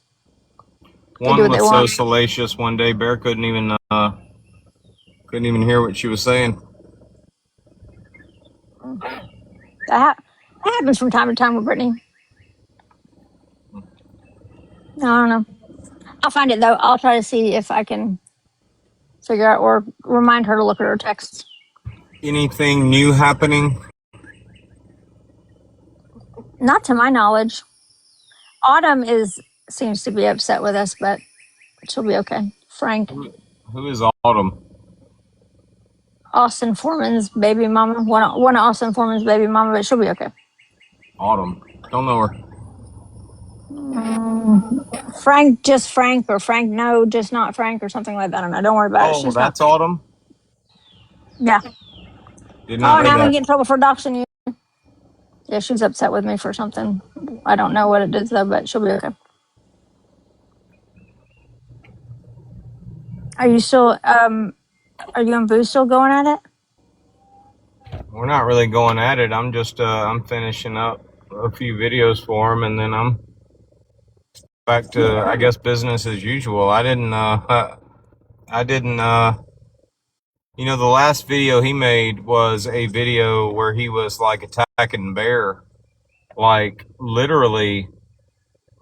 One was so salacious. One day, Bear couldn't even hear what she was saying. That happens from time to time with Brittany. I don't know. I'll find it though. I'll try to see if I can figure out or remind her to look at her texts. Anything new happening? Not to my knowledge. Autumn seems to be upset with us, but she'll be okay. Frank. Who is Autumn? Austin Foreman's baby mama. One of Austin Foreman's baby mama, but she'll be okay. Autumn. Don't know her. Frank, just Frank, or Frank, no, just not Frank, or something like that. I don't know. Don't worry about it. Oh, that's Autumn? Yeah. Did not know now I'm that. gonna get in trouble for doxing you. Yeah, she's upset with me for something. I don't know what it is though, but she'll be okay. Are you still are you and Boo still going at it? We're not really going at it. I'm just I'm finishing up a few videos for him, and then I'm back to, I guess, business as usual. I didn't the last video he made was a video where he was like attacking Bear, like literally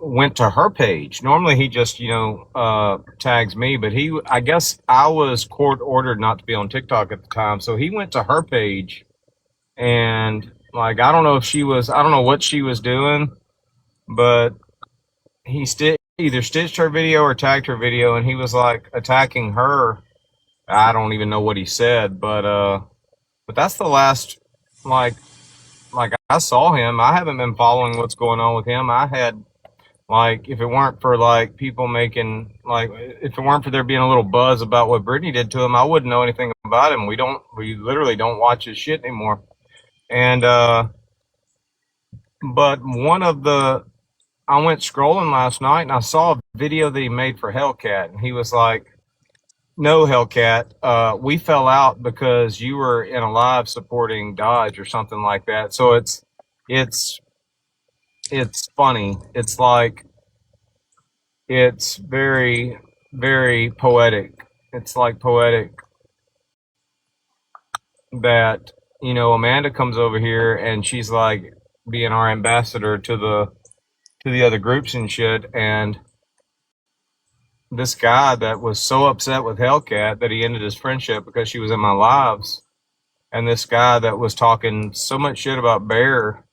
went to her page. Normally he just, tags me, but I guess I was court ordered not to be on TikTok at the time. So he went to her page and like, I don't know what she was doing, but he either stitched her video or tagged her video, and he was like attacking her. I don't even know what he said, but that's the last, like I saw him. I haven't been following what's going on with him. I had Like, if it weren't for like people making like, if it weren't for there being a little buzz about what Britney did to him, I wouldn't know anything about him. We literally don't watch his shit anymore. And but I went scrolling last night and I saw a video that he made for Hellcat, and he was like, "No, Hellcat, we fell out because you were in a live supporting Dodge or something like that." So it's funny. It's like, it's very, very poetic. It's like poetic that, you know, Amanda comes over here and she's like being our ambassador to the other groups and shit, and this guy that was so upset with Hellcat that he ended his friendship because she was in my lives, and this guy that was talking so much shit about Bear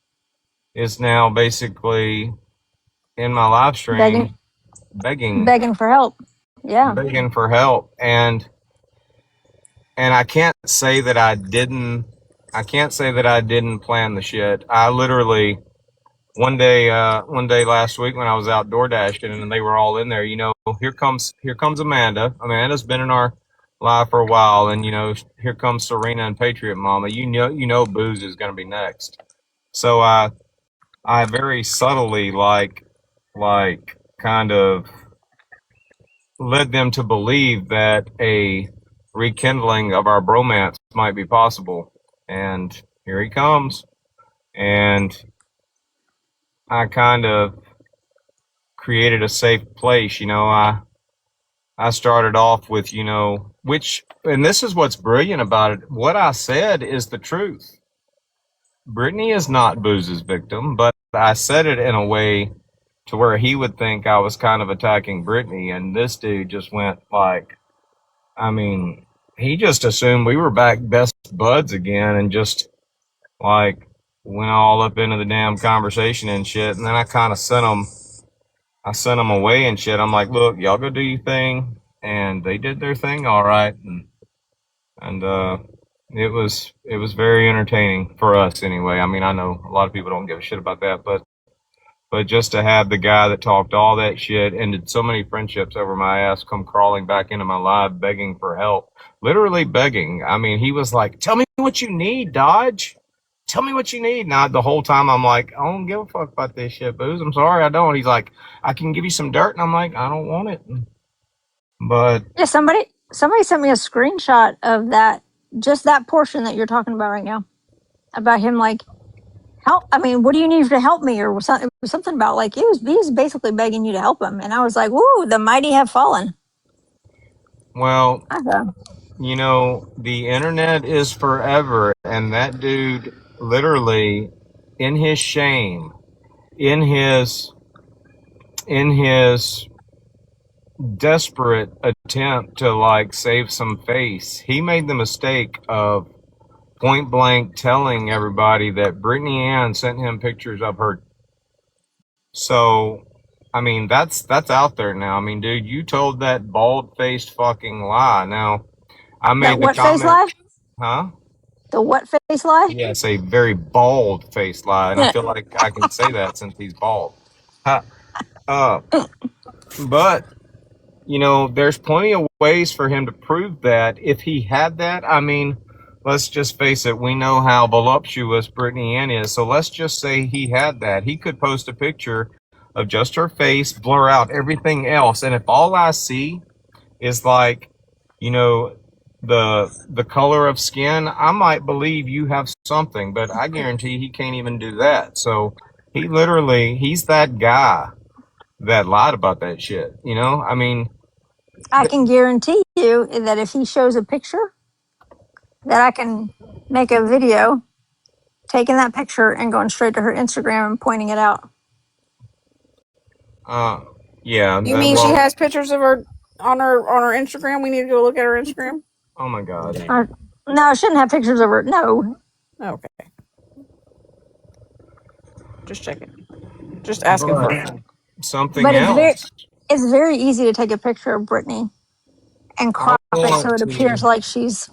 is now basically in my live stream begging for help. Yeah. begging for help. And I can't say that I didn't plan the shit. I literally, one day last week when I was out door dashing and they were all in there, you know, here comes Amanda. Amanda's been in our live for a while, and you know, here comes Serena and Patriot Mama. You know Booze is gonna be next. So I very subtly like kind of led them to believe that a rekindling of our bromance might be possible. And here he comes. And I kind of created a safe place. You know, I started off with, you know, and this is what's brilliant about it. What I said is the truth. Brittany is not Booze's victim, but I said it in a way to where he would think I was kind of attacking Brittany. And this dude just went like, I mean, he just assumed we were back best buds again, and just like went all up into the damn conversation and shit. And then I kind of sent them away and shit. I'm like, look, y'all go do your thing. And they did their thing all right. And it was very entertaining for us anyway. I mean, I know a lot of people don't give a shit about that, but just to have the guy that talked all that shit, ended so many friendships over my ass, come crawling back into my live begging for help. Literally begging. I mean, he was like, tell me what you need, Dodge. Tell me what you need. Now, the whole time I'm like, I don't give a fuck about this shit, Booze. I'm sorry, I don't. He's like, I can give you some dirt. And I'm like, I don't want it. But Yeah, somebody sent me a screenshot of that, just that portion that you're talking about right now, about him like, help. I mean, what do you need to help me? Or something, it was something about like, he was basically begging you to help him. And I was like, woo, the mighty have fallen. well, you know, the internet is forever, and that dude literally, in his shame, in his desperate attempt to like save some face, he made the mistake of point blank telling everybody that Brittany Ann sent him pictures of her. So, I mean, that's out there now. I mean, dude, you told that bald faced fucking lie. Now, I made the what face lie? Huh? The what face lie? Yes, a very bald faced lie, and I feel like I can say that since he's bald. But you know, there's plenty of ways for him to prove that. If he had that, I mean, let's just face it, we know how voluptuous Brittany Ann is, so let's just say he had that. He could post a picture of just her face, blur out everything else, and if all I see is like, you know, the color of skin, I might believe you have something, but I guarantee he can't even do that. So he's that guy that lied about that shit, you know? I mean, I can guarantee you that if he shows a picture, that I can make a video taking that picture and going straight to her Instagram and pointing it out. Yeah. You mean she has pictures of her on her Instagram? We need to go look at her Instagram. Oh my God. No, I shouldn't have pictures of her. No. Okay. Just checking. Just asking for something but else. It's very easy to take a picture of Brittany and crop it so it appears like she's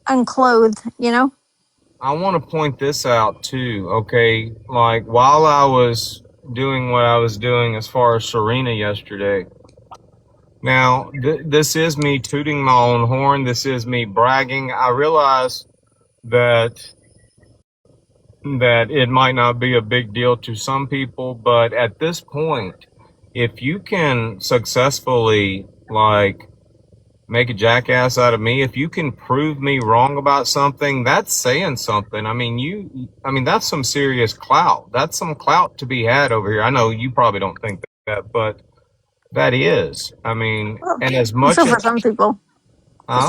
unclothed, you know? I want to point this out too, okay? Like, while I was what I was doing as far as Serena yesterday. Now, this is me tooting my own horn. This is me bragging. I realize that it might not be a big deal to some people, but at this point, if you can successfully, like, make a jackass out of me, if you can prove me wrong about something, that's saying something. I mean, that's some serious clout. That's some clout to be had over here. I know you probably don't think that, but that is. I mean, and as much So for as, some people, huh?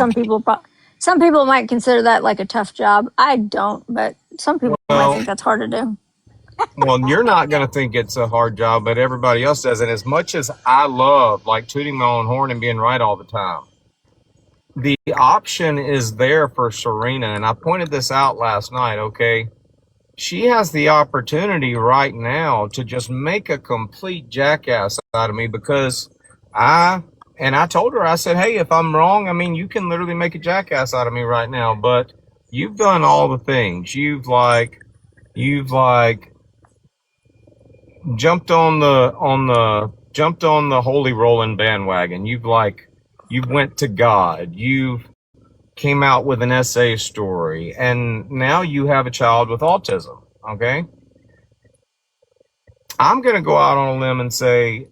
some people might consider that like a tough job. I don't, but some people might Well, think that's hard to do. well, you're not going to think it's a hard job, but everybody else does. And as much as I love like tooting my own horn and being right all the time, the option is there for Serena. And I pointed this out last night. Okay. She has the opportunity right now to just make a complete jackass out of me because I told her, I said, hey, if I'm wrong, I mean, you can literally make a jackass out of me right now, but you've done all the things. You've jumped on the holy rolling bandwagon. You've went to God. You've came out with an essay story, and now you have a child with autism. Okay. I'm going to go out on a limb and say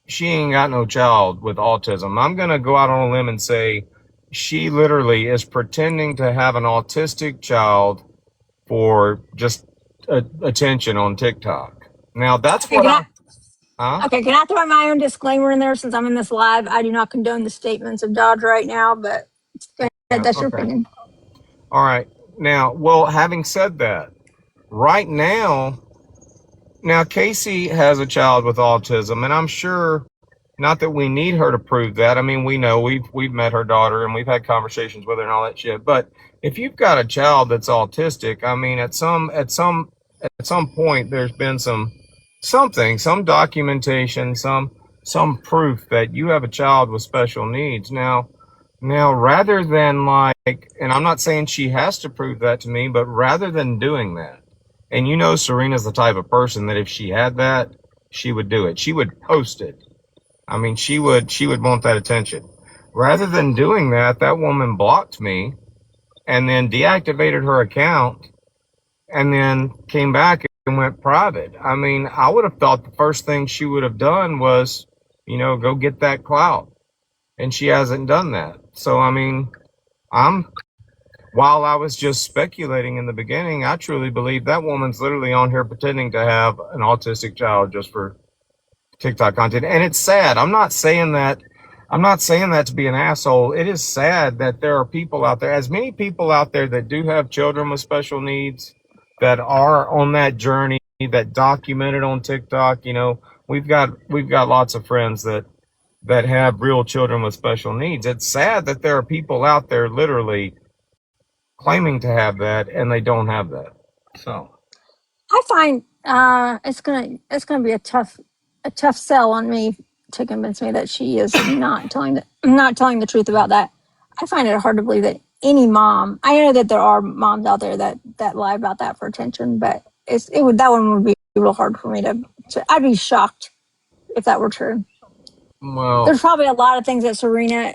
she ain't got no child with autism. I'm going to go out on a limb and say she literally is pretending to have an autistic child for just attention on TikTok. Now that's Okay, what huh? okay, can I throw my own disclaimer in there since I'm in this live? I do not condone the statements of Dodge right now, but go ahead, Yeah, that's your okay. opinion. All right. Now, well, having said that, right now Casey has a child with autism, and I'm sure not that we need her to prove that. I mean, we know we've met her daughter and we've had conversations with her and all that shit. But if you've got a child that's autistic, I mean, at some point there's been some documentation, some proof that you have a child with special needs. Now rather than like, and I'm not saying she has to prove that to me, but rather than doing that, and you know Serena's the type of person that if she had that, she would do it. She would post it. I mean, she would want that attention. Rather than doing that, that woman blocked me and then deactivated her account and then came back and went private. I mean, I would have thought the first thing she would have done was, go get that clout. And she hasn't done that. So, I mean, while I was just speculating in the beginning, I truly believe that woman's literally on here pretending to have an autistic child just for TikTok content. And it's sad. I'm not saying that to be an asshole. It is sad that there are people out there, as many people out there that do have children with special needs that are on that journey, that document it on TikTok. We've got lots of friends that have real children with special needs. It's sad that there are people out there literally claiming to have that and they don't have that. So I find it's gonna be a tough sell on me to convince me that she is not telling the truth about that. I find it hard to believe that any mom. I know that there are moms out there that lie about that for attention, but that one would be real hard for me to. I'd be shocked if that were true. Well, there's probably a lot of things that Serena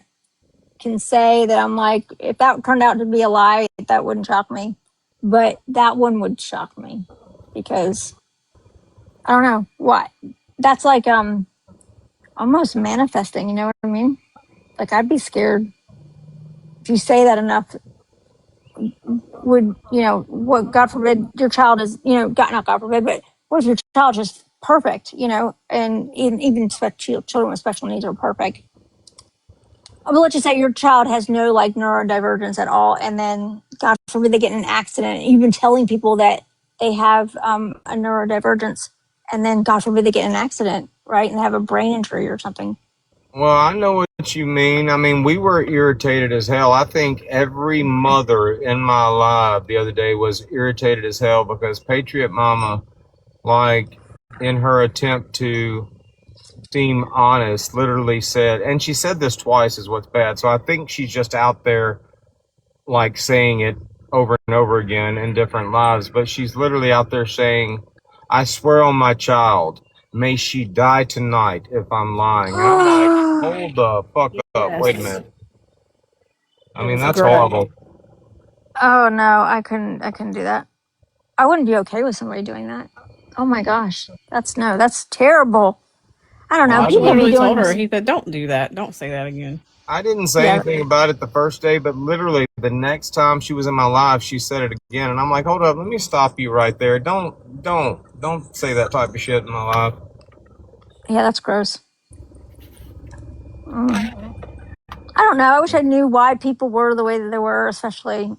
can say that I'm like, if that turned out to be a lie, that wouldn't shock me. But that one would shock me because I don't know what. That's like almost manifesting, you know what I mean? Like I'd be scared if you say that enough. Would what? God forbid your child is not God forbid, but what if your child is perfect? And even children with special needs are perfect. But let's just say your child has no like neurodivergence at all, and then God forbid they get in an accident. You've been telling people that they have a neurodivergence, and then God forbid they get in an accident, right, and they have a brain injury or something. Well, I know what you mean. I mean, we were irritated as hell. I think every mother in my life the other day was irritated as hell because Patriot Mama, like, in her attempt to seem honest, literally said, and she said this twice is what's bad. So I think she's just out there, like, saying it over and over again in different lives. But she's literally out there saying, I swear on my child, may she die tonight if I'm lying. And I'm like, hold the fuck up. Wait a minute. I mean, that's horrible. Oh no, I couldn't do that. I wouldn't be okay with somebody doing that. Oh my gosh. That's terrible. I don't know. Well, I People be literally doing told her, this. he said, don't do that. Don't say that again. I didn't say Yeah. anything about it the first day, but literally the next time she was in my live, she said it again. And I'm like, hold up, let me stop you right there. Don't say that type of shit in my live. Yeah, that's gross. I don't know. I wish I knew why people were the way that they were, especially,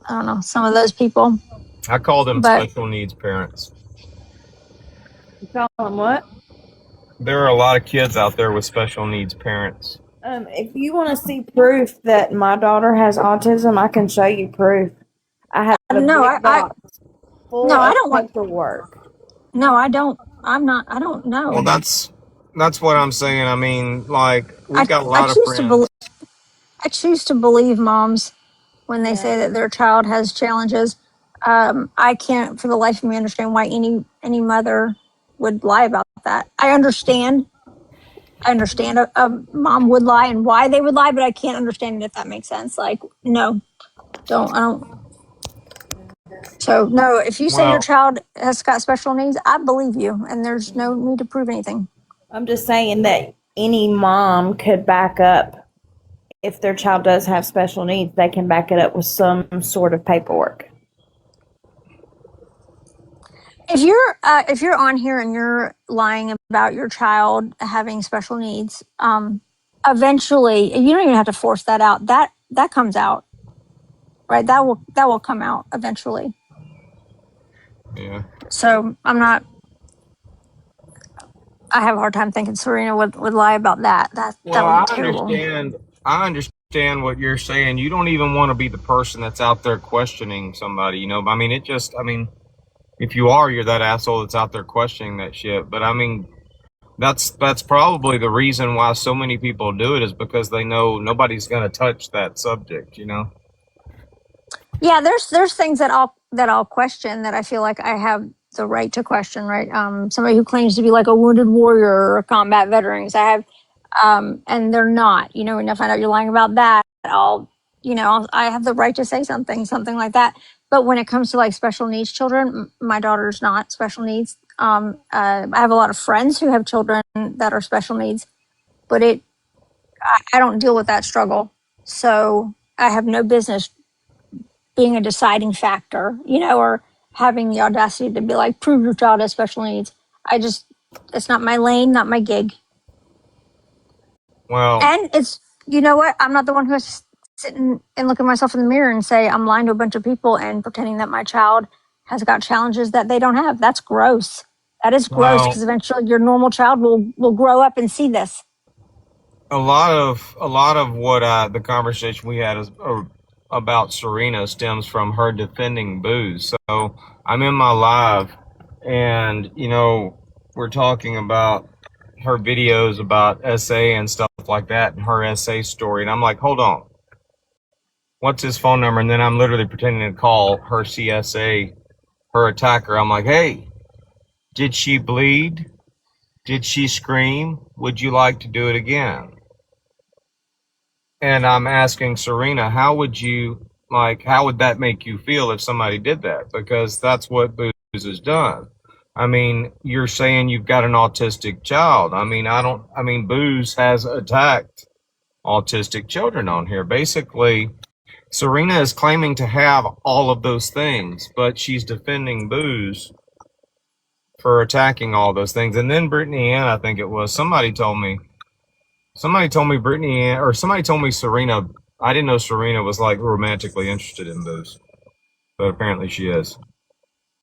I don't know, some of those people. I call them But special needs parents. You call them what? There are a lot of kids out there with special needs parents. If you want to see proof that my daughter has autism, I can show you proof. I have a no, big box full no, I of don't want. paperwork. No, I don't. I'm not. I don't know. Well, that's what I'm saying. I mean, like, we've got a I lot of choose to friends. believe. I choose to believe moms when they Yeah. say that their child has challenges. I can't, for the life of me, understand why any mother would lie about that. I understand. A mom would lie and why they would lie, but I can't understand it if that makes sense. Like, no, don't. I don't. So no, if you say your Well, child has got special needs, I believe you, and there's no need to prove anything. I'm just saying that any mom could back up if their child does have special needs, they can back it up with some sort of paperwork. If you're on here and you're lying about your child having special needs, eventually you don't even have to force that out. That comes out, right? That will come out eventually. yeah. So I have a hard time thinking Serena would lie about that. That Well, would be I terrible. understand. I understand what you're saying. You don't even want to be the person that's out there questioning somebody, you know. But I mean, if you are, you're that asshole that's out there questioning that shit. But I mean, that's probably the reason why so many people do it is because they know nobody's going to touch that subject, you know. Yeah, there's things that I'll question that I feel like I have the right to question, right? Somebody who claims to be like a wounded warrior or a combat veterans, I have, and they're not. You know, when I find out you're lying about that, I have the right to say something like that. But when it comes to like special needs children, my daughter's not special needs. I have a lot of friends who have children that are special needs, but I don't deal with that struggle, so I have no business being a deciding factor, or having the audacity to be like, prove your child has special needs. It's not my lane, not my gig. Well, And it's, you know what? I'm not the one who has to sit and look at myself in the mirror and say, I'm lying to a bunch of people and pretending that my child has got challenges that they don't have. That's gross. That is gross well, because eventually your normal child will grow up and see this. a lot of what the conversation we had is about Serena stems from her defending booze. So I'm in my live, and we're talking about her videos about SA and stuff like that, and her SA story, and I'm like, hold on, what's his phone number? And then I'm literally pretending to call her CSA, her attacker. I'm like, hey, did she bleed? Did she scream? Would you like to do it again? And I'm asking Serena, how would that make you feel if somebody did that? Because that's what booze has done. I mean, you're saying you've got an autistic child. I mean, booze has attacked autistic children on here. Basically, Serena is claiming to have all of those things, but she's defending booze for attacking all those things. And then Brittany Ann, I think it was, somebody told me Brittany Ann, or somebody told me Serena. I didn't know Serena was like romantically interested in booze, but apparently she is.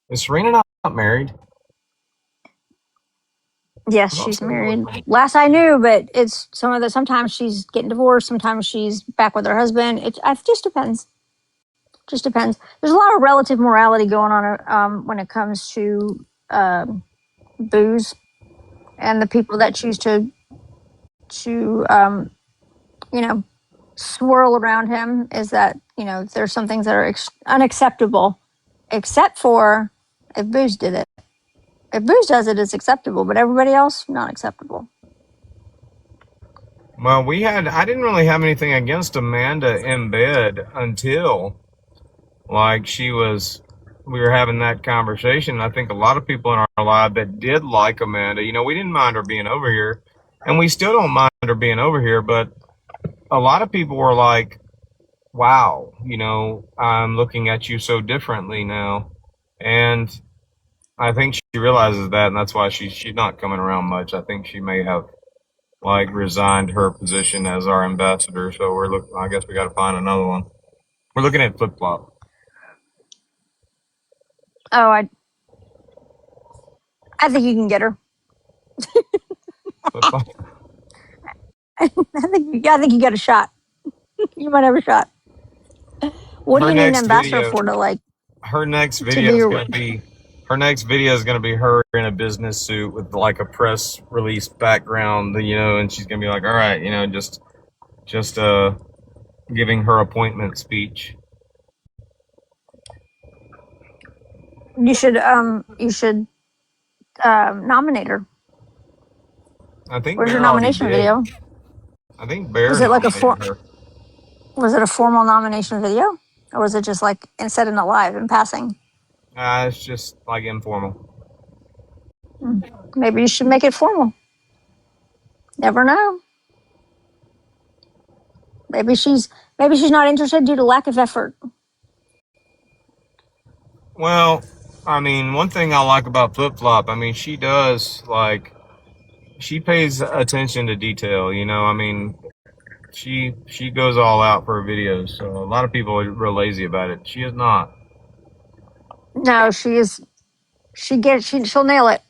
Is Serena not married? Yes, she's married. Last I knew, but it's sometimes she's getting divorced, sometimes she's back with her husband. It just depends. Just depends. There's a lot of relative morality going on when it comes to booze, and the people that choose to swirl around him is that there's some things that are unacceptable, except for if booze did it. If Booze does it, it's acceptable, but everybody else, not acceptable. Well, I didn't really have anything against Amanda in bed until, like, we were having that conversation. I think a lot of people in our live that did like Amanda, we didn't mind her being over here, and we still don't mind her being over here, but a lot of people were like, wow, I'm looking at you so differently now. And I think she realizes that, and that's why she's not coming around much. I think she may have resigned her position as our ambassador. So I guess we got to find another one. We're looking at Flip Flop. Oh, I think you can get her. Flip Flop. I think you got a shot. You might have a shot. What do you need an ambassador for to like? Her next video is going to be. Her next video is going to be her in a business suit with like a press release background, and she's going to be like, all right, just giving her appointment speech. You should nominate her. I think. Where's Bear your nomination video? I think Bear was it like her. Was it a formal nomination video, or was it just like instead in a live in passing? It's just like informal. Maybe you should make it formal. Never know. Maybe she's not interested due to lack of effort. Well, I mean, one thing I like about Flip Flop, I mean, she pays attention to detail, I mean, she goes all out for her videos. So a lot of people are real lazy about it. She is not. No, she'll nail it.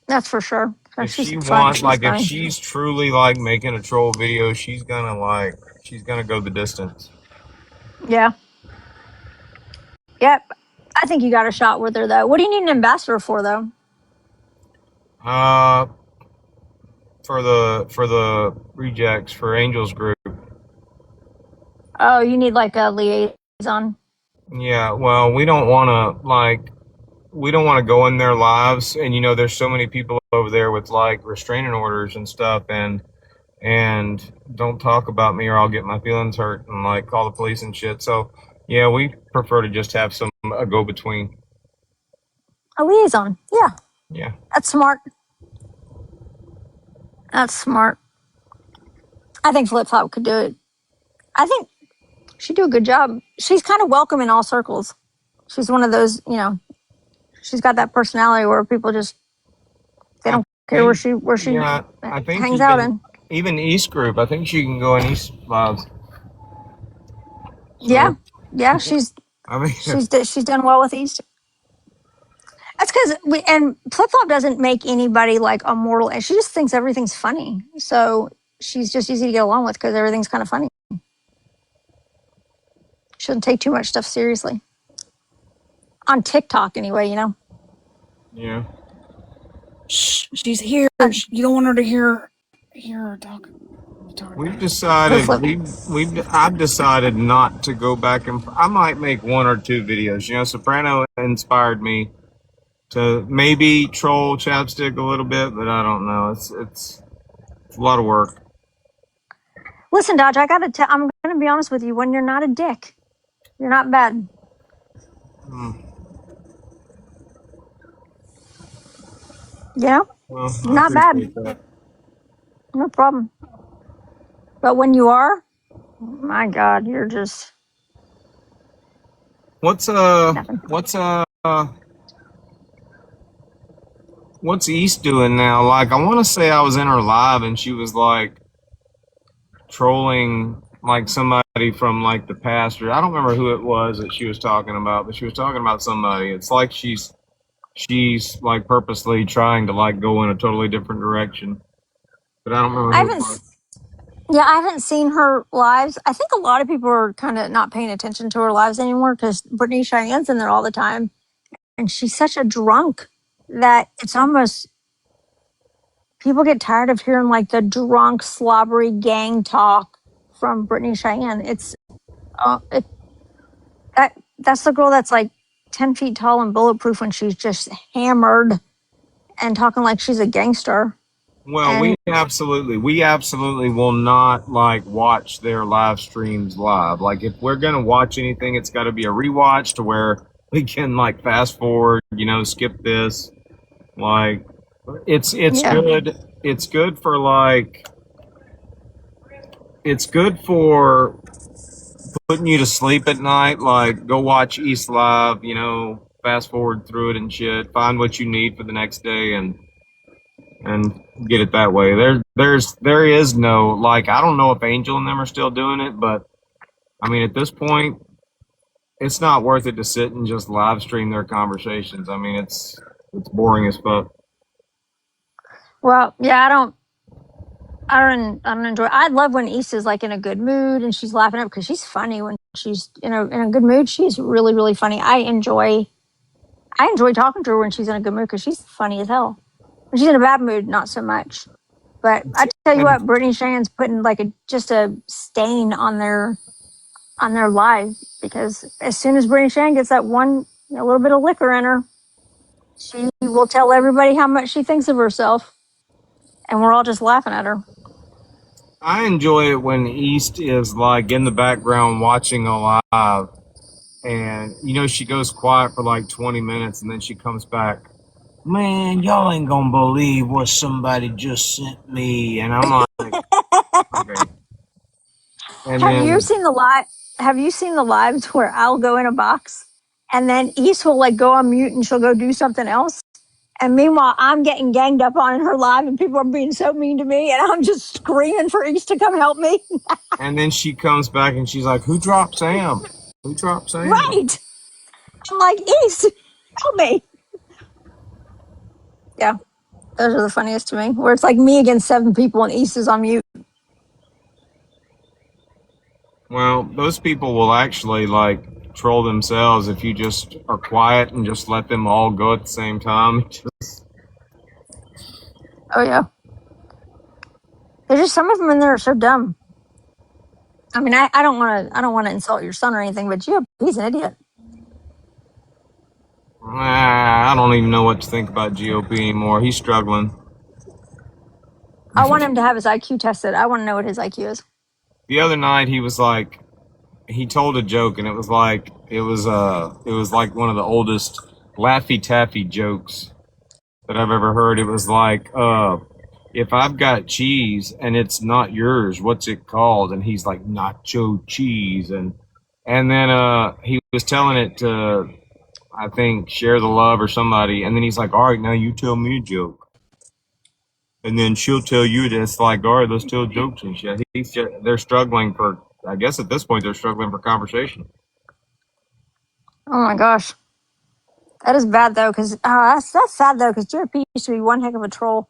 That's for sure. If she's truly like making a troll video, she's gonna go the distance. Yeah. Yep. I think you got a shot with her though. What do you need an ambassador for though? For the rejects for Angels group. Oh, you need like a liaison. Yeah, well, we don't want to go in their lives, and there's so many people over there with like restraining orders and stuff, and don't talk about me or I'll get my feelings hurt and like call the police and shit. So yeah, we prefer to just have a go between. A liaison. Yeah. Yeah. That's smart. I think Flip Flop could do it. I think she'd do a good job. She's kind of welcome in all circles. She's one of those, she's got that personality where people just they don't care where she hangs out in. Even East group, I think she can go in East vibes. So, yeah, she's done well with East. That's because Flip Flop doesn't make anybody like a mortal, and she just thinks everything's funny. So she's just easy to get along with because everything's kind of funny. Shouldn't take too much stuff seriously. On TikTok, anyway, Yeah. Shh, she's here. You don't want her to hear her talk. We've decided I've decided not to go back and I might make one or two videos. Soprano inspired me to maybe troll Chapstick a little bit, but I don't know. It's a lot of work. Listen, Dodge, I'm gonna be honest with you. When you're not a dick, you're not bad. Yeah, well, not bad. That. No problem. But when you are, my God, you're just. What's East doing now? Like, I want to say I was in her live and she was like trolling like somebody from like the past, or I don't remember who it was that she was talking about, but she was talking about somebody. It's like she's like purposely trying to like go in a totally different direction, but I don't remember. I haven't seen her lives. I think a lot of people are kind of not paying attention to her lives anymore because Brittany Cheyenne's in there all the time, and she's such a drunk that it's almost people get tired of hearing like the drunk, slobbery gang talk from Brittany Cheyenne. That's the girl that's like 10 feet tall and bulletproof when she's just hammered and talking like she's a gangster. Well, And we absolutely will not like watch their live streams live. Like if we're gonna watch anything, it's got to be a rewatch to where we can like fast forward, skip this. Like it's yeah, good. It's good for like it's good for putting you to sleep at night. Like go watch East Live, fast forward through it and shit. Find what you need for the next day and get it that way. There is no like I don't know if Angel and them are still doing it, but I mean at this point it's not worth it to sit and just live stream their conversations. I mean it's boring as fuck. well, yeah, I don't enjoy. I love when East is like in a good mood and she's laughing up because she's funny when she's in a good mood. She's really really funny. I enjoy talking to her when she's in a good mood because she's funny as hell. When she's in a bad mood, not so much. But I tell you And what, Brittany Shan's putting like just a stain on their life because as soon as Brittany Shan gets that one a little bit of liquor in her, she will tell everybody how much she thinks of herself, and we're all just laughing at her. I enjoy it when East is like in the background watching a live and she goes quiet for like 20 minutes and then she comes back. Man, y'all ain't gonna believe what somebody just sent me, and I'm like, okay. And Have you then seen the live? Have you seen the lives where I'll go in a box and then East will like go on mute and she'll go do something else, and meanwhile I'm getting ganged up on in her live and people are being so mean to me and I'm just screaming for East to come help me. and then she comes back and she's like, "Who dropped Sam? Who dropped Sam?" Right? I'm like, East, help me. Yeah, those are the funniest to me. Where it's like me against 7 people and East is on mute. Well, those people will actually like troll themselves if you just are quiet and just let them all go at the same time. Oh yeah, there's just some of them in there are so dumb. I mean, I don't want to insult your son or anything, but he's an idiot. I don't even know what to think about GOP anymore. He's struggling. I want him to have his IQ tested. I want to know what his IQ is. The other night he was like, he told a joke and it was like one of the oldest Laffy Taffy jokes that I've ever heard. It was like, if I've got cheese and it's not yours, what's it called? And he's like, nacho cheese. And then he was telling it to, I think, Share the Love or somebody. And then he's like, all right, now you tell me a joke. And then she'll tell you that it's like, all right, let's tell jokes and shit. They're struggling for, I guess at this point, they're struggling for conversation. Oh my gosh, that is bad though. Because that's sad though. Because JP used to be one heck of a troll.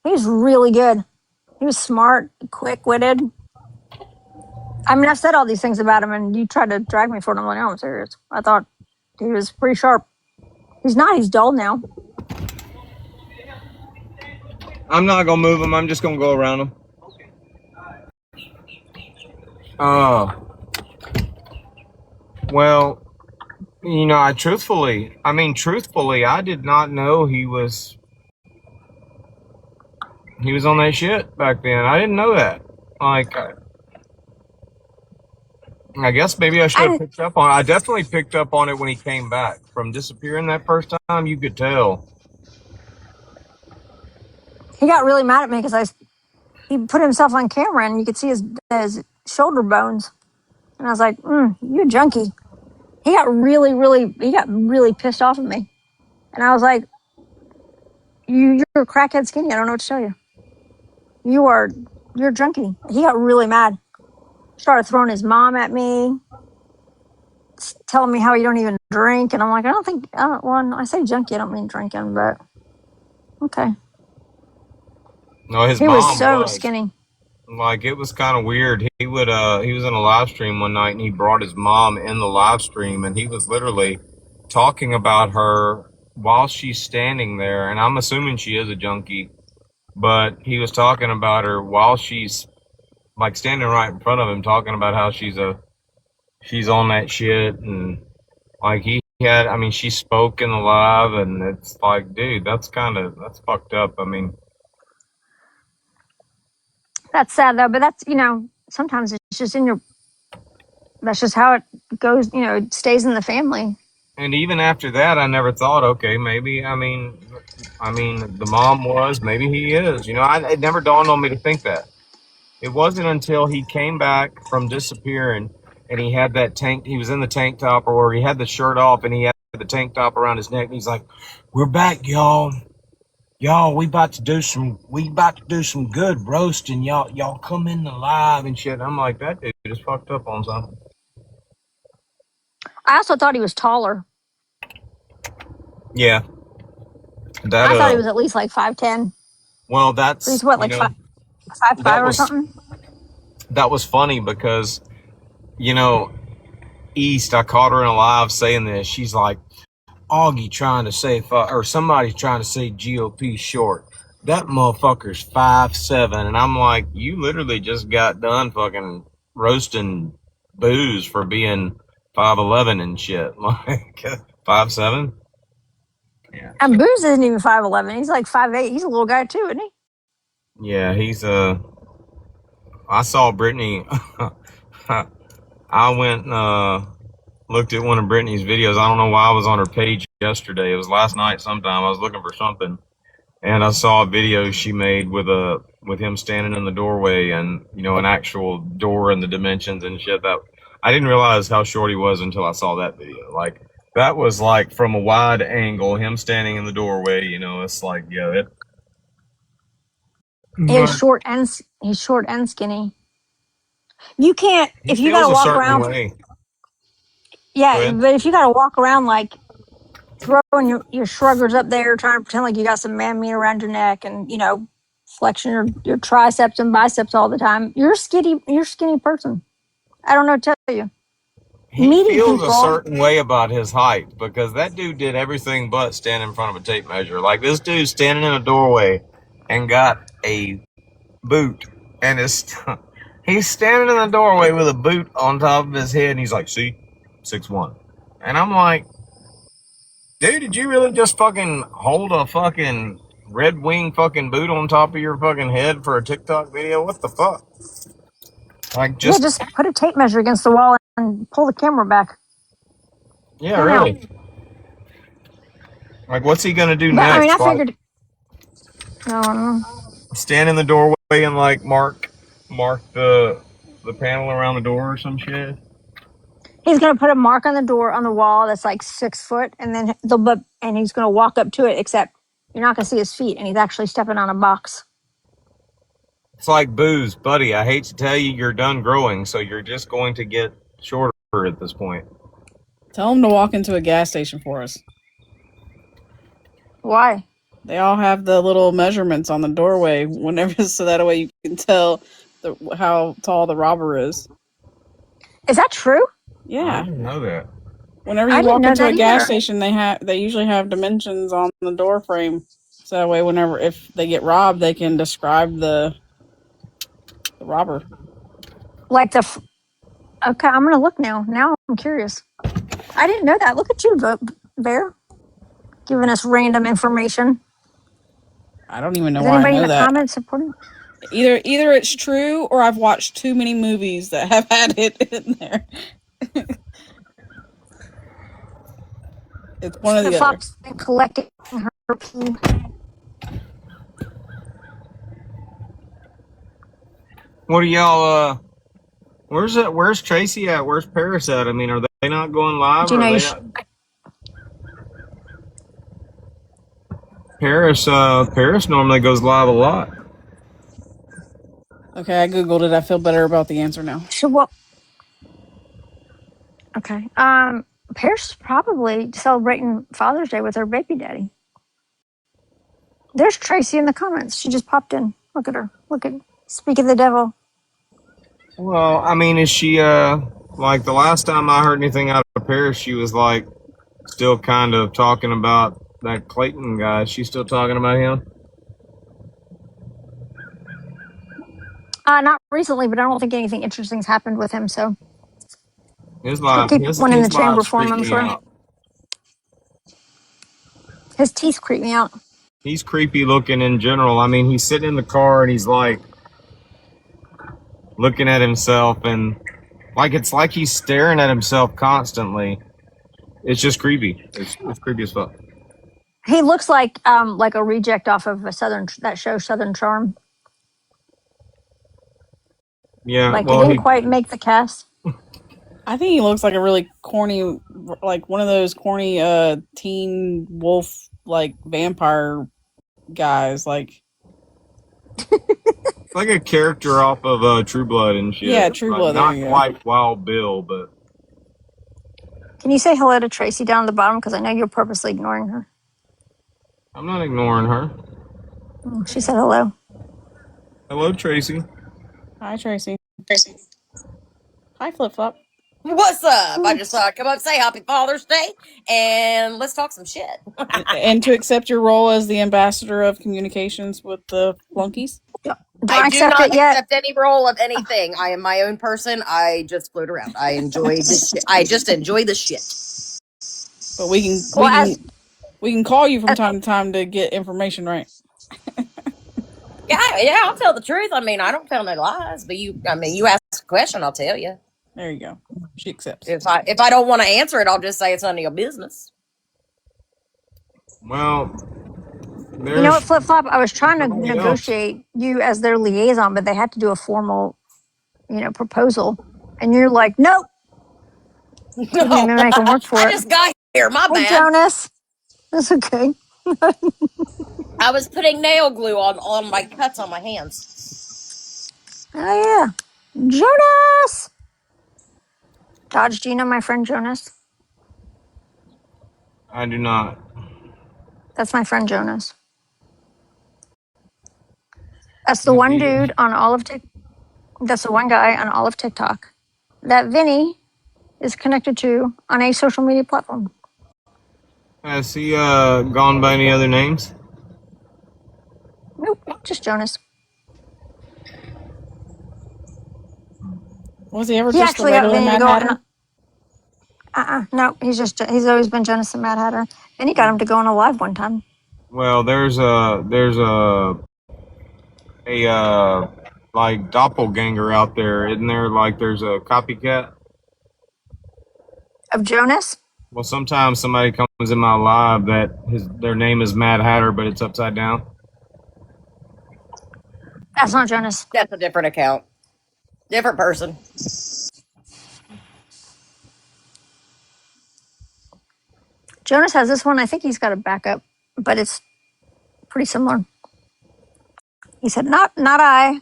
He was really good. He was smart, quick-witted. I mean, I've said all these things about him, and you tried to drag me for it. I'm like, no, I'm serious. I thought he was pretty sharp. He's not. He's dull now. I'm not going to move him. I'm just going to go around him. Well, truthfully, I did not know he was on that shit back then. I didn't know that. Like, I guess maybe I should have picked up on it. I definitely picked up on it when he came back. From disappearing that first time, you could tell. He got really mad at me because he put himself on camera and you could see his shoulder bones. And I was like, you a junkie. He got really pissed off at me. And I was like, you're a crackhead skinny. I don't know what to tell you. You're a junkie. He got really mad. Started throwing his mom at me, telling me how he don't even drink. And I'm like, well, I say junkie, I don't mean drinking, but okay. No, his He mom was so skinny. Like, it was kind of weird. He was in a live stream one night and he brought his mom in the live stream and he was literally talking about her while she's standing there. And I'm assuming she is a junkie, but he was talking about her while she's like standing right in front of him, talking about how she's on that shit. And like, had, I mean, she spoke in the live, and it's like, dude, that's fucked up. I mean, That's sad though, but that's, sometimes it's just that's just how it goes, it stays in the family. and even after that, I never thought, okay, maybe, I mean, the mom was, maybe he is. It never dawned on me to think that. It wasn't until he came back from disappearing and he had he was in the tank top, or he had the shirt off and he had the tank top around his neck, and he's like, "We're back, y'all. Y'all, we about to do some good roasting. Y'all come in the live and shit." I'm like, that dude is fucked up on something. I also thought he was taller. Yeah. I thought he was at least like 5'10". Well, He's what, like 5'5" or something? That was funny because, East, I caught her in a live saying this. She's like, Augie trying to say, or somebody's trying to say GOP short. That motherfucker's 5'7", and I'm like, you literally just got done fucking roasting Booze for being 5'11" and shit. Like 5'7". Yeah. And Booze isn't even 5'11". He's like 5'8". He's a little guy too, isn't he? Yeah, he's I saw Brittany. I went looked at one of Brittany's videos. I don't know why I was on her page yesterday. It was last night sometime. I was looking for something, and I saw a video she made with him standing in the doorway, and an actual door and the dimensions and shit. That I didn't realize how short he was until I saw that video. Like, that was like from a wide angle, him standing in the doorway. It's like, yeah, He's short and skinny. You can't, he if you feels gotta a walk certain around. way. Yeah, but if you gotta walk around like throwing your shruggers up there, trying to pretend like you got some man meat around your neck, and flexing your triceps and biceps all the time, you're a skinny person. I don't know what to tell you. He Meaty feels a people. certain way about his height, because that dude did everything but stand in front of a tape measure. Like, this dude's standing in a doorway and got a boot, and he's standing in the doorway with a boot on top of his head, and he's like, see, 6'1". And I'm like, dude, did you really just fucking hold a fucking Red Wing fucking boot on top of your fucking head for a TikTok video? What the fuck? Like, just put a tape measure against the wall and pull the camera back. Yeah, really. Like, what's he gonna do next? I mean, I figured. No. Stand in the doorway and like mark the panel around the door or some shit. He's gonna put a mark on the door on the wall that's like 6 foot, and then he's gonna walk up to it. Except you're not gonna see his feet, and he's actually stepping on a box. It's like, Booze, buddy. I hate to tell you, you're done growing, so you're just going to get shorter at this point. Tell him to walk into a gas station for us. Why? They all have the little measurements on the doorway whenever, so that way you can tell how tall the robber is. Is that true? Yeah. I didn't know that. Whenever you walk into a gas station, they usually have dimensions on the door frame, so that way if they get robbed, they can describe the robber. Like okay, I'm gonna look now. Now I'm curious. I didn't know that. Look at you, Bear, giving us random information. I don't even know Is why anybody I know in the that. comments supporting? Either it's true, or I've watched too many movies that have had it in there. It's one of the fox collecting her pee. What are y'all? Where's Tracy at? Where's Paris at? I mean, are they not going live? Do you know Paris normally goes live a lot. Okay, I googled it. I feel better about the answer now. Okay. Paris is probably celebrating Father's Day with her baby daddy. There's Tracy in the comments. She just popped in. Look at her. Speak of the devil. Well, I mean, is she like, the last time I heard anything out of Paris, she was like still kind of talking about that Clayton guy. Is she still talking about him? Not recently, but I don't think anything interesting's happened with him. So His live, keep one in the chamber lives for him, freak I'm me sure. out. His teeth creep me out. He's creepy looking in general. I mean, he's sitting in the car and he's like looking at himself, and like it's like he's staring at himself constantly. It's just creepy. It's creepy as fuck. He looks like a reject off of that show Southern Charm. Yeah, Like well, it didn't quite make the cast. I think he looks like a really corny, like one of those corny teen wolf like vampire guys. Like like a character off of True Blood and shit. Yeah, True Blood. Not quite Wild Bill, but. Can you say hello to Tracy down at the bottom? Because I know you're purposely ignoring her. I'm not ignoring her. She said hello. Hello, Tracy. Hi, Tracy. Hi, Flip Flop. What's up? I just thought I'd come up and say Happy Father's Day and let's talk some shit. And to accept your role as the ambassador of communications with the flunkies. I do not accept any role of anything. I am my own person. I just float around. I enjoy this shit. I just enjoy the shit. But we can call you from time to time to get information right. Yeah, I'll tell the truth. I mean, I don't tell no lies, but you ask a question, I'll tell you. There you go. She accepts. If I don't want to answer it, I'll just say it's none of your business. Well, you know what, Flip Flop? I was trying to negotiate you as their liaison, but they had to do a formal, proposal, and you're like, nope. Couldn't even make them work for it. I just got here. My bad. Jonas. That's okay. I was putting nail glue on my cuts on my hands. Oh yeah, Jonas. Dodge, do you know my friend Jonas? I do not. That's my friend Jonas. That's the one dude on all of That's the one guy on all of TikTok that Vinny is connected to on a social media platform. Has he gone by any other names? Nope, just Jonas. Was he ever just a regular Mad Hatter? No, he's always been Jonas the Mad Hatter. And he got him to go on a live one time. Well, there's a like doppelganger out there, isn't there? Like there's a copycat of Jonas. Well, sometimes somebody comes in my live that their name is Mad Hatter, but it's upside down. That's not Jonas. That's a different account. Different person. Jonas has this one. I think he's got a backup, but it's pretty similar. He said, not I.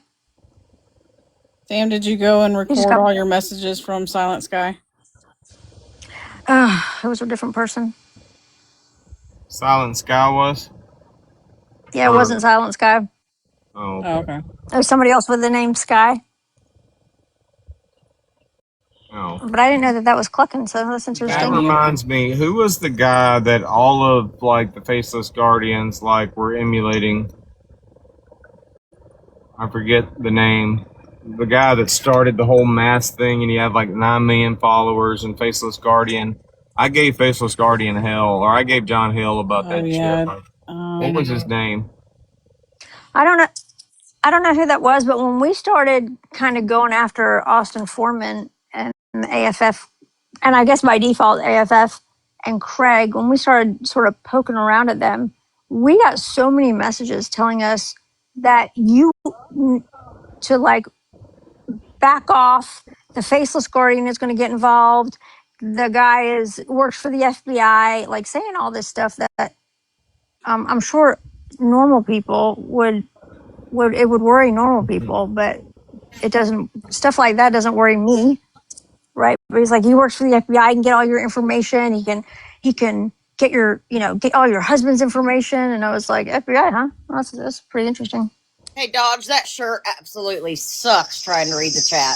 Sam, did you go and record all your messages from Silent Sky? It was a different person. Silent Sky was? Yeah, it wasn't Silent Sky. Oh, okay. There was somebody else with the name Sky. Oh. But I didn't know that was Clucking, so that's interesting. That reminds me, who was the guy that all of like the Faceless Guardians like were emulating? I forget the name. The guy that started the whole mass thing, and he had like 9 million followers, and Faceless Guardian. I gave Faceless Guardian hell, or I gave John hell about that shit. Like, what was his name? I don't know who that was, but when we started kind of going after Austin Foreman and the AFF, and I guess by default AFF and Craig, when we started sort of poking around at them, we got so many messages telling us that you to like back off. The Faceless Guardian is going to get involved. The guy works for the FBI, like saying all this stuff that I'm sure normal people would worry normal people, but it doesn't. Stuff like that doesn't worry me, right? But he's like, he works for the FBI, he can get all your information. He can get get all your husband's information. And I was like, FBI, huh? Well, that's pretty interesting. Hey, Dodge, that shirt absolutely sucks trying to read the chat.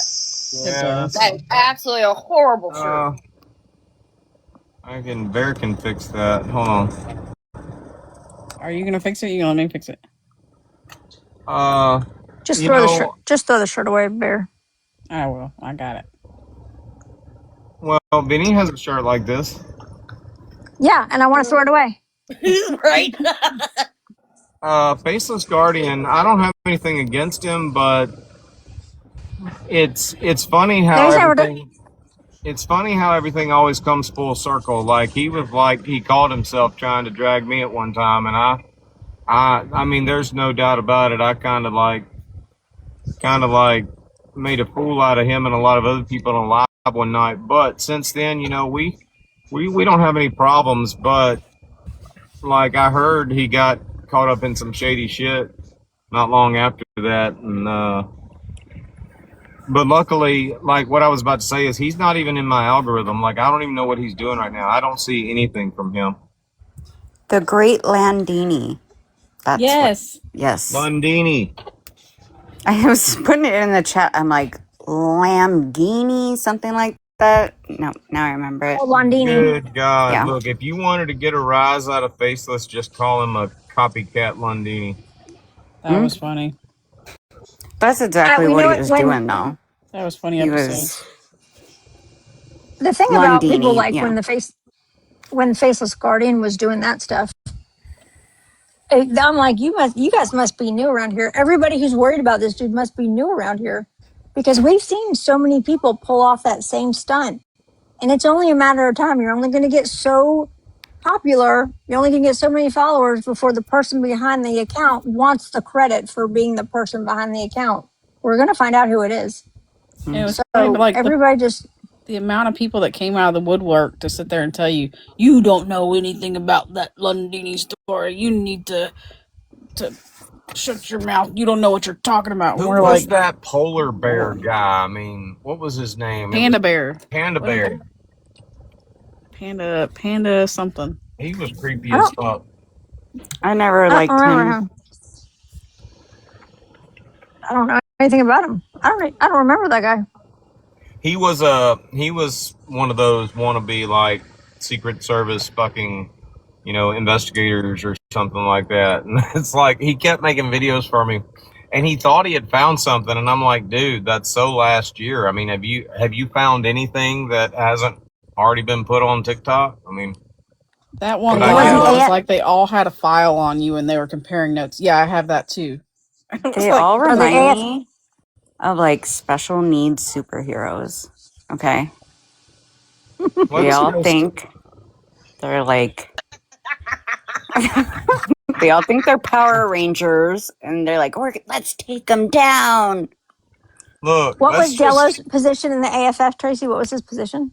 Yeah, that is absolutely a horrible shirt. Bear can fix that. Hold on. Are you gonna fix it? You gonna let me fix it? Just throw the shirt. Just throw the shirt away, Bear. I will. I got it. Well, Vinny has a shirt like this. Yeah, and I want to throw it away. Right? Faceless Guardian, I don't have anything against him, but it's funny how There's never. everything always comes full circle. Like he called himself trying to drag me at one time, and I mean, there's no doubt about it. I kind of like made a fool out of him and a lot of other people on live one night. But since then, we don't have any problems. But like I heard, he got caught up in some shady shit not long after that, and but luckily, like what I was about to say is he's not even in my algorithm. Like I don't even know what he's doing right now. I don't see anything from him. The Great Landini. That's yes. Yes. Landini. I was putting it in the chat. I'm like, Lamborghini, something like that. No, now I remember it. Good God. Yeah. Look, if you wanted to get a rise out of Faceless, just call him a copycat Landini. That was funny. That's exactly you what know he was what, doing, though. That was funny He episode. was The thing about people Lundini, like yeah. when Faceless Guardian was doing that stuff, I'm like, you guys must be new around here. Everybody who's worried about this dude must be new around here, because we've seen so many people pull off that same stunt, and it's only a matter of time. You're only going to get so popular. You're only going to get so many followers before the person behind the account wants the credit for being the person behind the account. We're going to find out who it is. And it was So funny, but like everybody just the amount of people that came out of the woodwork to sit there and tell you, you don't know anything about that Lundini story. You need to shut your mouth. You don't know what you're talking about. Who We're was like that polar bear guy? I mean, what was his name? Panda Bear. Panda Bear. Panda something. He was creepy as fuck. I never liked him. I don't know anything about him. I don't remember that guy. He was one of those wannabe like Secret Service fucking, investigators or something like that. And it's like he kept making videos for me, and he thought he had found something, and I'm like, dude, that's so last year. I mean, have you found anything that hasn't already been put on TikTok? I mean, that one guy was like they all had a file on you and they were comparing notes. Yeah, I have that too. They all remind me of like special needs superheroes. Okay. They all think they're like they all think they're Power Rangers, and they're like, let's take them down. Look, what was Jello's position in the AFF, Tracy? What was his position?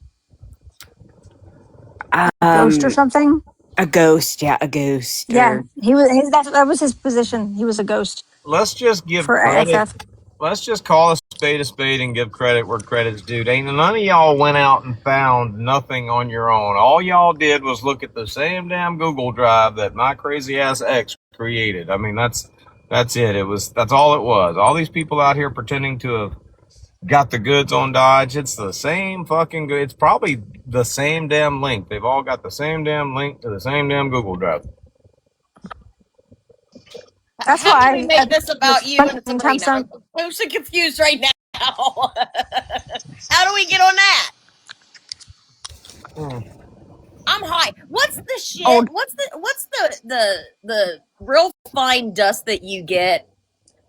Ghost or something? A ghost, yeah, a ghost. Yeah, he was. That was his position. He was a ghost. Let's just give for credit. AFF. Let's just call a spade and give credit where credit's due. Ain't none of y'all went out and found nothing on your own. All y'all did was look at the same damn Google Drive that my crazy ass ex created. I mean, that's it. That's all it was. All these people out here pretending to have got the goods on Dodge. It's the same fucking good. It's probably the same damn link. They've all got the same damn link to the same damn Google Drive. That's How why do we make this about you and Sabrina? I'm so confused right now. How do we get on that? I'm high. What's the shit? What's the real fine dust that you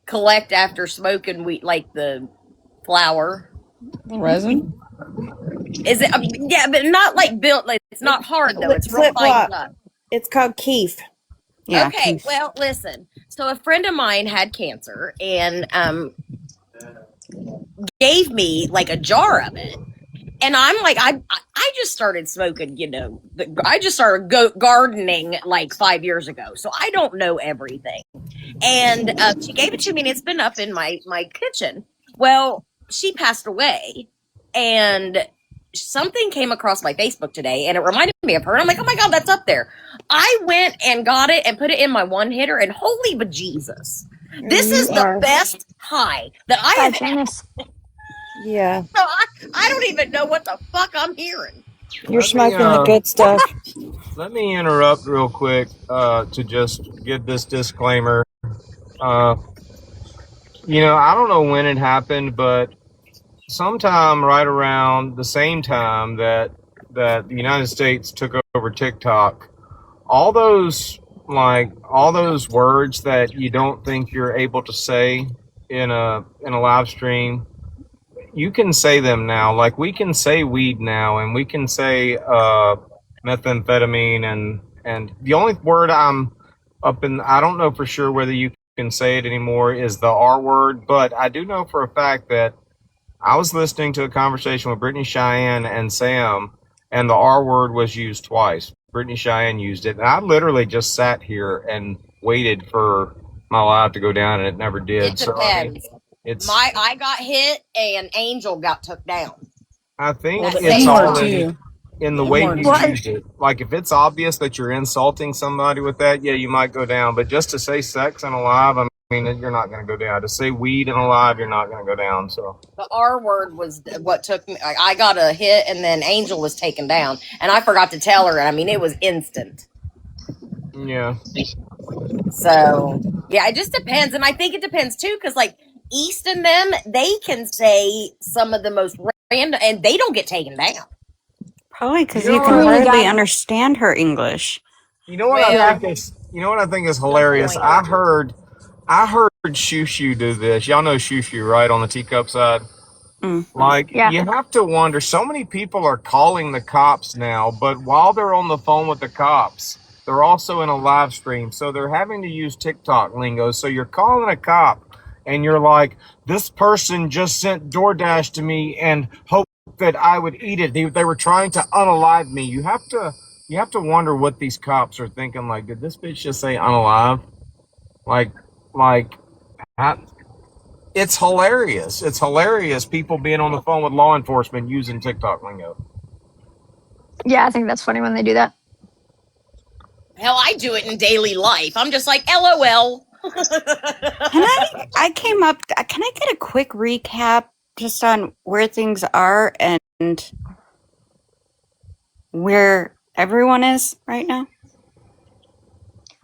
collect after smoking weed, like the flower? Resin? Is it? Yeah, but not like built. Like it's not hard though. It's real fine dust. It's called keef. Yeah, okay, keef. Well, listen. So a friend of mine had cancer and gave me like a jar of it. And I'm like, I just started smoking, I just started gardening like 5 years ago. So I don't know everything. And she gave it to me and it's been up in my kitchen. Well, she passed away and something came across my Facebook today and it reminded me of her. And I'm like, oh my God, that's up there. I went and got it and put it in my one hitter and holy bejesus. This is the best high that I have had. Yeah. So I don't even know what the fuck I'm hearing. You're smoking the good stuff. Let me interrupt real quick to just give this disclaimer. I don't know when it happened, but sometime right around the same time that the United States took over TikTok, all those words that you don't think you're able to say in a live stream, you can say them now. Like we can say weed now, and we can say methamphetamine, and the only word I'm up in, I don't know for sure whether you can say it anymore, is the R word, but I do know for a fact that I was listening to a conversation with Brittany Cheyenne and Sam, and the R word was used twice. Brittany Cheyenne used it, and I literally just sat here and waited for my live to go down, and it never did. It depends. I got hit and Angel got took down. I think Well, it's all too. in the way you use it. Like if it's obvious that you're insulting somebody with that, yeah, you might go down. But just to say sex and alive, I mean, you're not going to go down. To say weed and alive, you're not going to go down. So the R word was what took me. I got a hit and then Angel was taken down, and I forgot to tell her. I mean, it was instant. Yeah. So yeah, it just depends, and I think it depends too, because like East and them, they can say some of the most random, and they don't get taken down. Probably because you can hardly understand her English. You know what I think is? You know what I think is hilarious? I heard Shushu do this. Y'all know Shushu, right? On the teacup side. Like, you have to wonder, so many people are calling the cops now, but while they're on the phone with the cops, they're also in a live stream. So they're having to use TikTok lingo. So you're calling a cop and you're like, this person just sent DoorDash to me and hoped that I would eat it. They were trying to unalive me. You have to wonder what these cops are thinking. Like, did this bitch just say unalive? It's hilarious. It's hilarious people being on the phone with law enforcement using TikTok lingo. Yeah, I think that's funny when they do that. Hell, I do it in daily life. I'm just like, LOL. Can I get a quick recap just on where things are and where everyone is right now?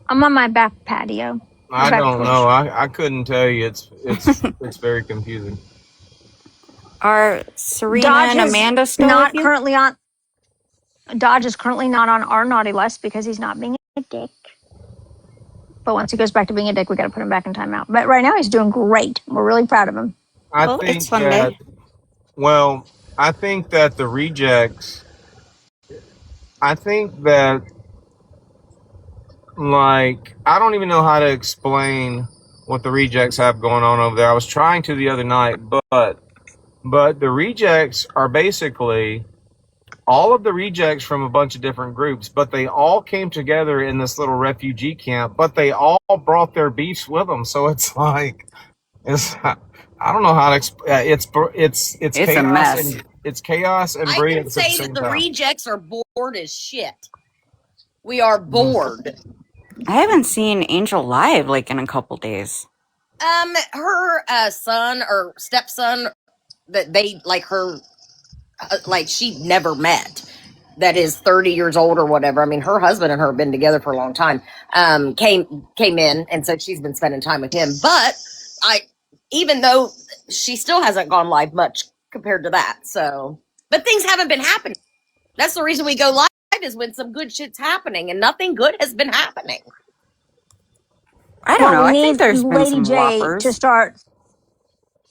I'm on my back patio. I don't know. I couldn't tell you. It's very confusing. Are Serena Dodge and Amanda still not with you? currently on? Dodge is currently not on our naughty list because he's not being a dick. But once he goes back to being a dick, we got to put him back in timeout. But right now, he's doing great. We're really proud of him. I think that the rejects. I think that, like, I don't even know how to explain what the rejects have going on over there. I was trying to the other night, but the rejects are basically all of the rejects from a bunch of different groups, but they all came together in this little refugee camp, but they all brought their beefs with them. So it's like, I don't know how to explain. It's chaos. A mess. It's chaos and I brilliance. can say that the rejects are bored as shit. We are bored. I haven't seen Angel live like in a couple days. Her son or stepson that they like her, like she never met, that is 30 years old or whatever. I mean, her husband and her have been together for a long time. Came in and said she's been spending time with him. But even though she still hasn't gone live much compared to that. So, but things haven't been happening. That's the reason we go live, is when some good shit's happening, and nothing good has been happening. I don't know. We I need think there's been Lady some J whoppers. to start.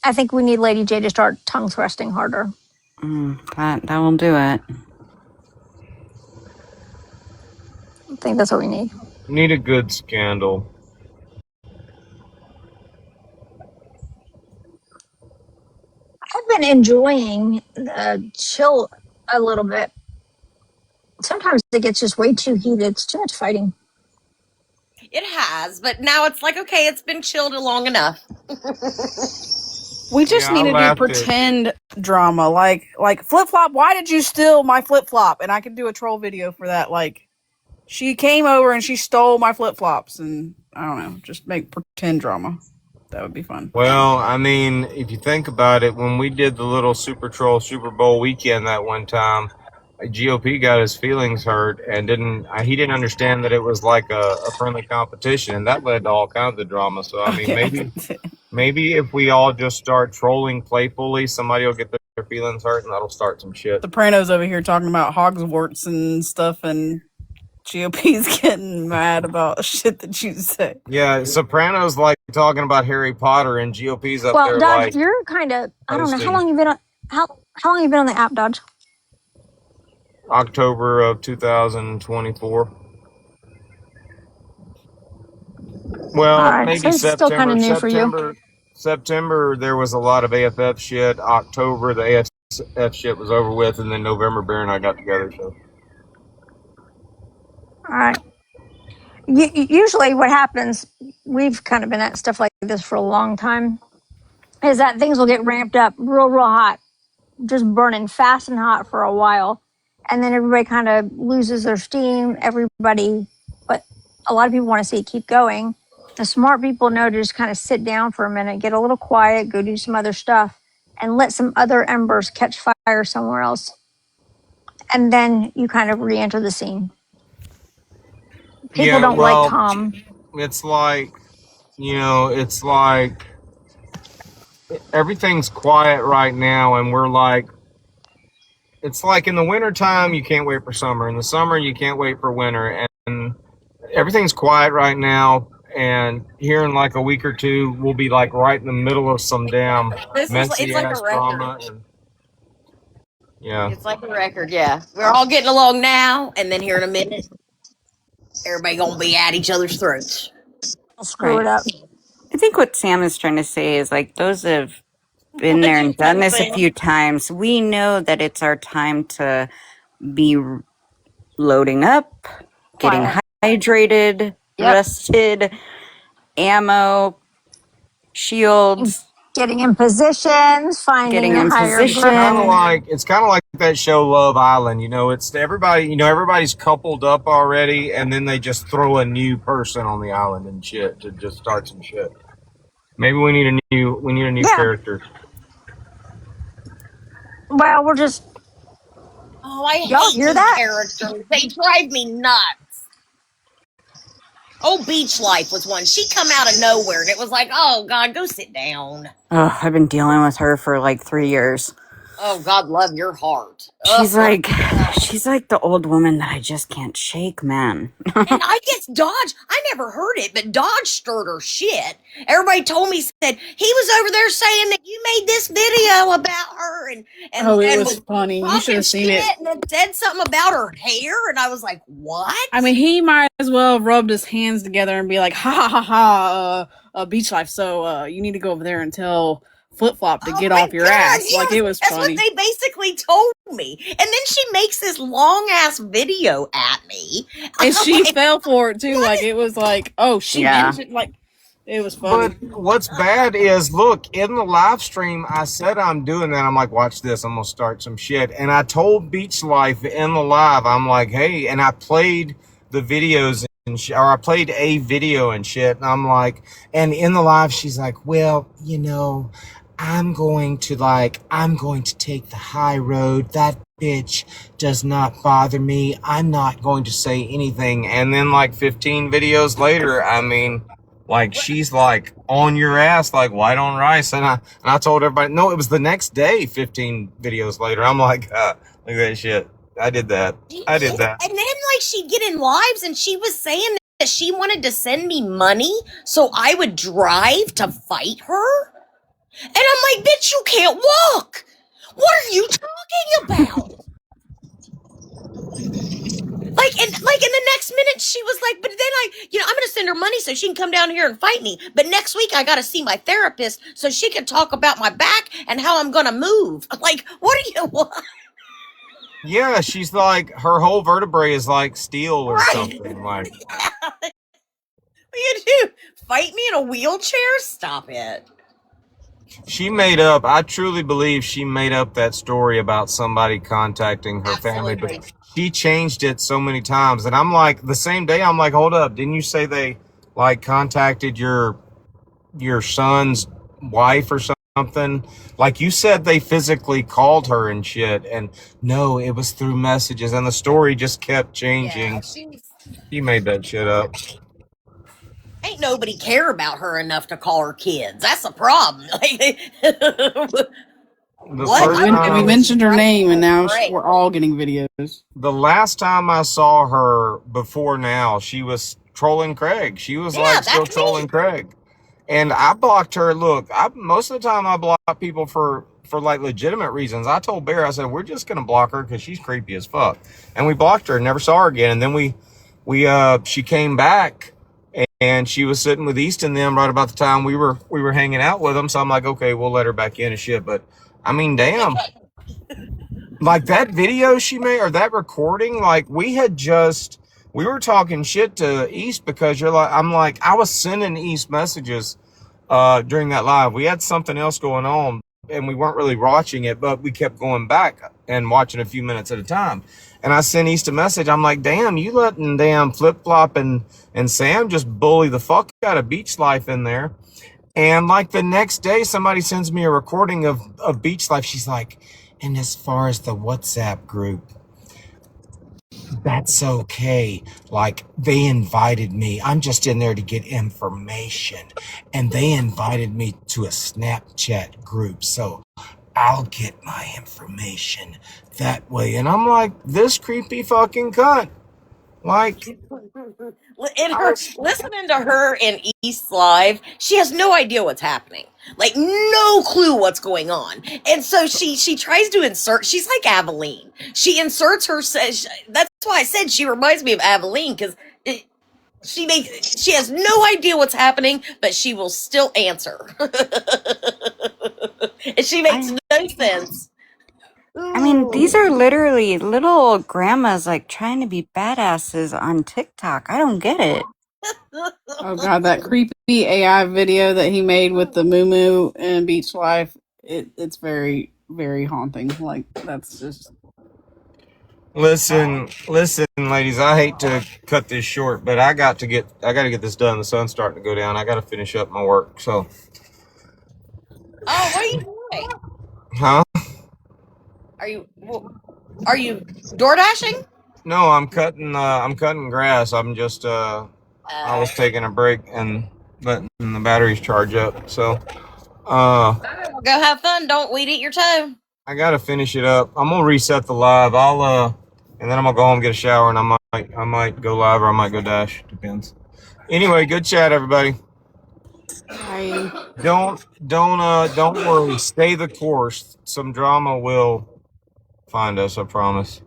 I think we need Lady J to start tongue thrusting harder. That will do it. I think that's what we need. Need a good scandal. I've been enjoying the chill a little bit. Sometimes it gets just way too heated. It's too much fighting. It has, but now it's like, okay, it's been chilled long enough. We just need to do pretend drama, like flip flop. Why did you steal my flip flop? And I could do a troll video for that. Like, she came over and she stole my flip flops, and I don't know, just make pretend drama. That would be fun. Well, I mean, if you think about it, when we did the little Super Troll Super Bowl weekend that one time, GOP got his feelings hurt and he didn't understand that it was like a friendly competition, and that led to all kinds of drama. So I mean, maybe if we all just start trolling playfully, somebody will get their feelings hurt, and that'll start some shit. The Pranos over here talking about Hogsworts and stuff, and GOP's getting mad about shit that you say. Yeah, Sopranos like talking about Harry Potter, and GOP's up Well, there Dodge, like you're kind of, I don't know, how hosting long you been on, how long you been on the app, Dodge? October of 2024. All Well, right, so maybe it's still kind of September. new for you. September, there was a lot of AFF shit. October, the AFF shit was over with, and then November, Bear and I got together. So All right. Usually what happens, we've kind of been at stuff like this for a long time, is that things will get ramped up real hot, just burning fast and hot for a while. And then everybody kind of loses their steam. But a lot of people want to see it keep going. The smart people know to just kind of sit down for a minute, get a little quiet, go do some other stuff, and let some other embers catch fire somewhere else. And then you kind of re enter the scene. People don't like calm. it's like, it's like everything's quiet right now, and we're like, it's like in the wintertime, you can't wait for summer. In the summer, you can't wait for winter. And everything's quiet right now. And here in like a week or two, we'll be like right in the middle of some damn messy It's like ass a record. drama. And, yeah. It's like a record, yeah. We're all getting along now, and then here in a minute, everybody gonna be at each other's throats. Screw it up. I think what Sam is trying to say is like those have been there and done this a few times. We know that it's our time to be loading up, getting hydrated, rested, ammo, shields, getting in positions, finding the higher ground. It's kind of like that show Love Island. It's everybody. Everybody's coupled up already, and then they just throw a new person on the island and shit to just start some shit. Maybe we need a new character. Well, we're just. Oh, I Y'all hate hear these that? characters. They drive me nuts. Oh, Beach Life was one. She come out of nowhere, and it was like, oh, God, go sit down. Oh, I've been dealing with her for like 3 years. Oh, God, love your heart. She's like the old woman that I just can't shake, man. And I guess Dodge, I never heard it, but Dodge stirred her shit. Everybody told me, said, he was over there saying that you made this video about her. And it was funny. You should have seen it. And then said something about her hair. And I was like, what? I mean, he might as well have rubbed his hands together and be like, ha, Beach Life. So you need to go over there and tell Flip Flop to get off your ass. Yes, like, it was funny. That's what they basically told me. And then she makes this long ass video at me. And she fell for it too. Like, it was like, oh, she mentioned, like, it was funny. But what's bad is, look, in the live stream, I said I'm doing that. I'm like, watch this. I'm going to start some shit. And I told Beach Life in the live, I'm like, hey, and I played the videos or I played a video and shit. And I'm like, and in the live, she's like, well, I'm going to take the high road. That bitch does not bother me. I'm not going to say anything. And then like 15 videos later, I mean, like she's like on your ass, like white on rice. And I told everybody, no, it was the next day, 15 videos later. I'm like, look at that shit. I did that. And then like she'd get in lives and she was saying that she wanted to send me money so I would drive to fight her. And I'm like, bitch, you can't walk. What are you talking about? Like in the next minute, she was like, but then I'm going to send her money so she can come down here and fight me. But next week, I got to see my therapist so she can talk about my back and how I'm going to move. I'm like, what are you, what? Yeah, she's like, her whole vertebrae is like steel or something. Like, what you do? Fight me in a wheelchair? Stop it. I truly believe she made up that story about somebody contacting her family, but she changed it so many times. And I'm like, the same day, I'm like, hold up, didn't you say they like contacted your son's wife or something? Like you said they physically called her and shit, and no, it was through messages, and the story just kept changing. Yeah, she made that shit up. Ain't nobody care about her enough to call her kids. That's the problem. The What? first And we time, mentioned her name, and now Great. we're all getting videos. the last time I saw her before now, she was trolling Craig. She was Yeah, still that's me. trolling Craig. And I blocked her. Look, most of the time I block people for like legitimate reasons. I told Bear, I said, we're just going to block her because she's creepy as fuck. And we blocked her and never saw her again. And then she came back and she was sitting with East and them right about the time we were hanging out with them. So I'm like, okay, we'll let her back in and shit. But I mean, damn. Like that video she made or that recording, like we were talking shit to East because I was sending East messages during that live. We had something else going on and we weren't really watching it, but we kept going back and watching a few minutes at a time. And I sent East a message. I'm like, damn, you letting damn Flip Flop and Sam just bully the fuck out of Beach Life in there. And like the next day, somebody sends me a recording of Beach Life. She's like, and as far as the WhatsApp group, that's okay. Like they invited me. I'm just in there to get information. And they invited me to a Snapchat group. So I'll get my information that way. And I'm like, this creepy fucking cunt. Like, Listening to her in East Live, she has no idea what's happening. Like no clue what's going on. And so she tries to insert, she's like Aveline. She inserts her, that's why I said she reminds me of Aveline, because she has no idea what's happening, but she will still answer. And she makes no sense. I mean, these are literally little grandmas like trying to be badasses on TikTok. I don't get it. Oh god, that creepy AI video that he made with the Moo and Beach Life, it's very, very haunting. Like that's just listen, ladies, I hate to cut this short, but I got to get this done. The sun's starting to go down. I got to finish up my work. So, Oh, what are you doing? huh? Are you door dashing? No, I'm cutting grass. I'm just I was taking a break and letting the batteries charge up. So, Go have fun. Don't weed eat your toe. I gotta finish it up. I'm gonna reset the live. And then I'm gonna go home, get a shower, and I might go live or I might go dash. Depends. Anyway, good chat, everybody. Don't worry. Stay the course. Some drama will find us. I promise.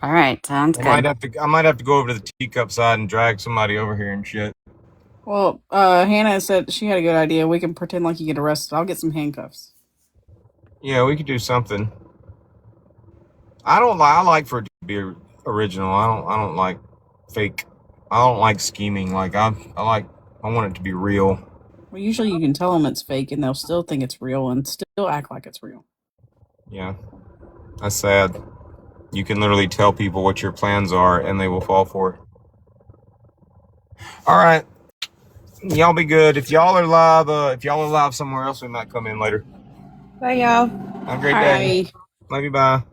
All right, sounds good. I might have to go over to the teacup side and drag somebody over here and shit. well. Hannah said she had a good idea. We can pretend like you get arrested. I'll get some handcuffs. Yeah, we could do something. I like for it to be original. I don't like fake. I don't like scheming. Like I want it to be real. Well, usually you can tell them it's fake, and they'll still think it's real and still act like it's real. Yeah, that's sad. You can literally tell people what your plans are, and they will fall for it. All right, y'all be good. If y'all are live somewhere else, we might come in later. Bye, y'all. Have a great day. Love you. Bye.